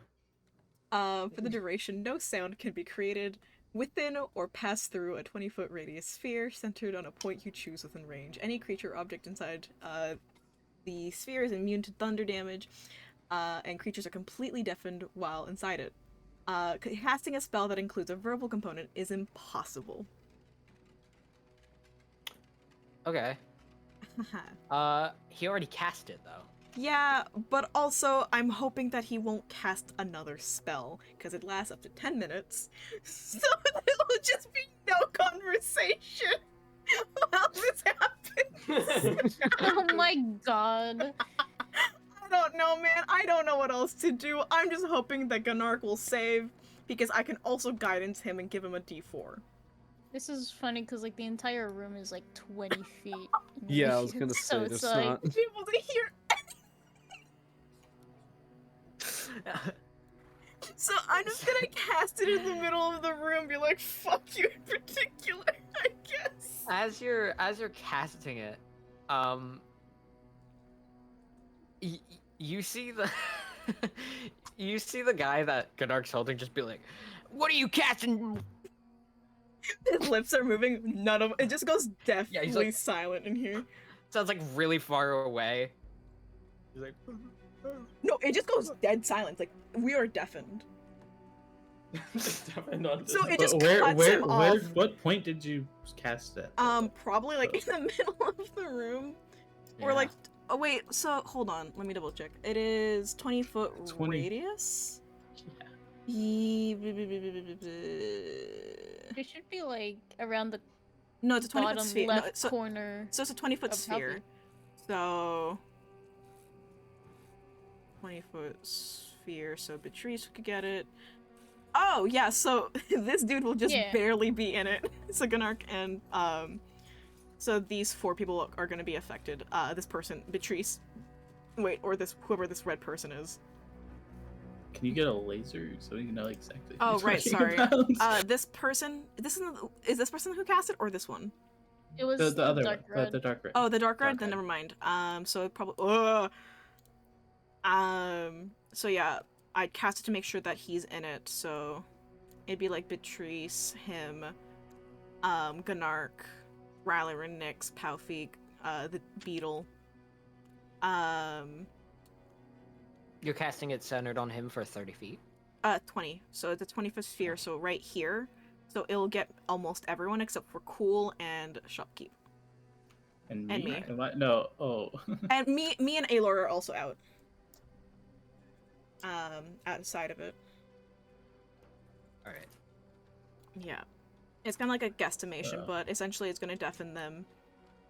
For the duration, no sound can be created within or pass through a 20-foot radius sphere centered on a point you choose within range. Any creature or object inside the sphere is immune to thunder damage, and creatures are completely deafened while inside it. Casting a spell that includes a verbal component is impossible. Okay. He already cast it though. Yeah, but also I'm hoping that he won't cast another spell, because it lasts up to 10 minutes. So it'll just be no conversation while this happens. Oh my god. I don't know, man. I don't know what else to do. I'm just hoping that Gunark will save, because I can also guidance him and give him a d4. This is funny because like the entire room is like 20 feet. Yeah, I was gonna So say it's there's like- not. Be able to hear. So I'm just gonna cast it in the middle of the room, be like, fuck you in particular, I guess. As you're casting it, you see the you see the guy that Gunark's holding just be like, "What are you casting?" His lips are moving, none of it just goes deathly he's like- silent in here. Sounds like really far away. He's like, No, it just goes dead silent, like, we are deafened. Definitely not So it but just where cuts where him where off. what point did you cast it? Probably like in the middle of the room. Or Yeah. like, oh wait, so hold on, let me double check. It is 20-foot 20. radius? Yeah. It should be like around the No, it's a 20-foot bottom sphere. No, left so corner. it's a 20-foot of sphere. Healthy. So 20-foot sphere, so Beatrice could get it. Oh yeah, so this dude will just Yeah. barely be in it. So Gunark and so these 4 people are gonna be affected. This person, Beatrice. Wait, or this whoever this red person is. Can you get a laser so we can know exactly? who Oh you're right, talking sorry. about? This person. Is this person who cast it or this one? It was the other dark one, red. the dark red. Oh, the dark red. Dark Then red. never mind. So it probably. So yeah, I cast it to make sure that he's in it. So it'd be like Beatrice, him, Gunark, Ryler and Nyx, Palfig, the beetle. You're casting it centered on him for 30 feet. 20. So it's a 20-foot sphere. So right here. So it'll get almost everyone except for Cool and Shopkeep. And and me? me. Am I? No. Oh. And me and Aelor are also out. Outside of it. All right. Yeah. It's kind of like a guesstimation, but essentially it's going to deafen them.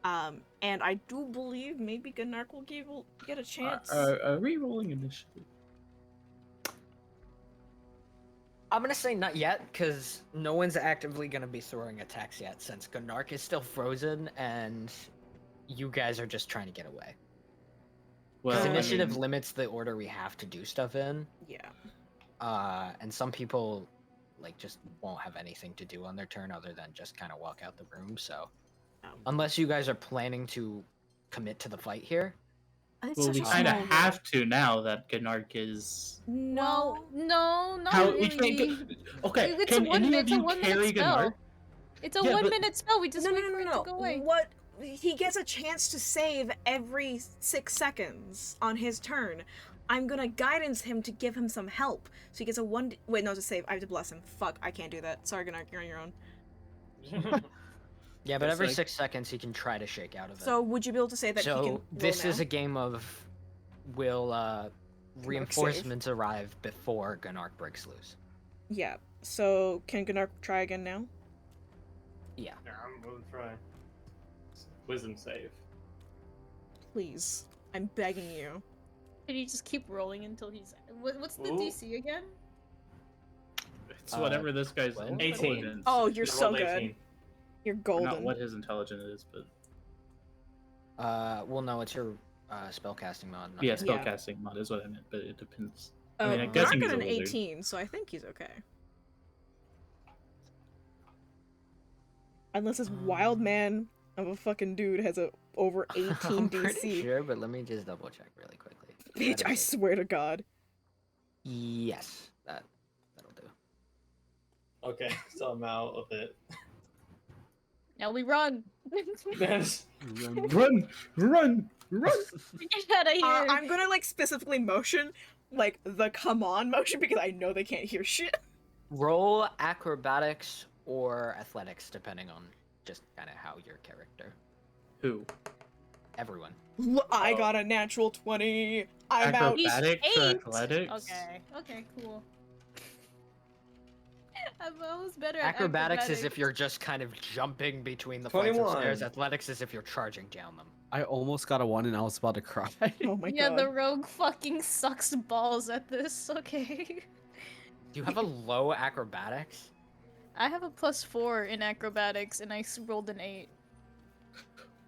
And I do believe maybe Gunark will get a chance. Re-rolling initiative. I'm gonna say not yet, because no one's actively gonna be throwing attacks yet, since Gunark is still frozen and you guys are just trying to get away. Well, Because I initiative mean- limits the order we have to do stuff in. Yeah. And some people like just won't have anything to do on their turn other than just kind of walk out the room. So unless you guys are planning to commit to the fight here, It's Well, such we a kind of small have room. to now that Gnark is. No. No, not How really. we can't go... Okay, It's can a one, any it's of a you 1 minute carry spell. Gnark? It's a Yeah, 1 but- minute spell. We just No, wait for it to no. go away. What? He gets a chance to save every 6 seconds on his turn. I'm gonna guidance him to give him some help. So he gets a 1. Wait, no, to save. I have to bless him. Fuck, I can't do that. Sorry, Gunark, you're on your own. yeah, but That's every like- 6 seconds he can try to shake out of it. So would you be able to say that he can So roll this is now? a game of will reinforcements arrive before Gunark breaks loose. Yeah. So can Gunark try again now? Yeah. Yeah, I'm gonna try. wisdom save. Please. I'm begging you. Can you just keep rolling until he's... What's the Ooh. DC again? It's whatever this guy's 12? 18. intelligence. Oh, you're I so rolled good. 18. You're Not golden. what his intelligence is, but Well, no, it's your spellcasting mod. not yeah, your- spellcasting mod is what I meant. But it depends. I mean, I Mark guess got he's a an wizard. 18, so I think he's okay. Unless this wild man of a fucking dude has a over 18 I'm pretty DC. sure, but let me just double check really quickly. Bitch, That I is it. swear to God. Yes, that'll do. Okay, so I'm out of it. Now we run! Man, Run, run, run! Get out of here! I'm gonna like specifically motion like the come on motion because I know they can't hear shit. Roll acrobatics or athletics, depending on just kind of how your character. Who? Everyone. I Oh. got a natural 20. I'm out. He's Acrobatics or 8. athletics? Okay, cool. I was better at Acrobatics is if you're just kind of jumping between the flights of 21. stairs. Athletics is if you're charging down them. I almost got a 1 and I was about to cry. Oh my Yeah, God. the rogue fucking sucks balls at this, okay. Do you have a low acrobatics? I have a +4 in acrobatics and I rolled an 8.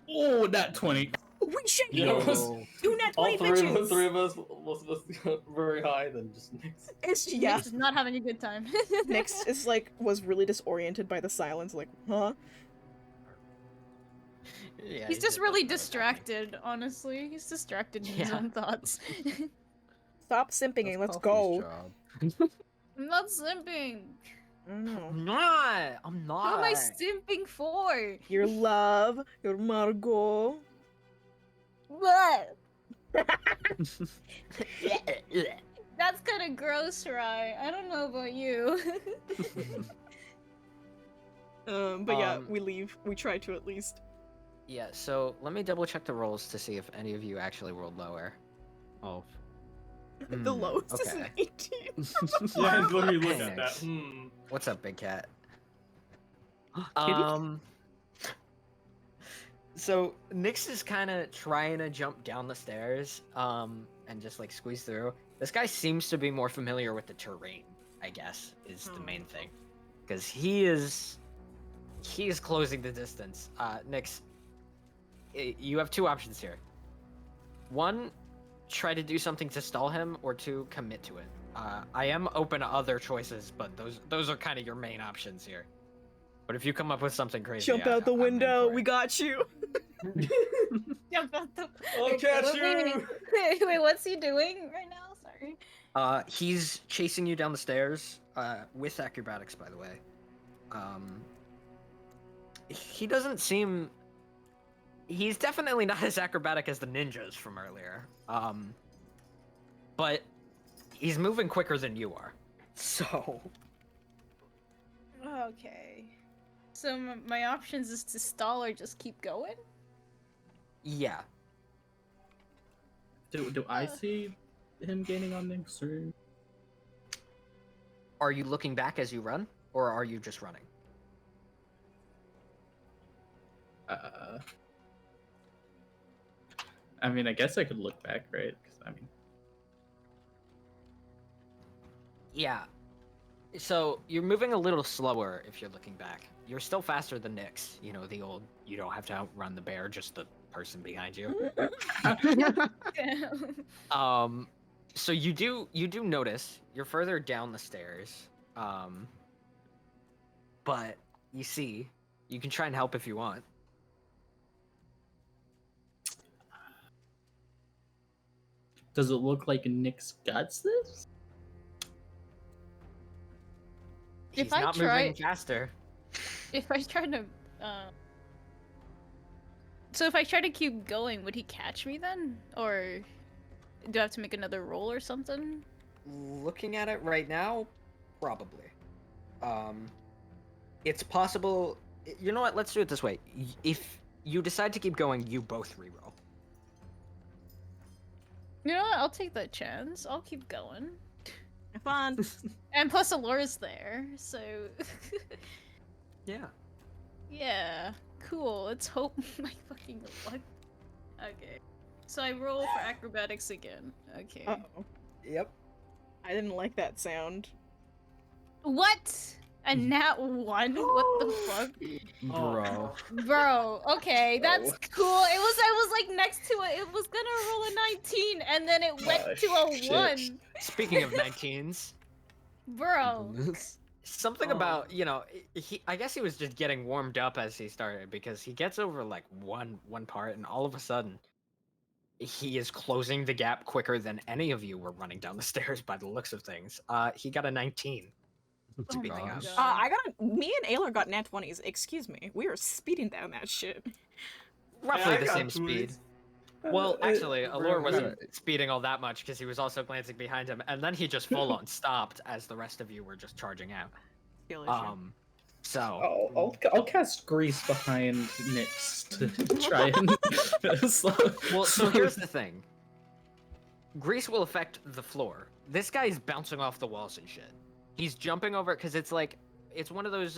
Oh, that 20. We should you know, Yo. do not all 20 bitches. three of us, most of us got very high than just Nyx. It's yeah. Nick's not having a good time. Nyx is like was really disoriented by the silence, like, huh? Yeah, He's he just did really that for a second. distracted, honestly. He's distracted in his Yeah. own thoughts. Stop simping and let's go. I'm not simping. I don't know. I'm not. I'm Who not. am I simping for? Your love, your Margot. What? That's kind of gross, Rai. I don't know about you. But yeah, Um, we leave. We try to at least. Yeah, so let me double check the rolls to see if any of you actually rolled lower. Oh. The Hmm, lowest is an okay. 18. Yeah, let me look Thanks. at that. Hmm. What's up, big cat? Kitty? So Nyx is kind of trying to jump down the stairs, and just like squeeze through. This guy seems to be more familiar with the terrain, I guess, is the main thing, because he is closing the distance. Nyx, you have two options here. One, try to do something to stall him, or two, commit to it. I am open to other choices, but those are kind of your main options here. But if you come up with something crazy, Jump out the I'm in window. for We it. got you. Jump out the... I'll catch Wait, you! wait, what's he doing right now? Sorry. He's chasing you down the stairs, with acrobatics, by the way. He doesn't seem... He's definitely not as acrobatic as the ninjas from earlier. But he's moving quicker than you are. So... Okay. So my options is to stall or just keep going? Yeah. Do I see him gaining on Nyx, or... Are you looking back as you run, or are you just running? I mean, I guess I could look back, right? 'Cause, I mean, Yeah. So you're moving a little slower if you're looking back. You're still faster than Nyx. You know, the old, you don't have to outrun the bear, just the person behind you. So you do notice you're further down the stairs. But you see, you can try and help if you want. does it look like Nyx guts this? He's If I not try- moving faster. If I try to, So if I try to keep going, would he catch me then? Or do I have to make another roll or something? Looking at it right now, probably. It's possible. You know what? Let's do it this way. If you decide to keep going, you both reroll. You know what? I'll take that chance. I'll keep going. Have fun. And plus Alora's there, so... Yeah. yeah. Cool. Let's hope my fucking luck. Okay. So I roll for acrobatics again. Okay. Uh-oh. Yep. I didn't like that sound. What? A nat 1? What the fuck? Bro. Bro, okay, that's cool. I was like next to it. It was gonna roll a 19 and then it went to a shit. 1. Speaking of 19s, Bro. something about, you know, I guess he was just getting warmed up as he started, because he gets over like one part and all of a sudden he is closing the gap quicker than any of you were running down the stairs by the looks of things. He got a 19. Oh my Speaking of. God. Me and Aylar got nat 20s. Excuse me. We were speeding down that shit. Roughly I the got same 20s. speed. Well, actually, Allure wasn't Right. speeding all that much because he was also glancing behind him, and then he just full on stopped as the rest of you were just charging out. Skill issue. So I'll cast Grease behind Nyx to try and slow. well, so here's the thing. Grease will affect the floor. This guy is bouncing off the walls and shit. He's jumping over because it's one of those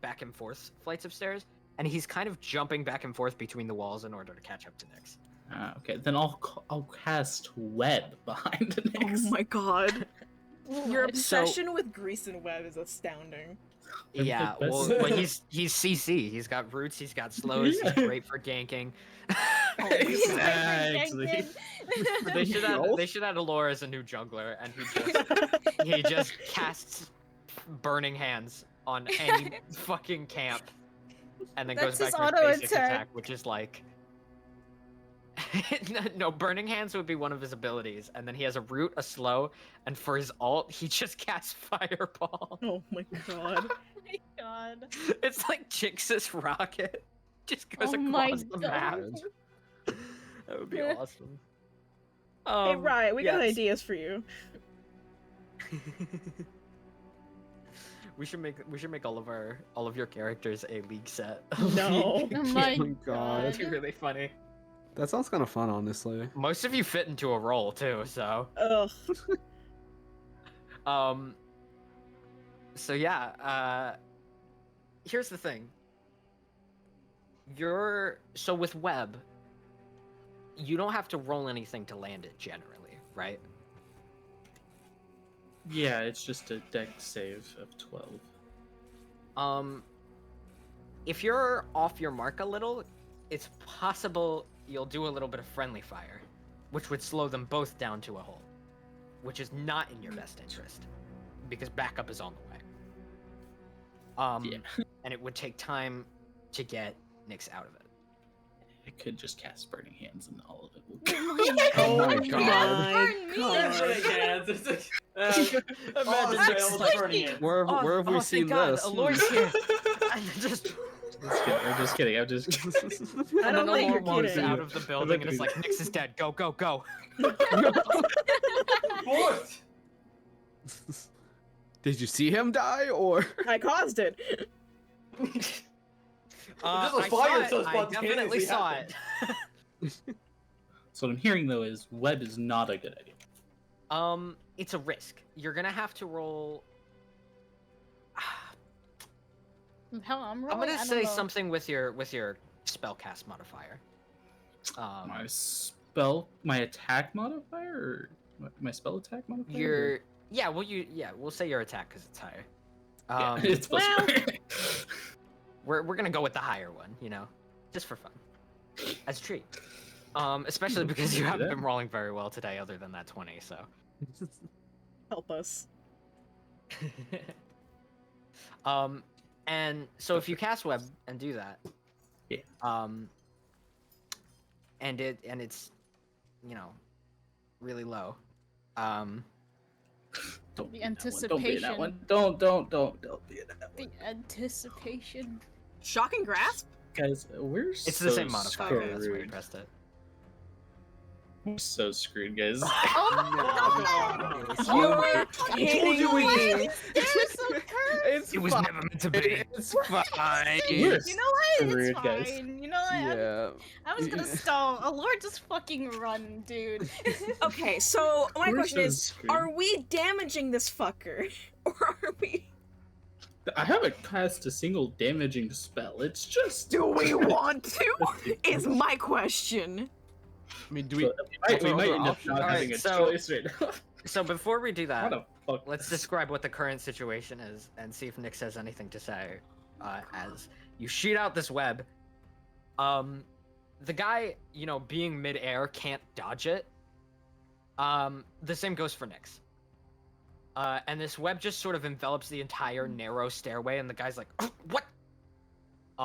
back and forth flights of stairs, and he's kind of jumping back and forth between the walls in order to catch up to Nyx. Okay, then I'll cast Web behind Nyx. Oh my god. Your What? obsession with grease and web is astounding. Yeah, the well, best. he's CC. He's got roots. He's got slows. Yeah. He's great for ganking. Exactly. They should add Allure as a new jungler, and he just casts burning hands on any fucking camp, and then That's goes back his to his auto basic attack. attack, which is like. No, burning hands would be one of his abilities, and then he has a root, a slow, and for his alt, he just casts fireball. Oh my god. Oh my God. It's like Jix's rocket, just goes Oh my across the map. God. That would be Yeah. awesome. Hey Riot, we got yes. ideas for you. we should make all of your characters a league set. No. Oh my Oh god. That'd be really funny. That sounds kind of fun, honestly. Most of you fit into a role too, so Ugh. so yeah, here's the thing. So with Web, you don't have to roll anything to land it generally, right? Yeah, it's just a deck save of 12. If you're off your mark a little, it's possible you'll do a little bit of friendly fire, which would slow them both down to a halt, which is not in your best interest, because backup is on the way. Yeah. And it would take time to get Nyx out of it. I could just cast Burning Hands and all of it will Oh my my god. god. Burning hands. It's like, imagine that's Rail with burning hands. Where have we seen this? Alloy's here. And just I'm just kidding. I'm just kidding. I don't think you're walks kidding. out of the building and is like, Nyx is dead. Go, go, go. What? Did you see him die, or? I caused it. This was I fire saw so it. I definitely spontaneously saw happened. it. So what I'm hearing though is Web is not a good idea. It's a risk. You're gonna have to roll. Hell, I'm rolling. I'm I gonna don't say know. something with your spellcast modifier. My attack modifier, or my spell attack modifier. We'll say your attack because it's higher. Yeah, it's plus well- We're gonna go with the higher one, you know, just for fun, as a treat. Especially because you Do haven't that. been rolling very well today, other than that 20. So. Help us. And so if you cast web and do that, Yeah. and it's, you know, really low, Don't The be in that one. anticipation. Don't be in that The one. anticipation. Shocking grasp? Guys, we're it's so the same modifier. Okay. That's why you screwed. pressed it. We're so screwed, guys. Oh You were kidding me. They're so cursed. It's It was fine. never meant to be. It's fine. We're You know what? screwed, It's guys. fine. You know what? Yeah. I was gonna stall. Allure, just fucking run, dude. Okay, so my We're question so is, screwed. are we damaging this fucker? Or are we... I haven't cast a single damaging spell. It's just. Do we want to? Is my question. I mean, do we? So we might end up option? not Alright, having a so- choice right now. So before we do How that, the fuck? let's describe what the current situation is and see if Nick has anything to say. As you shoot out this web, the guy, being midair, can't dodge it. The same goes for Nyx. And this web just sort of envelops the entire narrow stairway, and the guy's like, "What?"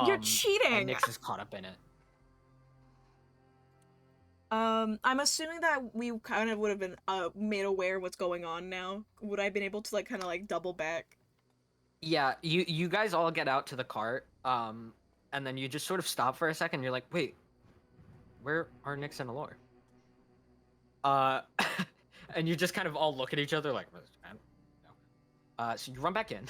You're And cheating. Nyx is caught up in it. I'm assuming that we kind of would have been made aware of what's going on now. Would I have been able to like kind of like double back? Yeah, you guys all get out to the cart, and then you just sort of stop for a second. You're like, "Wait, where are Nyx and Allure?" And you just kind of all look at each other like, "I don't know." So you run back in.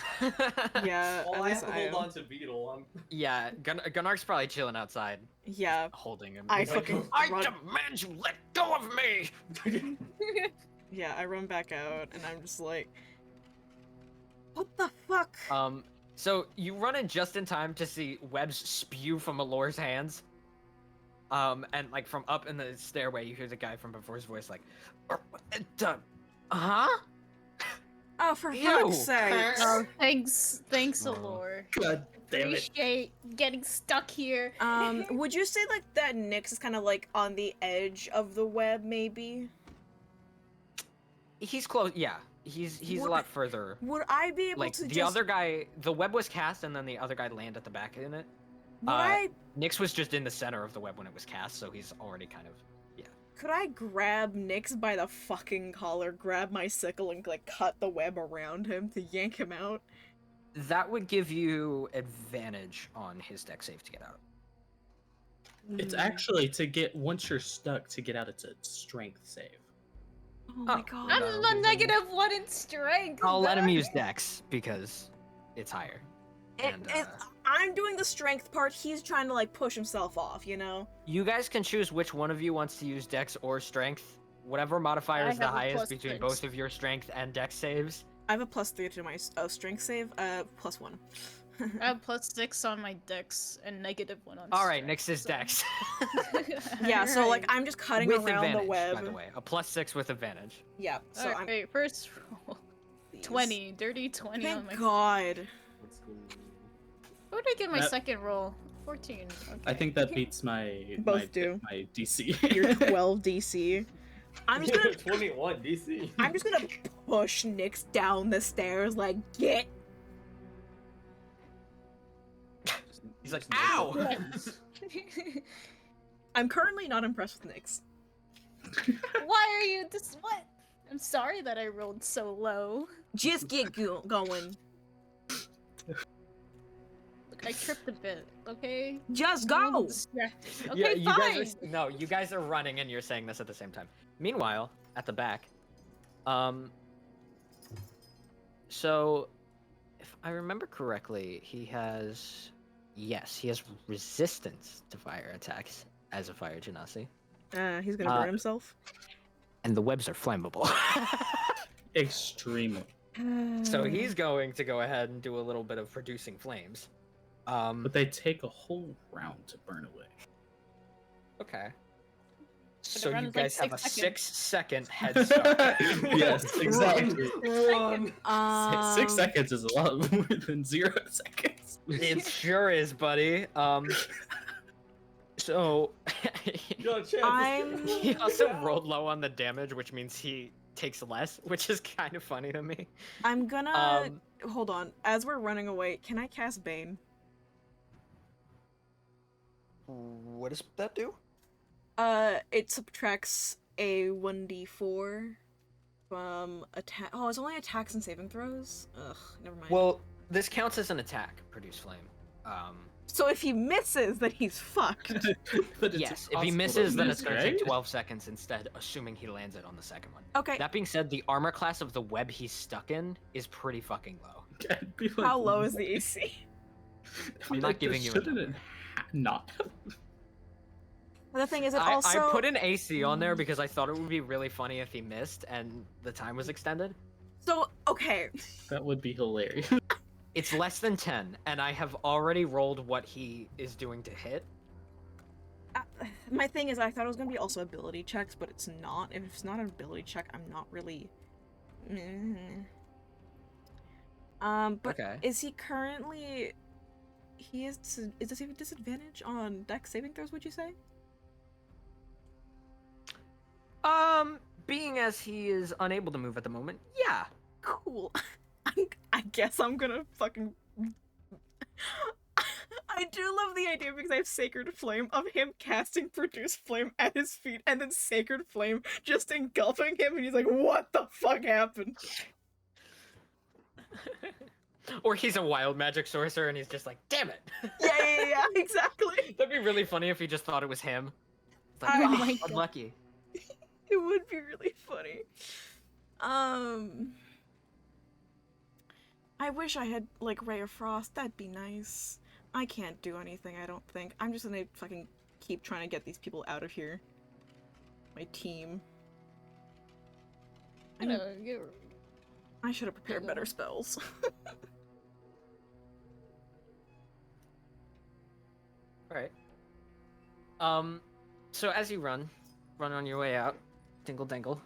Yeah, Well, at I least have to I hold am. on to Beetle. Yeah, Gunnar's probably chilling outside, Yeah, holding him. I He's like, fucking I run. demand you let go of me! Yeah, I run back out, and I'm just like, what the fuck? So you run in just in time to see webs spew from Allure's hands. And like from up in the stairway, you hear the guy from before's voice like, huh? Oh, for Ew. fuck's sake! Oh, thanks, Allure. God damn it. Appreciate getting stuck here. Would you say like that Nyx is kind of like on the edge of the web, maybe? He's close. Yeah, he's a Would- lot further. Would I be able Like to the just? other guy, the web was cast, and then the other guy landed at the back in it. Would I? Nyx was just in the center of the web when it was cast, so he's already kind of. Could I grab Nyx by the fucking collar, grab my sickle, and like cut the web around him to yank him out? That would give you advantage on his deck save to get out. It's actually to get once you're stuck to get out. It's a strength save. Oh my Oh. god. I'm No, a -1 in strength. I'll let him dog. use dex because it's higher. And, I'm doing the strength part. He's trying to like push himself off, you know. You guys can choose which one of you wants to use dex or strength. Whatever modifier I is the have a highest plus between six. both of your strength and dex saves. I have a +3 to my strength save. +1. I have +6 on my dex and -1 on. All right, strength, Nyx is so- dex. Yeah, so like Alright. I'm just cutting with around advantage, the web. by the way. A +6 with advantage. Yeah. So I'm. Alright, first roll. Please. 20, dirty 20 on Thank my. God. Let's go. What did I get my That- second roll? 14. Okay. I think that beats my Both do. my DC. You're 12 DC. I'm just gonna 21 DC. I'm just gonna push Nyx down the stairs like get. He's like, Just ow! I'm currently not impressed with Nyx. Why are you this? What? I'm sorry that I rolled so low. Just get going. Look, I tripped a bit. Okay. Just I'm a little go. distracted. Yeah, Okay, you fine. guys are, no, you guys are running and you're saying this at the same time. Meanwhile, at the back, so if I remember correctly, he has resistance to fire attacks as a fire genasi, He's gonna burn himself. and the webs are flammable. Extremely. So he's going to go ahead and do a little bit of producing flames. But they take a whole round to burn away. Okay. So round you is like guys have a 6 6-second head start. Yes, exactly. Run. 6 seconds is a lot more than 0 seconds. It sure is, buddy. So You got a chance. I'm- he also rolled low on the damage, which means he takes less, which is kind of funny to me. I'm gonna Um, hold on. As we're running away, can I cast Bane? What does that do? It subtracts a 1d4 from attack. Oh, it's only attacks and saving throws. Ugh, never mind. Well, this counts as an attack. Produce flame. So if he misses, then he's fucked. But it's Yes, if he impossible to misses, then miss, it's gonna right? take 12 seconds instead, assuming he lands it on the second one. Okay. That being said, the armor class of the web he's stuck in is pretty fucking low. I'd be like, How low is the AC? I I'm not giving you a shouldn't number. it not. The thing is, it I also. put an AC on there because I thought it would be really funny if he missed and the time was extended. So okay. That would be hilarious. It's less than 10, and I have already rolled what he is doing to hit. My thing is, I thought it was gonna be also ability checks, but it's not. If it's not an ability check, I'm not really. But Okay. is he currently? Does he have a disadvantage on dex saving throws? Would you say? Being as he is unable to move at the moment, yeah. Cool. I guess I'm gonna fucking. I do love the idea because I have Sacred Flame of him casting Produce Flame at his feet and then Sacred Flame just engulfing him and he's like, what the fuck happened? Or he's a wild magic sorcerer and he's just like, damn it. Yeah, exactly. That'd be really funny if he just thought it was him. It's like, Oh oh, my God. unlucky. It would be really funny. I wish I had, like, Ray of Frost. That'd be nice. I can't do anything, I don't think. I'm just gonna fucking keep trying to get these people out of here. My team. I should have prepared better spells. Alright. So as you run on your way out, dingle dangle.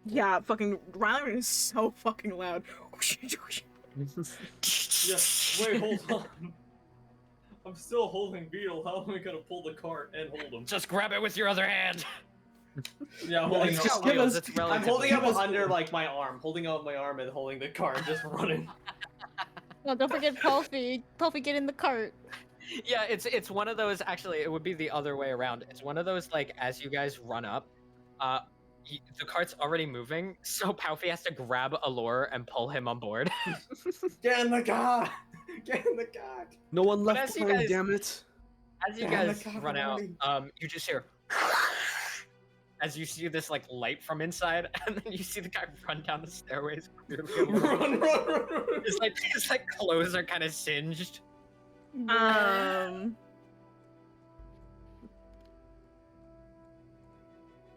Yeah, fucking Rylan is so fucking loud. Yeah, wait, hold on. I'm still holding Beetle. How am I gonna pull the cart and hold him? Just grab it with your other hand. Yeah, I'm holding It's it. just Wheels, give us- it's I'm relatively holding him easy. under like my arm, holding out my arm and holding the cart, just running. Oh, don't forget Puffy. Puffy, get in the cart. Yeah, it's one of those. Actually, it would be the other way around. It's one of those like as you guys run up, the cart's already moving, so Palfy has to grab Allure and pull him on board. Get in the car! Get in the car! No one But left as you behind, guys- damn it. As you Damn, the guys car run out, already. you just hear as you see this like light from inside, and then you see the guy run down the stairways. Clearly alone. Run! his like clothes are kind of singed.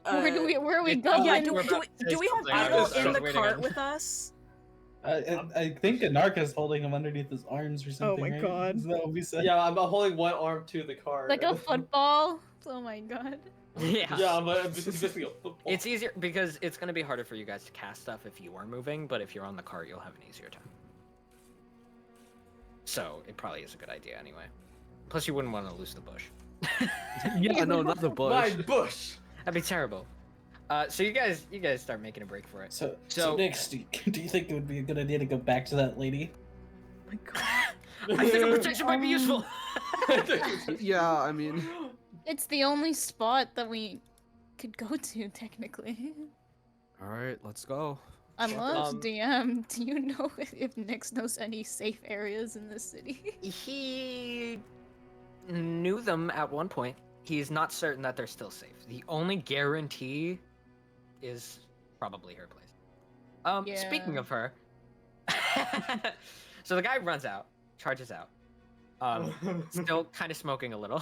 Where are we Yeah, going? Yeah, you were about to do we say have something, I Beetle was in the waiting cart on- with us? I think Anarka's holding him underneath his arms or something. my right? God. Isn't that what we said? Yeah, I'm holding one arm to the cart. Like a football? Oh my god. Yeah. Yeah, but it's basically a football. It's easier because it's gonna be harder for you guys to cast stuff if you are moving, but if you're on the cart, you'll have an easier time. So it probably is a good idea anyway. Plus, you wouldn't want to lose the bush. Yeah, no, not the bush. My bush! That'd be terrible. So you guys start making a break for it. So So- Nix, do you think it would be a good idea to go back to that lady? Oh my god. I think a protection might be useful. Yeah, I mean, It's the only spot that we could go to, technically. all right, let's go. Unless, Um, DM, do you know if Nyx knows any safe areas in this city? He knew them at one point. He's not certain that they're still safe. The only guarantee is probably her place. Speaking Yeah. of her, so the guy runs out, charges out, still kind of smoking a little.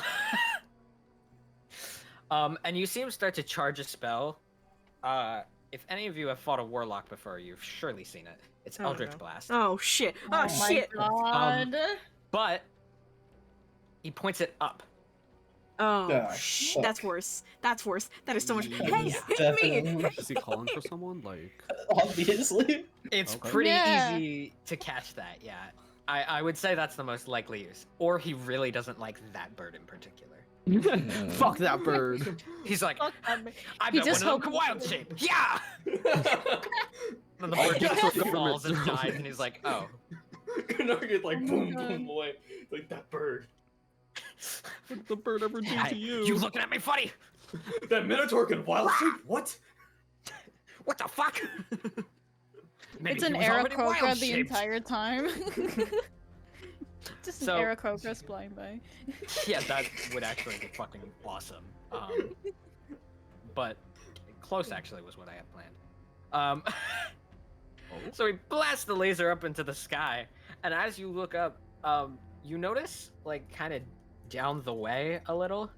And you see him start to charge a spell. If any of you have fought a warlock before, you've surely seen it. It's Oh, Eldritch no. Blast. Oh shit. Oh, my shit. god. But he points it up. Oh, Ah, fuck. that's worse. That's worse. That is so much. Yeah, Hey, it's hit me! definitely- Is he calling for someone? Like, Obviously. It's Okay. pretty Yeah. easy to catch that, yeah. I would say that's the most likely use. Or he really doesn't like that bird in particular. fuck that bird. He's like, Fuck that man. I He bet just one of them hope- wild shape. Yeah! And the bird Yeah. just falls and dies, and he's like, oh. Gets like Oh my boom, God. boom away. Like that bird. What did the bird ever do Hey, to you? you looking at me funny? That Minotaur can wild shape? What? What the fuck? Maybe It's he an was already Aarakocra wild the shaped. entire time. Just an So- Aarakocra flying by. Yeah, that would actually be fucking awesome. But close actually was what I had planned. So he blasts the laser up into the sky, and as you look up, you notice, like, kind of down the way a little,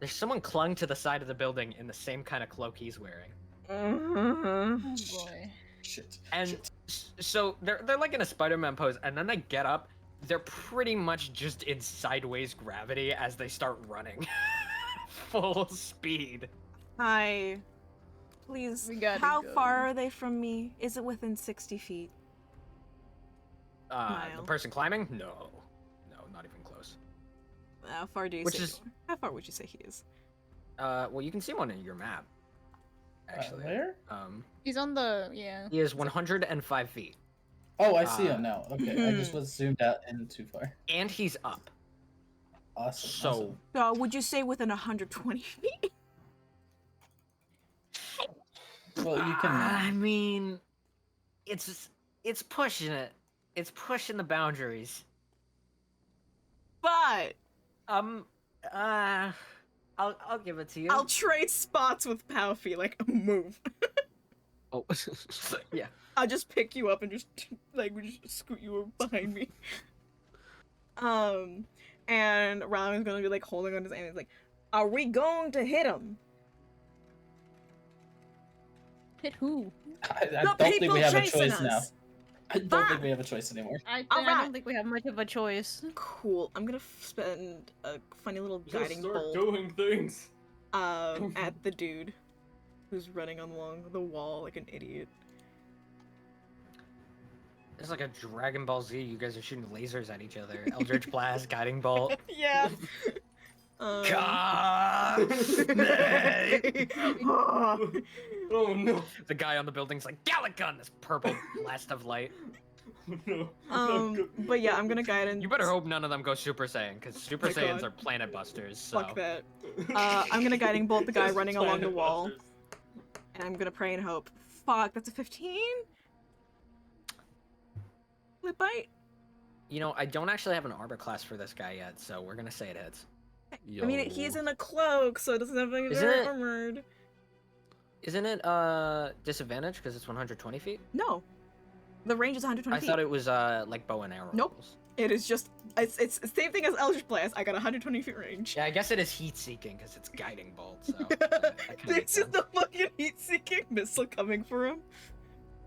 there's someone clung to the side of the building in the same kind of cloak he's wearing. Mhm. Oh boy. Shit. And Shit. so they're like in a Spider-Man pose, and then they get up. They're pretty much just in sideways gravity as they start running, full speed. Hi. Please, We gotta how go. far are they from me? Is it within 60 feet? The Mile. person climbing? No, not even close. How far do you Which say? is- How far would you say he is? Well, you can see one in your map. Actually, Where? He's on the yeah. he is 105 feet, Oh, I see him now. Okay, I just Mhm. was zoomed out and too far. and he's up. Awesome. So awesome. Would you say within 120 feet? Well, you can. I mean, it's pushing it. It's pushing the boundaries. But I'll give it to you. I'll trade spots with Palfy, like move. Oh. Yeah. I'll just pick you up and just like we just scoot you behind me. And Ryan's gonna be like holding on his hand. He's like, "Are we going to hit him?" Hit who? I The don't think people we have a chasing choice now. us. I don't Fine. think we have a choice anymore. I Alright. don't think we have much of a choice. Cool. I'm gonna spend a funny little Just guiding start bolt doing things. at the dude who's running along the wall like an idiot. It's like a Dragon Ball Z. You guys are shooting lasers at each other. Eldritch Blast, Guiding Bolt. Yeah. God! Oh no. The guy on the building's like, Gallic Gun! This purple blast of light. No. No, go- But yeah, I'm gonna guide in. You better hope none of them go Super Saiyan, because Super My Saiyans God. are planet busters, so... Fuck that. I'm gonna guiding bolt the guy Just running along the planet wall, busters. and I'm gonna pray and hope. Fuck, that's a 15. Flip bite. You know, I don't actually have an Arbor class for this guy yet, so we're gonna say it hits. I mean, he's in a cloak, so it doesn't have anything Isn't it- armored. Isn't it, disadvantage, because it's 120 feet? No, the range is 120 I feet. thought it was, like, bow and arrow. Nope. rules. It is just it's the same thing as Eldritch Blast. I got 120 feet range. Yeah, I guess it is heat-seeking, because it's Guiding Bolt, so... that kinda There's makes just sense. a fucking heat-seeking missile coming for him.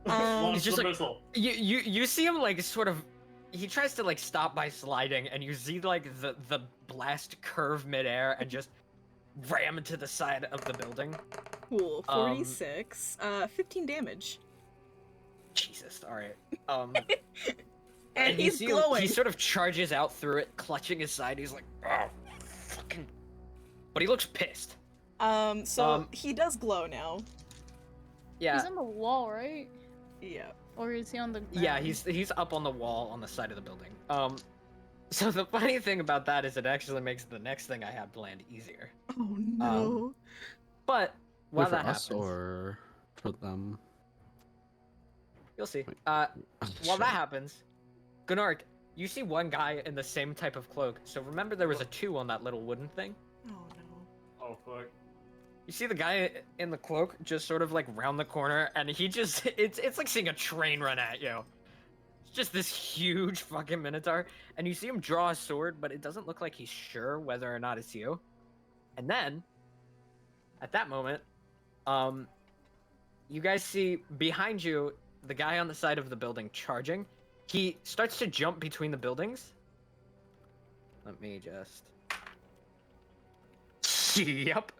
Launch It's just the like- missile. You see him, like, sort of... He tries to, like, stop by sliding, and you see, like, the blast curve midair and just ram into the side of the building. Cool. 46. 15 damage. Jesus, alright. And you he's see him- glowing. He sort of charges out through it, clutching his side. He's like, oh, fucking... But he looks pissed. So he does glow now. Yeah, He's on the wall, right? Yeah. Or is he on the ground? yeah, he's up on the wall on the side of the building. So the funny thing about that is it actually makes the next thing I had planned easier. Oh no. But Wait, while for that us happens, or for them? you'll see. Wait. While Sure. that happens, Gunnar, you see one guy in the same type of cloak. So remember there was a 2 on that little wooden thing? Oh no. Oh fuck. You see the guy in the cloak just sort of like round the corner, and he just it's like seeing a train run at you. It's just this huge fucking minotaur, and you see him draw a sword, but it doesn't look like he's sure whether or not it's you. And then, at that moment, you guys see behind you the guy on the side of the building charging. He starts to jump between the buildings. Let me just. Yep.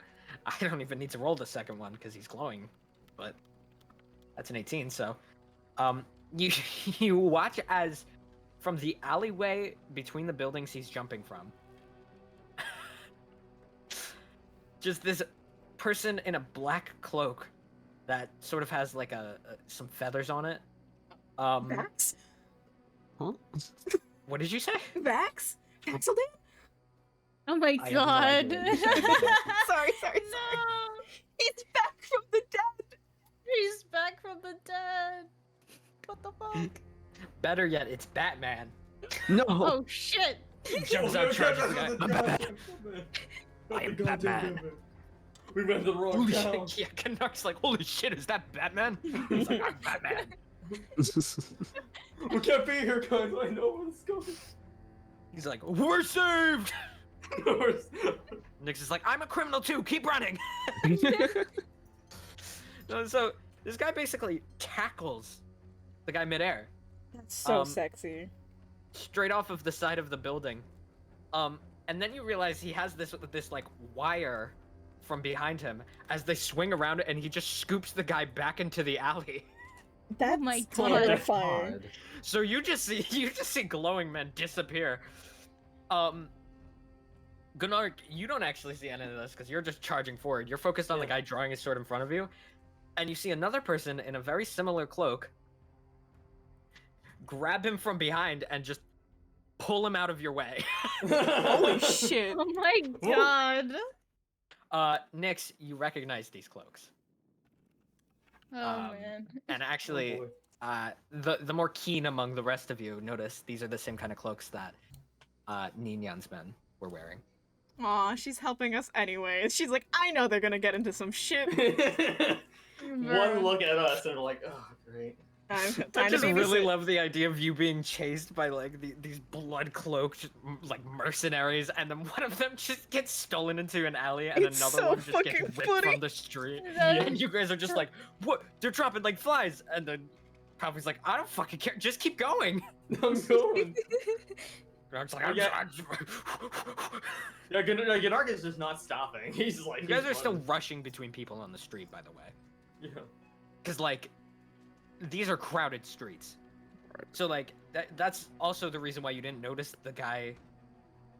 I don't even need to roll the second one because he's glowing, but that's an 18. So, you you watch as from the alleyway between the buildings he's jumping from, just this person in a black cloak that sort of has like some feathers on it. Vax? Huh? What did you say? Vax? Vaxeldan? Oh my I have no god. idea what you said. sorry. No! He's back from the dead. He's back from the dead. What the fuck? Better yet, it's Batman. No. Oh shit! He jumps Oh, out, no, charges no, the guy. no, I'm no, Batman. no, I am no, Batman. no. We went to the wrong Holy town. shit! Yeah, Canuck's like, holy shit, is that Batman? He's like, I'm Batman. We can't be here, guys. I know what's going. He's like, we're saved. on. Nyx is like, I'm a criminal too. Keep running. No, so This guy basically tackles the guy midair, That's so Um, sexy. straight off of the side of the building. And then you realize he has this like wire from behind him as they swing around and he just scoops the guy back into the alley. That's my God. terrifying. So you just see glowing men disappear. Gunnar, you don't actually see any of this because you're just charging forward. You're focused on the guy drawing his sword in front of you, and you see another person in a very similar cloak grab him from behind and just pull him out of your way. Holy shit. Oh my god. Nyx, you recognize these cloaks. Oh Um, man. And actually, boy. the more keen among the rest of you notice these are the same kind of cloaks that Ninyan's men were wearing. Aw, she's helping us anyway. She's like, I know they're gonna get into some shit. One look at us and we're like, oh, great. Time I to just really babysit. love the idea of you being chased by like these blood-cloaked like mercenaries, and then one of them just gets stolen into an alley, and It's another so one just gets fucking ripped funny. from the street. Yeah. And you guys are just like, what? They're dropping like flies, and then Coffee's like, I don't fucking care, just keep going. I'm going. And I'm just like, Yeah. Yeah, Gunnar is just not stopping. He's just like, you guys he's are still running. rushing between people on the street, by the way, Yeah. because like these are crowded streets. So like that's also the reason why you didn't notice the guy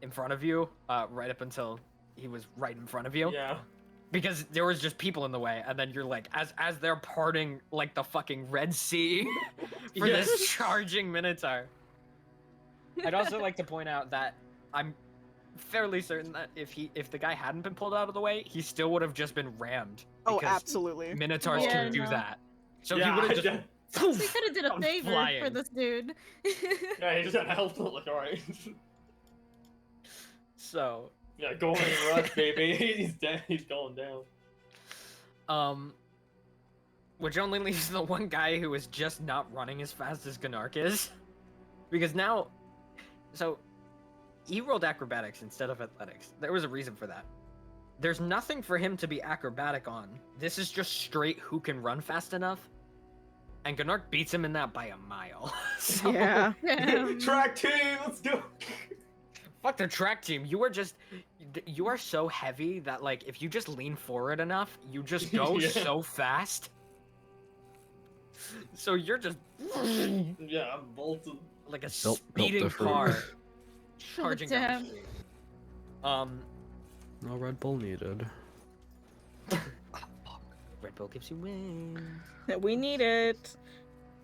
in front of you right up until he was right in front of you. Yeah. Because there was just people in the way, and then you're like, as they're parting like the fucking Red Sea for Yes. this charging Minotaur. I'd also like to point out that I'm fairly certain that if the guy hadn't been pulled out of the way, he still would have just been rammed. Oh, because absolutely. Minotaurs Yeah, can do no. that. So yeah, he would have just. yeah. So he could have did a I'm favor for flying. this dude. Yeah, he just had help. Like, all right. So, Yeah, going rush, baby. He's dead. He's going down. which only leaves the one guy who is just not running as fast as Gunark is. Because now, so, he rolled acrobatics instead of athletics. There was a reason for that. There's nothing for him to be acrobatic on. This is just straight who can run fast enough. And Gunark beats him in that by a mile. So, Yeah. Track team, let's go. fuck the track team. You are so heavy that like if you just lean forward enough, you just go Yeah. so fast. So you're just Yeah, I'm bolted. like a Built speeding different. car charging down Damn. the street. No Red Bull needed. Red Bull gives you wings. We need it.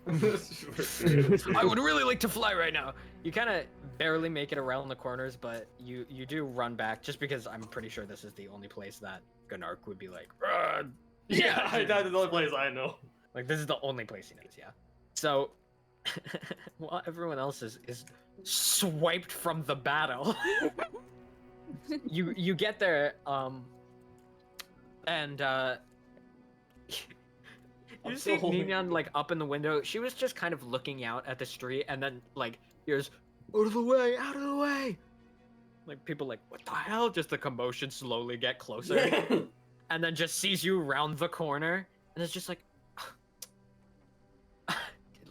I would really like to fly right now. You kind of barely make it around the corners, but you do run back just because I'm pretty sure this is the only place that Gunark would be like, "Run." Yeah, that's the only place I know. Like this is the only place he knows, yeah. So while everyone else is swiped from the battle, you get there, and you I'm see so holding- Ninyan like up in the window. She was just kind of looking out at the street, and then like here's out of the way, out of the way. Like people like what the hell? Just the commotion slowly get closer, Yeah. and then just sees you round the corner, and it's just like.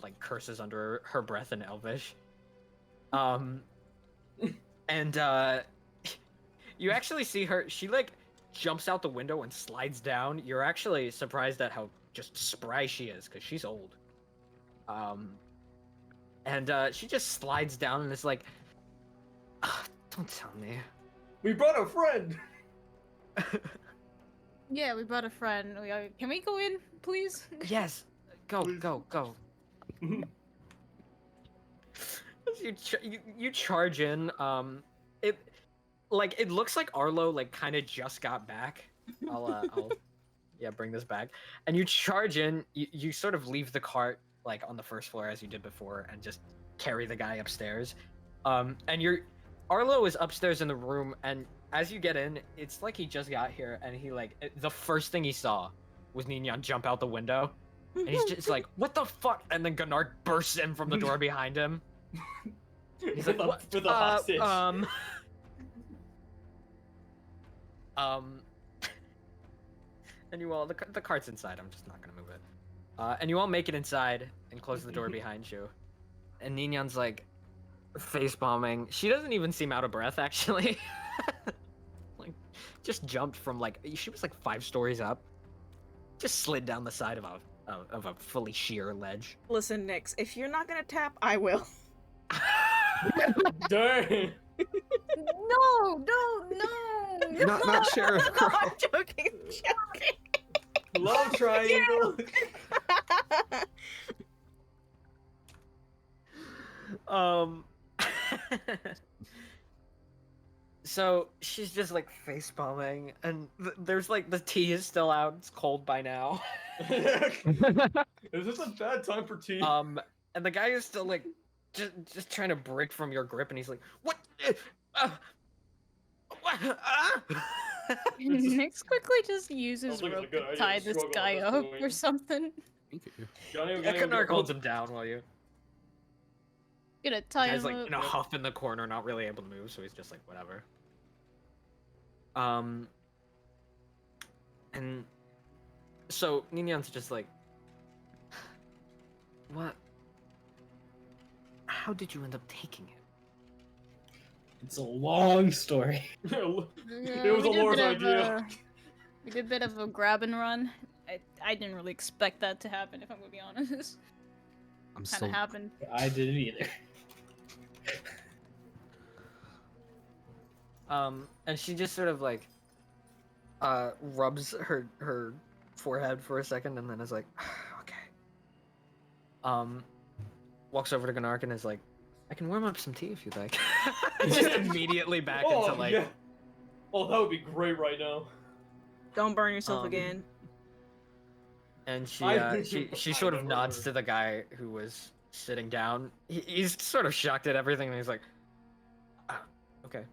Like curses under her breath in Elvish. And you actually see her, she like jumps out the window and slides down. You're actually surprised at how just spry she is, because she's old. And she just slides down and is like, don't tell me. We brought a friend. Yeah, we brought a friend. Can we go in, please? Yes, go, Please. go. You charge in. It looks like Arlo like kind of just got back. I'll bring this back. And you charge in. You sort of leave the cart like on the first floor as you did before, and just carry the guy upstairs. And Arlo is upstairs in the room, and as you get in, it's like he just got here, and he the first thing he saw was Ninyan jump out the window. And he's just like, what the fuck? And then Gunnar bursts in from the door behind him. He's like, what? With a hostage. And you all, the cart's inside. I'm just not gonna move it. And you all make it inside and close the door behind you. And Ninyan's like face bombing. She doesn't even seem out of breath, actually. Like, just jumped from like she was like 5 stories up, just slid down the side of a fully sheer ledge. Listen, Nix, if you're not gonna tap, I will. Dang. No, no, no. Not Sheriff No, Crow. I'm joking. Joking. Love triangle. So she's just like face bombing, and there's like the tea is still out. It's cold by now. Is this a bad time for tea? And the guy is still like just trying to break from your grip, and he's like, "What? What? Nix quickly just uses Sounds like it's a rope good to idea tie to this struggle guy with up this or point. something. Thank you. Johnny, Ekanark holds him down while you. Gonna tie Guy's him like up. in a huff in the corner, not really able to move, so he's just like whatever. And so Ninyan's just like, what? How did you end up taking it? It's a long story. it was Yeah, a we did Laura's bit of idea. we did a bit of a grab and run. I didn't really expect that to happen, if I'm gonna be honest. I'm Kind still. of happened. I didn't either. And she just sort of like, rubs her forehead for a second, and then is like, okay. Walks over to Gnark and is like, I can warm up some tea if you'd like. Just immediately back Oh, into like. yeah. Oh, that would be great right now. Don't burn yourself Um, again. And she I- she I sort of never nods heard. to the guy who was sitting down. He's sort of shocked at everything, and he's like, "Ah, okay.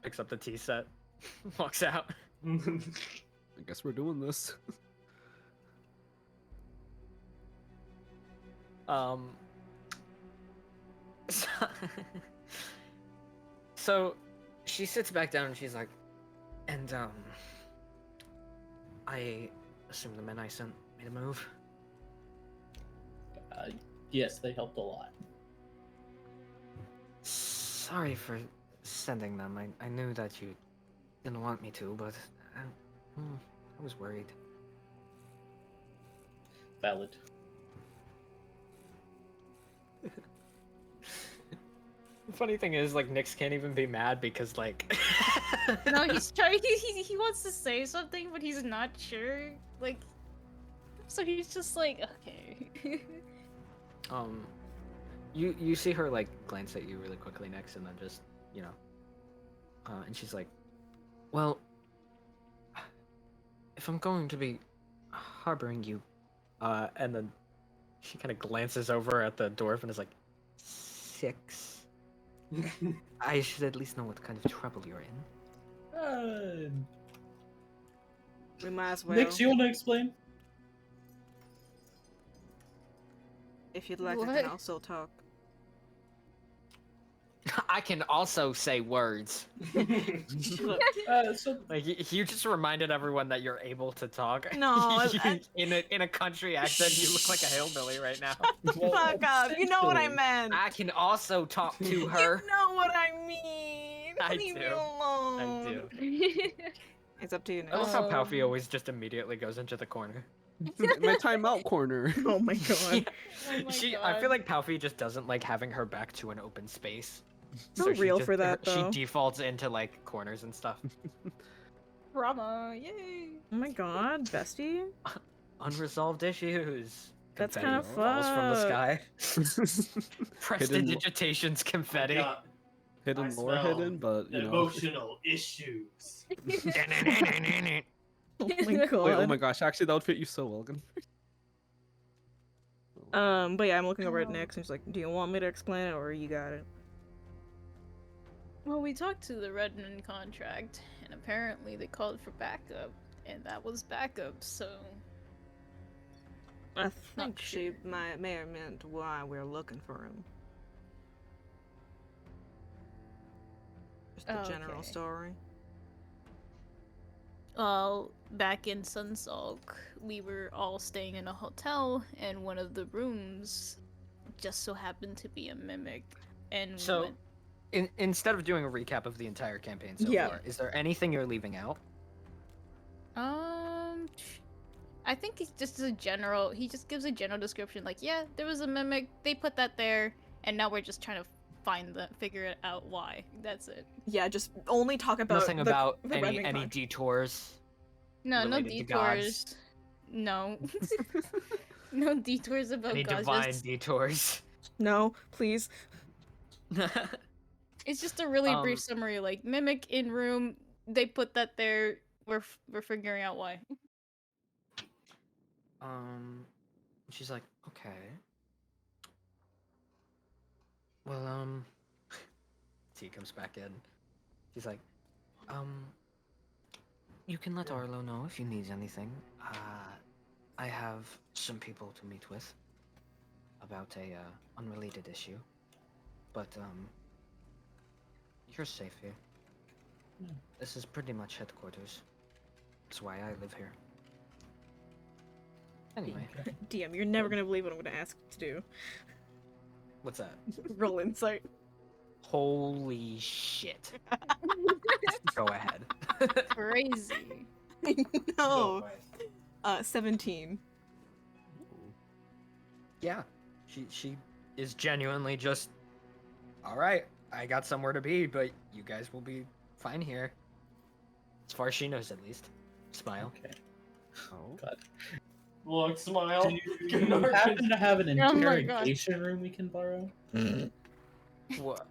Picks up the tea set, walks out. I guess we're doing this. So, so she sits back down and she's like, and I assume the men I sent made a move. Yes, they helped a lot. Sorry for sending them. I knew that you didn't want me to, but I was worried. Valid. The funny thing is, like, Nyx can't even be mad because, like... No, he's trying. He wants to say something, but he's not sure. Like, so he's just like, okay. You see her, like, glance at you really quickly next, and then just, you know... and she's like, well... If I'm going to be harboring you... and then she kind of glances over at the dwarf and is like, 6... I should at least know what kind of trouble you're in. We might as well. Nix, you want to explain? If you'd like, I What? can also talk. I can also say words. So Like you just reminded everyone that you're able to talk. No, I- in a country accent, you look like a hillbilly right now. Fuck up. You know what I meant. I can also talk to her. You know what I mean. I Leave me do. alone. I do. It's up to you I now. love how Palfy always just immediately goes into the corner. My timeout corner. Oh my god. Oh my I feel God. like Palfy just doesn't like having her back to an open space. So she real just- for that, though. She defaults into like corners and stuff. Drama, yay! Oh my god, bestie. Unresolved issues. That's Confetti kinda falls from the sky. Hidden Prestidigitation's confetti. Got lore smell hidden, but you know. emotional issues. Oh my Wait, oh god. my gosh! Actually, that would fit you so well. But yeah, I'm looking over at Nix and he's like, do you want me to explain it or you got it? Well, we talked to the Redmond contract, and apparently they called for backup, and that was backup, so... I Not think she sure. may have meant why we're looking for him. Just the Oh, general okay. story. Well, back in Sunsalk, we were all staying in a hotel, and one of the rooms just so happened to be a mimic. And we So, went, instead of doing a recap of the entire campaign so Yeah. far, is there anything you're leaving out? I think it's just a general. He just gives a general description, like, yeah, there was a mimic. They put that there, and now we're just trying to figure it out why. That's it. Yeah, just only talk about Nothing the, about the any Redmond detours. No, no Related to gods. detours. No, no detours about Any gods. divine just- detours. No, please. It's just a really brief Um, summary, like mimic in room. They put that there. We're figuring out why. She's like, okay. Well, T comes back in. She's like, you can let Arlo know if he needs anything. I have some people to meet with about a unrelated issue, but you're safe here. This is pretty much headquarters. That's why I live here. Anyway, DM, you're never gonna believe what I'm gonna ask you to do. what's that? Roll insight. Holy shit. Go ahead. Crazy. No. 17. Yeah, she is genuinely just, all right, I got somewhere to be, but you guys will be fine here. As far as she knows, at least. Smile. Okay. Oh. God. Look, smile. Do you Gunnar happen to have an Oh my God. interrogation room we can borrow? What?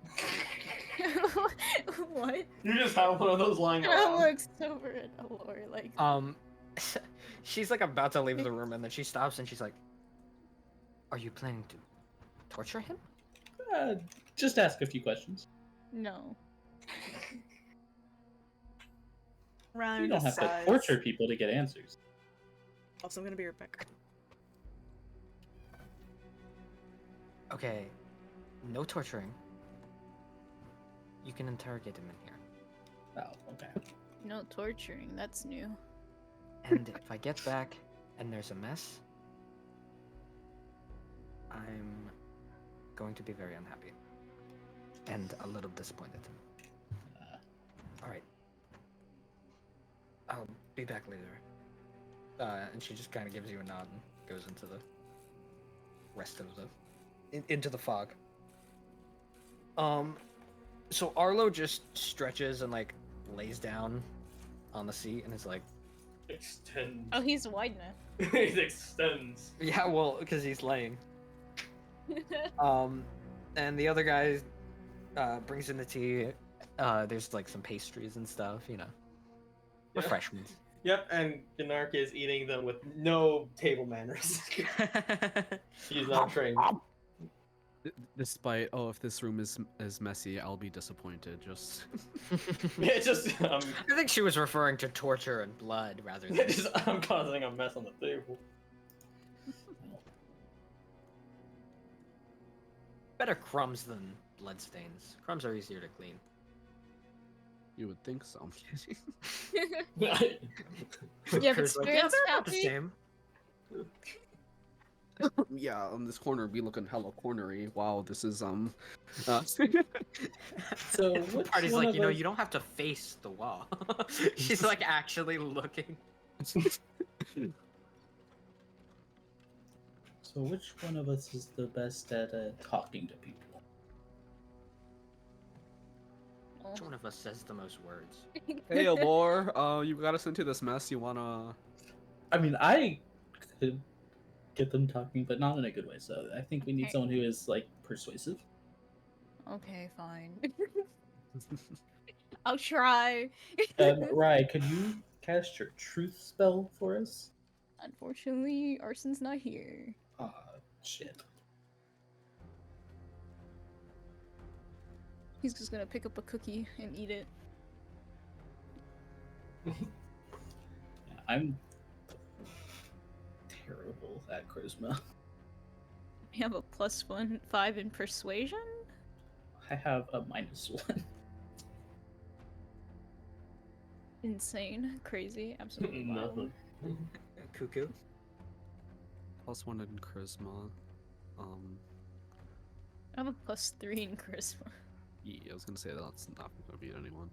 What? You just have one of those lying I around. looks over at Allure like. She's like about to leave the room, and then she stops, and she's like, "Are you planning to torture him?" Just ask a few questions. No. Rather You don't have to decides- torture people to get answers. Also, I'm gonna be right back. Okay, no torturing. You can interrogate him in here. Oh, okay. No torturing. That's new. And if I get back and there's a mess, I'm going to be very unhappy and a little disappointed. All right. I'll be back later. And she just kind of gives you a nod and goes into the rest of the into the fog. So Arlo just stretches and like lays down on the seat and is like, Extends. Oh, he's wide enough. It extends. yeah, well, because he's laying. And the other guy brings in the tea. There's like some pastries and stuff, you know, Yeah. refreshments. Yep, and Gnark is eating them with no table manners. He's not trained. Despite, if this room is messy, I'll be disappointed. Just Yeah, just I think she was referring to torture and blood rather than. just I'm causing a mess on the table. Better crumbs than bloodstains. Crumbs are easier to clean. you would think so. I'm kidding. You have Kurt's like, experience, they're about the Happy? same. Yeah, on this corner be looking hella cornery. Wow, this is So which Party's one like, of you know, us- you don't have to face the wall. She's like actually looking. So which one of us is the best at talking to people? Which one of us says the most words? Hey, Allure, you got us into this mess. You wanna? I mean, I could get them talking, but not in a good way. So I think we need Okay. someone who is like persuasive. Okay, fine. I'll try. Rye, could you cast your truth spell for us? Unfortunately, Arson's not here. Ah, shit. He's just gonna pick up a cookie and eat it. I'm terrible at charisma. We have a +5 in persuasion. I have a -1. insane, crazy, absolutely wild. Nothing. Cuckoo. +1 in charisma. I have a +3 in charisma. Yeah, I was gonna say that's not gonna beat anyone.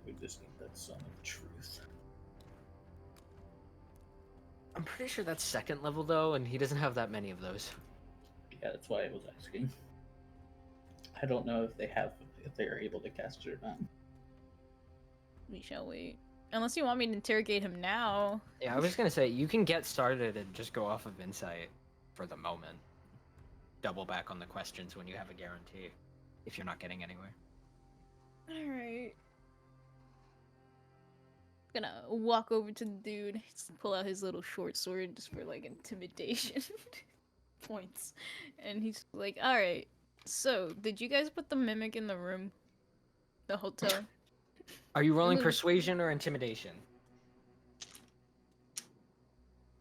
We just need that son of truth. I'm pretty sure that's 2nd level though, and he doesn't have that many of those. Yeah, that's why I was asking. I don't know if they are able to cast it or not. We shall wait. Unless you want me to interrogate him now. Yeah, I was gonna say you can get started and just go off of insight for the moment. Double back on the questions when you have a guarantee, if you're not getting anywhere. Alright. Gonna walk over to the dude, just pull out his little short sword just for like intimidation points. And he's like, alright, so did you guys put the mimic in the room? The hotel? Are you rolling Mm. persuasion or intimidation?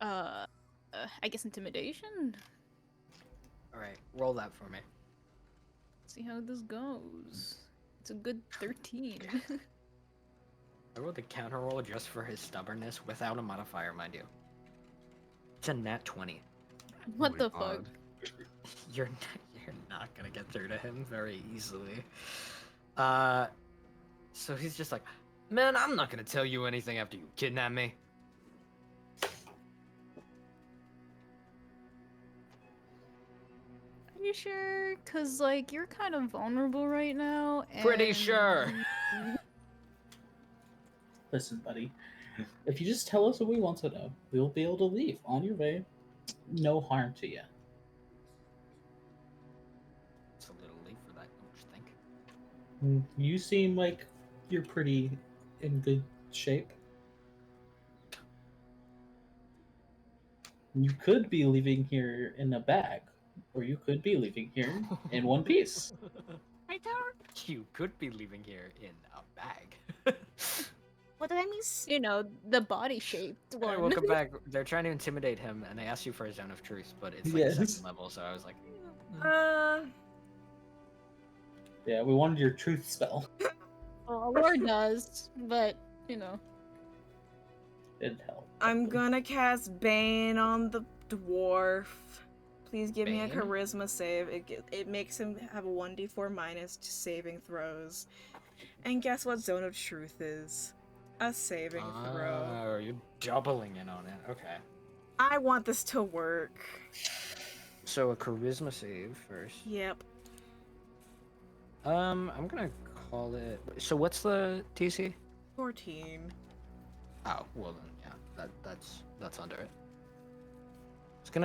I guess intimidation? Alright, roll that for me. See how this goes. It's a good 13. I rolled a counter roll just for his stubbornness without a modifier, mind you. It's a nat 20. What Oh my the fuck? God. You're not gonna get through to him very easily. So he's just like, man, I'm not gonna tell you anything after you kidnap me. Are you sure? Cause like you're kind of vulnerable right now. Pretty and- sure. Listen, buddy. If you just tell us what we want to know, we'll be able to leave on your way. No harm to you. It's a little late for that, don't you think? You seem like you're pretty in good shape. You could be leaving here in a bag, or you could be leaving here in one piece. You could be leaving here in a bag. What did I miss? You know, the body shaped Alright, one. welcome back. They're trying to intimidate him, and they asked you for a zone of truth, but it's like Yes. 2nd level, so I was like, Yeah, we wanted your truth spell. Or does, but you know. It'd help. I'm gonna cast Bane on the dwarf. Please give me a Bane? charisma save. It makes him have a 1d4 minus to saving throws. And guess what Zone of Truth is? A saving throw. oh, you're doubling in on it. Okay. I want this to work. So a charisma save first. Yep. I'm gonna call it. So what's the TC? 14. Oh, well then, yeah, that's under it.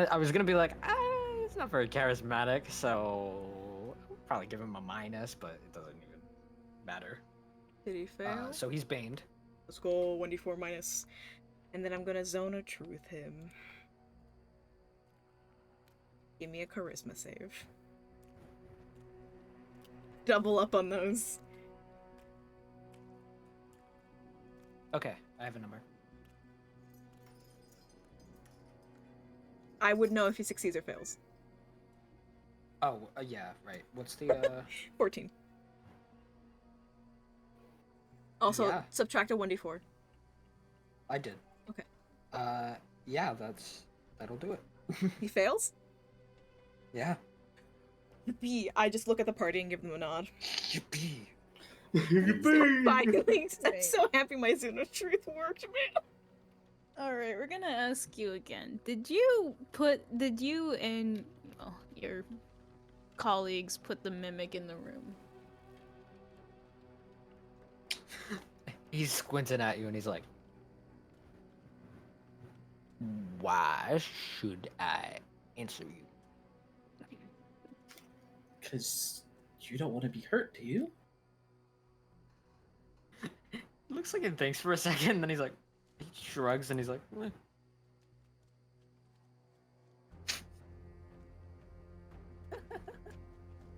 I was gonna be like, it's not very charismatic, so I'll probably give him a minus, but it doesn't even matter. Did he fail? So he's baned. Let's go 1d4 minus. And then I'm gonna Zone of Truth him. Give me a charisma save. Double up on those. Okay, I have a number. I would know if he succeeds or fails. Oh, yeah, right. What's the 14. Also, Yeah. subtract a 1d4. I did. Okay. Yeah, that'll do it. He fails? Yeah. Yippee. I just look at the party and give them a nod. Yippee. Finally, I'm Right. so happy my Zone of Truth worked, man. Alright, we're gonna ask you again. Did you and your colleagues put the mimic in the room? He's squinting at you and he's like, why should I answer you? Because you don't want to be hurt, do you? Looks like he thinks for a second, then he's like, he shrugs and he's like, eh.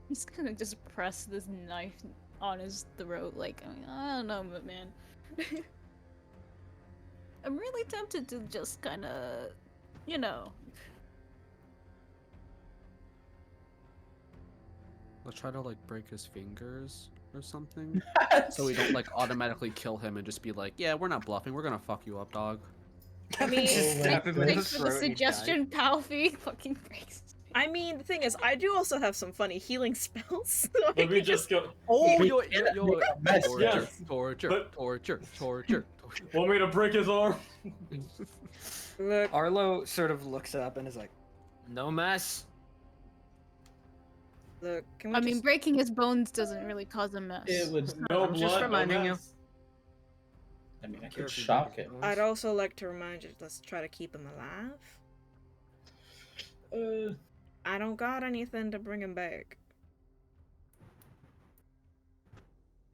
He's gonna just press this knife on his throat, like, I don't know, but man. I'm really tempted to just kinda, you know. Let's try to like break his fingers. or something, so we don't like automatically kill him and just be like, yeah, we're not bluffing. We're gonna fuck you up, dog. I mean, Oh, Thanks wait, for wait. the throat and he died. suggestion, Palfy. Fucking breaks. I mean, the thing is, I do also have some funny healing spells. So I Let me could just go. Oh, We yo, can't yo, make a mess, torture, yes. torture, But- torture, torture, torture. Want me to break his arm? Look, Arlo sort of looks up and is like, "No mess." look. Can we I mean, just... breaking his bones doesn't really cause a mess. It would. No I'm blood, just reminding no you. mess. I mean, I Care could if you shock break him. his I'd bones. also like to remind you, let's try to keep him alive. I don't got anything to bring him back.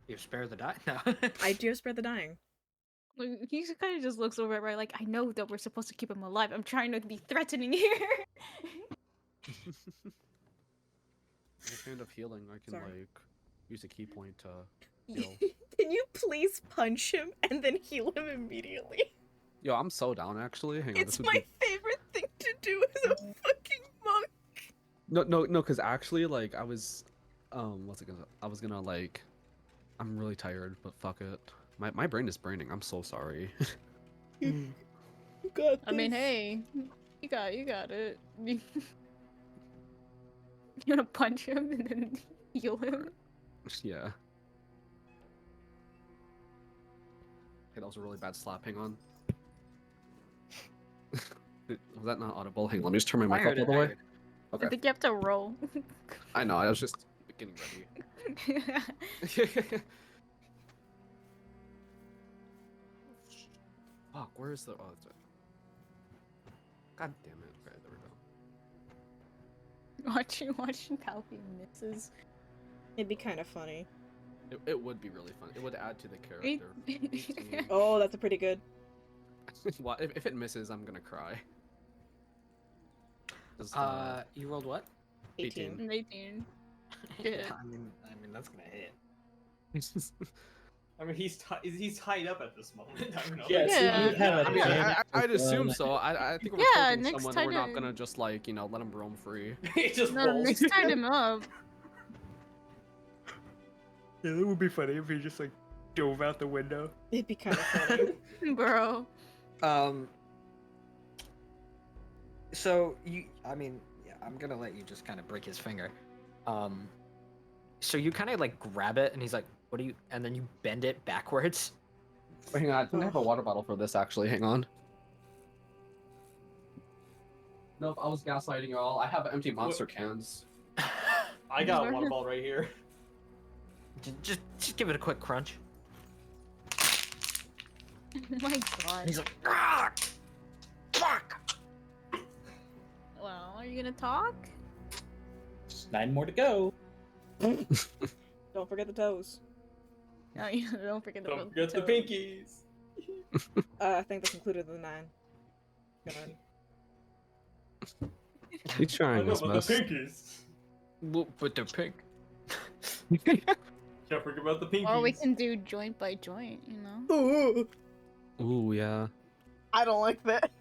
You spare the die. No. I do spare the dying. Like, he kind of just looks over at Ray like, I know that we're supposed to keep him alive. I'm trying to be threatening here. What kind of healing I can Sorry. like use a key point to heal? Can you please punch him and then heal him immediately? Yo, I'm so down actually. Hang on, It's this would my be... favorite thing to do as a fucking monk. No, because actually, like, I was, what's it gonna? I was gonna like, I'm really tired, but fuck it. My brain is braining. I'm so sorry. You got I mean, this. hey, you got it. You gonna punch him and then heal him? Yeah. Okay, that was a really bad slap. Hang on. Was that not audible? Hang on, let me just turn my mic up all the way. I Okay. think you have to roll. I know. I was just getting ready. Fuck, where is the? Oh, it's right. God damn it! Okay, there we go. watching Palpy misses. It'd be kind of funny. It would be really fun. It would add to the Eight- character. 18. Oh, that's a pretty good. What if it misses? I'm gonna cry. Just, You rolled what? 18. 18. 18. Good. I mean, that's gonna hit. I mean, he's tied up at this moment. I don't know. Yeah, so you have I mean, advantage I'd with, assume so. I think if we're Yeah, taking next someone, time we're not to- gonna just like let him roam free. he just No, rolls. next tied him up. Yeah, it would be funny if he just like dove out the window. It'd be kind of funny. Bro. So I mean, yeah, I'm gonna let you just kind of break his finger. So you kind of like grab it, and he's like, "What do you?" And then you bend it backwards. Wait, hang on, I think I have a water bottle for this actually. Hang on. No, if I was gaslighting y'all, I have empty monster cans. I got a water ball right here. Just give it a quick crunch. Oh my And god. he's like, "Ah, fuck!" Well, are you gonna talk? Just 9 more to go. Don't forget the toes. No, you don't forget the Don't forget the toes. pinkies. I think that's included in the 9. God. He's I trying know, his but the best. pinkies. But they're pink. Can't forget about the pinkies. Or we can do joint by joint, you know? Ooh, Ooh, yeah. I don't like that.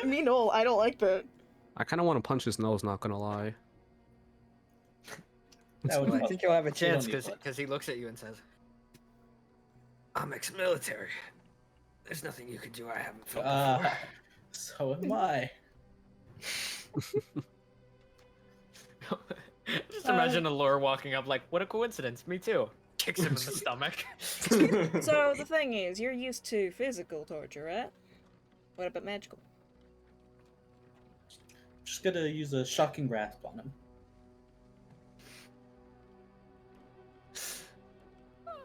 Me no, I don't like that. I kind of want to punch his nose. Not gonna lie. That would Well, I help. think you'll have a We don't chance need because blood. he looks at you and says, "I'm ex-military. There's nothing you can do I haven't felt before." So am I. Just imagine Allure walking up like, "What a coincidence! Me too." Kicks him in the stomach. So the thing is, you're used to physical torture, right? What about magical? Just gonna use a shocking grasp on him.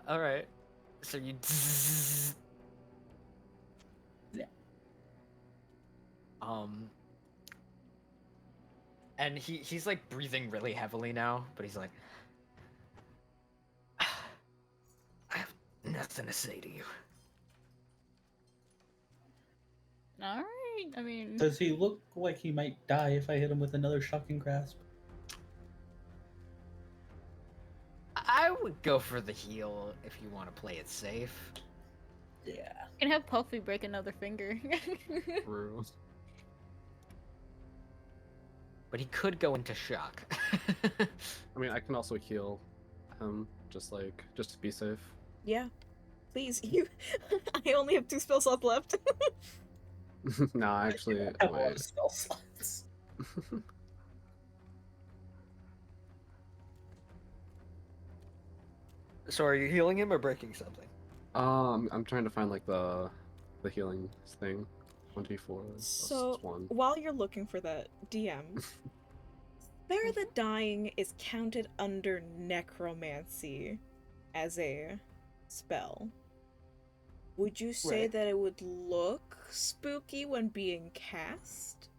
All right. So you. Yeah. And he's like breathing really heavily now, but he's like, "I have nothing to say to you." Alright, I mean... Does he look like he might die if I hit him with another shocking grasp? I would go for the heal if you want to play it safe. Yeah. You can have Puffy break another finger. True. But he could go into shock. I mean, I can also heal him. just to be safe. Yeah. Please, you. I only have 2 spell slots left. No, actually, I have a lot wait. of spell slots. So are you healing him or breaking something? I'm trying to find like the healing thing. 1d4 So, plus 1. while you're looking for that, DM, Spare the Dying is counted under Necromancy as a spell. Would you say Right. that it would look spooky when being cast?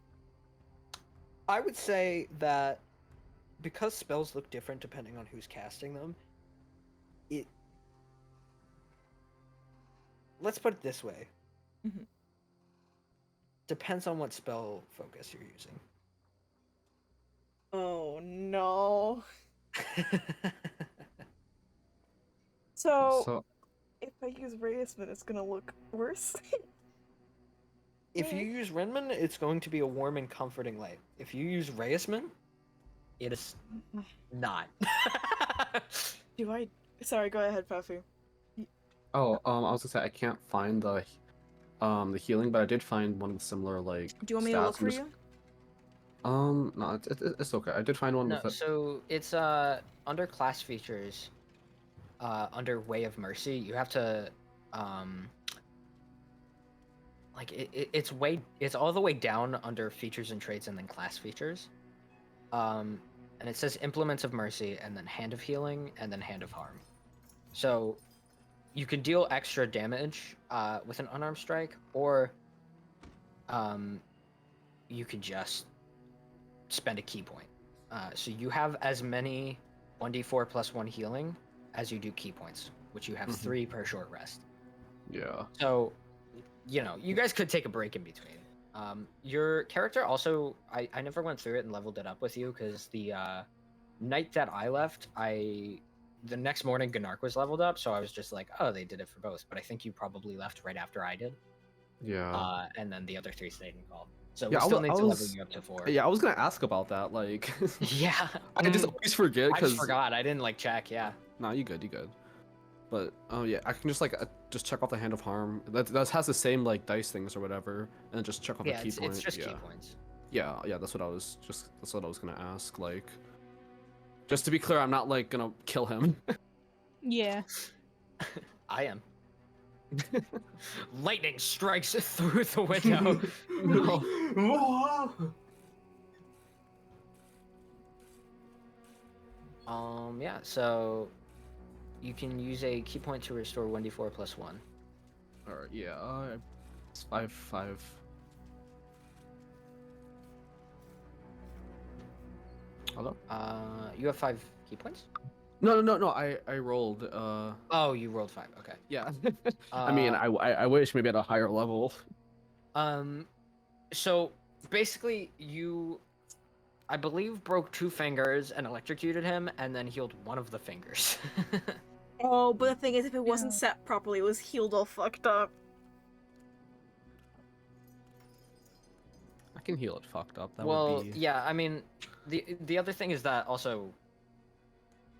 I would say that because spells look different depending on who's casting them, it. Let's put it this way. Mhm. Depends on what spell focus you're using. Oh no. So, So if I use Reyesman, it's gonna look worse. If you use Renman, it's going to be a warm and comforting light. If you use Reyesman, it is not. Do I? Sorry, go ahead, Puffy. I was gonna say I can't find the healing, but I did find one with similar like. Do you want me to stats. look for you? No, it's okay. I did find one No, with it. so it's under class features, under Way of Mercy, you have to like it's all the way down under features and traits and then class features. And it says Implements of Mercy and then Hand of Healing and then Hand of Harm. So you can deal extra damage with an unarmed strike, or you could just spend a key point. So you have as many 1d4 plus 1 healing as you do key points, which you have Mhm. 3 per short rest. Yeah. So, you guys could take a break in between. Your character also, I never went through it and leveled it up with you because the night that I left, the next morning Gnark was leveled up, so I was just like, oh, they did it for both. But I think you probably left right after I did. Yeah. And then the other 3 stayed in call. So Yeah, we I still wa- need I to was- level you up to 4. Yeah, I was gonna ask about that. Like, Yeah. I just always forget I because. just forgot. I didn't check. Yeah. Nah, you good. But oh yeah, I can just just check off the Hand of Harm. That has the same like dice things or whatever, and then just check off Yeah, the key point. it's just yeah. key points. Yeah, that's what I was gonna ask. Like, just to be clear, I'm not like gonna kill him. Yeah. I am. Lightning strikes through the window. No. Whoa! Yeah, so you can use a key point to restore 1d4 plus 1. Alright, yeah, it's 5. Hello? You have 5 key points? No. I rolled. Oh, you rolled 5. Okay. Yeah. I mean, I wish maybe at a higher level. So basically, you, I believe, broke 2 fingers and electrocuted him, and then healed 1 of the fingers. Oh, but the thing is, if it wasn't Yeah. set properly, it was healed all fucked up. I can heal it fucked up. That Well, would be. yeah, I mean, the other thing is that also,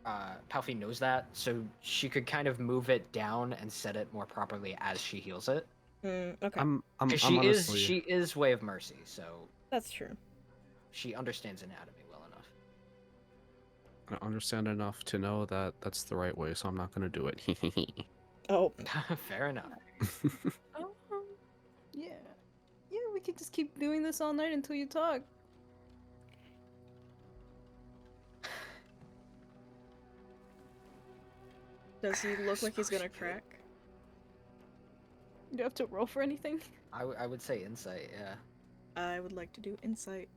Palfi knows that, so she could kind of move it down and set it more properly as she heals it. Okay, I'm 'Cause honestly. she is Way of Mercy, so that's true. she understands anatomy well enough. I understand enough to know that that's the right way, so I'm not gonna do it. Oh, Fair enough. Yeah. Yeah, we could just keep doing this all night until you talk. does he look like he's gonna crack? You don't have to roll for anything. I would say insight, yeah. I would like to do insight.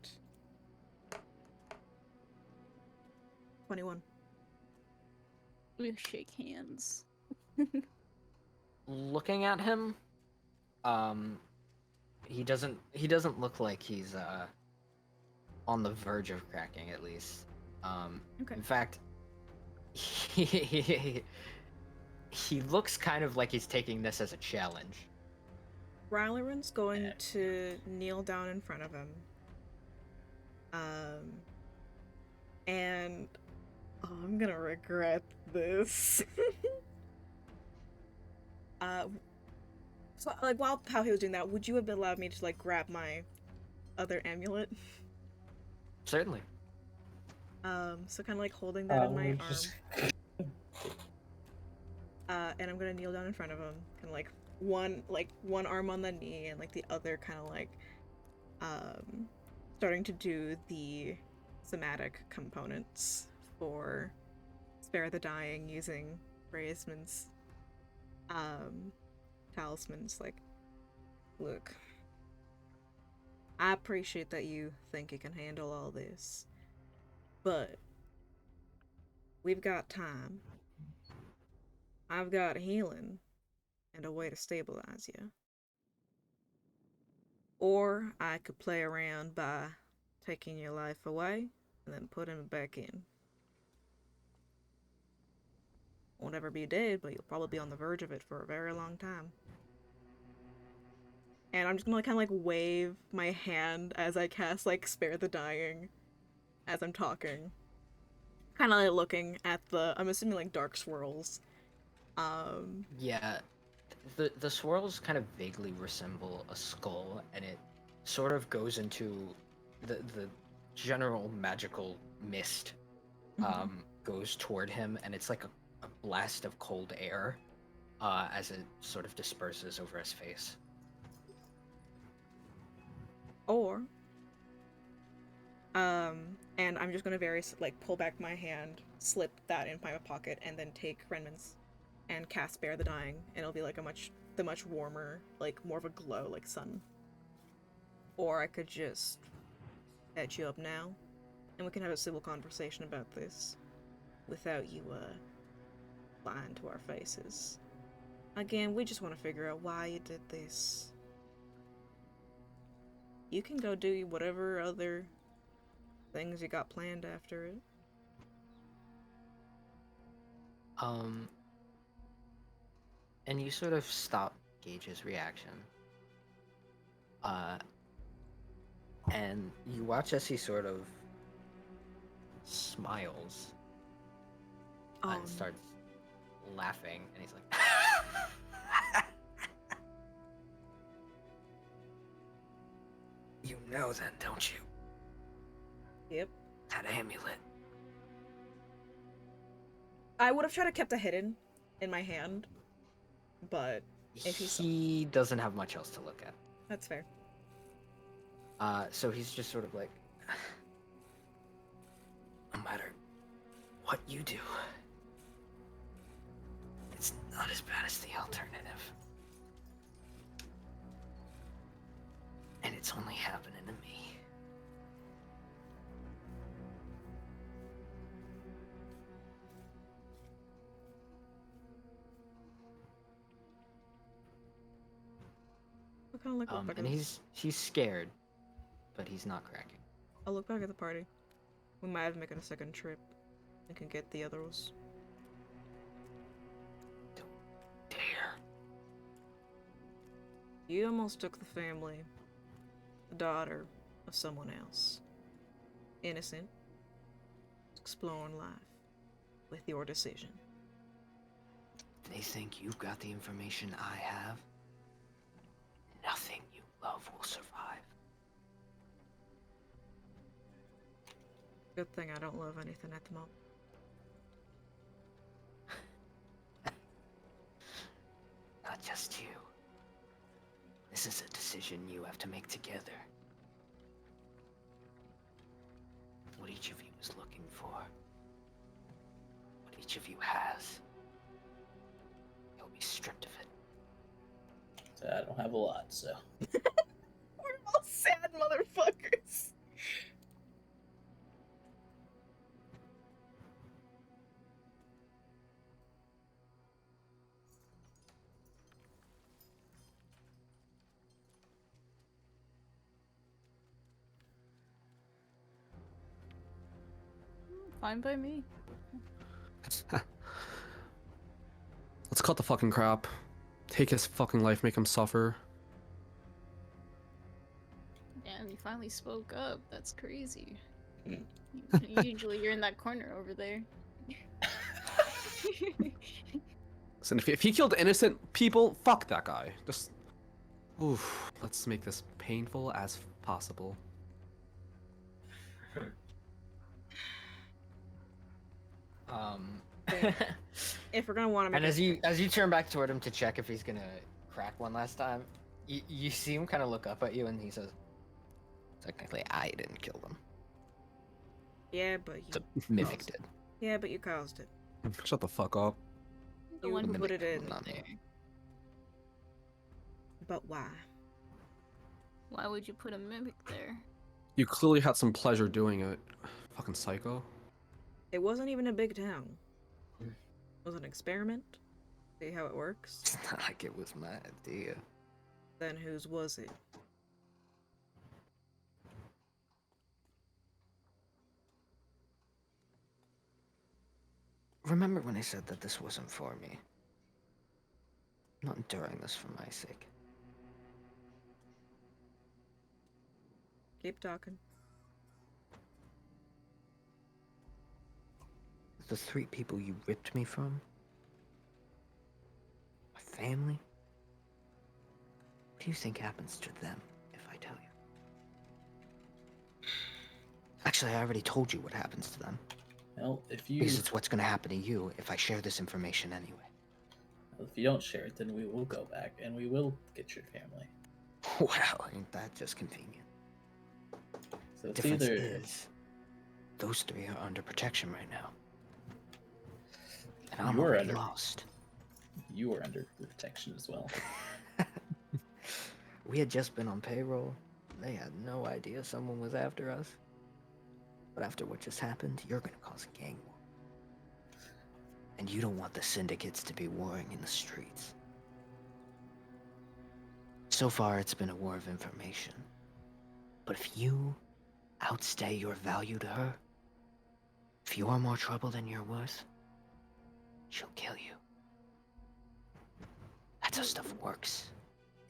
21. We shake hands. Looking at him, he doesn't look like he's on the verge of cracking, at least. Okay. In fact, he looks kind of like he's taking this as a challenge. Ryleran's going to kneel down in front of him. And Oh, I'm gonna regret this. uh, so like while Pao was doing that, would you have allowed me to like grab my other amulet? Certainly. So kind of like holding that in my arm. Just... And I'm gonna kneel down in front of him, kind of like one arm on the knee and like the other kind of like starting to do the somatic components for Spare the Dying using Raisman's talismans. Like, look, I appreciate that you think you can handle all this, but we've got time. I've got healing and a way to stabilize you. Or I could play around by taking your life away and then putting it back in. Won't ever be dead, but you'll probably be on the verge of it for a very long time. And I'm just gonna kind of like wave my hand as I cast like Spare the Dying as I'm talking. Kind of like looking at the, I'm assuming like dark swirls. Yeah, the swirls kind of vaguely resemble a skull, and it sort of goes into the general magical mist. Goes toward him, and it's like a blast of cold air as it sort of disperses over his face. Or, and I'm just gonna like pull back my hand, slip that in my pocket, and then take Renman's and cast Spare the Dying, and it'll be like the much warmer, like more of a glow, like sun. Or I could just patch you up now, and we can have a civil conversation about this without you, lying to our faces. Again, we just want to figure out why you did this. You can go do whatever other things you got planned after it. And you sort of stop Gage's reaction. And you watch as he sort of smiles and starts laughing, and he's like, "You know then, don't you? Yep. That amulet." I would have tried to kept it hidden in my hand, but if He doesn't have much else to look at. that's fair. So he's just sort of like, no matter what you do, it's not as bad as the alternative. And it's only happening to me. I'll kind of like look back And at he's scared, but he's not cracking. I'll look back at the party. We might have making a second trip and can get the others. Don't dare. You almost took the family, the daughter of someone else. Innocent, exploring life with your decision. They think you've got the information I have. Nothing you love will survive. Good thing I don't love anything at the moment. Not just you. This is a decision you have to make together. What each of you is looking for. What each of you has. You'll be stripped of it. I don't have a lot, so. We're all sad motherfuckers. Fine by me. Let's cut the fucking crap. Take his fucking life, make him suffer. Damn, you finally spoke up. That's crazy. Usually you're in that corner over there. Listen, if he killed innocent people, fuck that guy. Just, oof. Let's make this painful as possible. Um, If we're gonna want to make and it, as you turn back toward him to check if he's gonna crack one last time, you see him kind of look up at you, and he says, "Technically, I didn't kill them. yeah, but you The mimic caused it. did." Yeah, but you caused it. Shut the fuck up. The You one The put mimic it in. will not know. But why? Why would you put a mimic there? You clearly had some pleasure doing it. Fucking psycho. It wasn't even a big town. It was an experiment. See how it works. It's not like it was my idea. Then whose was it? Remember when I said that this wasn't for me? I'm not enduring this for my sake. Keep talking. The 3 people you ripped me from? My family? What do you think happens to them if I tell you? Actually, I already told you what happens to them. Well, if you Because it's what's gonna happen to you if I share this information anyway. don't share it, then we will go back and we will get your family. Well, ain't that just convenient? So it's Difference either is, those 3 are under protection right now. And I'm You're already under- lost. you are under protection as well. We had just been on payroll. They had no idea someone was after us. But after what just happened, you're gonna cause a gang war. And you don't want the syndicates to be warring in the streets. So far, it's been a war of information. But if you outstay your value to her, if you're more trouble than you're worth, she'll kill you. That's how stuff works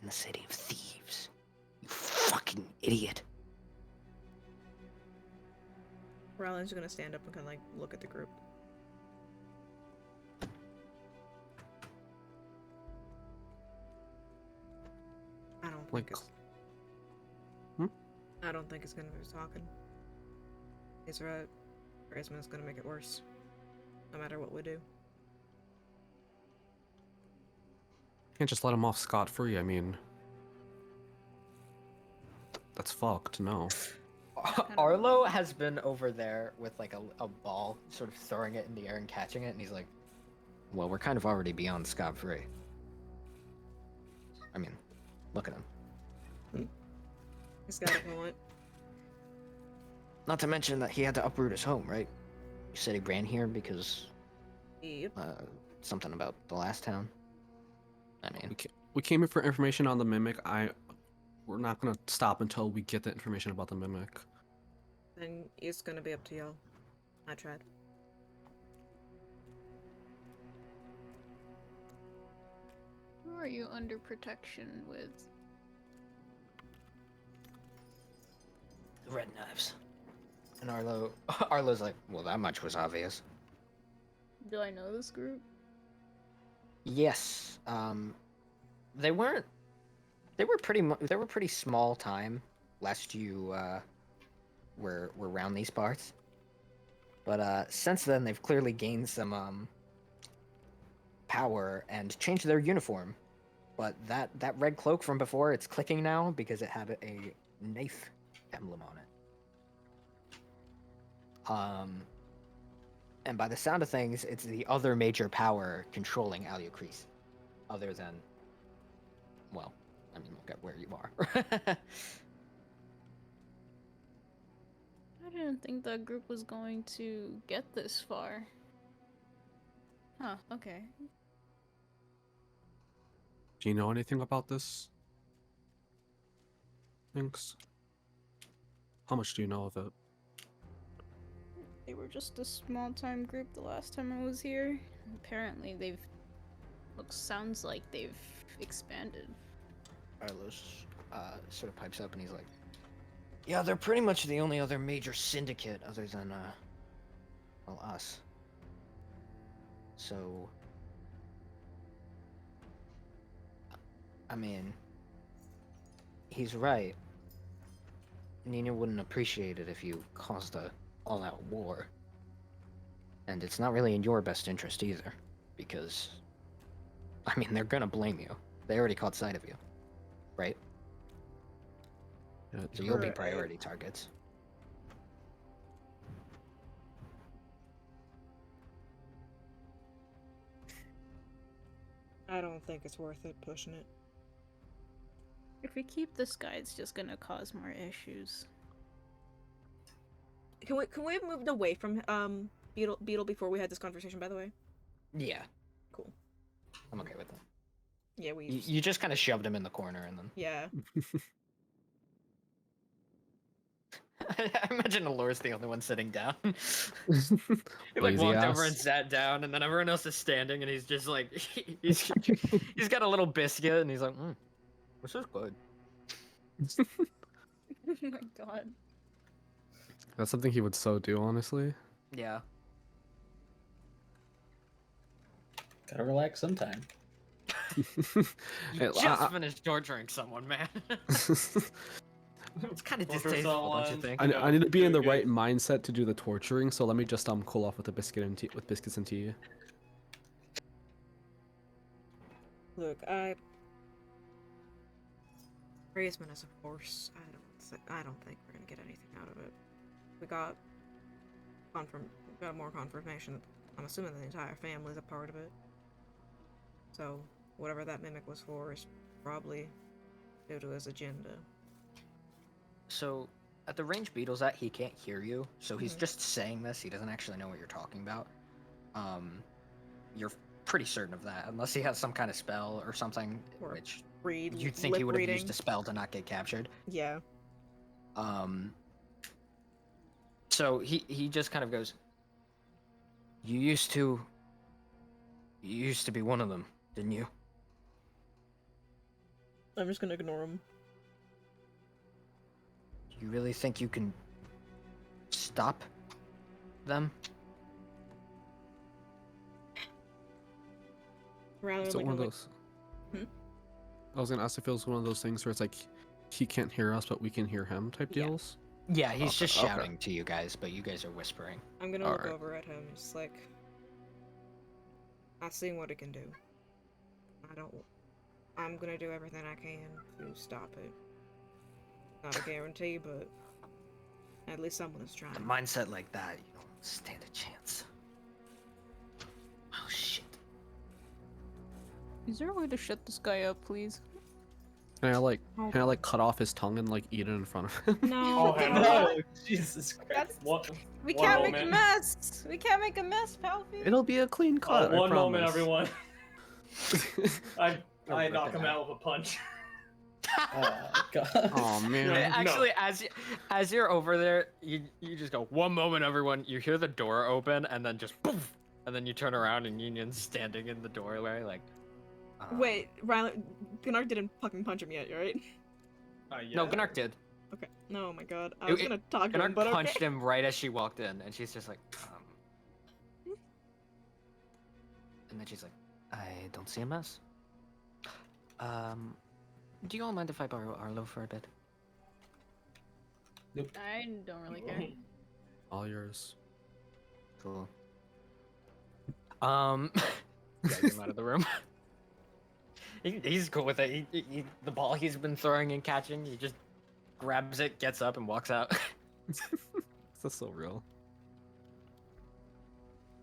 in the city of thieves. You fucking idiot. Rylan's gonna stand up and kind of like look at the group. I don't think Like, it's. I don't think it's gonna be talking. He's right. Charisma's gonna make it worse. No matter what we do. can't just let him off scot-free. I mean, that's fucked, no. Arlo has been over there with like a ball, sort of throwing it in the air and catching it, and he's like, well, we're kind of already beyond scot-free. I mean, look at him. He's got a point. Not to mention that he had to uproot his home, right? You said he ran here because Yep. something about the last town. I mean, We came here for information on the mimic. We're not gonna stop until we get the information about the mimic. Then it's gonna be up to y'all. I tried. Who are you under protection with? the red knives. And Arlo's like, well, that much was obvious. Do I know this group? Yes. They were pretty small time last you were around these parts. But since then they've clearly gained some power and changed their uniform. But that red cloak from before, it's clicking now because it had a knife emblem on it. And by the sound of things, it's the other major power controlling Aliocrease, other than, well, I mean, look at where you are. I didn't think that group was going to get this far. Huh, okay. Do you know anything about this? Thanks. How much do you know of it? They were just a small-time group the last time I was here. Apparently sounds like they've expanded. Arlos sort of pipes up and he's like, yeah, they're pretty much the only other major syndicate other than, well, us. So, I mean, he's right. Nina wouldn't appreciate it if you caused a all-out war. And it's not really in your best interest either, because, I mean, they're gonna blame you. They already caught sight of you, right? Yeah, So you'll be Right. priority targets. I don't think it's worth it pushing it. If we keep this guy, it's just gonna cause more issues. Can we have moved away from Beetle before we had this conversation, by the way? Yeah. Cool. I'm okay with that. Yeah, we You just kind of shoved him in the corner and then... yeah. I imagine Alora's the only one sitting down. He like Lazy walked over ass. and sat down, and then everyone else is standing, and he's just like, he's got a little biscuit, and he's like, this is good. Oh my god. That's something he would so do, honestly. Yeah. Gotta relax sometime. You Hey, just finished torturing someone, man. It's kind of Torture distasteful, don't you someone. think? I need to be in the Okay. right mindset to do the torturing, so let me just cool off with with biscuits and tea. Look, Raisman is a force. I don't think we're gonna get anything out of it. We got more confirmation. I'm assuming the entire family's a part of it. So whatever that mimic was for is probably due to his agenda. So, at the range Beetle's at, he can't hear you, so he's Mhm. just saying this. He doesn't actually know what you're talking about. You're pretty certain of that, unless he has some kind of spell or something, Or which Read. you'd think lip he would have reading. used a spell to not get captured. Yeah. So he just kind of goes, You used to be one of them, didn't you? I'm just gonna ignore him. Do you really think you can stop them? Rather Is it like, one of I'm like, those? Hmm? I was gonna ask if it was one of those things where it's like he can't hear us, but we can hear him type Yeah. deals. Yeah, he's Okay, just okay. shouting to you guys, but you guys are whispering. I'm gonna look Alright. over at him, just like, I've seen what it can do. I'm gonna do everything I can to stop it. Not a guarantee, but at least someone is trying. A mindset like that, you don't stand a chance. Oh shit. Is there a way to shut this guy up, please? Can I cut off his tongue and like eat it in front of him? No, Oh, hell no. no. Jesus Christ. That's What? We One can't make a moment. mess! We can't make a mess, Palpy! It'll be a clean cut. I One moment, promise. everyone. I You're knock ripping him out. out with a punch. Oh, God. Oh man. No. Actually, as you're over there, you just go, one moment, everyone. You hear the door open, and then just poof, and then you turn around, and Union's standing in the doorway, like. Wait, Gunnar didn't fucking punch him yet, right? No, Gnark did. Okay. No, oh my god. I was gonna talk to him, Gnark but punched okay. him right as she walked in, and she's just like, and then she's like, I don't see a mess. Do you all mind if I borrow Arlo for a bit? I don't really care. All yours. Cool. Yeah, get him out of the room. He's cool with it. The ball he's been throwing and catching, he just grabs it, gets up, and walks out. That's so real.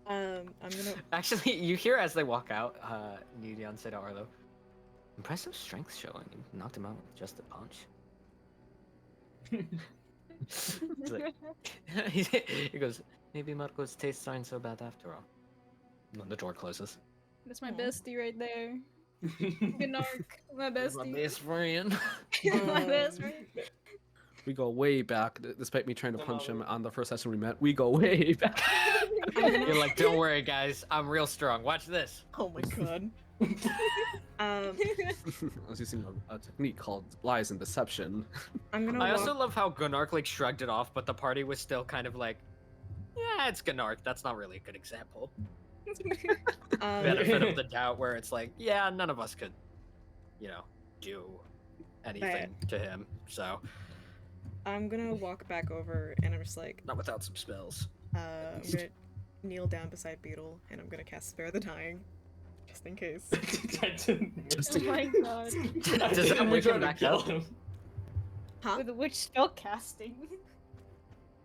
I'm gonna. Actually, you hear as they walk out, Nidion said to Arlo, impressive strength showing. You knocked him out with just a punch. He's like- he goes, maybe Marco's tastes aren't so bad after all. And then the door closes. That's my Aw. bestie right there. Gnark, my My bestie. best friend. My best friend. We go way back, despite me trying to Come punch on. him on the first session we met. We go way back. You're like, don't worry, guys. I'm real strong. Watch this. Oh my god. I was using a technique called lies and deception. I'm gonna. I walk... also love how Gunark like shrugged it off, but the party was still kind of like, yeah, it's Gunark. That's not really a good example. Benefit of the doubt, where it's like, yeah, none of us could, do anything to him. So I'm gonna walk back over and I'm just like, not without some spells. I'm gonna kneel down beside Beetle and I'm gonna cast Spare the Dying. Just in case. Just Oh my god. Does that wake him back up? Huh? With which spell casting?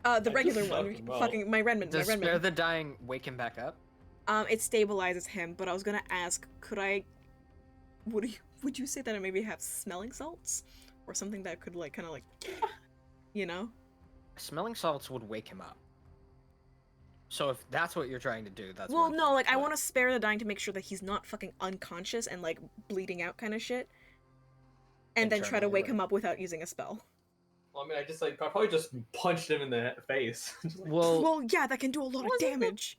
The regular just one. fucked him up. Fucking my Redmond. Does My Spare Redmond. the Dying wake him back up? It stabilizes him, but I was gonna ask, would you say that I maybe have smelling salts? Or something that could like kinda like Smelling salts would wake him up. So if that's what you're trying to do, that's well, one no, thing, like I but- want to spare the dying to make sure that he's not fucking unconscious and like bleeding out kind of shit, and then try to Internally, wake right. him up without using a spell. Well, I mean, I probably just punched him in the face. Well, Well, yeah, that can do a lot of Wasn't the- damage.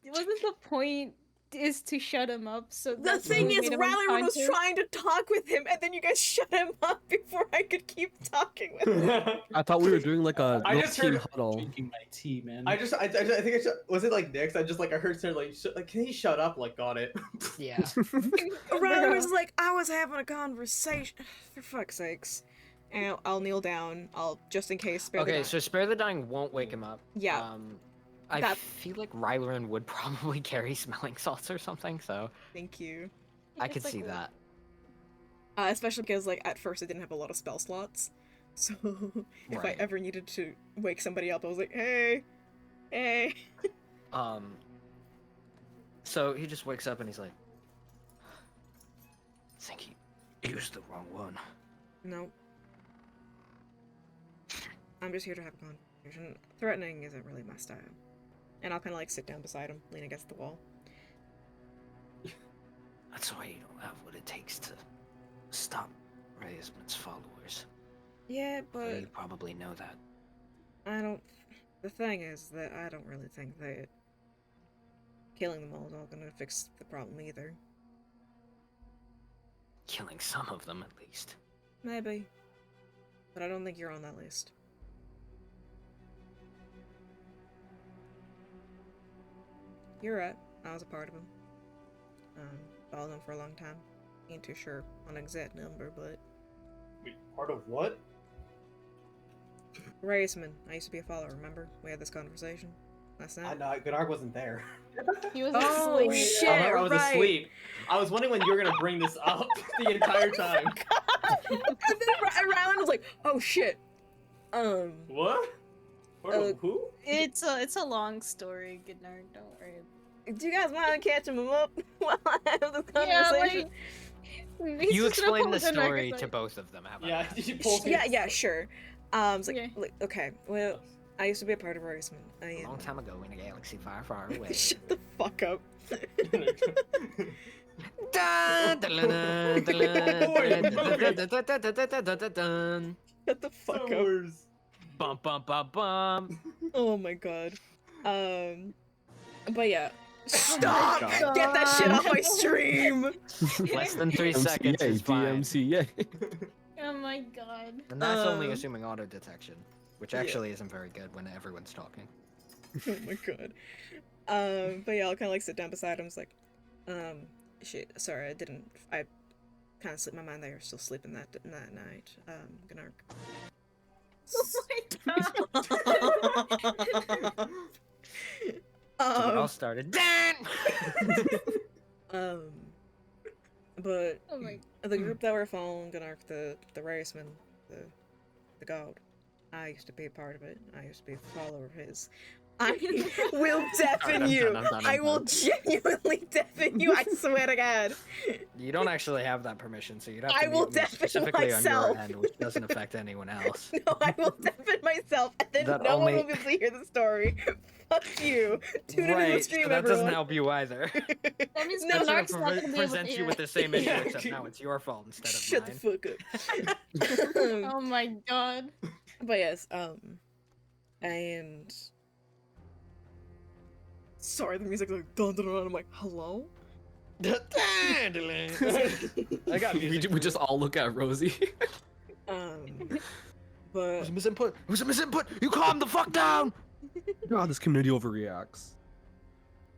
Wasn't the point is to shut him up? So The that's thing what is, made him Rallyron was unconscious? trying to talk with him, and then you guys shut him up before I could keep talking with him. I thought we were doing like a I little just team heard- huddle. Drinking my tea, man. I think was it like Nick's? I heard her like, can he shut up? Like, got it. yeah. Rallyron was like, I was having a conversation. For fuck's sakes. And I'll kneel down. I'll just in case spare the Okay, dying. so Spare the Dying won't wake him up. Yeah. I That- feel like Rylerin would probably carry smelling salts or something, so Thank you. I It's could like see a- that. Especially because, like, at first I didn't have a lot of spell slots. So, if I Right. ever needed to wake somebody up, I was like, hey, hey. So he just wakes up and he's like, I think he used the wrong one. No. I'm just here to have a conversation. Threatening isn't really my style. And I'll kind of, like, sit down beside him, lean against the wall. That's why you don't have what it takes to stop Raisman's followers. Yeah, but You probably know that. I don't... The thing is that I don't really think that killing them all is all gonna fix the problem either. Killing some of them, at least. Maybe. But I don't think you're on that list. You're right. I was a part of them. Followed them for a long time. Ain't too sure on an exact number, but... Wait, part of what? Raceman. I used to be a follower, remember? We had this conversation last I night. know, Goodark wasn't there. He was Oh, asleep. shit. I remember I was right. asleep. I was wondering when you were gonna bring this up the entire time. And then Rylan was like, oh shit. What? Part of who? It's a long story, Goodnard. Don't worry. Do you guys mind catching him up while I have this Yeah, conversation? He's You just gonna explain pull the Goodnard, story it's to like- both of them, how about Yeah, that? did you pull Yeah, sure. It's like, Okay. okay, well, I used to be a part of Raceman. A long time ago in a galaxy far, far away. Shut the fuck up. Shut the fuck up. Bum bum bum bum. Oh my god. But yeah. Oh Stop! God. Get that shit off my stream! Less than 3 seconds is fine. DMCA. Oh my god. And that's only Um, assuming auto detection, which yeah. actually isn't very good when everyone's talking. Oh my god. But yeah, I'll kind of like sit down beside him. It's like, shit. Sorry, I kind of slipped my mind. They were still sleeping that night. Gonna. So it all started. Dan! But Oh my. the group that were following Gunark, the raceman, the god, I used to be a part of it. I used to be a follower of his. I will deafen I'm you. done, I'm done, I I'm will done. genuinely deafen you. I swear to God. You don't actually have that permission, so you'd have I to will mute me deafen specifically on myself. your end, which doesn't affect anyone else. No, I will deafen myself, and then That no one only- will be able to hear the story. Fuck you. Tune into the Right, stream, so that doesn't everyone. help you either. That means No, That Goodnard's sort not of gonna be able to presents you hear with it. the same issue, Yeah. except now it's your fault instead of Shut mine. the fuck up. Oh my god. But yes, and sorry, the music's like dun dun dun. I'm like, hello. I got We just all look at Rosie. It But was a misinput. It was a misinput. You calm the fuck down. God, this community overreacts.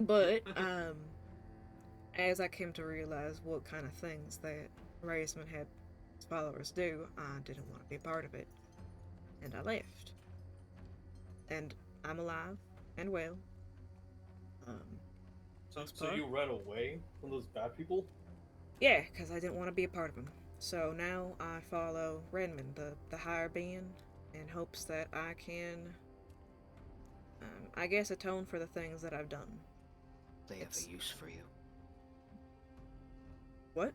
but as I came to realize what kind of things that Raisman had his followers do, I didn't want to be a part of it. And I left. And I'm alive and well. So you ran away from those bad people? Yeah, because I didn't want to be a part of them. So now I follow Redmond, the higher being, in hopes that I can, I guess, atone for the things that I've done. They have a use for you. What?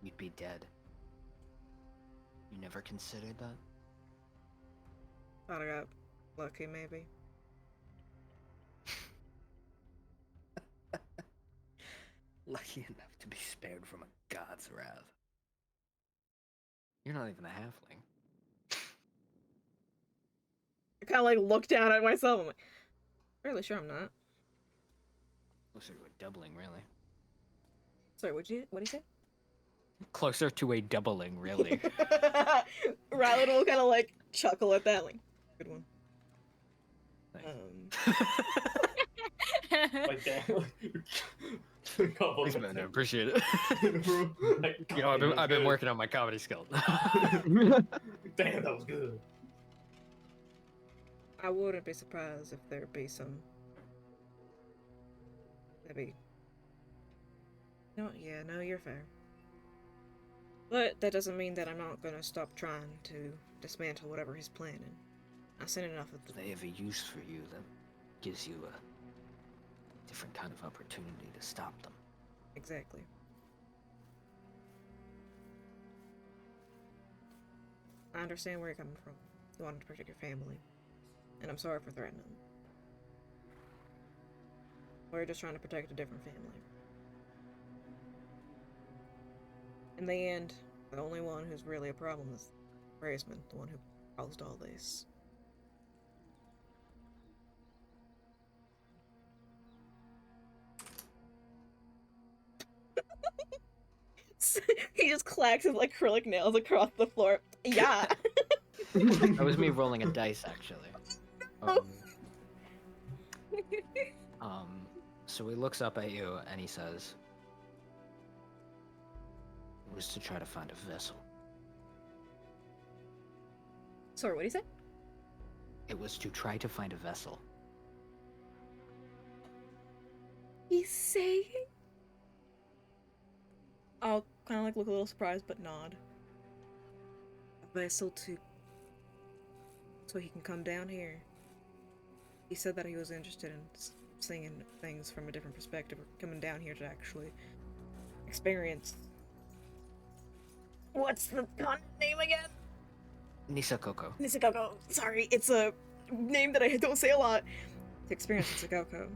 You'd be dead. You never considered that? Thought I got lucky, maybe. Lucky enough to be spared from a god's wrath. You're not even a halfling. I kind of like look down at myself. I'm like, really sure I'm not. Closer to a doubling, really. Sorry, what did he say? Closer to a doubling, really. Rylan will kind of like chuckle at that. Like, good one. Like that. Thanks, man. I appreciate it. Like, You know, I've been working on my comedy skills. Damn, that was good. I wouldn't be surprised if there'd be some. Maybe. No, yeah, no, you're fair. But that doesn't mean that I'm not gonna stop trying to dismantle whatever he's planning. I've seen enough of the. They have a use for you that gives you a different kind of opportunity to stop them. Exactly. I understand where you're coming from. You wanted to protect your family. And I'm sorry for threatening them. We're just trying to protect a different family. In the end, the only one who's really a problem is Raisman, the one who caused all this. He just clacks his like acrylic nails across the floor. Yeah. That was me rolling a dice, actually. So he looks up at you and he says, "It was to try to find a vessel." Sorry, what did he say? It was to try to find a vessel. He's saying? I'll kind of like look a little surprised, but nod. A vessel to... so he can come down here. He said that he was interested in seeing things from a different perspective, or coming down here to actually experience... What's the name again? Nisakoko. Nisakoko. Sorry, it's a name that I don't say a lot. To experience Nisakoko.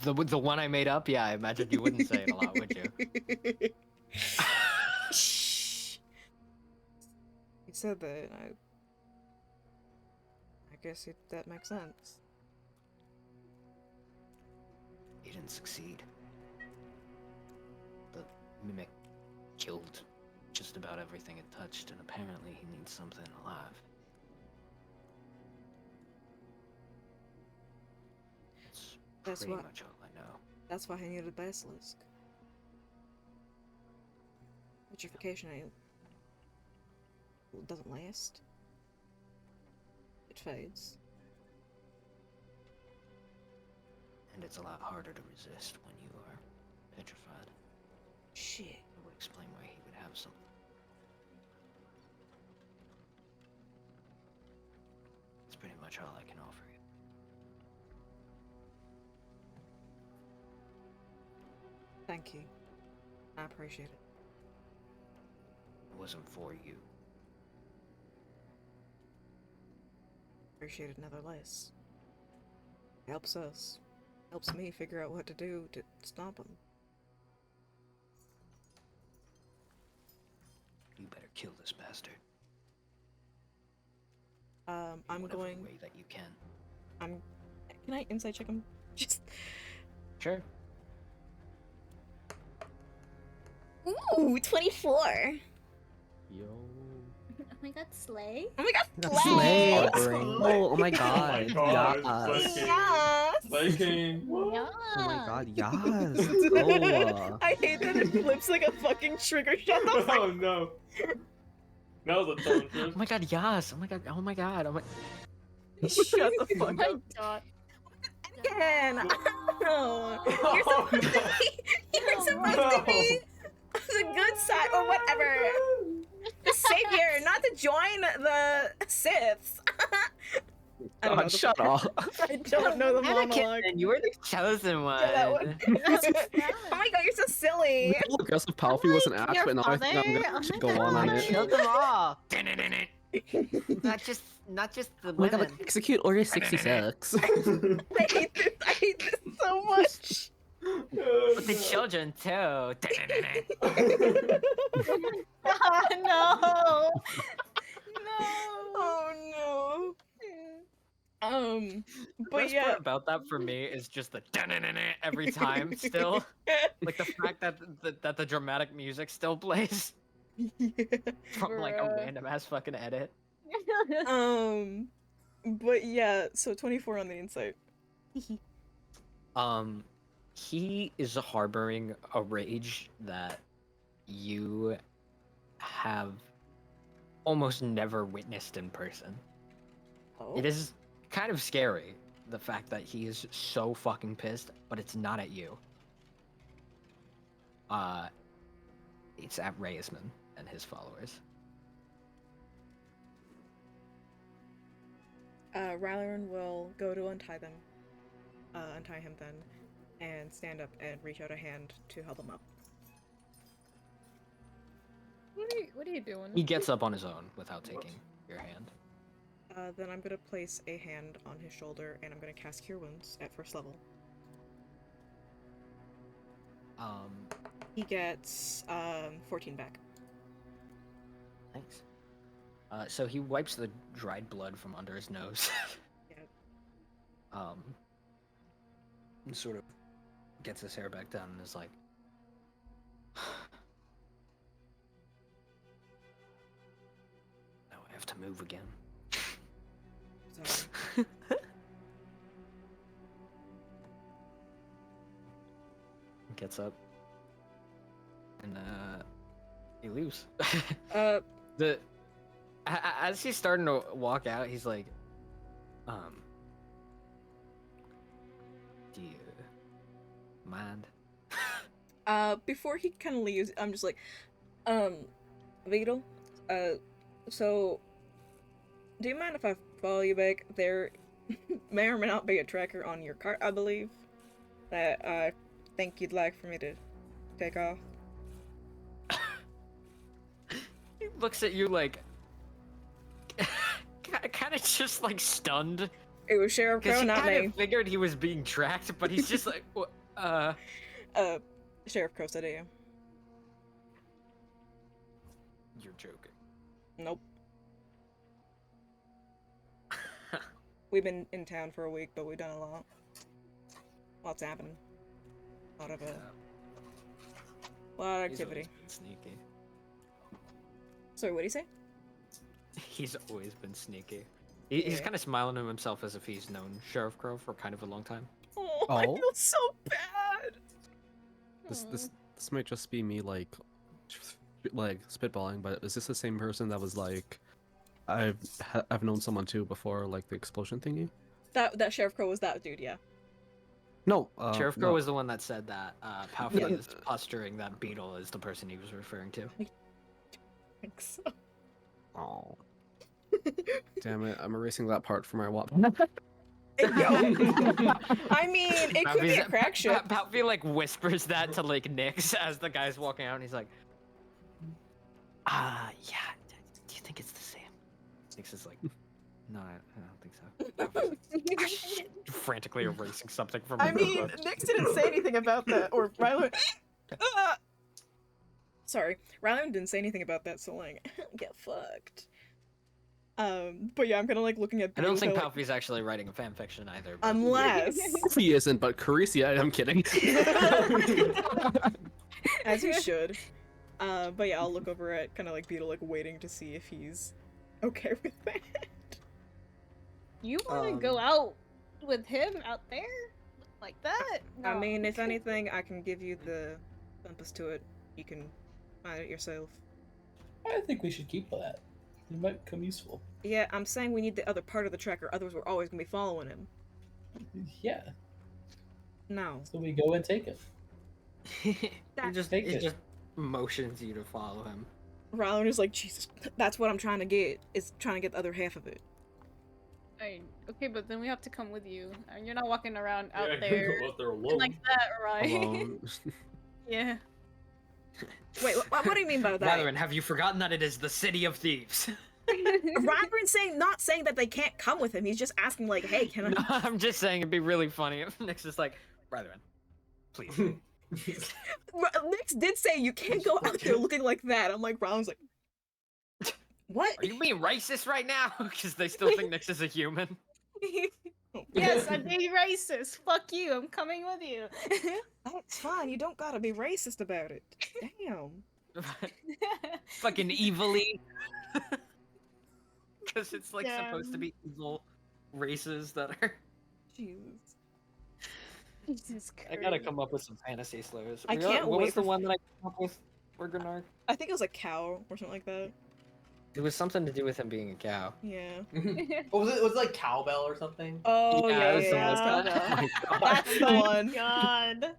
The one I made up? Yeah, I imagine you wouldn't say it a lot, would you? Shh. He said that. I guess that makes sense. He didn't succeed. The mimic killed just about everything it touched, and apparently he needs something alive. That's pretty what- much all I know. That's why he needed a basilisk. Petrification doesn't last. It fades. And it's a lot harder to resist when you are petrified. Shit. That would explain why he would have something. That's pretty much all I can offer you. Thank you. I appreciate it. It wasn't for you. Appreciate it nevertheless. Helps us. Helps me figure out what to do to stop him. You better kill this bastard. I'm in whatever going. way that you can. Can I insight check him? Just. Sure. Ooh, 24. Yo. Oh my god, Slay? Oh my god, Slay! Slay! Oh my god. God, Yeah. Slay King. Yes! Slay King. Yeah. Oh my on. god, yes. Let's go. I hate that it flips like a fucking trigger. Shut the fuck Oh no. That was a tone Oh shift. my god, yes. Oh my god. Oh my god. Oh my. Shut the Oh fuck my up. god. Again. No. You're No. supposed to be. You're supposed to be the good side or whatever. The savior, not to join the Siths. I don't know God, the- shut up. I don't know the monologue. Anakin, you were the chosen one. Yeah, that one. Oh my god, you're so silly. I guess if Palpy was an act, your but now I think I'm father? gonna Oh actually my go on God. it. Killed them all. Dun-dun-dun-dun. Not just the Oh my god, women. like, execute Order 66. I hate this. I hate this so much. With the children too. Dun-dun-dun-dun. God, no. No. Oh no. The But best yeah. part about that for me is just the dun-dun-dun-dun every time still. Like the fact that the dramatic music still plays from like a Bruh. random ass fucking edit. But yeah, so 24 on the insight. He is harboring a rage that you have almost never witnessed in person. Oh. It is kind of scary, the fact that he is so fucking pissed, but it's not at you. It's at Raisman and his followers. Rylerin will go to untie them. Untie him then, and stand up and reach out a hand to help him up. What are you doing? He gets up on his own without taking your hand. Then I'm gonna place a hand on his shoulder, and I'm gonna cast Cure Wounds at first level. He gets 14 back. Thanks. So he wipes the dried blood from under his nose. Yep. And sort of gets his hair back down and is like, now I have to move again. So Gets up and he leaves. uh, As he's starting to walk out, he's like, do you mind? before he kind of leaves, I'm just like, Vito, so, do you mind if I follow you back? There may or may not be a tracker on your cart, I believe, that I think you'd like for me to take off. He looks at you like, kind of just like stunned. It was Sheriff Because Crow, he not kind me. of figured he was being tracked, but he's just like, Sheriff Crow said it, yeah. You're joking. Nope. We've been in town for a week, but we've done a lot. Lots happening. A lot of He's activity. always been sneaky. Sorry, what do you say? He's always been sneaky. He's Yeah. kind of smiling to himself as if he's known Sheriff Crow for kind of a long time. Oh, I Oh. feel so bad. This might just be me like spitballing, but is this the same person that was like, I've known someone too before, like the explosion thingy? That Sheriff Crow was that dude, yeah. No, Sheriff Crow no. was the one that said that. Palpy Yeah. is posturing that Beetle is the person he was referring to. Thanks. Oh. Damn it! I'm erasing that part for my WAP. I mean, it could be a crack ship. Palpy like whispers that to like Nyx as the guy's walking out, and he's like, yeah. Do you think it's the same? Nyx is like, no, I don't think so. Palpy's like, shit, frantically erasing something from. I her mean, book. Nyx didn't say anything about that, or Rylan. Sorry, Rylan didn't say anything about that, so like, get fucked. But yeah, I'm kind of like looking at. I don't think like, Palpy's actually writing a fan fiction either. But... unless, He isn't, but Caricia, I'm kidding. as you should. But yeah, I'll look over at kind of like Beetle, like waiting to see if he's okay with that. You want to go out with him out there? Like that? I No. mean, if anything, I can give you the compass to it. You can find it yourself. I think we should keep that. It might become useful. Yeah, I'm saying we need the other part of the tracker, otherwise we're always gonna be following him. Yeah. No. So we go and take it. he just Take he it. just motions you to follow him. Rylan is like, Jesus, that's what I'm trying to get, is trying to get the other half of it. Okay, but then we have to come with you. And you're not walking around out Yeah, there go out there alone. like that, right? Alone. Yeah. Wait, what do you mean by that? Valorant, have you forgotten that it is the city of thieves? Rylan's not saying that they can't come with him, he's just asking like, hey, can I... No, I'm just saying it'd be really funny if Nyx is like, Valorant, please. Nyx did say you can't go out there looking like that. I'm like, Rylan's like, what? Are you being racist right now? Because they still think Nyx is a human. Yes, I'm being racist. Fuck you. I'm coming with you. That's fine, you don't gotta be racist about it. Damn. Fucking evilly. Because it's like supposed to be evil races that are. Jesus. Jesus Christ. I gotta come up with some fantasy slurs. I can't What wait was the for- one that I came up with for Grenard? I think it was a cow or something like that. It was something to do with him being a cow. Yeah. What was it? Was it like cowbell or something? Oh, Yeah, yeah, it was yeah, something yeah. like That's that. That's the one. God.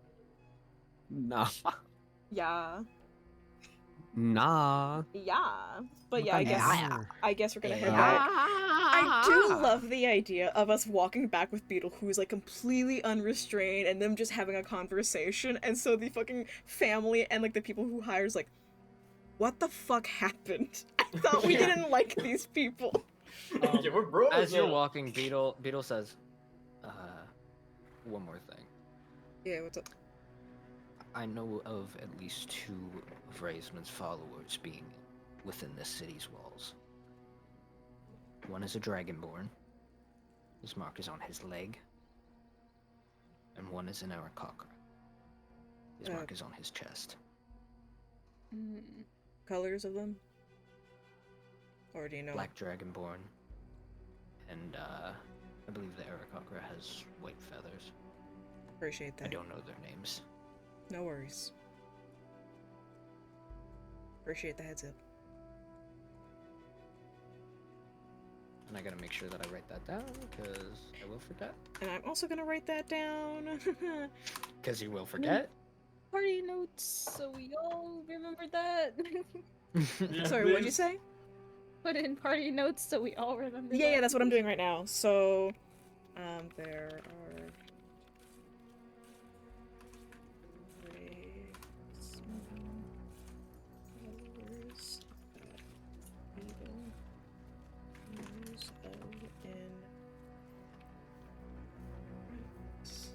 Nah. Yeah. Nah. Yeah. But yeah, Yeah. I guess we're gonna head Yeah. back. I do love the idea of us walking back with Beetle, who's like completely unrestrained, and them just having a conversation, and so the fucking family and like the people who hires like, what the fuck happened? I thought we Yeah. didn't like these people. Yeah, we're bros As you're now. walking, Beetle says, one more thing. Yeah, what's up? I know of at least 2 of Raisman's followers being within this city's walls. One is a Dragonborn. His mark is on his leg. And one is an Aarakocra. His mark is on his chest. Colors of them? Or do you know? Black Dragonborn. And I believe the Aarakocra has white feathers. Appreciate I that. don't know their names. No worries. Appreciate the heads up. And I gotta make sure that I write that down, because I will forget. And I'm also gonna write that down. Because you will forget. Party notes, so we all remember that. Yeah, Sorry, what'd you please. say? Put in party notes so we all remember Yeah, that. yeah, that's what I'm doing right now. So, there are... colors that Beetle knows of in France.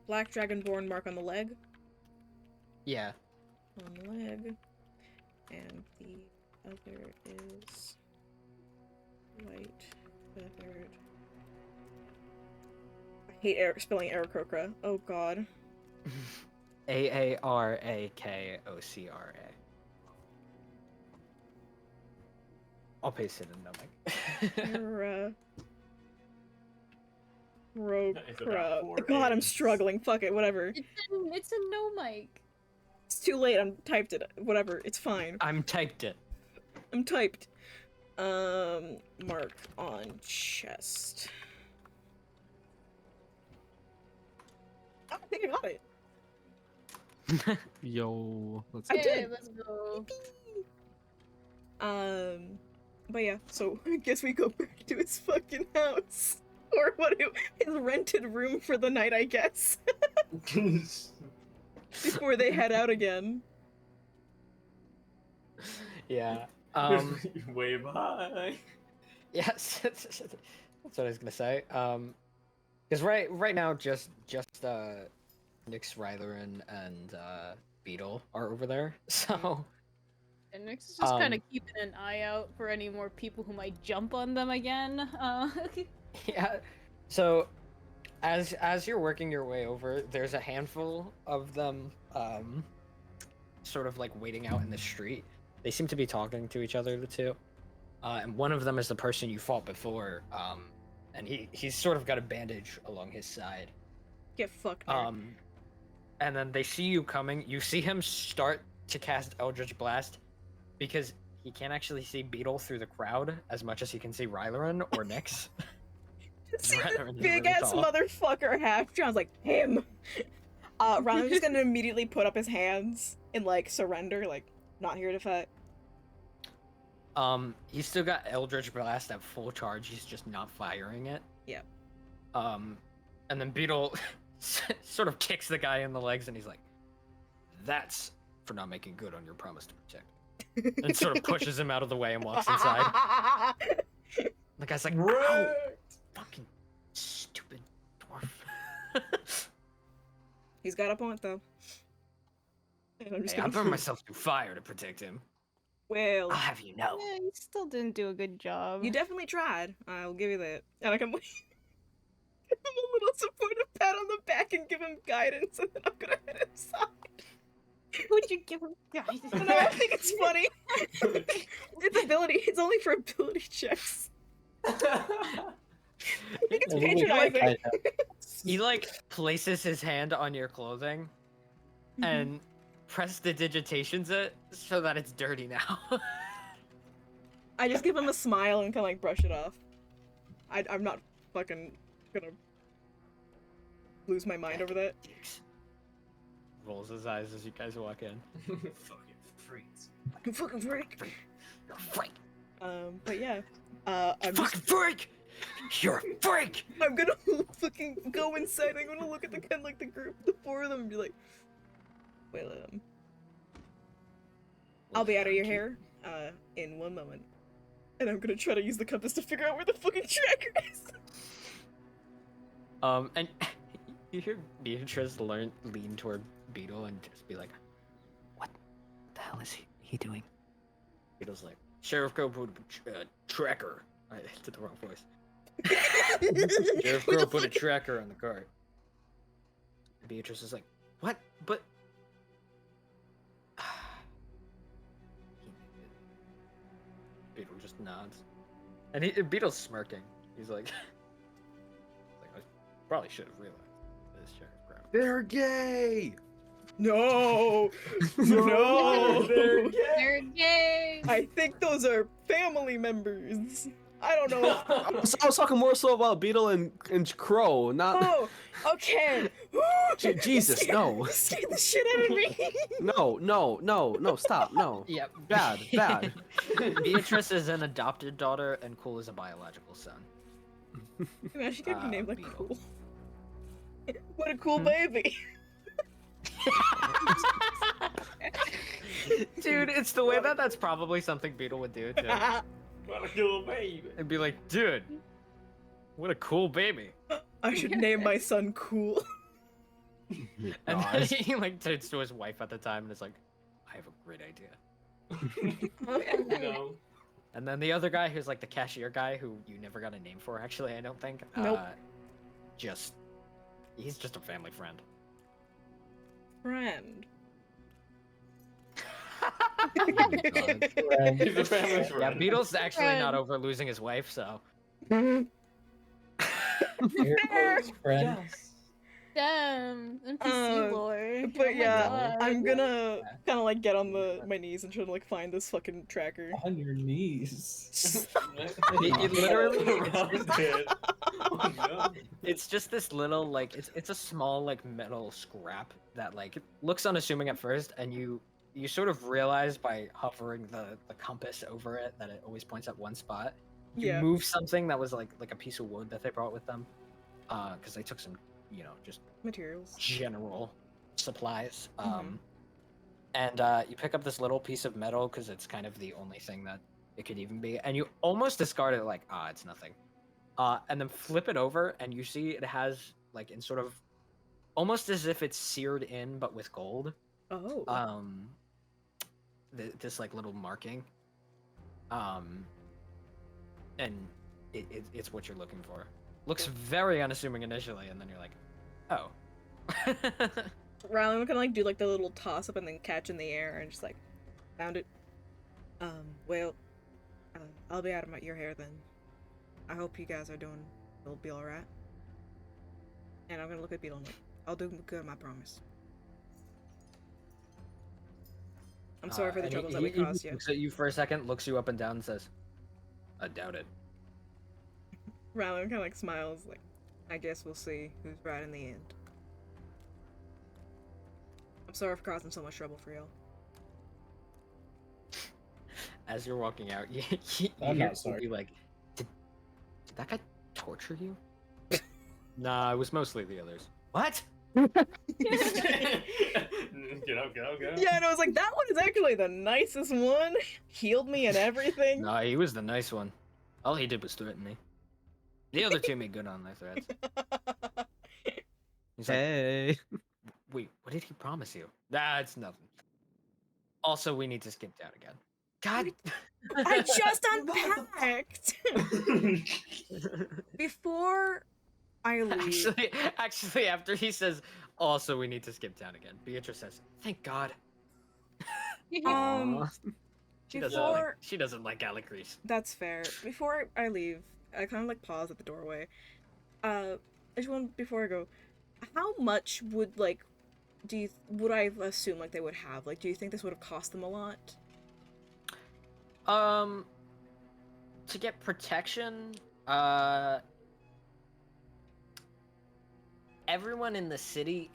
Black Dragonborn mark on the leg. Yeah. On the leg. And the other is white feathered. I hate spelling Aarakocra. Oh god. Aarakocra. I'll paste it in the mic. It's about 4 God, I'm A's. struggling. Fuck it, whatever. It's a no mic. It's too late. I'm typed it. Whatever. It's fine. I'm typed it. I'm typed. Mark on chest. I don't think I got it. Yo, let's I Okay, did. let's go. But yeah, so I guess we go back to his fucking house. Or his rented room for the night, I guess. Before they head out again. Yeah. Way behind. Yes. That's what I was gonna say. Because right now just Nyx, Rylerin, and Beetle are over there. So And Nyx is just kind of keeping an eye out for any more people who might jump on them again. yeah. So as you're working your way over, there's a handful of them sort of like waiting out in the street. They seem to be talking to each other, the two. And one of them is the person you fought before, and he's sort of got a bandage along his side. Get fucked, nerd. And then they see you coming. You see him start to cast Eldritch Blast because he can't actually see Beetle through the crowd as much as he can see Rylerin or Nyx. See this Rylerin is big really ass tall. motherfucker half. John's like, him. Rylan's just gonna immediately put up his hands and like surrender, like, not here to fight. He's still got Eldritch Blast at full charge. He's just not firing it. Yep. And then Beetle sort of kicks the guy in the legs, and he's like, "That's for not making good on your promise to protect." And sort of pushes him out of the way and walks inside. The guy's like, "Ow, fucking stupid dwarf." He's got a point though. And I'm just Hey, I gonna... burned myself through fire to protect him. Well, I'll have you know. Yeah, you still didn't do a good job. you definitely tried. I'll give you that. And I can give him a little supportive pat on the back and give him guidance, and then I'm gonna hit his side. Would you give him guidance? I don't know, I think it's funny. It's ability. It's only for ability checks. I think it's patronizing. He like places his hand on your clothing and prestidigitations it so that it's dirty now. I just give him a smile and kind of like brush it off. I'm not fucking gonna lose my mind over that. Rolls his eyes as you guys walk in. Fucking freaks. You fucking freak. You're a freak. But yeah. I'm Fucking freak! You're a freak! I'm gonna fucking go inside. I'm gonna look at the kind of like the group, the four of them, and be like, well, I'll be out of your hair, in 1 moment. And I'm gonna try to use the compass to figure out where the fucking tracker is. And you hear Beatrice lean toward Beetle and just be like, "What the hell is he doing?" Beetle's like, "Sheriff Crow put a tracker." I did the wrong voice. Sheriff Crow put a tracker on the cart. And Beatrice is like, "What? But..." Beetle just nods. And Beetle's smirking. He's like, I probably should have realized this Sheriff Crow. They're gay. No, no, They're gay. You're gay. I think those are family members. I don't know. I was talking more so about Beetle and Crow, not. Oh, okay. Jesus, no. You scared the shit out of me. No, stop, no. Yep. Bad. Beatrice is an adopted daughter, and Cool is a biological son. Man, she could be named like Beetle. Cool. What a cool baby. Dude, it's the way that's probably something Beetle would do too. What a cool baby. And be like, "Dude, what a cool baby." I should name my son Cool. And then he like turns to his wife at the time and is like, "I have a great idea." No. And then the other guy who's like the cashier guy who you never got a name for, actually, I don't think. Nope. He's just a family friend. Friend. He's a family Yeah, friend. Beetle's actually not Friend. over losing his wife, so. Your close friend. Yes. Damn, NPC lore. But Oh my yeah, God. I'm gonna kind of like get on my knees and try to like find this fucking tracker. On your knees. It literally, Oh, no. it's just this little like it's a small like metal scrap that like looks unassuming at first, and you sort of realize by hovering the compass over it that it always points at one spot. You Yeah. move something that was like a piece of wood that they brought with them, because they took some, just Materials. general supplies. Mhm. And you pick up this little piece of metal because it's kind of the only thing that it could even be, and you almost discard it like, it's nothing. And then flip it over, and you see it has like in sort of almost as if it's seared in, but with gold. Oh. This like little marking. And it's what you're looking for. Looks very unassuming initially, and then you're like, oh. Rylan can like do like the little toss up and then catch in the air and just like found it. Well, I'll be out of your hair then. I hope you guys are doing. It'll be all right. And I'm gonna look at Beetle and like, I'll do good, I promise. I'm sorry for the And troubles that we he caused you. looks at you for a second, looks you up and down, and says, "I doubt it." Rylan kind of like smiles, like, I guess we'll see who's right in the end. I'm sorry for causing so much trouble for y'all. As you're walking out, you I'm hear not sorry. Be like, did that guy torture you? Nah, it was mostly the others. What? Get up, get up, get up. Yeah, and I was like, that one is actually the nicest one. Healed me and everything. Nah, he was the nice one. All he did was threaten me. The other two made good on their threats. He's like, Hey. wait, what did he promise you? Nah, it's nothing. Also, we need to skip down again. God. I just unpacked. Before I leave. Actually, after he says, also, we need to skip down again, Beatrice says, thank God. Um, She doesn't before- like Alicrease. That's fair. Before I leave, I kind of like pause at the doorway. I just want before I go, how much would like, would I assume like they would have? Like, do you think this would have cost them a lot? To get protection, everyone in the city,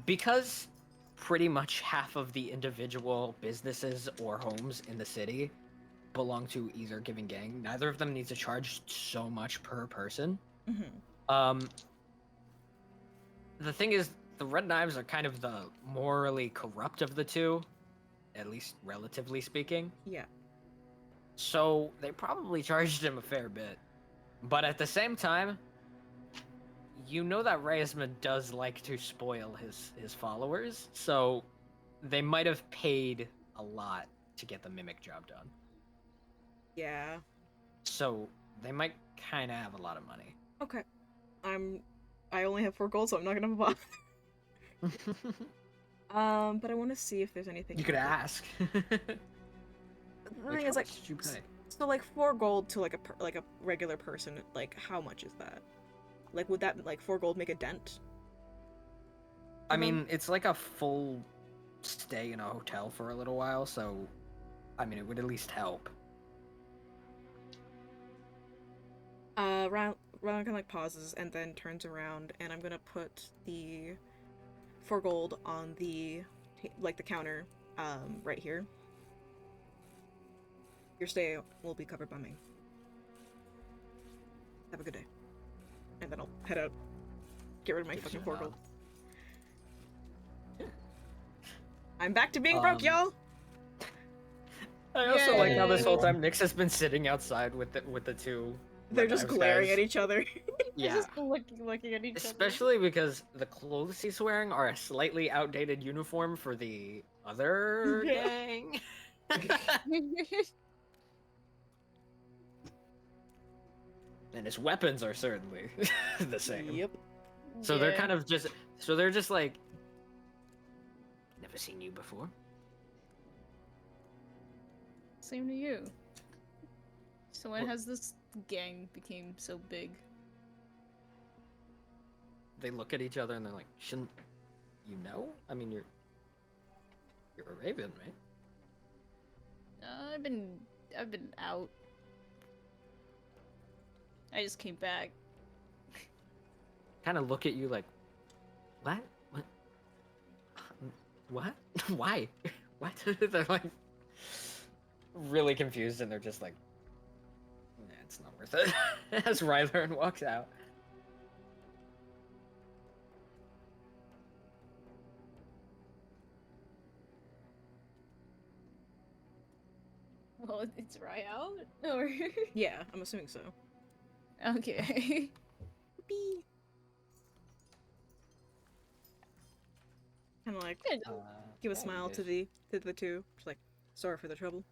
because pretty much half of the individual businesses or homes in the city belong to either given gang, neither of them needs to charge so much per person. Mm-hmm. The thing is, the Red Knives are kind of the morally corrupt of the two, at least relatively speaking. Yeah. So they probably charged him a fair bit. But at the same time, you know that Reyesman does like to spoil his followers, so they might have paid a lot to get the mimic job done. Yeah. So they might kind of have a lot of money. Okay. I only have 4 gold, so I'm not gonna bother. But I want to see if there's anything. You could ask. The thing is, like, did you pay? so like 4 gold to like a regular person, like how much is that? Like, would that like 4 gold make a dent? I mean, it's like a full stay in a hotel for a little while, so I mean, it would at least help. Ryan kind of like pauses and then turns around, and I'm gonna put the 4 gold on the the counter, right here. Your stay will be covered by me. Have a good day. And then I'll head out. Get rid of my Gives fucking you 4 a gold. I'm back to being broke, y'all. I also like how this whole Yay. time Nyx has been sitting outside with the two. They're Red just Knives glaring guys. at each other. Yeah, Just looking at each especially because the clothes he's wearing are a slightly outdated uniform for the other Yeah. gang. other. And his weapons are certainly the same. Yep. So they're Yeah. kind of just they're just like, never seen you before. Same to you. So when has this gang became so big? They look at each other and they're like, shouldn't you know? I mean, you're a raven, right? I've been out. I just came back. Kind of look at you like, what? What? Why? What? They're like really confused and they're just like, nah, it's not worth it. As Rylan walks out. Well, it's Rye out? Or... Yeah, I'm assuming so. okay. Kind of like Good. give a oh, smile yes. to the two. Just like, sorry for the trouble.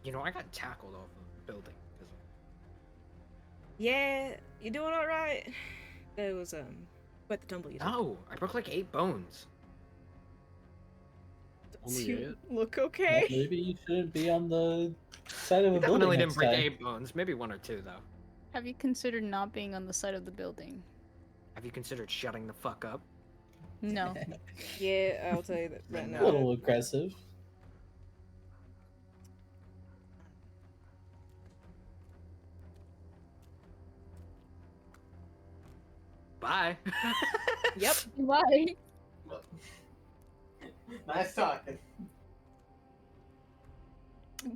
You know, I got tackled off the building. 'cause- Yeah, you doing all right? It was quite the tumble you took. No, I broke like 8 bones. Only You 8? look Well, okay. maybe you shouldn't be on the side of You a building definitely didn't next break time. 8 bones. Maybe 1 or 2 though. Have you considered not being on the side of the building? Have you considered shutting the fuck up? No. Yeah, I'll tell you that right A now. little aggressive. Bye. Yep. Why? Nice talking.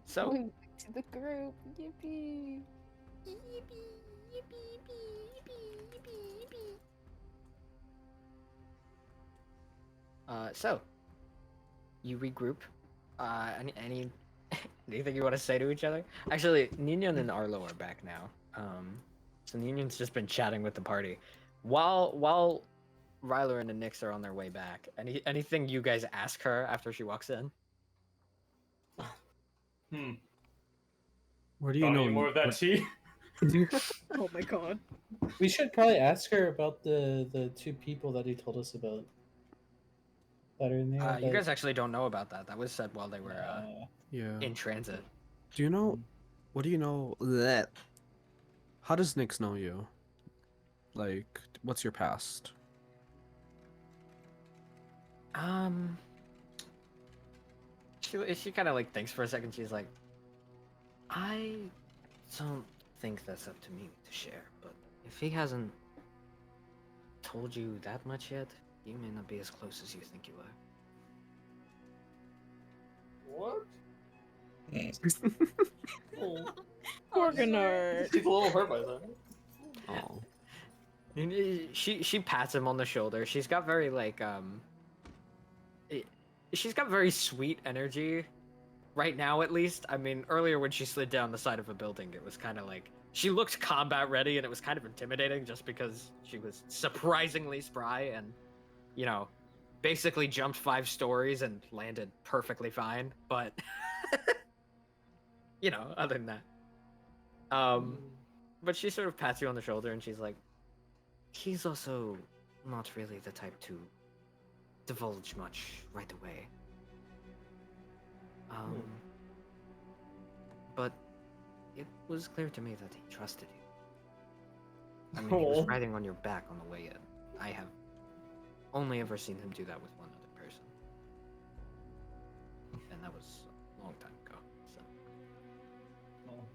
So, Going back to the group. Yippee. Yippee. Yippee. Yippee. Yippee. Yippee. so you regroup. Any anything you want to say to each other? Actually, Ninian and Arlo are back now. So Ninian's just been chatting with the party, while Ryler and the Nyx are on their way back. Anything you guys ask her after she walks in? Where do you Got know any more of that tea? Oh my god. We should probably ask her about the 2 people that he told us about. That are in there. You guys actually don't know about that. That was said while they were Yeah. in transit. Do you know? What do you know? Bleh. How does Nyx know you? Like, what's your past? She kind of like thinks for a second. She's like, I don't think that's up to me to share, but if he hasn't told you that much yet, you may not be as close as you think you are. What? Oh, Gorgonard. she's a little hurt by that. Oh. She pats him on the shoulder. She's got very like she's got very sweet energy right now, at least. I mean, earlier when she slid down the side of a building, it was kind of like she looked combat ready, and it was kind of intimidating just because she was surprisingly spry and, you know, basically jumped 5 stories and landed perfectly fine. But you know, other than that, but she sort of pats you on the shoulder and she's like, he's also not really the type to divulge much right away. But it was clear to me that he trusted you. I mean, he was Oh. riding on your back on the way in. I have only ever seen him do that with one other person. And that was a long time ago, so.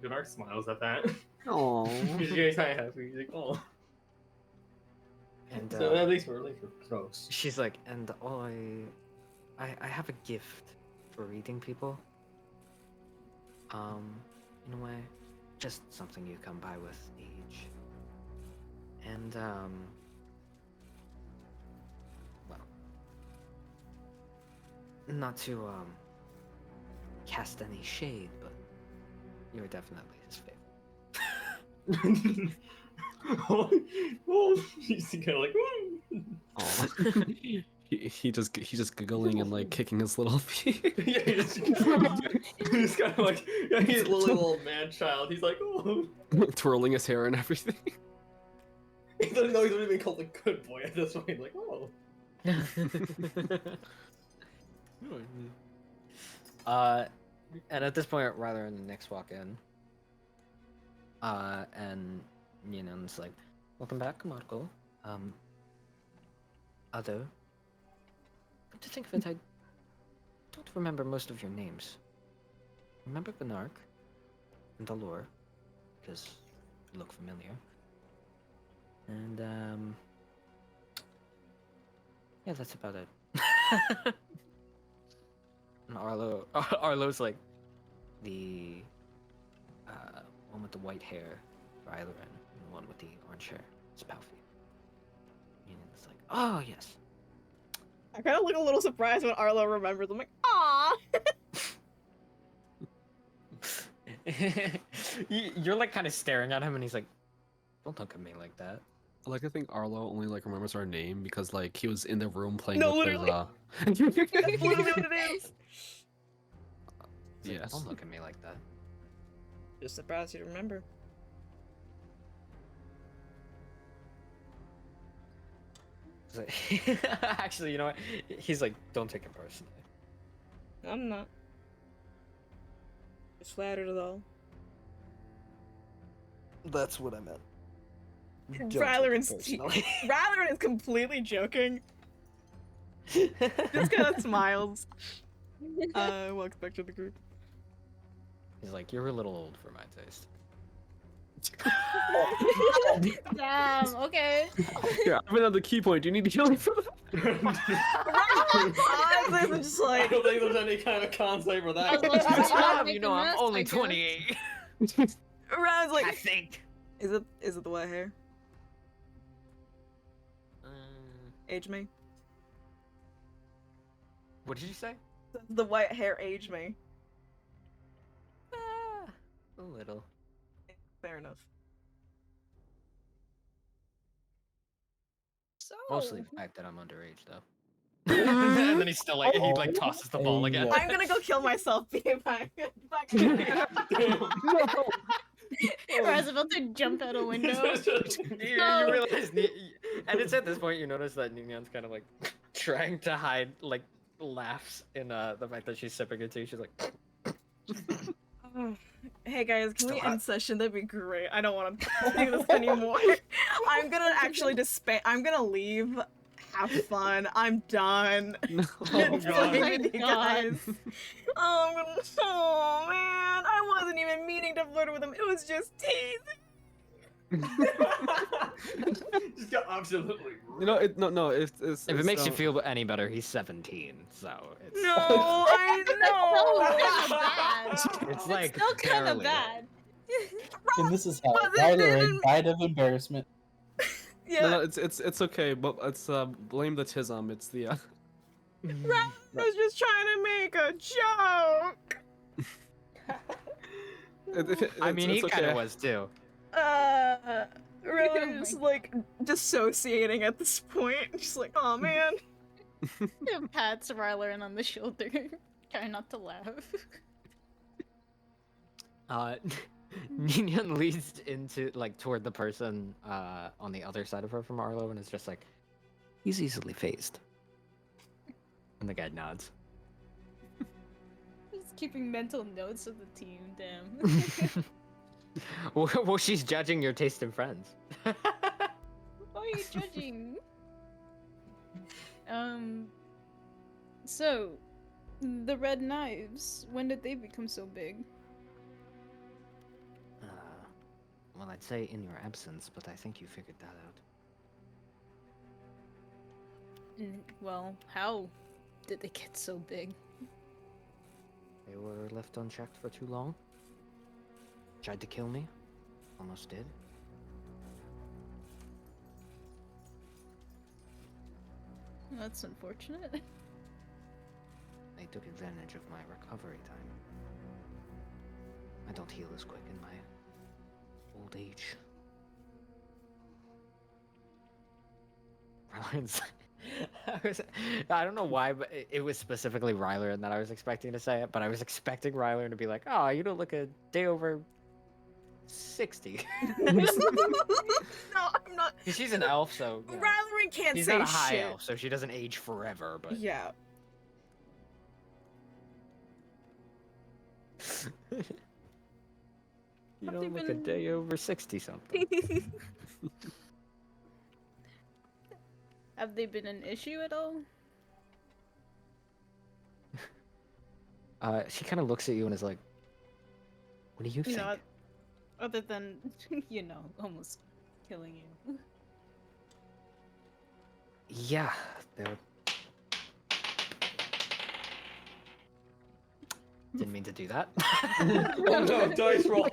Gunnar smiles at that. Oh. He's getting kind of happy. He's like, oh. And So at least we're close. she's like, and I have a gift for reading people. In a way, just something you come by with age. And well, not to cast any shade, but you're definitely his favorite. Oh, he's kind of like, Oh. He just giggling and like kicking his little feet. yeah, he's kind of like, yeah, he's a little man child. He's like, oh. Twirling his hair and everything. He doesn't know he's already been called a good boy at this point. Like, oh. And at this point, Ryler and the Nyx walk in. And Nina's like, welcome back, Marco. Other. Come to think of it, I don't remember most of your names. Remember Gnark and Dolor, because you look familiar. And, yeah, that's about it. And Arlo's like, the one with the white hair, Ryler, and the one with the orange hair is Palfi. And it's like, oh, yes. I kind of look a little surprised when Arlo remembers. I'm like, ah. You're like kind of staring at him, and he's like, don't look at me like that. Like, I think Arlo only like remembers our name because like he was in the room playing No, with literally. his That's literally what it is. He's like, Yes. don't look at me like that. Just surprised you remember. He's like, actually, you know what? He's like, don't take it personally. I'm not. Just flattered at all. That's what I meant. Don't Rylerin take it personally. Rylerin is completely joking. Just kind of smiles. Walks back to the group. He's like, you're a little old for my taste. Damn. Okay. Yeah, I've been on the key point. Do you need to kill me for that? I'm just I like, don't think there's any kind of concept for that. You know, I'm only 28. Ryan's I like, think. is it the white hair? Age me? What did you say? Does the white hair age me? A little. Fair enough. So. Mostly the fact that I'm underage, though. And then he's still like, he like tosses the ball again. I'm gonna go kill myself. Be back. I was about to jump out a window. You No. realize, and it's at this point you notice that Nyan's kind of like trying to hide like laughs in the fact that she's sipping it too. She's like, Hey guys, can we Still end session? That'd be great. I don't want to do this anymore. I'm gonna actually I'm gonna leave. Have fun. I'm done. No. It's God. playing with Oh you my guys. Oh man, I wasn't even meaning to flirt with him. It was just teasing. Just got absolutely. You know, it's if it makes you feel any better, he's 17, so it's No, I know. it's like Still kind of barely. bad. And this is how But it Rylerin didn't- died of embarrassment. Yeah, No, it's okay, but it's blame the tism. It's the I was just trying to make a joke. I mean, he it's kind of okay. was too. Really Oh just my- like dissociating at this point. Just like, oh man. Pats Rylerin on the shoulder. Try not to laugh. Nyan leads into like toward the person on the other side of her from Arlo, and is just like, he's easily phased. And the guy nods. Just keeping mental notes of the team. Damn. Well, she's judging your taste in friends. Why are you judging? So, the red knives, when did they become so big? Well, I'd say in your absence, but I think you figured that out. Well, how did they get so big? They were left unchecked for too long. Tried to kill me. Almost did. That's unfortunate. They took advantage of my recovery time. I don't heal as quick in my old age. I don't know why, but it was specifically Ryler that I was expecting to say it, but I was expecting Ryler to be like, oh, you don't look a day over 60. No, I'm not. She's an elf, so you know, Rylerin can't she's say not a high shit. elf, so she doesn't age forever, but Yeah. you Have don't they look a been- day over 60 something. Have they been an issue at all? She kind of looks at you and is like, what do you think? No, other than, you know, almost killing you. Yeah, they're... Didn't mean to do that. Oh no, dice roll.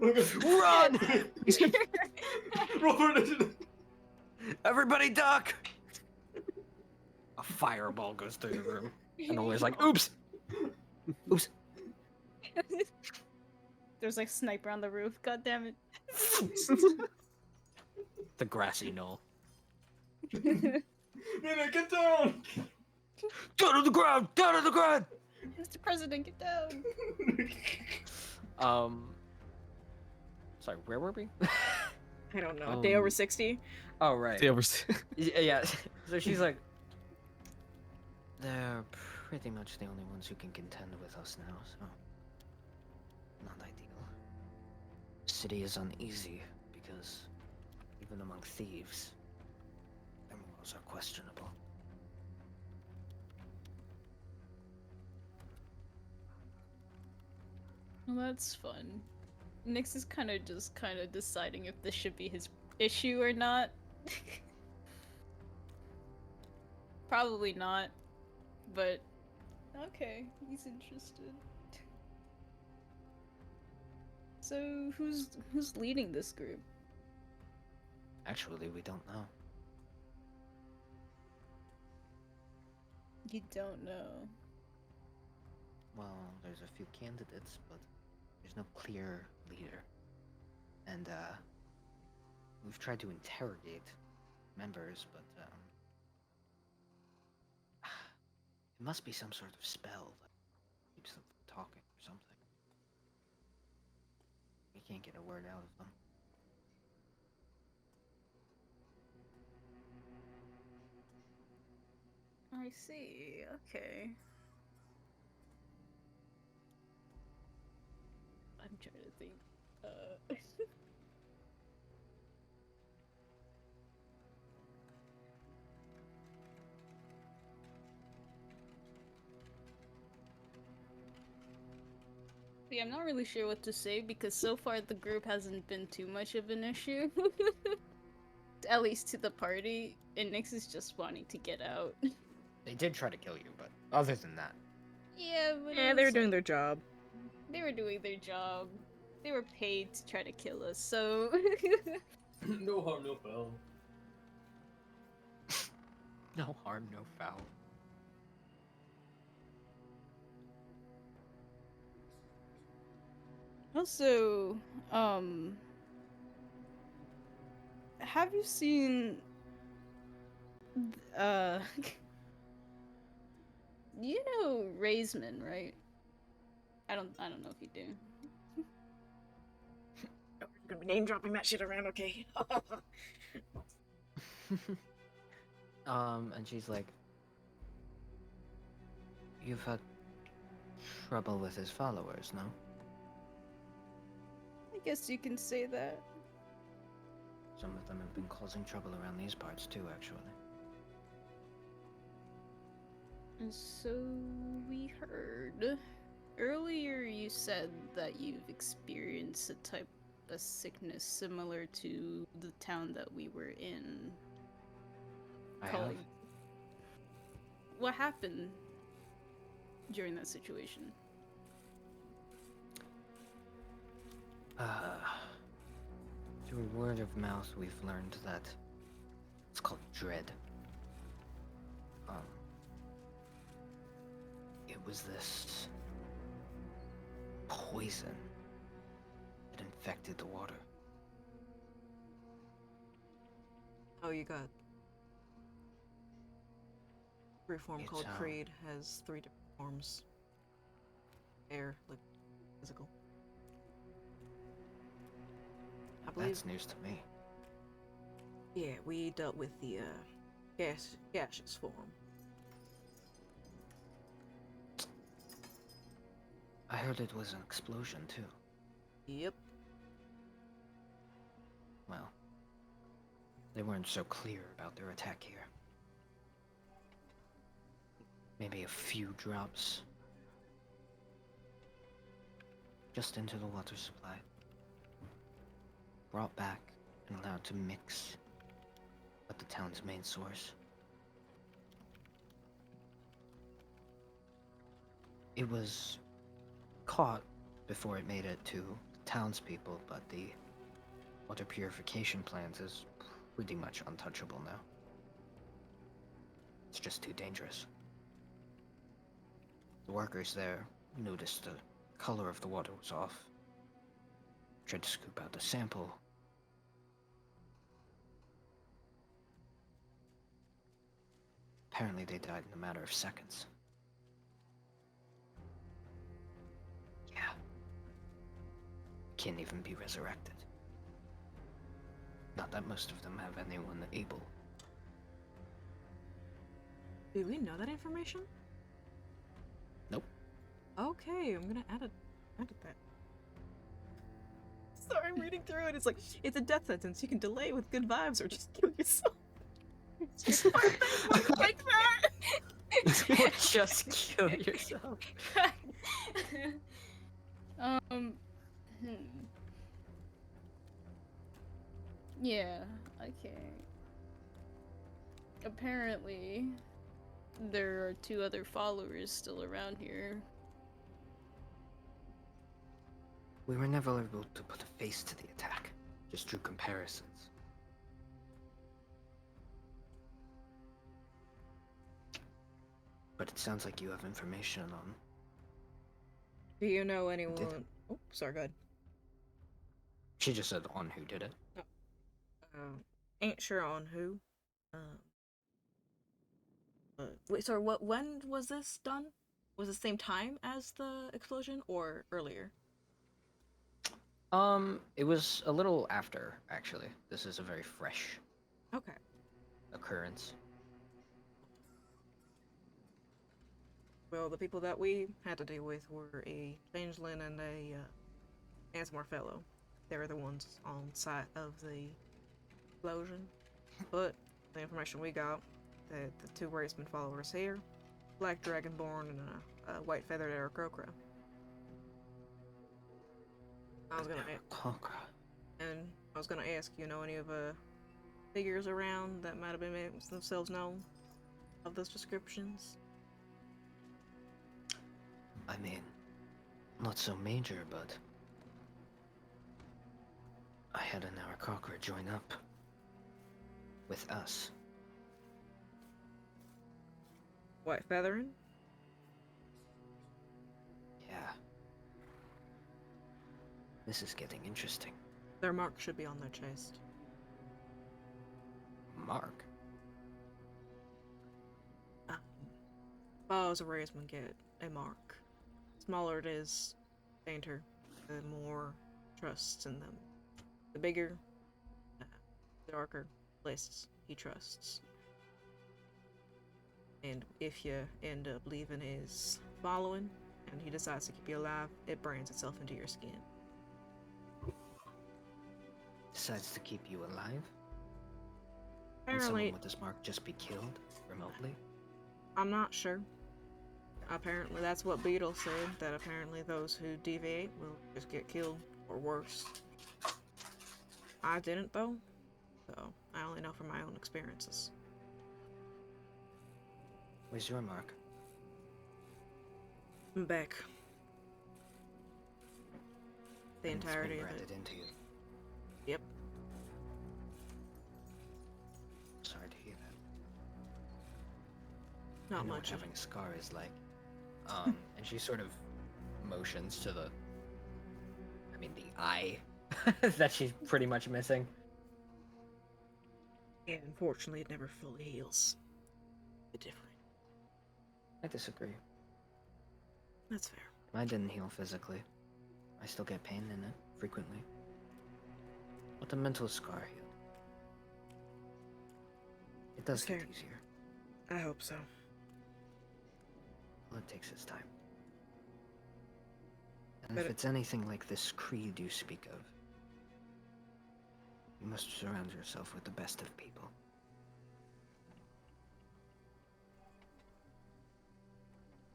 Run! Roll for initiative. Everybody duck! A fireball goes through the room. And Ola's like, oops! Oops. There's like sniper on the roof, god damn it. The grassy knoll. Nina, get down! Down to the ground! Down to the ground! Mr. President, get down! Sorry, where were we? I don't know. Day over 60? Oh, right. Day over. Yeah. So she's like, they're pretty much the only ones who can contend with us now, so not ideal. City is uneasy because even among thieves, their morals are questionable. Well, that's fun. Nyx is kind of deciding if this should be his issue or not. Probably not, but okay, he's interested. So who's leading this group? Actually, we don't know. You don't know. Well, there's a few candidates, but there's no clear leader. And, we've tried to interrogate members, but, it must be some sort of spell that keeps them from talking or something. We can't get a word out of them. I see, okay. I'm trying to think. Yeah, I'm not really sure what to say because so far the group hasn't been too much of an issue. At least to the party, and Nyx is just wanting to get out. They did try to kill you, but other than that... Yeah, but Yeah, it they were was doing like- their job. They were doing their job. They were paid to try to kill us, so... No harm, no foul. No harm, no foul. Also, have you seen, uh, you know Raisman, right? I don't know if you do. Oh, we're gonna be name dropping that shit around, okay? And she's like, you've had trouble with his followers, no? I guess you can say that. Some of them have been causing trouble around these parts too, actually. And so we heard. Earlier you said that you've experienced a type of sickness similar to the town that we were in. I Calling- have. What happened during that situation? Through word of mouth, we've learned that it's called dread. It was this poison that infected the water. Oh, you got reform It's, called Creed has 3 different forms. Air, like physical. I believe. That's news to me. Yeah, we dealt with the gaseous form. I heard it was an explosion too. Yep. Well, they weren't so clear about their attack here. Maybe a few drops. Just into the water supply. Brought back and allowed to mix with the town's main source. It was caught before it made it to the townspeople, but the water purification plant is pretty much untouchable now. It's just too dangerous. The workers there noticed the color of the water was off. Tried to scoop out the sample. Apparently they died in a matter of seconds. Yeah. Can't even be resurrected. Not that most of them have anyone able. Do we know that information? Okay, I'm gonna add that. Sorry, I'm reading through it. It's like, it's a death sentence. You can delay with good vibes or just kill yourself. Just one thing like that. Just kill yourself. um. Yeah. Okay. Apparently, there are 2 other followers still around here. We were never able to put a face to the attack, just drew comparisons. But it sounds like you have information on. Do you know anyone? Oh, sorry, go ahead. She just said on who did it. Ain't sure on who. Wait, sorry, when was this done? Was it the same time as the explosion or earlier? It was a little after, actually. This is a very fresh Okay. occurrence. Well, the people that we had to deal with were a changeling and a Ansmore fellow. They were the ones on site of the explosion. But the information we got, that the 2 Raceman followers here, Black Dragonborn and a white feathered Aarakocra. I was gonna ask, you know, any of figures around that might have been made themselves known of those descriptions? I mean, not so major, but I had an Aarakocra join up with us. White feathering? Yeah. This is getting interesting. Their mark should be on their chest. Mark? As a Raceman get a mark. Smaller it is, fainter, the more trusts in them. The bigger, the darker, less he trusts. And if you end up leaving his following, and he decides to keep you alive, it brands itself into your skin. Decides to keep you alive? Can Apparently, someone with this mark just be killed remotely? I'm not sure. Apparently, that's what Beetle said, that apparently those who deviate will just get killed, or worse. I didn't, though, so I only know from my own experiences. Where's your mark? I'm back. The And it's been entirety of branded it. into you. Yep. Sorry to hear that. Not I know much. what having a scar is like. And she sort of motions to the eye that she's pretty much missing. Yeah, unfortunately, it never fully heals. A bit different. I disagree. That's fair. Mine didn't heal physically. I still get pain in it, frequently. But the mental scar healed. It does get Fair. easier. I hope so. Well, it takes its time. And But if it's anything like this creed you speak of, you must surround yourself with the best of people.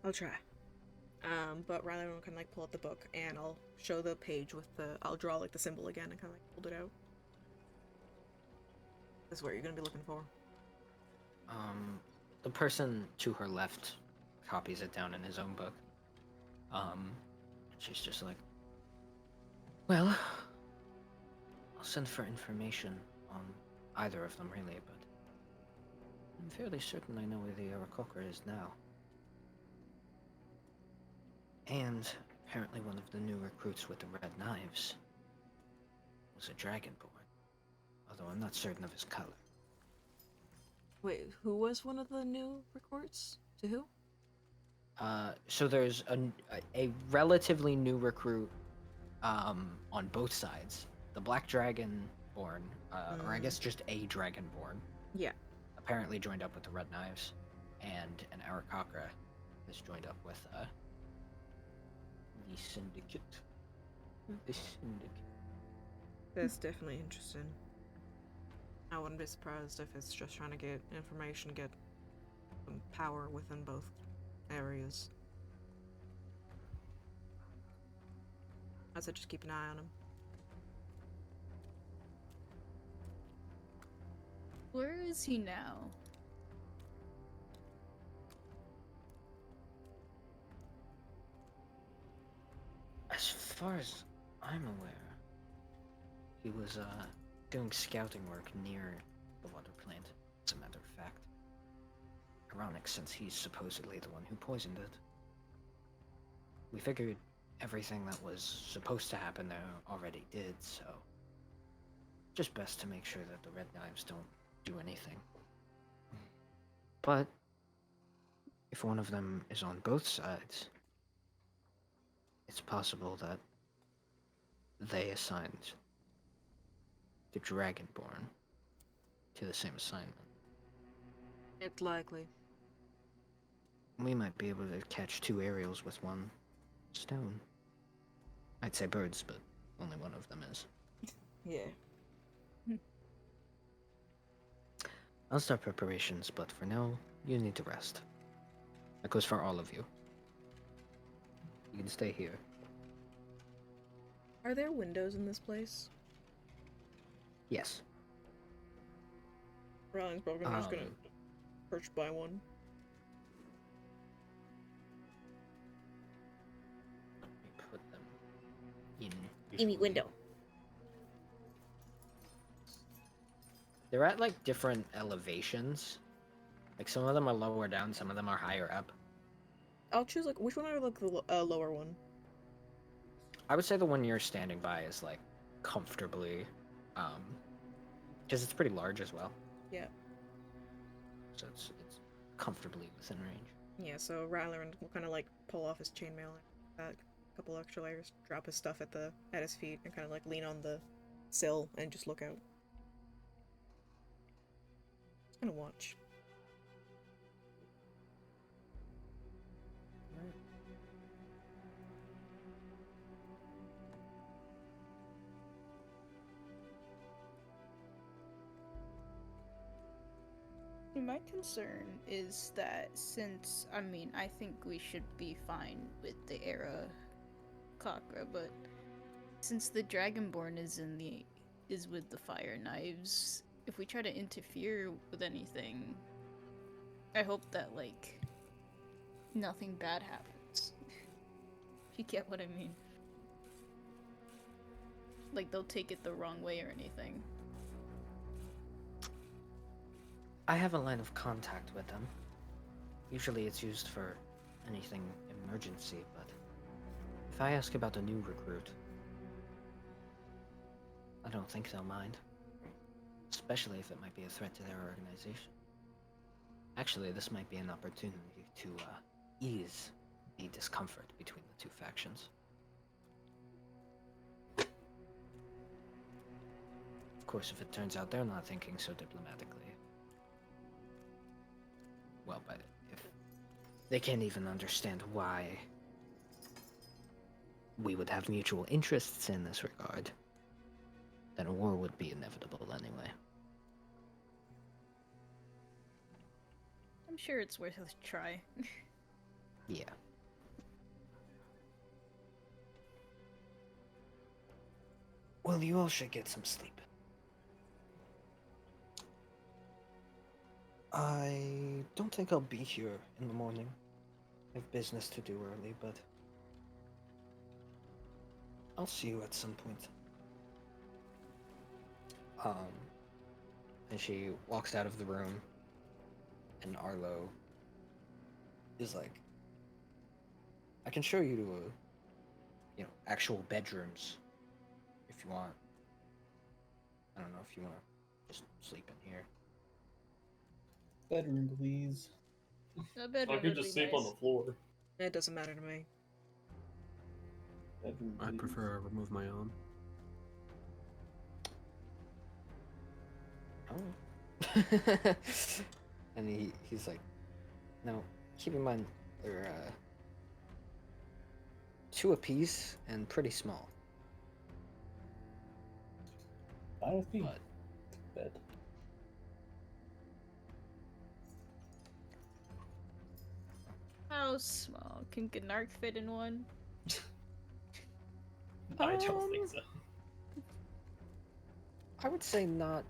I'll try. But rather than kind of like pull up the book and I'll show the page with I'll draw like the symbol again and kind of like hold it out. This is what you're gonna be looking for. The person to her left copies it down in his own book. She's just like, well, I'll send for information on either of them really, but I'm fairly certain I know where the Aarakocra is now. And apparently one of the new recruits with the red knives was a dragonborn, although I'm not certain of his color. Wait, who was one of the new recruits? To who? So there's a relatively new recruit on both sides. The Black Dragonborn, or I guess just a Dragonborn. Yeah. Apparently joined up with the Red Knives, and an Aarakocra has joined up with The Syndicate. The Syndicate. That's definitely interesting. I wouldn't be surprised if it's just trying to get information, get some power within both areas. I'd say just keep an eye on him. Where is he now? As far as I'm aware, he was doing scouting work near the water plant, as a matter of fact. Ironic since he's supposedly the one who poisoned it. We figured everything that was supposed to happen there already did, so just best to make sure that the Red Knives don't do anything. But if one of them is on both sides, it's possible that they assigned the Dragonborn to the same assignment. It's likely. We might be able to catch two aerials with one stone. I'd say birds, but only one of them is. Yeah. I'll start preparations, but for now, you need to rest. That goes for all of you. You can stay here. Are there windows in this place? Yes. Ryan's probably just gonna perch by one. Let me put them in. Amy window. They're at like different elevations. Like some of them are lower down, some of them are higher up. I'll choose like which one are like the lower one. I would say the one you're standing by is like comfortably, because it's pretty large as well. Yeah. So it's comfortably within range. Yeah. So Ryler will kind of like pull off his chainmail, like a couple extra layers, drop his stuff at his feet, and kind of like lean on the sill and just look out. And watch. My concern is that since, I mean, I think we should be fine with the Era Kakra, but since the Dragonborn is with the Fire Knives, if we try to interfere with anything, I hope that, like, nothing bad happens. If you get what I mean. Like, they'll take it the wrong way or anything. I have a line of contact with them. Usually it's used for anything emergency, but if I ask about a new recruit, I don't think they'll mind. Especially if it might be a threat to their organization. Actually, this might be an opportunity to ease the discomfort between the two factions. Of course, if it turns out they're not thinking so diplomatically, well, but if they can't even understand why we would have mutual interests in this regard, then a war would be inevitable anyway. I'm sure it's worth a try. Yeah. Well, you all should get some sleep. I don't think I'll be here in the morning. I have business to do early, but I'll see you at some point. And she walks out of the room, and Arlo is like, I can show you to actual bedrooms if you want. I don't know if you want to just sleep in here. Bedroom, please. A I bedroom could would just be sleep nice. on the floor. It doesn't matter to me. Bedroom, I please. prefer remove my own. Oh. And he's like, no, keep in mind, 2 apiece and pretty small. Fine with me. But Bed. How small can Gnark fit in one? I don't think so. I would say not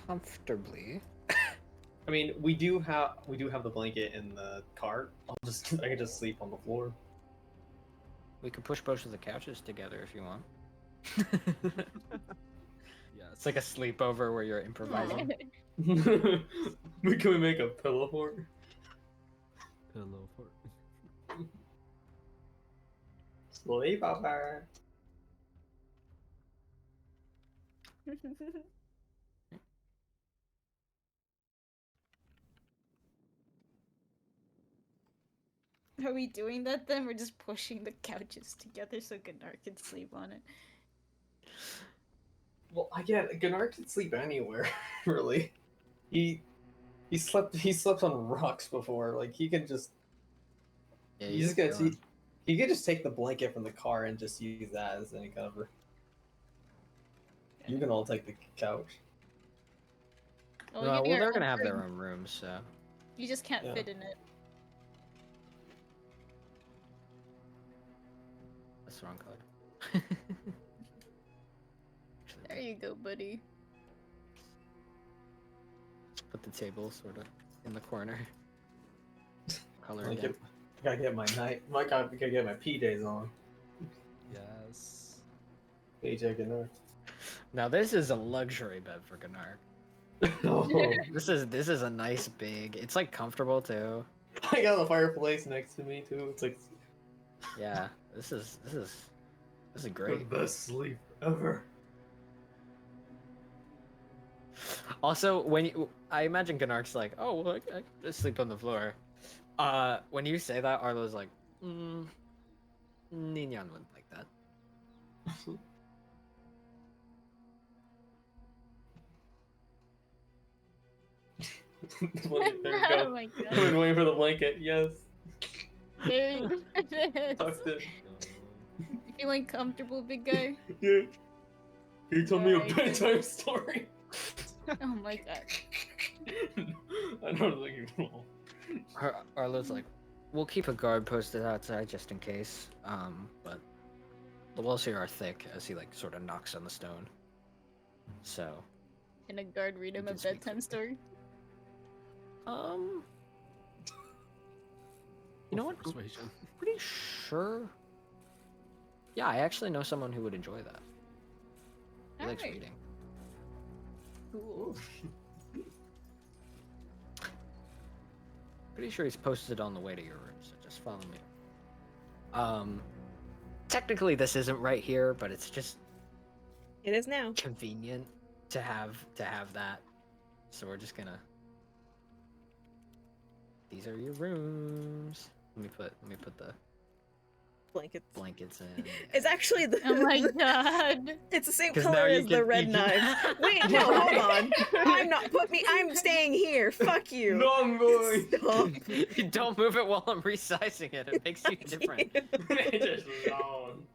comfortably. I mean, we do have the blanket in the cart. I can just sleep on the floor. We could push both of the couches together if you want. Yeah, It's like a sleepover where you're improvising. Can we make a pillow fort? pillow fort. Sleep over. Are we doing that then? We're just pushing the couches together so Gnark can sleep on it. Well, I get Gunnar can sleep anywhere, really. He slept on rocks before. Like he can just Yeah, you he's just gotta chilling. see. He could just take the blanket from the car and just use that as any cover. You can all take the couch. Well, Well, give me our they're own gonna have their room. own rooms, so You just can't Yeah. fit in it. that's the wrong color. There you go, buddy. Put the table sort of in the corner. Color I it in. gotta get my gotta get my PJs on. Yes. AJ Gunnar. Now this is a luxury bed for Gunnar. Oh, This is a nice big. It's like comfortable too. I got the fireplace next to me too. It's like Yeah, this is great. the best sleep ever. Also, I imagine Gunark's like, oh, well, I just sleep on the floor. When you say that, Arlo's like, Ninyan wouldn't like that. There we Oh go. my I've god. been waiting for the blanket. Yes. There it is. Tucked in. You feeling comfortable, big guy? Yeah. Can you tell me a Alright. bedtime story? Oh my god. I don't think you will. Arlo's like, we'll keep a guard posted outside just in case. But the walls here are thick, as he like sort of knocks on the stone. So, Can a guard read him You a can speak bedtime story? You know what? I'm Persuasion. pretty sure. Yeah, I actually know someone who would enjoy that. He likes Alright. reading. Cool. Pretty sure he's posted on the way to your room, so just follow me. Technically this isn't right here, but it's just It is now. convenient to have that. So we're just gonna. These are your rooms. Let me put the Blankets. blankets in. It's actually the. Oh my god. It's the same 'Cause color now you as the can- red you can- knife. Wait, no, hold on. I'm not. I'm staying here. Fuck you. No, I'm going. Stop. Don't move it while I'm resizing it. It makes you different. Just long.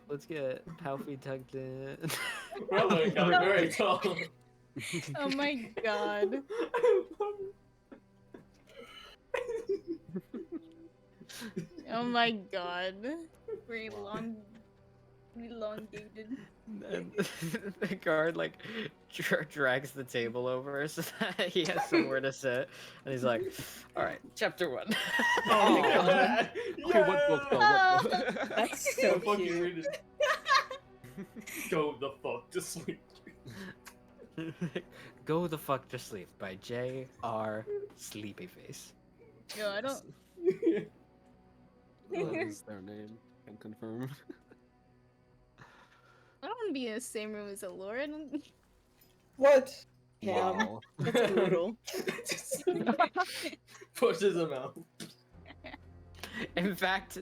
Let's get Palfy tugged in. Well, I got very tall. Oh my god. Oh my god. Very elongated. And the guard like drags the table over so that he has somewhere to sit, and he's like, "All right, chapter 1." Oh my god. Okay, what book though? What book? That's so Fucking cute. read it. Go the fuck to sleep. Go the fuck to sleep by J.R. Sleepyface. Yo, I don't. That is their name. Can confirm. I don't want to be in the same room as Allura. I don't- What? Wow. That's brutal. Pushes him out. In fact,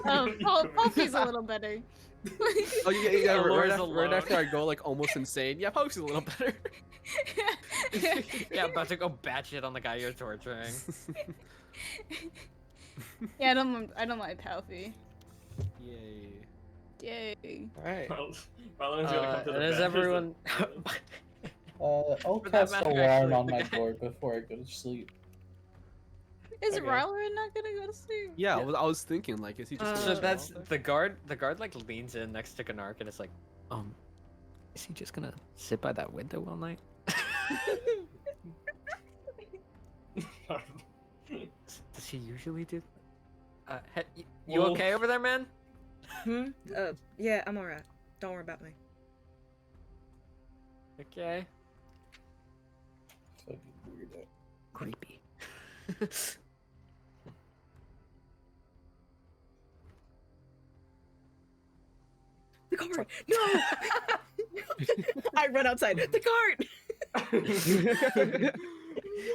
Pulpy's a little better. Oh yeah, Yeah, right, Laura's after, right alone. after I go like almost insane. Yeah, Pokey's a little better. Yeah, about to go batshit on the guy you're torturing. Yeah, I don't mind Palpy. Yay. Yay. Alright. Rylan's gonna come to the and is bed. everyone... I'll For that cast matter, alarm actually, on the my guy- door before I go to sleep. Is Okay. Ryler not gonna go to sleep? Yeah, Yeah. I was thinking, like, is he just Uh, gonna So chill that's out there? the guard like leans in next to Gnark and it's like, is he just gonna sit by that window all night? Does he usually do? You Well- okay over there, man? Yeah, I'm alright. Don't worry about me. Okay. Fucking weirdo. Creepy. The cart! No! I run outside. The cart!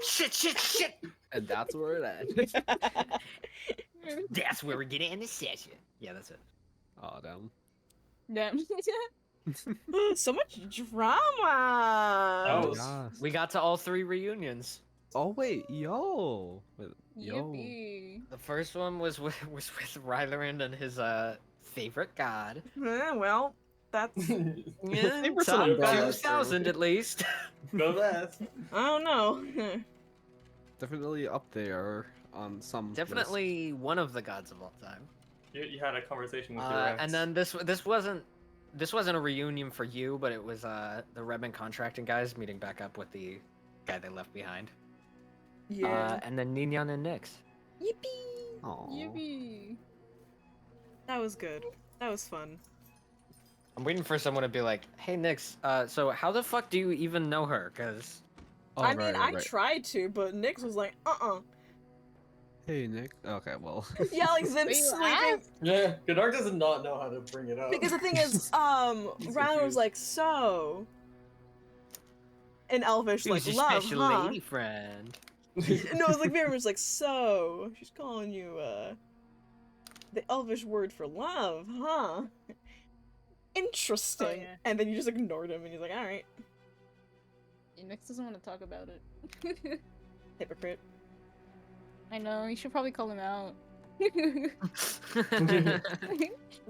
Shit! And that's where it ends. That's where we're gonna end the session. Yeah, that's it. Oh, damn. Damn. So much drama! That was- Yes. We got to all 3 reunions. Oh, wait, yo. Wait, yo. Yippee. The first one was with Rylerand and his favorite god. Well, that's... Yeah, Favorite's top an umbrella 2000 at least. Go best. I don't know. Definitely up there on some list. Definitely one of the gods of all time. You had a conversation with your ex. And then this wasn't a reunion for you, but it was the Redmond contracting guys meeting back up with the guy they left behind. Yeah. And then Nignan and Nyx. Yippee! Aw. Yippee. That was good. That was fun. I'm waiting for someone to be like, "Hey Nyx, so how the fuck do you even know her?" Cause Oh, I right, mean, right, I right. tried to, but Nyx was like, Hey, Nick. Okay, well. Yeah, like them Wait, sleeping. Yeah, Godark does not know how to bring it up. Because the thing is, He's Rylan was confused. like, so. In Elvish, like, who's your love, special huh? lady friend? No, it's like very much like, so. She's calling you, the Elvish word for love, huh? Interesting. Oh, yeah. And then you just ignored him, and he's like, alright. Nyx doesn't want to talk about it. Hypocrite. I know, you should probably call him out.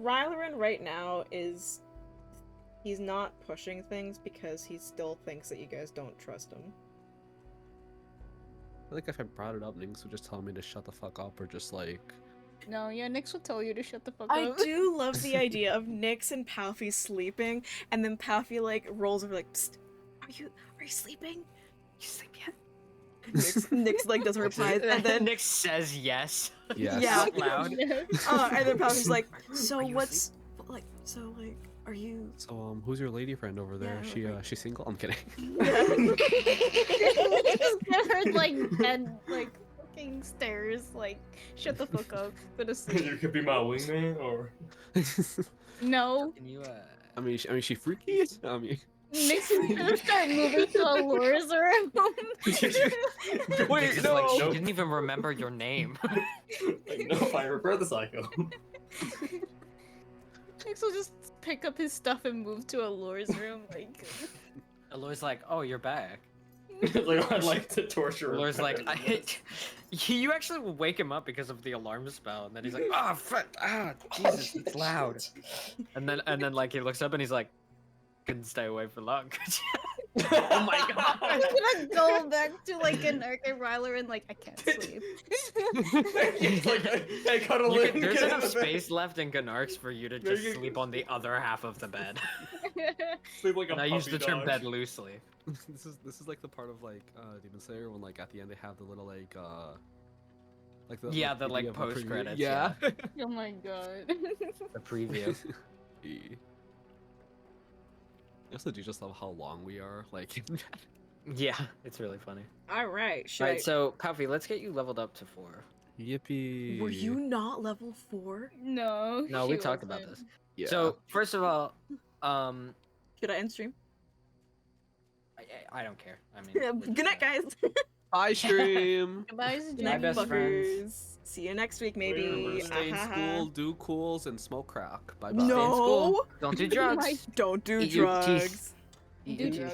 Rylan right now is. He's not pushing things because he still thinks that you guys don't trust him. I think if I brought it up, Nix would just tell me to shut the fuck up or just like. No, yeah, Nyx will tell you to shut the fuck I up. do love the idea of Nyx and Palfy sleeping, and then Palfy like rolls over like, Psst, are you sleeping? You sleep yet? Nyx like doesn't reply, and then Nyx says yes. Yes. Yeah. Out loud. and then Palfy's like, so Are you what's like, so like, are you? So who's your lady friend over there? Yeah, She's single? I'm kidding. Just get her like dead, like fucking stares, like shut the fuck up, go to You sleep. could be my wingman, or No, Can you I mean, she freaky. I mean, Nyx is gonna start moving to Allures around. Wait, Nyx is no. like, She nope. didn't even remember your name. Like, no, I refer the psycho. Nyx will just pick up his stuff and move to Allures room, like. Aloy's like, "Oh, you're back." Like, I'd like to torture. Aloy's like, her. "You actually will wake him up because of the alarm spell," and then he's like, "Ah, Jesus, it's loud." And then like he looks up and he's like, "Couldn't stay away for long." Oh my god. I'm gonna go back to like an Arc and Ryler and like I can't sleep. He's like, hey, cuddle in. There's get enough out of bed. space left in Gnarks for you to There just you sleep on the other half of the bed. Sleep like a And I use puppy the term dog. bed loosely. this is like the part of like Demon Slayer when like at the end they have the little like the Yeah, the, like, preview of a preview. post-credits, Yeah. Oh my god. The preview. I also do just love how long we are. Like, Yeah, it's really funny. Alright, Alright, so Palfy, let's get you leveled up to 4. yippee. were you not level 4? No. No, she we talked about wasn't. this. Yeah. So, first of all, Should I end stream? I don't care. I mean, Yeah, we good night, can- guys. I stream. Goodbye, Good My night, best fuckers. friends. See you next week, Remember, maybe. Stay in Ahaha. school, do cools, and smoke crack. Bye bye. No. Don't do drugs. Don't do Eat your teeth. drugs. Eat Do your teeth. drugs.